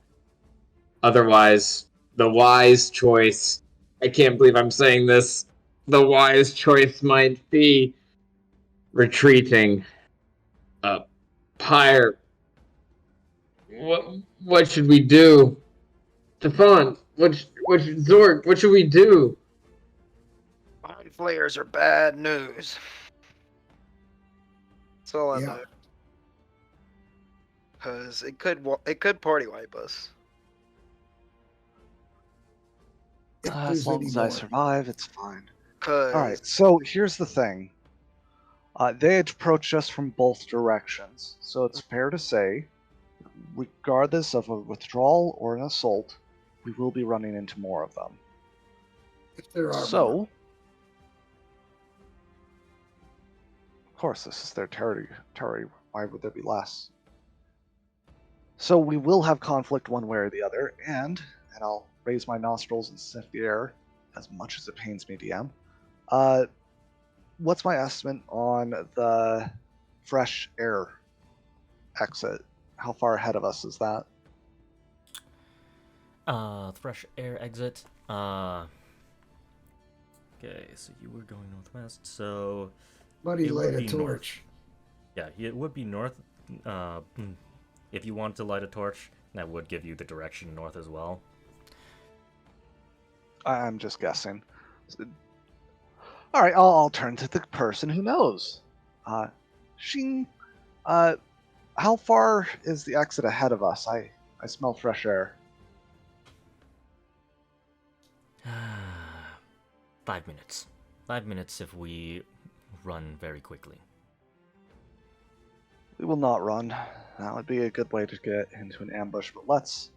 Otherwise, the wise choice, I can't believe I'm saying this, the wise choice might be retreating. Pyre. What should we do? Stefan, Zorg, what should we do? Mind flayers are bad news. That's all I know. Because it could party wipe us. As long as I survive, it's fine. Cause... Alright, so here's the thing. They approach us from both directions, so it's fair to say, regardless of a withdrawal or an assault, we will be running into more of them. If there are so, more. Of course, this is their territory. Why would there be less? So we will have conflict one way or the other, and I'll raise my nostrils and sniff the air, as much as it pains me, DM. What's my estimate on the fresh air exit? How far ahead of us is that? Fresh air exit. Okay, so you were going northwest, so... Buddy, light a torch. Yeah, it would be north. If you want to light a torch, that would give you the direction north as well. I'm just guessing. All right, I'll turn to the person who knows. Xing, how far is the exit ahead of us? I smell fresh air. 5 minutes. 5 minutes if we run very quickly. We will not run. That would be a good way to get into an ambush, but let's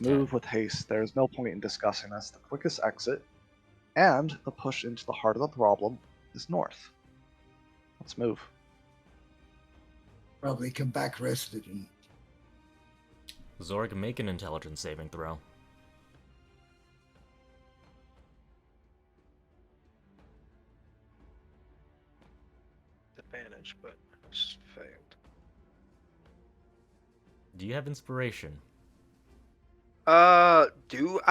move with haste. There's no point in discussing this. The quickest exit and the push into the heart of the problem is north. Let's move. Probably come back rested. Zorg, make an intelligence saving throw. Advantage, but just failed. Do you have inspiration? I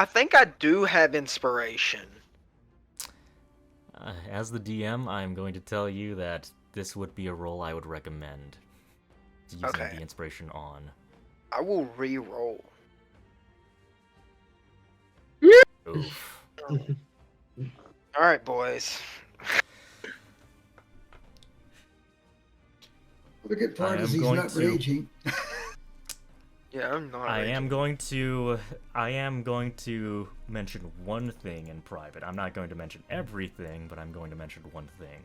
think I do have inspiration. As the DM, I'm going to tell you that this would be a roll I would recommend using the inspiration on. I will re-roll. Oof. Alright, boys. The good part is he's not raging. Yeah, I'm not. I am going to mention one thing in private. I'm not going to mention everything, but I'm going to mention one thing.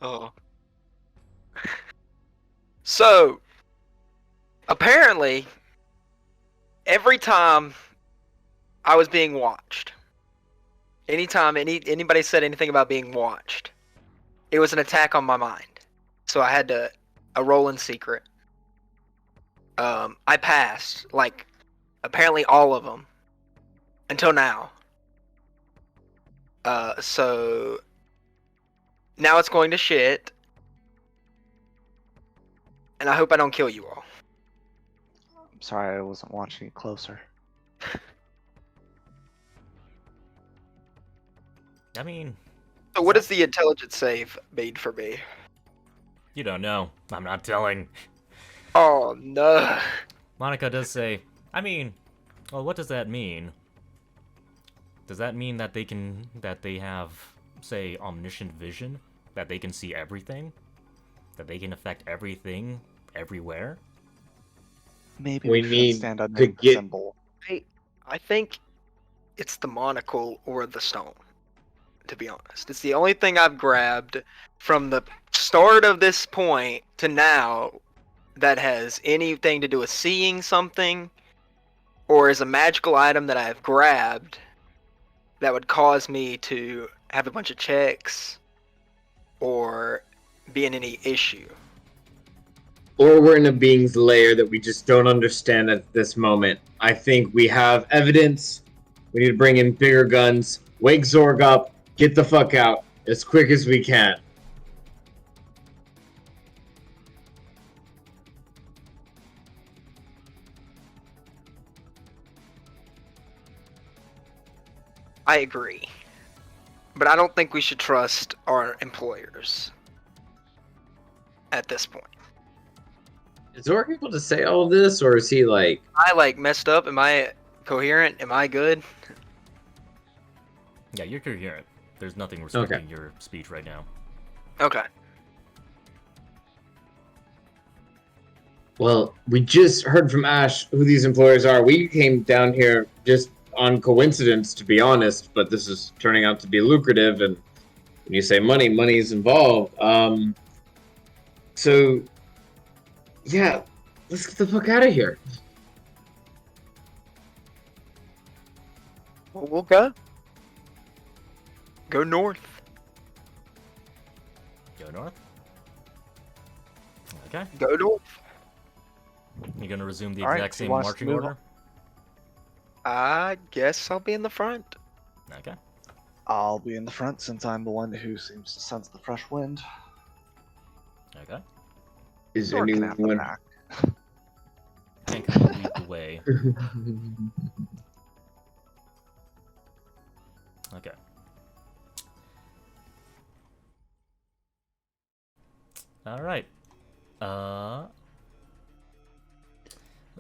Oh. So, apparently, every time I was being watched, anytime anybody said anything about being watched, it was an attack on my mind. So I had a roll in secret. I passed, like, apparently all of them until now. So now it's going to shit, and I hope I don't kill you all. I'm sorry I wasn't watching it closer. I mean, So what is the intelligence save made for me? you don't know. I'm not telling. Oh no. Monica does say, I mean, well, what does that mean? Does that mean that they have, say, omniscient vision? That they can see everything? That they can affect everything, everywhere? Maybe We we should need stand under to the get- symbol. I think it's the monocle or the stone, to be honest. It's the only thing I've grabbed from the start of this point to now that has anything to do with seeing something or is a magical item that I've grabbed that would cause me to have a bunch of checks or be in any issue. Or we're in a being's lair that we just don't understand at this moment. I think we have evidence. We need to bring in bigger guns. Wake Zorg up. Get the fuck out as quick as we can. I agree. But I don't think we should trust our employers at this point. Is Zorg able to say all of this, or is he like... I messed up? Am I coherent? Am I good? Yeah, you're coherent. There's nothing restricting your speech right now. Okay. Well, we just heard from Ash who these employers are. We came down here just on coincidence, to be honest, but this is turning out to be lucrative, and when you say money, money's involved. So, yeah, let's get the fuck out of here. Well, we'll go. Go north. Go north? Okay. Go north. You gonna resume the All right, exact who same wants to marching move order? I guess I'll be in the front. Okay. I'll be in the front since I'm the one who seems to sense the fresh wind. Okay. Is Zorg can have the anyone... back. Hank will lead the way. Okay. Alright.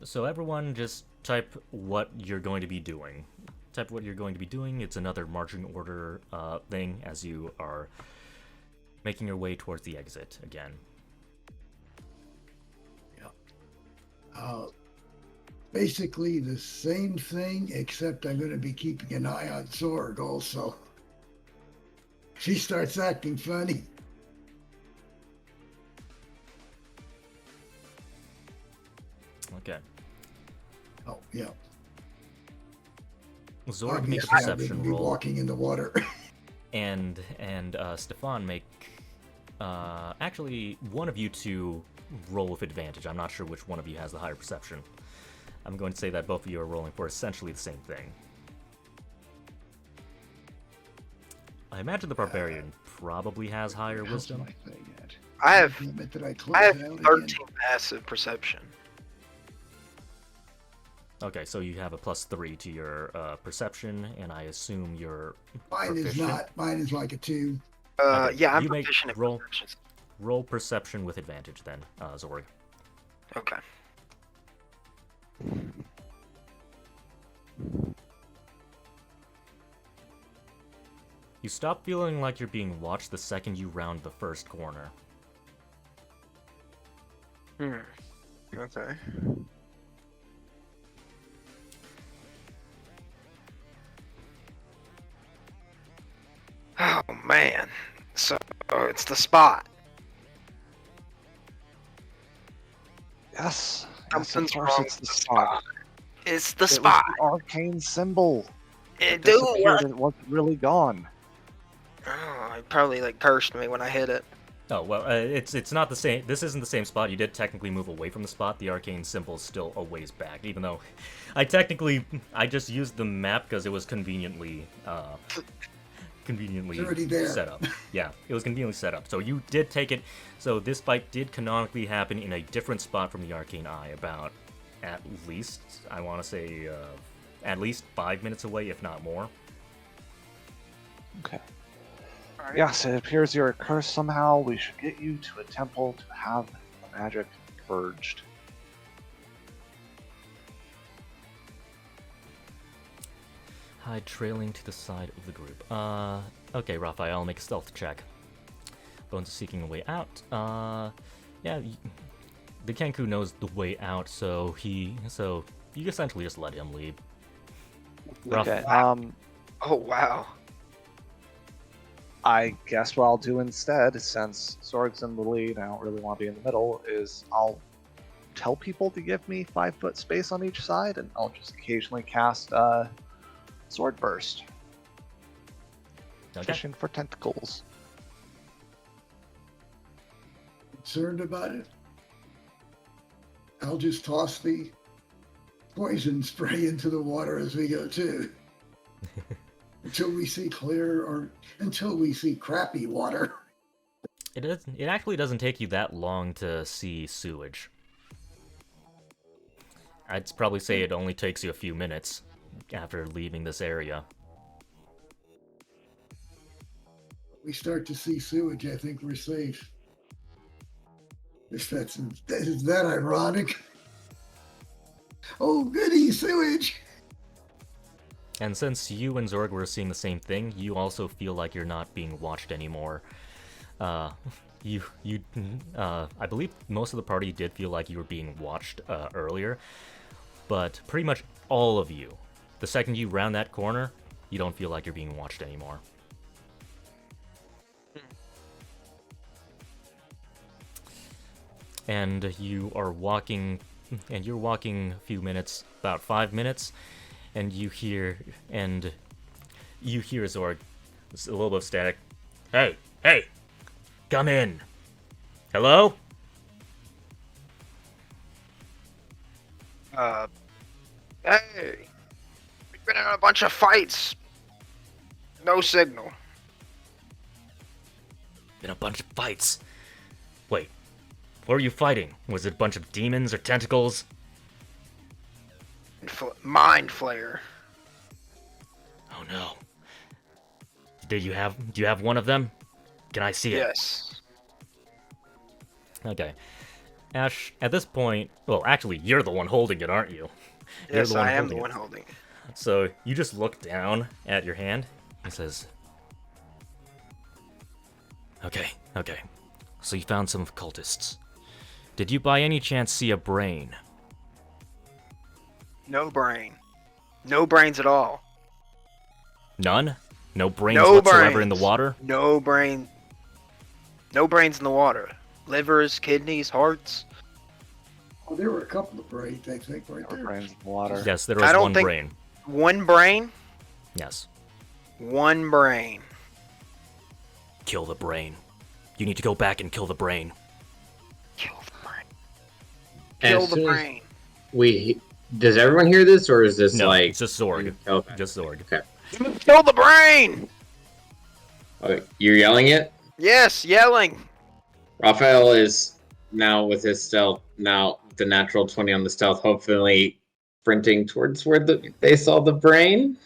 So everyone just type what you're going to be doing. Type what you're going to be doing. It's another marching order thing as you are making your way towards the exit again. Basically the same thing, except I'm going to be keeping an eye on Zorg also. She starts acting funny. Okay. Oh, yeah. Zorg makes a Obviously, I perception wouldn't be roll, walking in the water. and Stefan make actually one of you two roll with advantage. I'm not sure which one of you has the higher perception. I'm going to say that both of you are rolling for essentially the same thing. I imagine the barbarian probably has higher wisdom. I have That I I closed have out 13 again. passive perception. Okay, so you have a +3 to your perception, and I assume you're Mine is proficient? not. Mine is like a 2. Okay, Yeah, I'm you make proficient in roll- perception. Roll perception with advantage then, Zorg. Okay. You stop feeling like you're being watched the second you round the first corner. Okay. Oh man. So it's the spot. Yes. Something's of course wrong it's the with the spot. It's the It was spot. the arcane symbol. It Dude, disappeared and it wasn't really gone. Oh, it probably like cursed me when I hit it. Oh, well, it's not the same. This isn't the same spot. You did technically move away from the spot. The arcane symbol's still a ways back, even though I just used the map because it was conveniently It's already there. set up. Yeah, it was conveniently set up. So you did take it. So this fight did canonically happen in a different spot from the arcane eye, about at least, I want to say, at least 5 minutes away, if not more. Okay. Yes, it appears you're cursed somehow. We should get you to a temple to have the magic purged. Hide trailing to the side of the group. Okay, Raphael, make a stealth check. Bones is seeking a way out. Yeah, the Kenku knows the way out, so you essentially just let him leave. Okay, Oh wow. I guess what I'll do instead, since Zorg's in the lead, I don't really want to be in the middle, is I'll tell people to give me 5 foot space on each side, and I'll just occasionally cast Sword Burst. Okay. Fishing for tentacles. Concerned about it? I'll just toss the poison spray into the water as we go too. Until we see clear, or until we see crappy water. It actually doesn't take you that long to see sewage. I'd probably say it only takes you a few minutes after leaving this area. We start to see sewage, I think we're safe. If is that ironic? Oh, goody, sewage! And since you and Zorg were seeing the same thing, you also feel like you're not being watched anymore. I believe most of the party did feel like you were being watched earlier, but pretty much all of you, the second you round that corner, you don't feel like you're being watched anymore. And you're walking a few minutes, about 5 minutes, and you hear Zorg, it's a little bit of static. Hey, come in. Hello? Hey, we've been in a bunch of fights. No signal. Been a bunch of fights. Wait, what were you fighting? Was it a bunch of demons or tentacles? Mind Flayer. Oh no. Do you have one of them? Can I see it? Yes. Okay. Ash, at this point, well, actually, you're the one holding it, aren't you? You're Yes, the one I am holding the it. one holding it. So you just look down at your hand. He says, Okay. So you found some cultists. Did you by any chance see a brain? No brain. No brains at all. None? No brains No whatsoever in the brains. water? No brain. No brains in the water. Livers, kidneys, hearts. Oh, there were a couple of brains, I think, right Or there. brains in the water. Yes, there I was don't one think- brain. One brain? Yes. One brain. Kill the brain. You need to go back and kill the brain. Kill the brain. As Kill the soon as brain. does everyone hear this, or is this No, like it's just Zorg. Okay. Just Zorg. Kill the brain! Okay, you're yelling it? Yes, yelling. Raphael is now with his stealth, now the natural 20 on the stealth, hopefully sprinting towards where they saw the brain.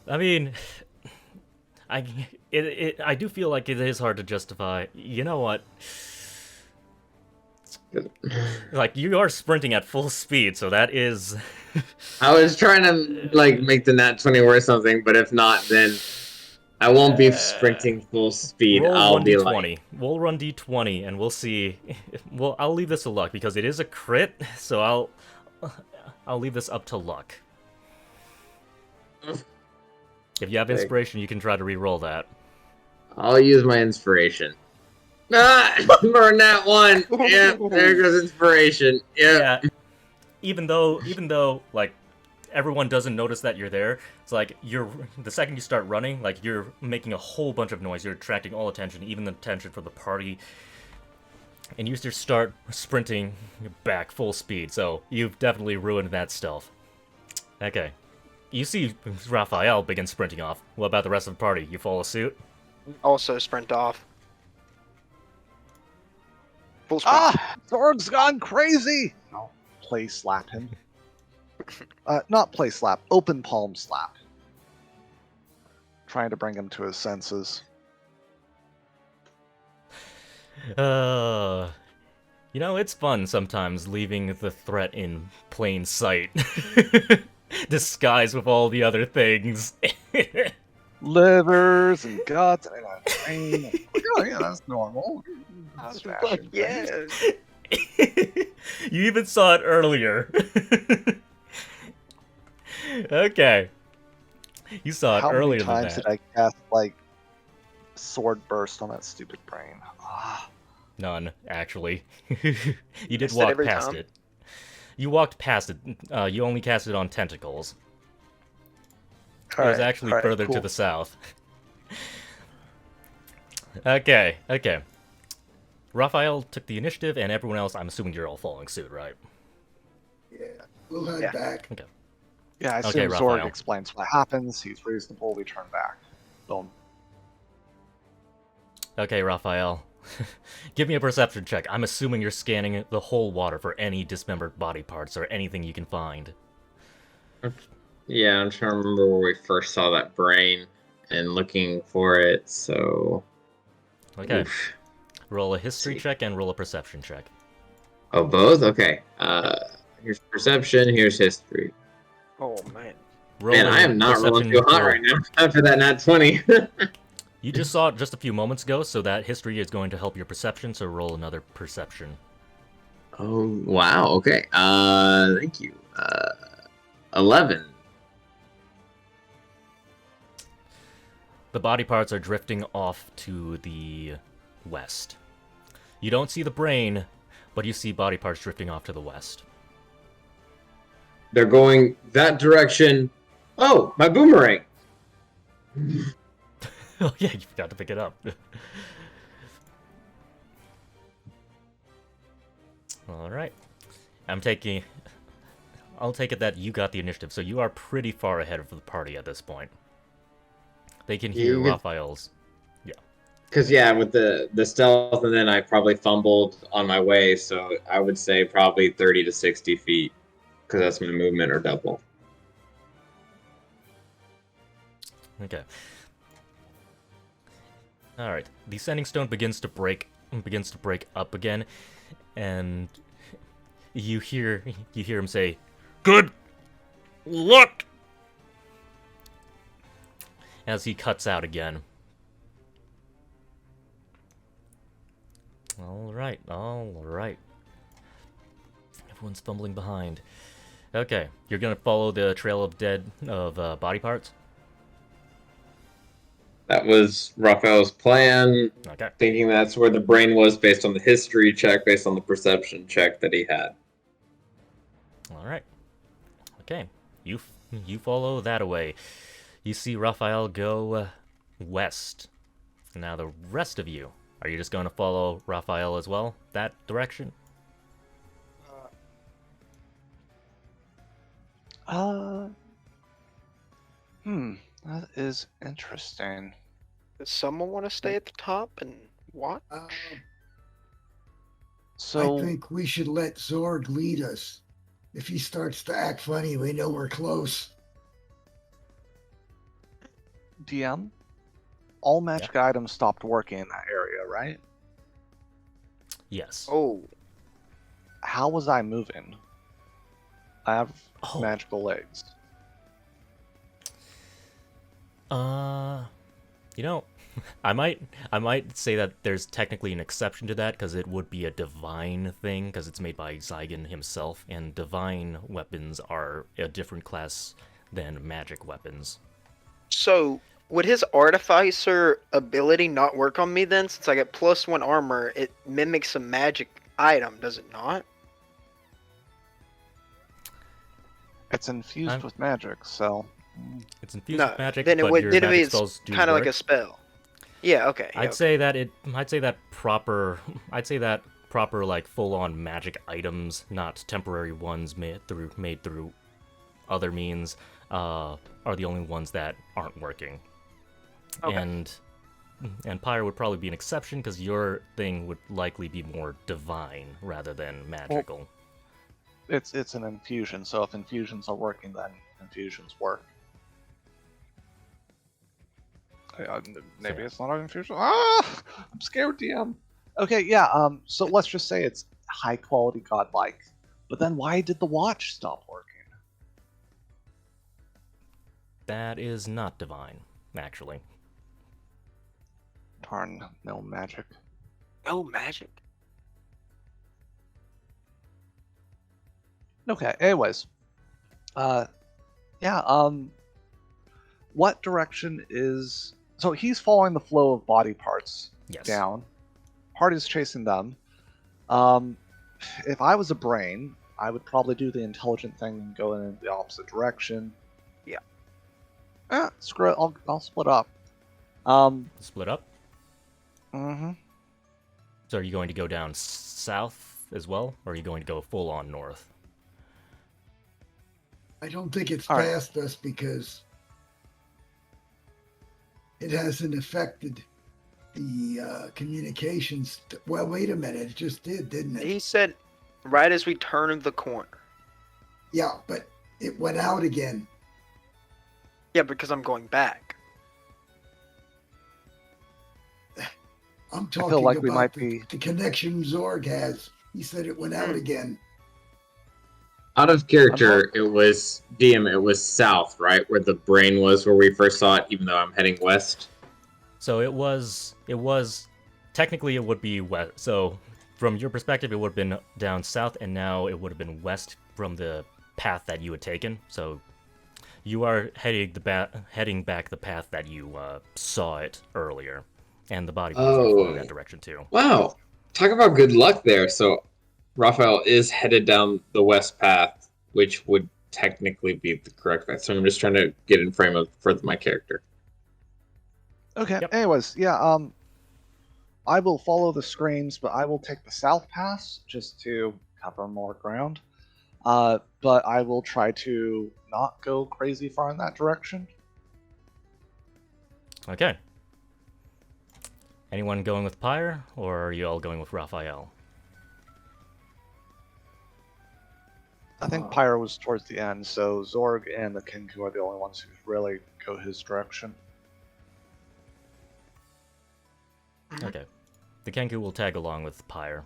I mean, I do feel like it is hard to justify. You know what? Like, you are sprinting at full speed, so that is... I was trying to like make the nat 20 worth something, but if not, then I won't be sprinting full speed. Roll I'll be 1d20. like, We'll run d20, and we'll see. Well, I'll leave this to luck, because it is a crit, so I'll leave this up to luck. If you have inspiration, you can try to re-roll that. I'll use my inspiration. Burn that one. Yeah, there goes inspiration. Yeah. Even though like everyone doesn't notice that you're there, it's like the second you start running, like you're making a whole bunch of noise. You're attracting all attention, even the attention from the party. And you just start sprinting back full speed, so you've definitely ruined that stealth. Okay. You see Raphael begin sprinting off. What about the rest of the party? You follow suit? Also sprint off. Full sprint. Ah! Zorg's gone crazy! I'll play slap him. Not play slap, open palm slap. Trying to bring him to his senses. You know, it's fun sometimes leaving the threat in plain sight. Disguised with all the other things. Livers and guts and a brain. Oh, yeah, that's normal. Fuck yeah. You even saw it earlier. Okay. You saw it earlier than that. How many times did I cast, like, sword burst on that stupid brain? Ah. None, actually. You did walk past it. You walked past it. You only cast it on tentacles. It was actually further to the south. Okay. Raphael took the initiative, and everyone else, I'm assuming you're all following suit, right? Yeah, we'll head back. Okay. Yeah, I Okay, assume Raphael. Zorg explains what happens. He's reasonable. We turn back. Boom. Okay, Raphael. Give me a perception check. I'm assuming you're scanning the whole water for any dismembered body parts or anything you can find. Yeah, I'm trying to remember where we first saw that brain and looking for it, so... Okay. Oof. Roll a history check and roll a perception check. Oh, both? Okay. Here's perception, here's history. Oh, man. Man, I am not rolling too hot right now after that nat 20. You just saw it just a few moments ago, so that history is going to help your perception, so roll another perception. Oh, wow, okay. Thank you. 11. The body parts are drifting off to the west. You don't see the brain, but you see body parts drifting off to the west. They're going that direction. Oh, my boomerang! Oh yeah, you forgot to pick it up. Alright. I'll take it that you got the initiative, so you are pretty far ahead of the party at this point. They can hear Raphael's. Yeah. Because, yeah, with the stealth, and then I probably fumbled on my way, so I would say probably 30 to 60 feet, because that's my movement or double. Okay. Alright. The sending stone begins to break up again, and you hear him say, "Good luck!" as he cuts out again. Alright. Everyone's fumbling behind. Okay, you're gonna follow the trail of body parts? That was Raphael's plan. Okay. Thinking that's where the brain was based on the history check, based on the perception check that he had. Alright. Okay, you follow that away. You see Raphael go west. Now the rest of you, are you just going to follow Raphael as well? That direction? That is interesting. Does someone want to stay at the top and watch? So I think we should let Zorg lead us. If he starts to act funny, we know we're close. DM, all magic items stopped working in that area, right? Yes. Oh. How was I moving? I have magical legs. You know, I might say that there's technically an exception to that, because it would be a divine thing, because it's made by Zygon himself, and divine weapons are a different class than magic weapons. So, Would his artificer ability not work on me then? Since I get +1 armor, it mimics a magic item, does it not? It's infused with magic, so. It's infused No, with magic, then it but would. your Then magic it's spells do kind of like work. a spell. Yeah. Okay. Yeah, I'd say that proper like full-on magic items, not temporary ones made through other means, are the only ones that aren't working. Okay. And Pyre would probably be an exception because your thing would likely be more divine rather than magical. Well, it's an infusion, so if infusions are working, then infusions work. Maybe it's not an infusion. Ah, I'm scared, DM. Okay, yeah. So let's just say it's high quality godlike. But then why did the watch stop working? That is not divine, actually. Darn, no magic. No magic. Okay. Anyways, yeah. What direction is? So he's following the flow of body parts Yes. down. Party's chasing them. If I was a brain, I would probably do the intelligent thing and go in the opposite direction. Yeah. Screw it. I'll split up. Split up? Mm-hmm. So are you going to go down south as well, or are you going to go full-on north? I don't think it's All right. past us because it hasn't affected the communications. Well, wait a minute. It just did, didn't it? He said, right as we turn the corner. Yeah, but it went out again. Yeah, because I'm going back. I'm I talking feel like about we might be. the connection Zorg has. He said it went out again. Out of character, it was DM. It was south, right, where the brain was, where we first saw it. Even though I'm heading west. So it was technically it would be west. So from your perspective, it would have been down south, and now it would have been west from the path that you had taken. So you are heading back the path that you saw it earlier, and the body parts are flowing that direction too. Wow, talk about good luck there. So Raphael is headed down the west path, which would technically be the correct path. So I'm just trying to get in frame of for my character. Okay. Yep. Anyways, yeah. I will follow the screams, but I will take the south pass just to cover more ground. But I will try to not go crazy far in that direction. Okay. Anyone going with Pyre, or are you all going with Raphael? I think Pyro was towards the end, so Zorg and the Kenku are the only ones who really go his direction. Okay. The Kenku will tag along with Pyre.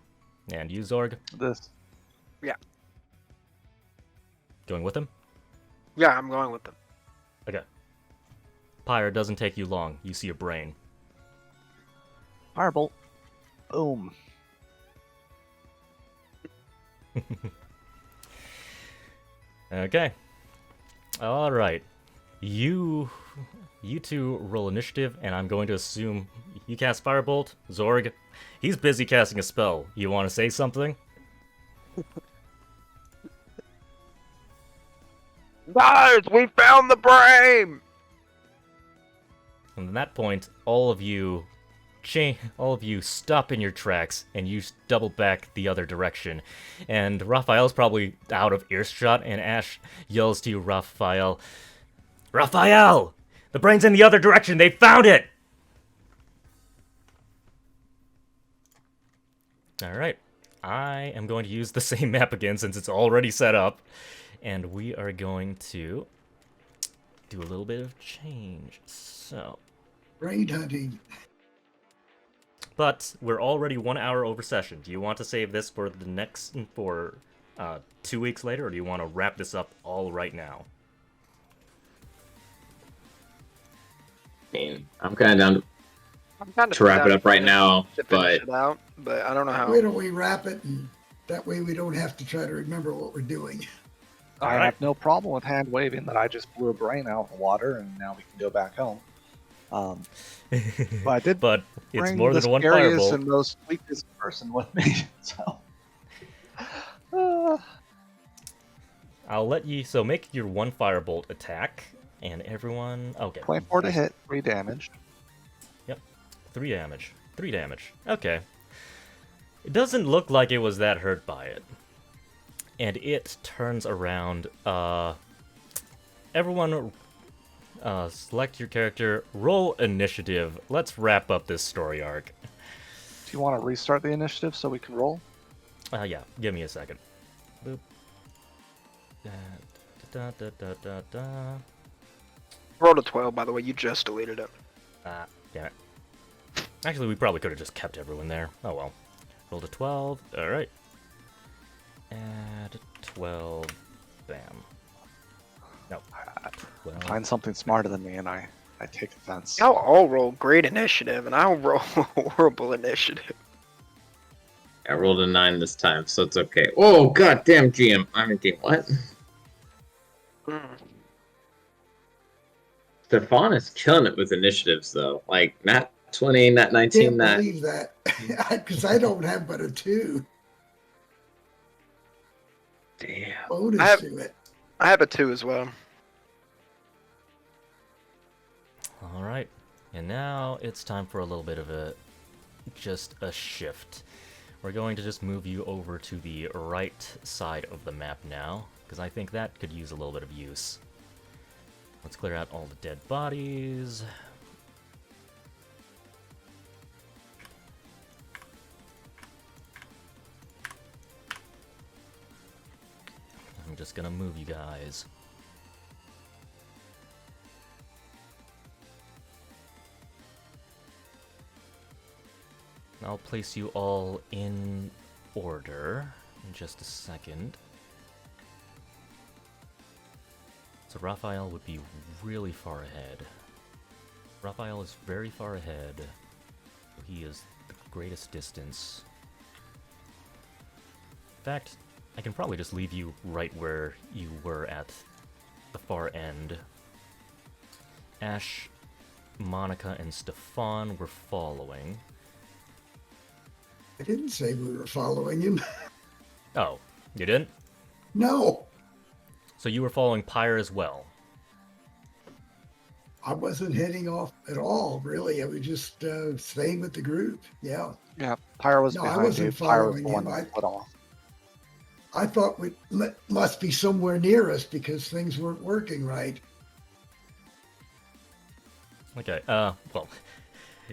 And you, Zorg? This. Yeah. Going with him? Yeah, I'm going with them. Okay. Pyre, doesn't take you long. You see a brain. Firebolt. Boom. Okay. Alright. You two roll initiative, and I'm going to assume you cast Firebolt. Zorg, he's busy casting a spell. You want to say something? Guys, we found the brain! And at that point, all of you stop in your tracks, and you double back the other direction. And Raphael's probably out of earshot, and Ash yells to you, Raphael, Raphael! The brain's in the other direction! They found it! Alright. I am going to use the same map again since it's already set up. And we are going to do a little bit of change. So... Brain hunting. But we're already 1 hour over session. Do you want to save this for 2 weeks later, or do you want to wrap this up all right now? I mean, I'm kind of down I'm kind of to wrap it up right now, to but finish it out, but I don't know how. Why don't we wrap it, and that way we don't have to try to remember what we're doing. I Alright. have no problem with hand waving that I just blew a brain out of the water and now we can go back home. But I did But it's bring more the than one scariest firebolt. and most weakest person with me. So I'll let you. So make your one firebolt attack, and everyone. Okay. 24 to hit, 3 damage. Yep. 3 damage. 3 damage. Okay. It doesn't look like it was that hurt by it. And it turns around. Everyone, select your character. Roll initiative. Let's wrap up this story arc. Do you want to restart the initiative so we can roll? Yeah. Give me a second. Boop. Da, da, da, da, da. Rolled a 12, by the way. You just deleted it. Damn it. Actually, we probably could have just kept everyone there. Oh well. Rolled a 12. Alright. Add 12. Bam. No. 12. Find something smarter than me, and I take offense. Y'all all roll great initiative, and I'll roll horrible initiative. I rolled a 9 this time, so it's okay. Oh, goddamn GM. I'm in game. What? Stefan is killing it with initiatives, though. Like, not 20, not 19, Can't not... believe that. Because I don't have but a 2. Damn. Bonus to it. I have a 2 as well. Alright. And now it's time for a little bit of just a shift. We're going to just move you over to the right side of the map now, because I think that could use a little bit of use. Let's clear out all the dead bodies. I'm just gonna move you guys. I'll place you all in order in just a second. So Raphael would be really far ahead. Raphael is very far ahead. He is the greatest distance. In fact, I can probably just leave you right where you were at the far end. Ash, Monica, and Stefan were following. I didn't say we were following him. Oh, you didn't? No, So you were following Pyre as well? I wasn't heading off at all, really. I was just staying with the group. Yeah. Yeah, Pyre was No, I behind you. wasn't Pyre was the following one him. that split off. I thought we must be somewhere near us because things weren't working right. Okay, well,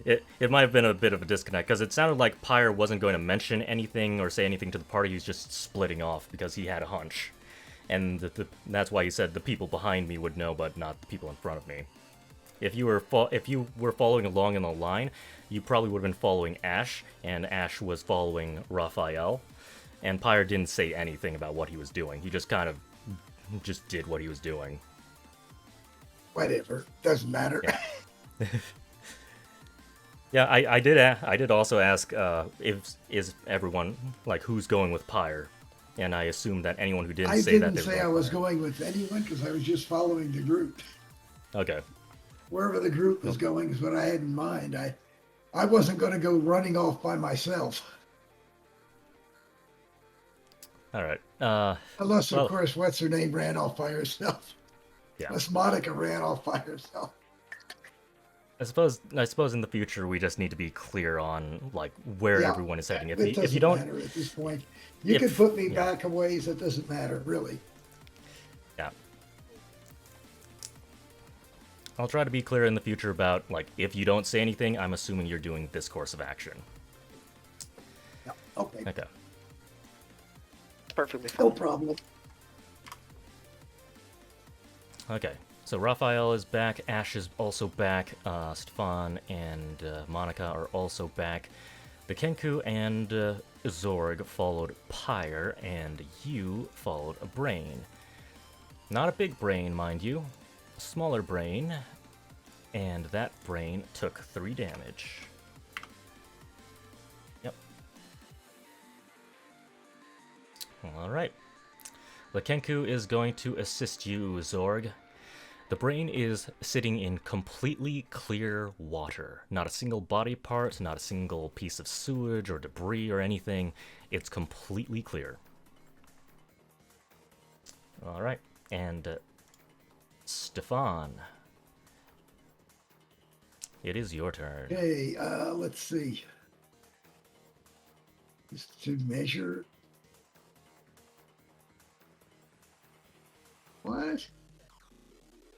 it might have been a bit of a disconnect, because it sounded like Pyre wasn't going to mention anything or say anything to the party. He's just splitting off because he had a hunch. And that's why he said the people behind me would know, but not the people in front of me. If you were following along in the line, you probably would have been following Ash, and Ash was following Raphael. And Pyre didn't say anything about what he was doing. He just kind of just did what he was doing. Whatever, doesn't matter. Yeah. Yeah, I did also ask if is everyone, like, who's going with Pyre, and I assumed that anyone who didn't say that they were I was Pyre. going with anyone because I was just following the group. Okay. Wherever the group was going is what I had in mind. I wasn't going to go running off by myself. All right. Unless, of well, course, what's her name ran off by herself. Yeah. Unless Monica ran off by herself. I suppose in the future we just need to be clear on, like, where Yeah, everyone is heading. It If doesn't you don't, matter at this point. You can put me back a ways. It doesn't matter, really. yeah. I'll try to be clear in the future about, like, if you don't say anything, I'm assuming you're doing this course of action. Yeah, okay. Okay. Perfectly fine. No problem. Okay. So Raphael is back, Ash is also back, Stefan and Monica are also back. The Kenku and Zorg followed Pyre, and you followed a brain. Not a big brain, mind you. A smaller brain, and that brain took 3 damage. Yep. Alright. The Kenku is going to assist you, Zorg. The brain is sitting in completely clear water. Not a single body part, not a single piece of sewage or debris or anything. It's completely clear. Alright, and Stefan. It is your turn. Okay, let's see. Just to measure. What?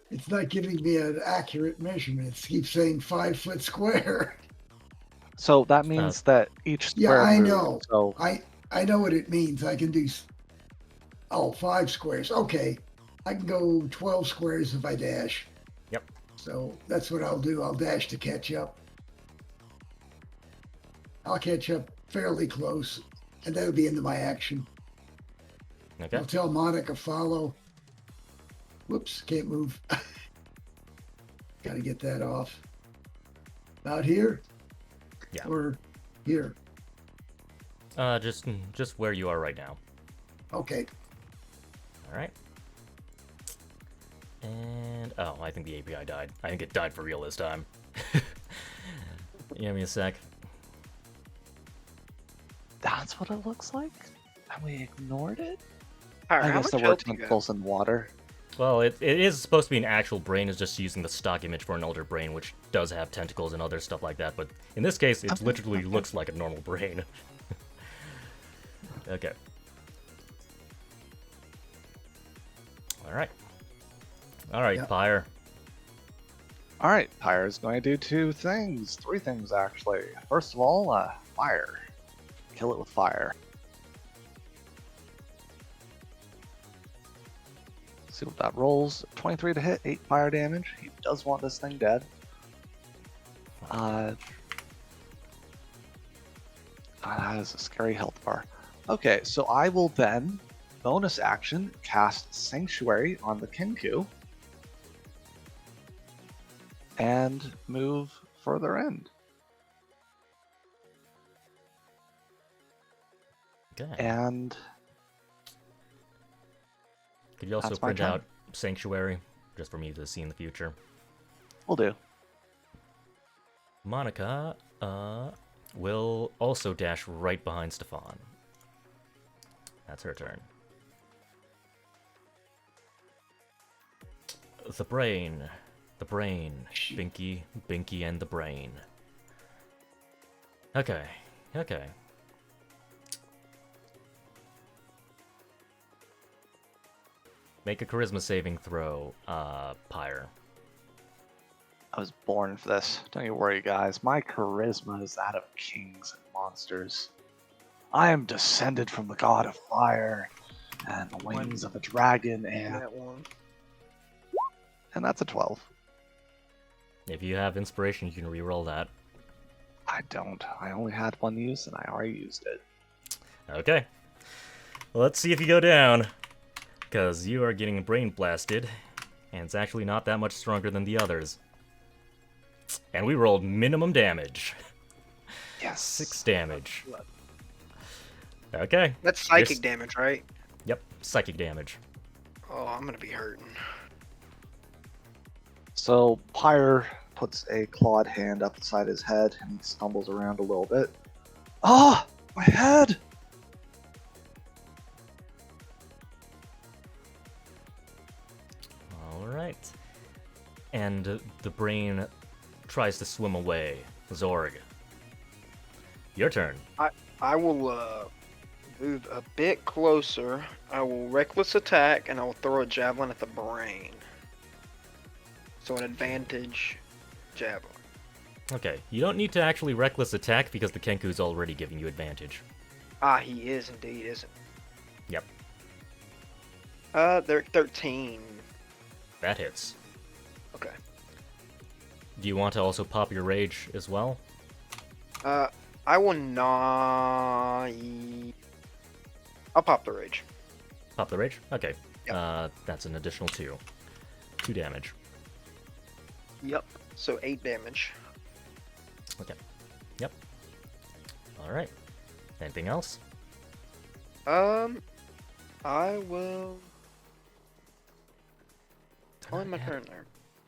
It's not giving me an accurate measurement. It keeps saying 5 foot square. So that means that each square Yeah, I moves, know. So I know what it means. I can do 5 squares. Okay. I can go 12 squares if I dash. Yep. So that's what I'll do. I'll dash to catch up. I'll catch up fairly close, and that'll be into my action. Okay. I'll tell Monica follow. Whoops, can't move. Gotta get that off. About here? Yeah. Or here? Just where you are right now. Okay. Alright. And, oh, I think the API died. I think it died for real this time. Give me a sec. that's what it looks like? And we ignored it? Pyre, I how guess much there were health do you got? tentacles in water. Well, it is supposed to be an actual brain, it's just using the stock image for an older brain, which does have tentacles and other stuff like that, but in this case, it literally looks like a normal brain. Okay. Alright. Alright, Yep. Pyre. Alright, Pyre is going to do 3 things actually. First of all, fire. Kill it with fire. See what that rolls. 23 to hit, 8 fire damage. He does want this thing dead. That is a scary health bar. Okay, so I will then, bonus action, cast Sanctuary on the Kenku. And move further in. Okay. And Could you also that's my print turn. out Sanctuary, just for me to see in the future? we'll do. Monica, will also dash right behind Stefan. That's her turn. The brain. Binky and the brain. Okay. Make a charisma saving throw, Pyre. I was born for this. Don't you worry, guys. My charisma is that of kings and monsters. I am descended from the god of fire and the wings of a dragon, That one. and that's a 12. If you have inspiration, you can reroll that. I don't. I only had one use, and I already used it. Okay. Well, let's see if you go down. Because you are getting brain blasted, and it's actually not that much stronger than the others. And we rolled minimum damage. Yes. 6 damage. Okay. That's psychic damage, right? Yep, psychic damage. Oh, I'm gonna be hurting. So Pyre puts a clawed hand up inside his head, and he stumbles around a little bit. Ah! My head! Alright. And the brain tries to swim away. Zorg. Your turn. I will move a bit closer. I will reckless attack, and I will throw a javelin at the brain. So an advantage javelin. Okay, you don't need to actually reckless attack because the Kenku's already giving you advantage. Ah, he is indeed, isn't he? Yep, They're 13. that hits. Okay. Do you want to also pop your rage as well? I will not. I'll pop the rage. Pop the rage? Okay. Yep. That's an additional 2. 2 damage. Yep. So 8 damage. Okay. Yep. Alright. Anything else? I will. Only my turn there.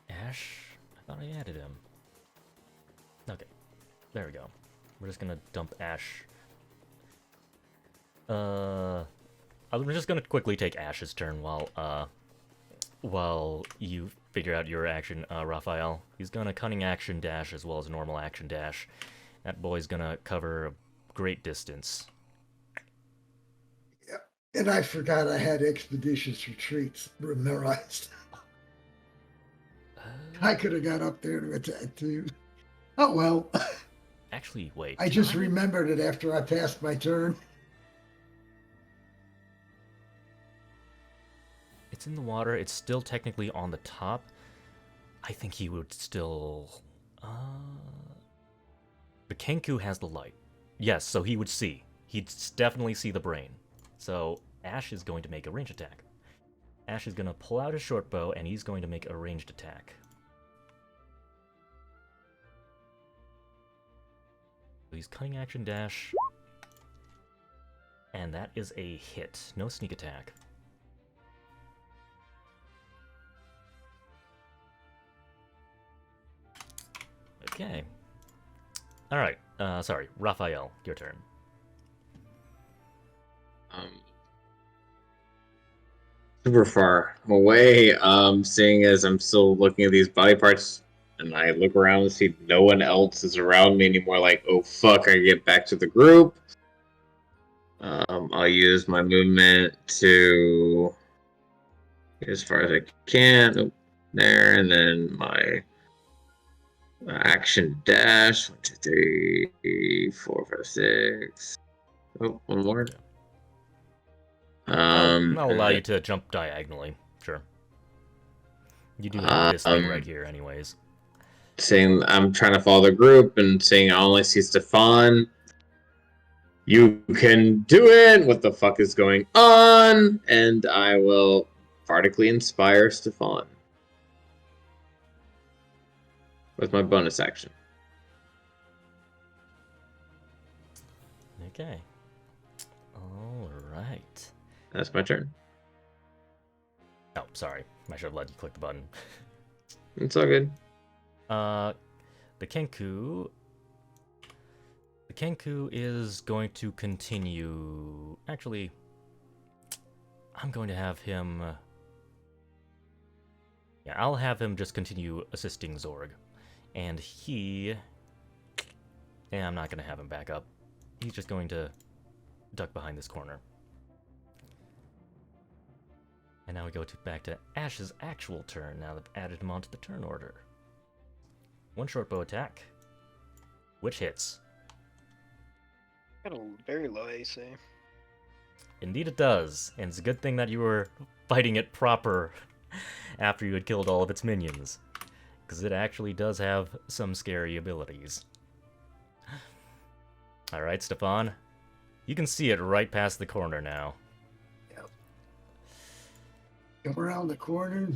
Ash? I thought I added him. Okay, there we go. We're just gonna dump Ash. I'm just gonna quickly take Ash's turn while you figure out your action, Raphael. He's gonna cunning action dash as well as normal action dash. That boy's gonna cover a great distance. Yeah. And I forgot I had expeditious retreats memorized. I could have got up there to attack too. Oh well. Actually, wait. I just remembered it after I passed my turn. It's in the water. It's still technically on the top. I think he would still... The Kenku has the light. Yes, so he would see. He'd definitely see the brain. So Ash is going to make a ranged attack. Ash is going to pull out his short bow, and he's going to make a ranged attack. So he's cunning action dash. And that is a hit. No sneak attack. Okay. Alright, sorry, Raphael, your turn. Super far away, seeing as I'm still looking at these body parts, and I look around and see no one else is around me anymore, like, oh fuck, I get back to the group. I'll use my movement to get as far as I can. Oh, there, and then my action dash. 1, 2, 3, 4, 5, 6. Oh, one more. I'll allow you to jump diagonally. Sure. You do have this thing right here, anyways. Saying I'm trying to follow the group and saying I only see Stefan. You can do it! What the fuck is going on? And I will vertically inspire Stefan with my bonus action. Okay. Alright. That's my turn. Oh, sorry. I should have let you click the button. It's all good. The Kenku... The Kenku is going to continue... Actually, I'm going to have him... Yeah, I'll have him just continue assisting Zorg. And he... Yeah, I'm not going to have him back up. He's just going to duck behind this corner. And now we go back to Ash's actual turn, now that I've added him onto the turn order. One short bow attack, which hits. Got a very low AC. Indeed it does, and it's a good thing that you were fighting it proper after you had killed all of its minions, because it actually does have some scary abilities. Alright, Stefan, you can see it right past the corner now. Yep. Come around the corner.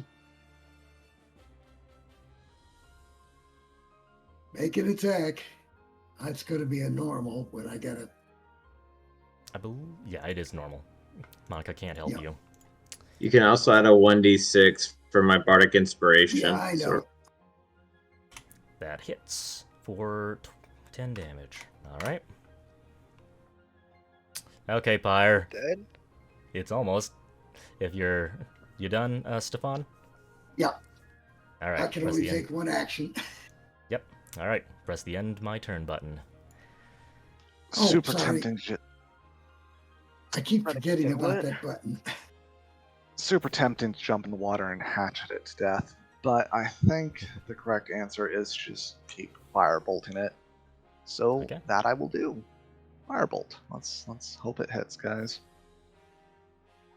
Make an attack. That's going to be a normal, but I got to... Yeah, it is normal. Monica can't help you. You can also add a 1d6 for my Bardic Inspiration. Yeah, I know. So... That hits for 10 damage. Alright. Okay, Pyre. Dead? It's almost. If you're... You done, Stefan? Yeah. Alright, I can only take one action. Yep. Alright, press the end my turn button. Oh, Super sorry. tempting shit. I keep forgetting about that button. Super tempting to jump in the water and hatchet it to death, but I think the correct answer is just keep firebolting it. So that I will do. Firebolt. Let's hope it hits, guys.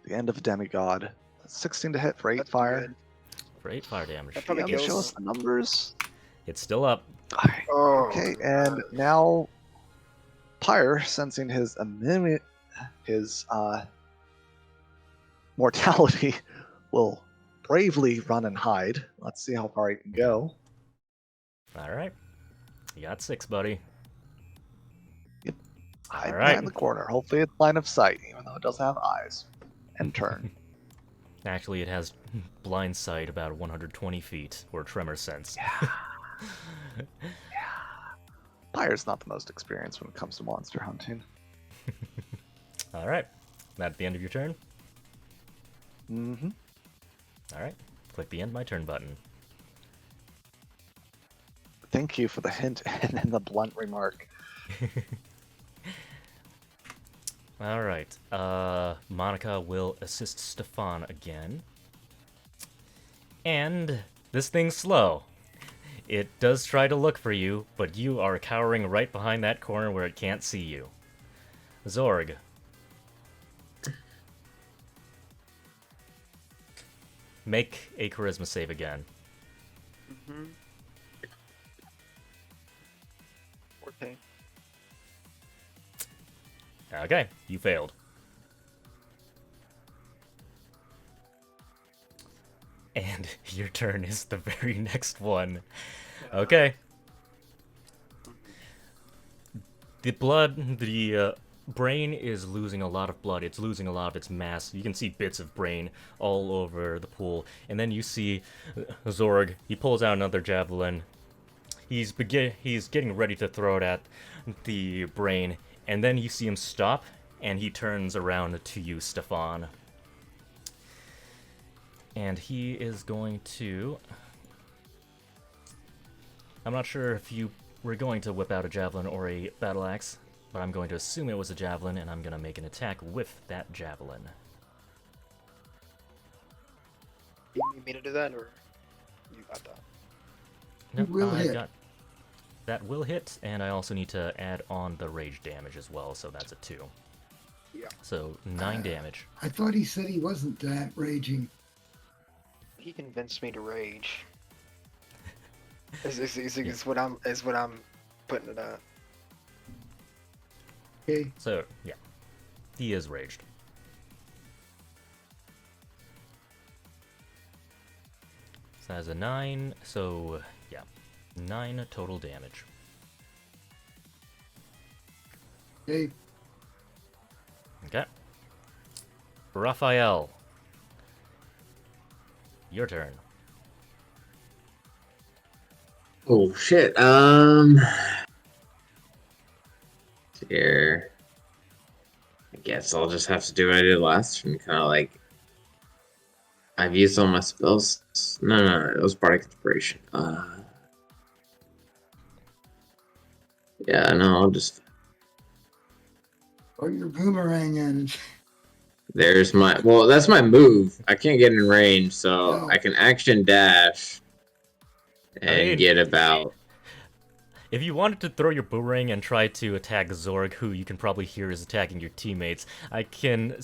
The end of a demigod. 16 to hit for 8 fire. Good. For 8 fire damage. That probably kills Show us the numbers. It's still up. Oh, Okay, and now Pyre, sensing his mortality, will bravely run and hide. Let's see how far he can go. Alright. You got 6, buddy. Hide All right. behind the corner. Hopefully it's line of sight, even though it doesn't have eyes. And turn. Actually, it has blind sight about 120 feet, or tremor sense. Yeah. Pyre's not the most experienced when it comes to monster hunting. Alright. That the end of your turn? Mm-hmm. Alright. Click the end my turn button. Thank you for the hint and then the blunt remark. Alright. Monica will assist Stefan again. And this thing's slow. It does try to look for you, but you are cowering right behind that corner where it can't see you. Zorg. Make a charisma save again. Mm-hmm. 14. Okay, you failed. And your turn is the very next one. Okay. The brain is losing a lot of blood. It's losing a lot of its mass. You can see bits of brain all over the pool. And then you see Zorg. He pulls out another javelin. He's getting ready to throw it at the brain. And then you see him stop, and he turns around to you, Stefan. And he is going to... I'm not sure if you were going to whip out a javelin or a battle axe, but I'm going to assume it was a javelin, and I'm going to make an attack with that javelin. You need me to do that, or you got that? Nope, will I've hit. got... That will hit, and I also need to add on the rage damage as well, so that's a 2. Yeah. So 9 damage. I thought he said he wasn't that raging. He convinced me to rage. Is what I'm putting it at. Okay. So, yeah. He is raged. So that's a 9, so, yeah. 9 total damage. Okay. Okay. Raphael. Your turn. Oh shit. Here. I guess I'll just have to do what I did last turn. Kind of like. I've used all my spells. No, it was Bardic Inspiration. Yeah, no, I'll just. Or your boomerang and There's my. Well, that's my move. I can't get in range, so No. I can action dash. And get about. If you wanted to throw your boomerang and try to attack Zorg, who you can probably hear is attacking your teammates, I can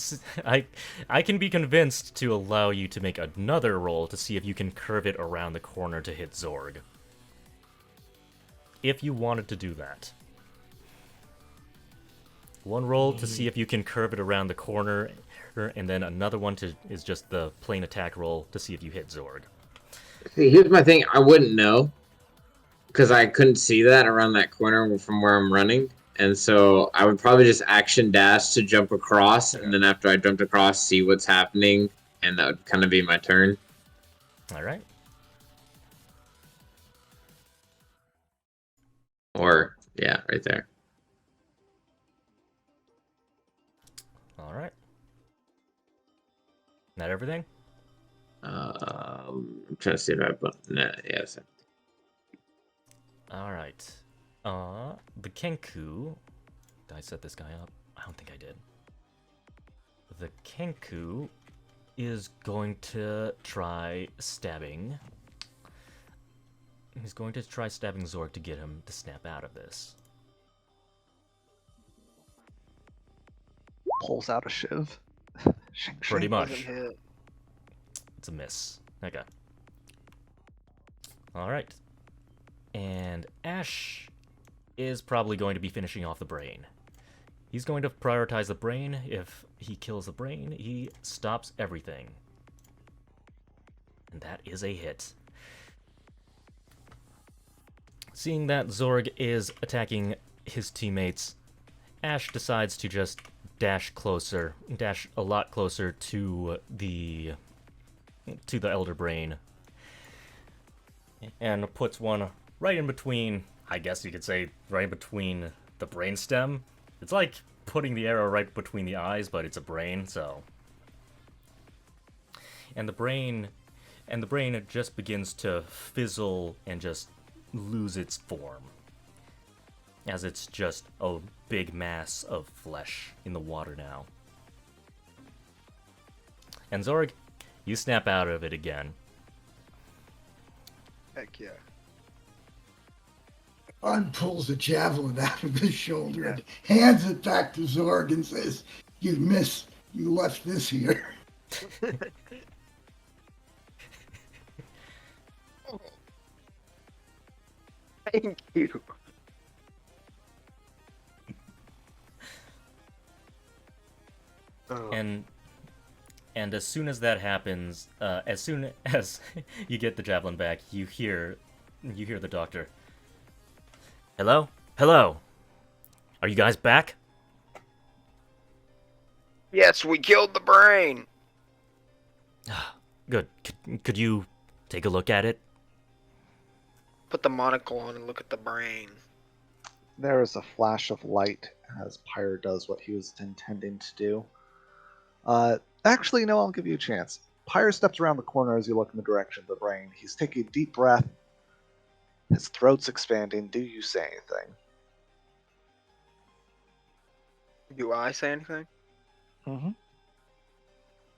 be convinced to allow you to make another roll to see if you can curve it around the corner to hit Zorg. If you wanted to do that. One roll to see if you can curve it around the corner, and then another one is just the plain attack roll to see if you hit Zorg. See, here's my thing. I wouldn't know. Because I couldn't see that around that corner from where I'm running. And so I would probably just action dash to jump across. And then after I jumped across, see what's happening. And that would kind of be my turn. Alright. Or, yeah, right there. Alright. That everything? I'm trying to see if I put. Nah, yes. Alright. The Kenku... Did I set this guy up? I don't think I did. The Kenku is going to try stabbing... He's going to try stabbing Zorg to get him to snap out of this. Pulls out a shiv. Pretty much. Doesn't hit. It's a miss. Okay. Alright. And Ash is probably going to be finishing off the brain. He's going to prioritize the brain. If he kills the brain, he stops everything. And that is a hit. Seeing that Zorg is attacking his teammates, Ash decides to just dash a lot closer to the to the Elder Brain and puts one right in between, I guess you could say, right between the brainstem. It's like putting the arrow right between the eyes, but it's a brain, so. And the brain just begins to fizzle and just lose its form, as it's just a big mass of flesh in the water now. And Zorg, you snap out of it again. Heck yeah. Pulls the javelin out of his shoulder and hands it back to Zorg and says, "You missed. You left this here." Thank you. And as soon as that happens, as soon as you get the javelin back, you hear the doctor. Hello? Hello? Are you guys back? Yes, we killed the brain. Good. Could you take a look at it? Put the monocle on and look at the brain. There is a flash of light as Pyre does what he was intending to do. Actually, no, I'll give you a chance. Pyre steps around the corner as you look in the direction of the brain. He's taking a deep breath. His throat's expanding. Do you say anything? Do I say anything? Mm-hmm.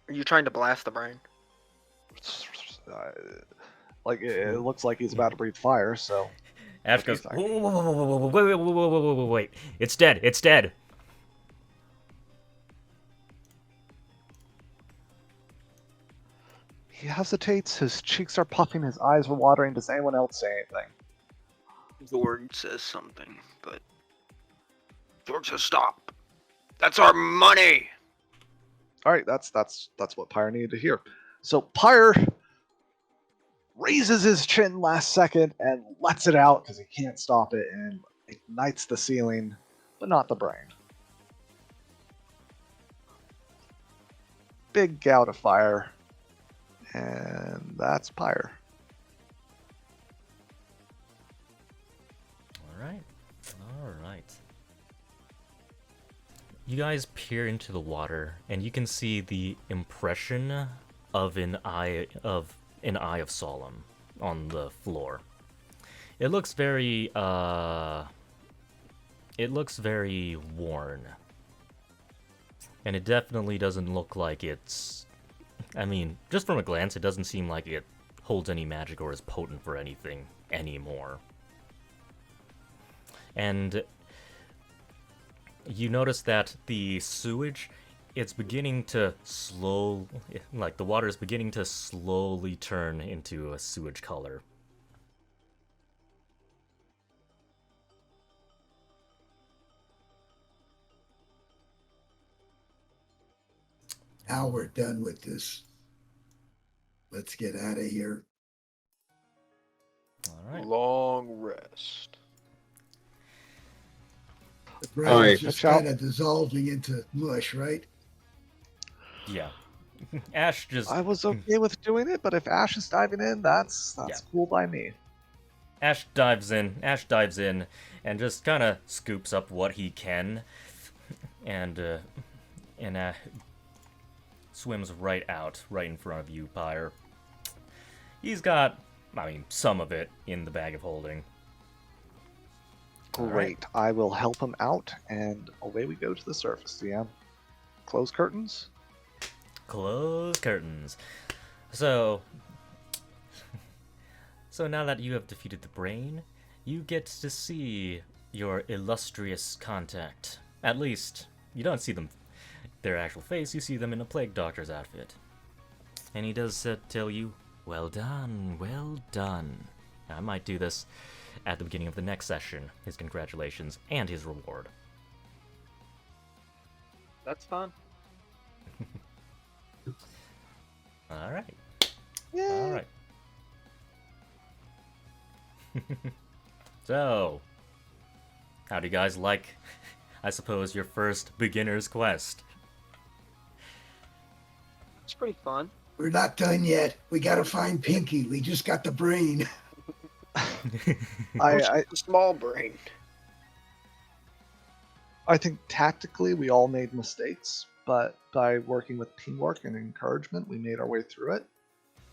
Are you trying to blast the brain? It looks like he's about to breathe fire, so... Ash goes, wait. It's dead. It's dead. He hesitates. His cheeks are puffing. His eyes are watering. Does anyone else say anything? Zorg says something, but Zorg says stop. That's our money. All right, that's what Pyre needed to hear. So Pyre raises his chin last second and lets it out because he can't stop it and ignites the ceiling, but not the brain. Big gout of fire, and that's Pyre. All right. You guys peer into the water, and you can see the impression of an eye of Solemn on the floor. It looks very worn. And it definitely doesn't look like it's... I mean, just from a glance, it doesn't seem like it holds any magic or is potent for anything anymore. And you notice that the sewage, it's beginning to the water is beginning to slowly turn into a sewage color. Now we're done with this. Let's get out of here. All right. Long rest. The brain is just kind of dissolving into mush, right? Yeah. Ash just... I was okay with doing it, but if Ash is diving in, that's cool by me. Ash dives in and just kind of scoops up what he can and swims right in front of you, Pyre. He's got, some of it in the bag of holding. Great. Right. I will help him out, and away we go to the surface, DM. Close curtains. Close curtains. So now that you have defeated the brain, you get to see your illustrious contact. At least, you don't see their actual face, you see them in a plague doctor's outfit. And he does tell you, well done, well done. I might do this at the beginning of the next session, his congratulations and his reward. That's fun. Alright. Yay. Alright. So, how do you guys like, I suppose, your first beginner's quest? It's pretty fun. We're not done yet. We gotta find Pinky. We just got the brain. I A small brain. I think tactically we all made mistakes, but by working with teamwork and encouragement, we made our way through it.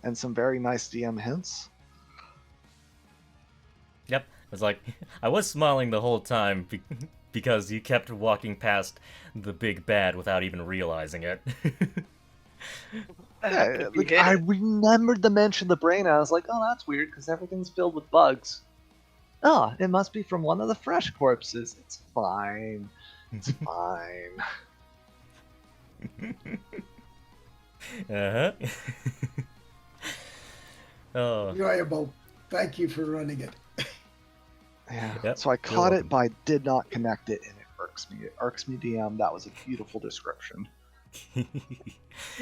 And some very nice DM hints. Yep, it's like I was smiling the whole time because you kept walking past the big bad without even realizing it. Yeah, like, I remembered the mention of the brain. I was like, oh, that's weird because everything's filled with bugs. Oh, it must be from one of the fresh corpses. It's fine. It's fine. Uh-huh. Oh. Enjoyable. Thank you for running it. Yeah. Yep, So I you're caught it, welcome. but I did not connect it, and it irks me. It irks me, DM. That was a beautiful description.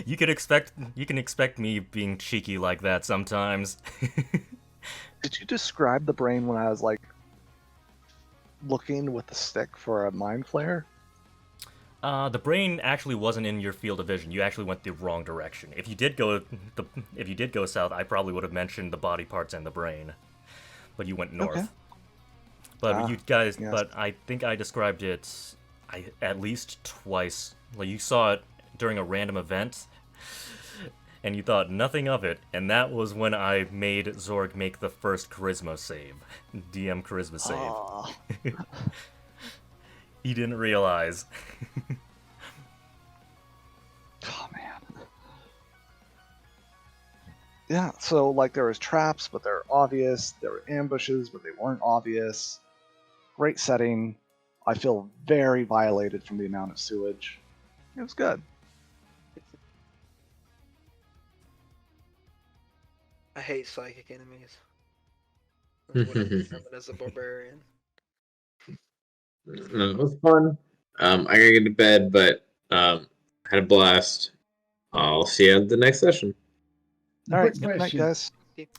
You can expect me being cheeky like that sometimes. Did you describe the brain when I was like looking with the stick for a mind flare? The brain actually wasn't in your field of vision. You actually went the wrong direction. If you did go south, I probably would have mentioned the body parts and the brain. But you went north. Okay. But you guys, yes. but I think I described it at least twice. Like you saw it during a random event, and you thought nothing of it, and that was when I made Zorg make the first charisma save. DM charisma save. Oh. He didn't realize. Oh man. Yeah, so like there was traps, but they're obvious. There were ambushes, but they weren't obvious. Great setting. I feel very violated from the amount of sewage. It was good. I hate psychic enemies. That's what I determined as a barbarian. No, it was fun. I gotta get to bed, but had a blast. I'll see you at the next session. All right, Quick good night, question. guys.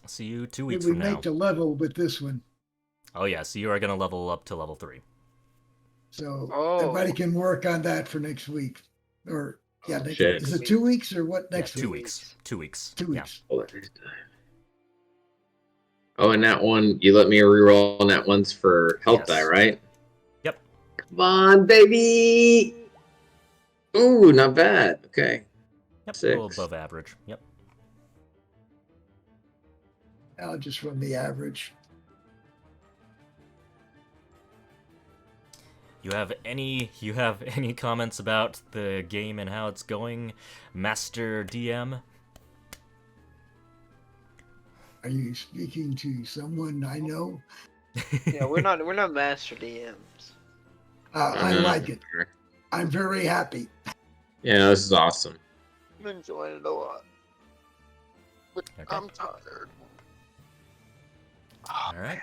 See you 2 Did weeks we from now. make the level with this one? Oh yeah, so you are gonna level up to level 3. So Oh. everybody can work on that for next week. Or yeah, next, Shit. is it 2 weeks or what next Yeah, 2 week? weeks. 2 weeks. 2 Yeah. weeks. Oh, and that one, you let me reroll on that one's for health Yes. die, right? Yep. Come on, baby! Ooh, not bad. Okay. Yep. 6. A little above average. Yep. I'll just run the average. You have any comments about the game and how it's going, Master DM? Are you speaking to someone I know? Yeah, we're not master DMs. I like it. I'm very happy. Yeah, this is awesome. I'm enjoying it a lot. But Okay. I'm tired. All right.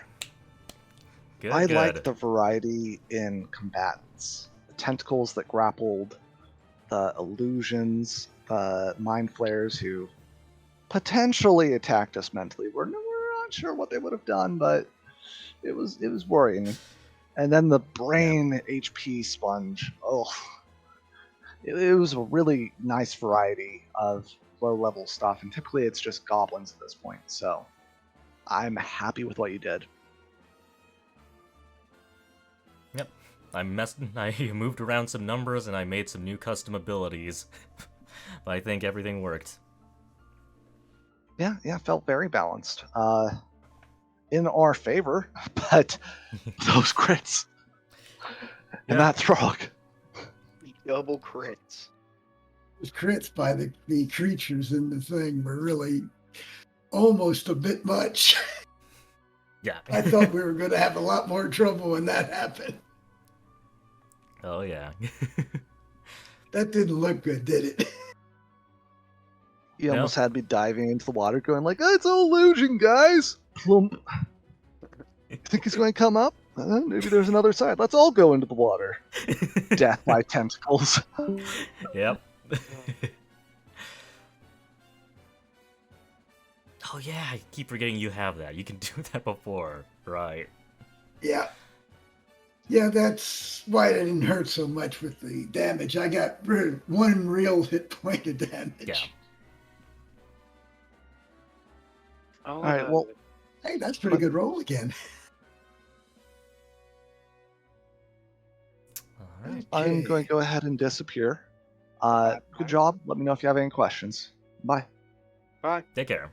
Good. I good. like the variety in combatants. The tentacles that grappled, the illusions, the mind flayers who potentially attacked us mentally. We're not sure what they would have done, but it was worrying. And then the brain HP sponge. Oh, it was a really nice variety of low level stuff, and typically it's just goblins at this point. So I'm happy with what you did. Yep. I moved around some numbers and I made some new custom abilities. But I think everything worked. Yeah, felt very balanced. In our favor, but those crits. And that throg. Double crits. Those crits by the creatures in the thing were really almost a bit much. Yeah. I thought we were going to have a lot more trouble when that happened. Oh yeah. That didn't look good, did it? You No. almost had me diving into the water going like, oh, it's an illusion, guys! Plump. You think he's going to come up? Maybe there's another side. Let's all go into the water. Death by tentacles. Yep. Oh yeah, I keep forgetting you have that. You can do that before, right? Yeah. Yeah, that's why it didn't hurt so much with the damage. I got one real hit point of damage. Yeah. All right, well, Hey, that's pretty good roll again. All right. I'm going to go ahead and disappear. Good job. Let me know if you have any questions. Bye. Bye. Take care.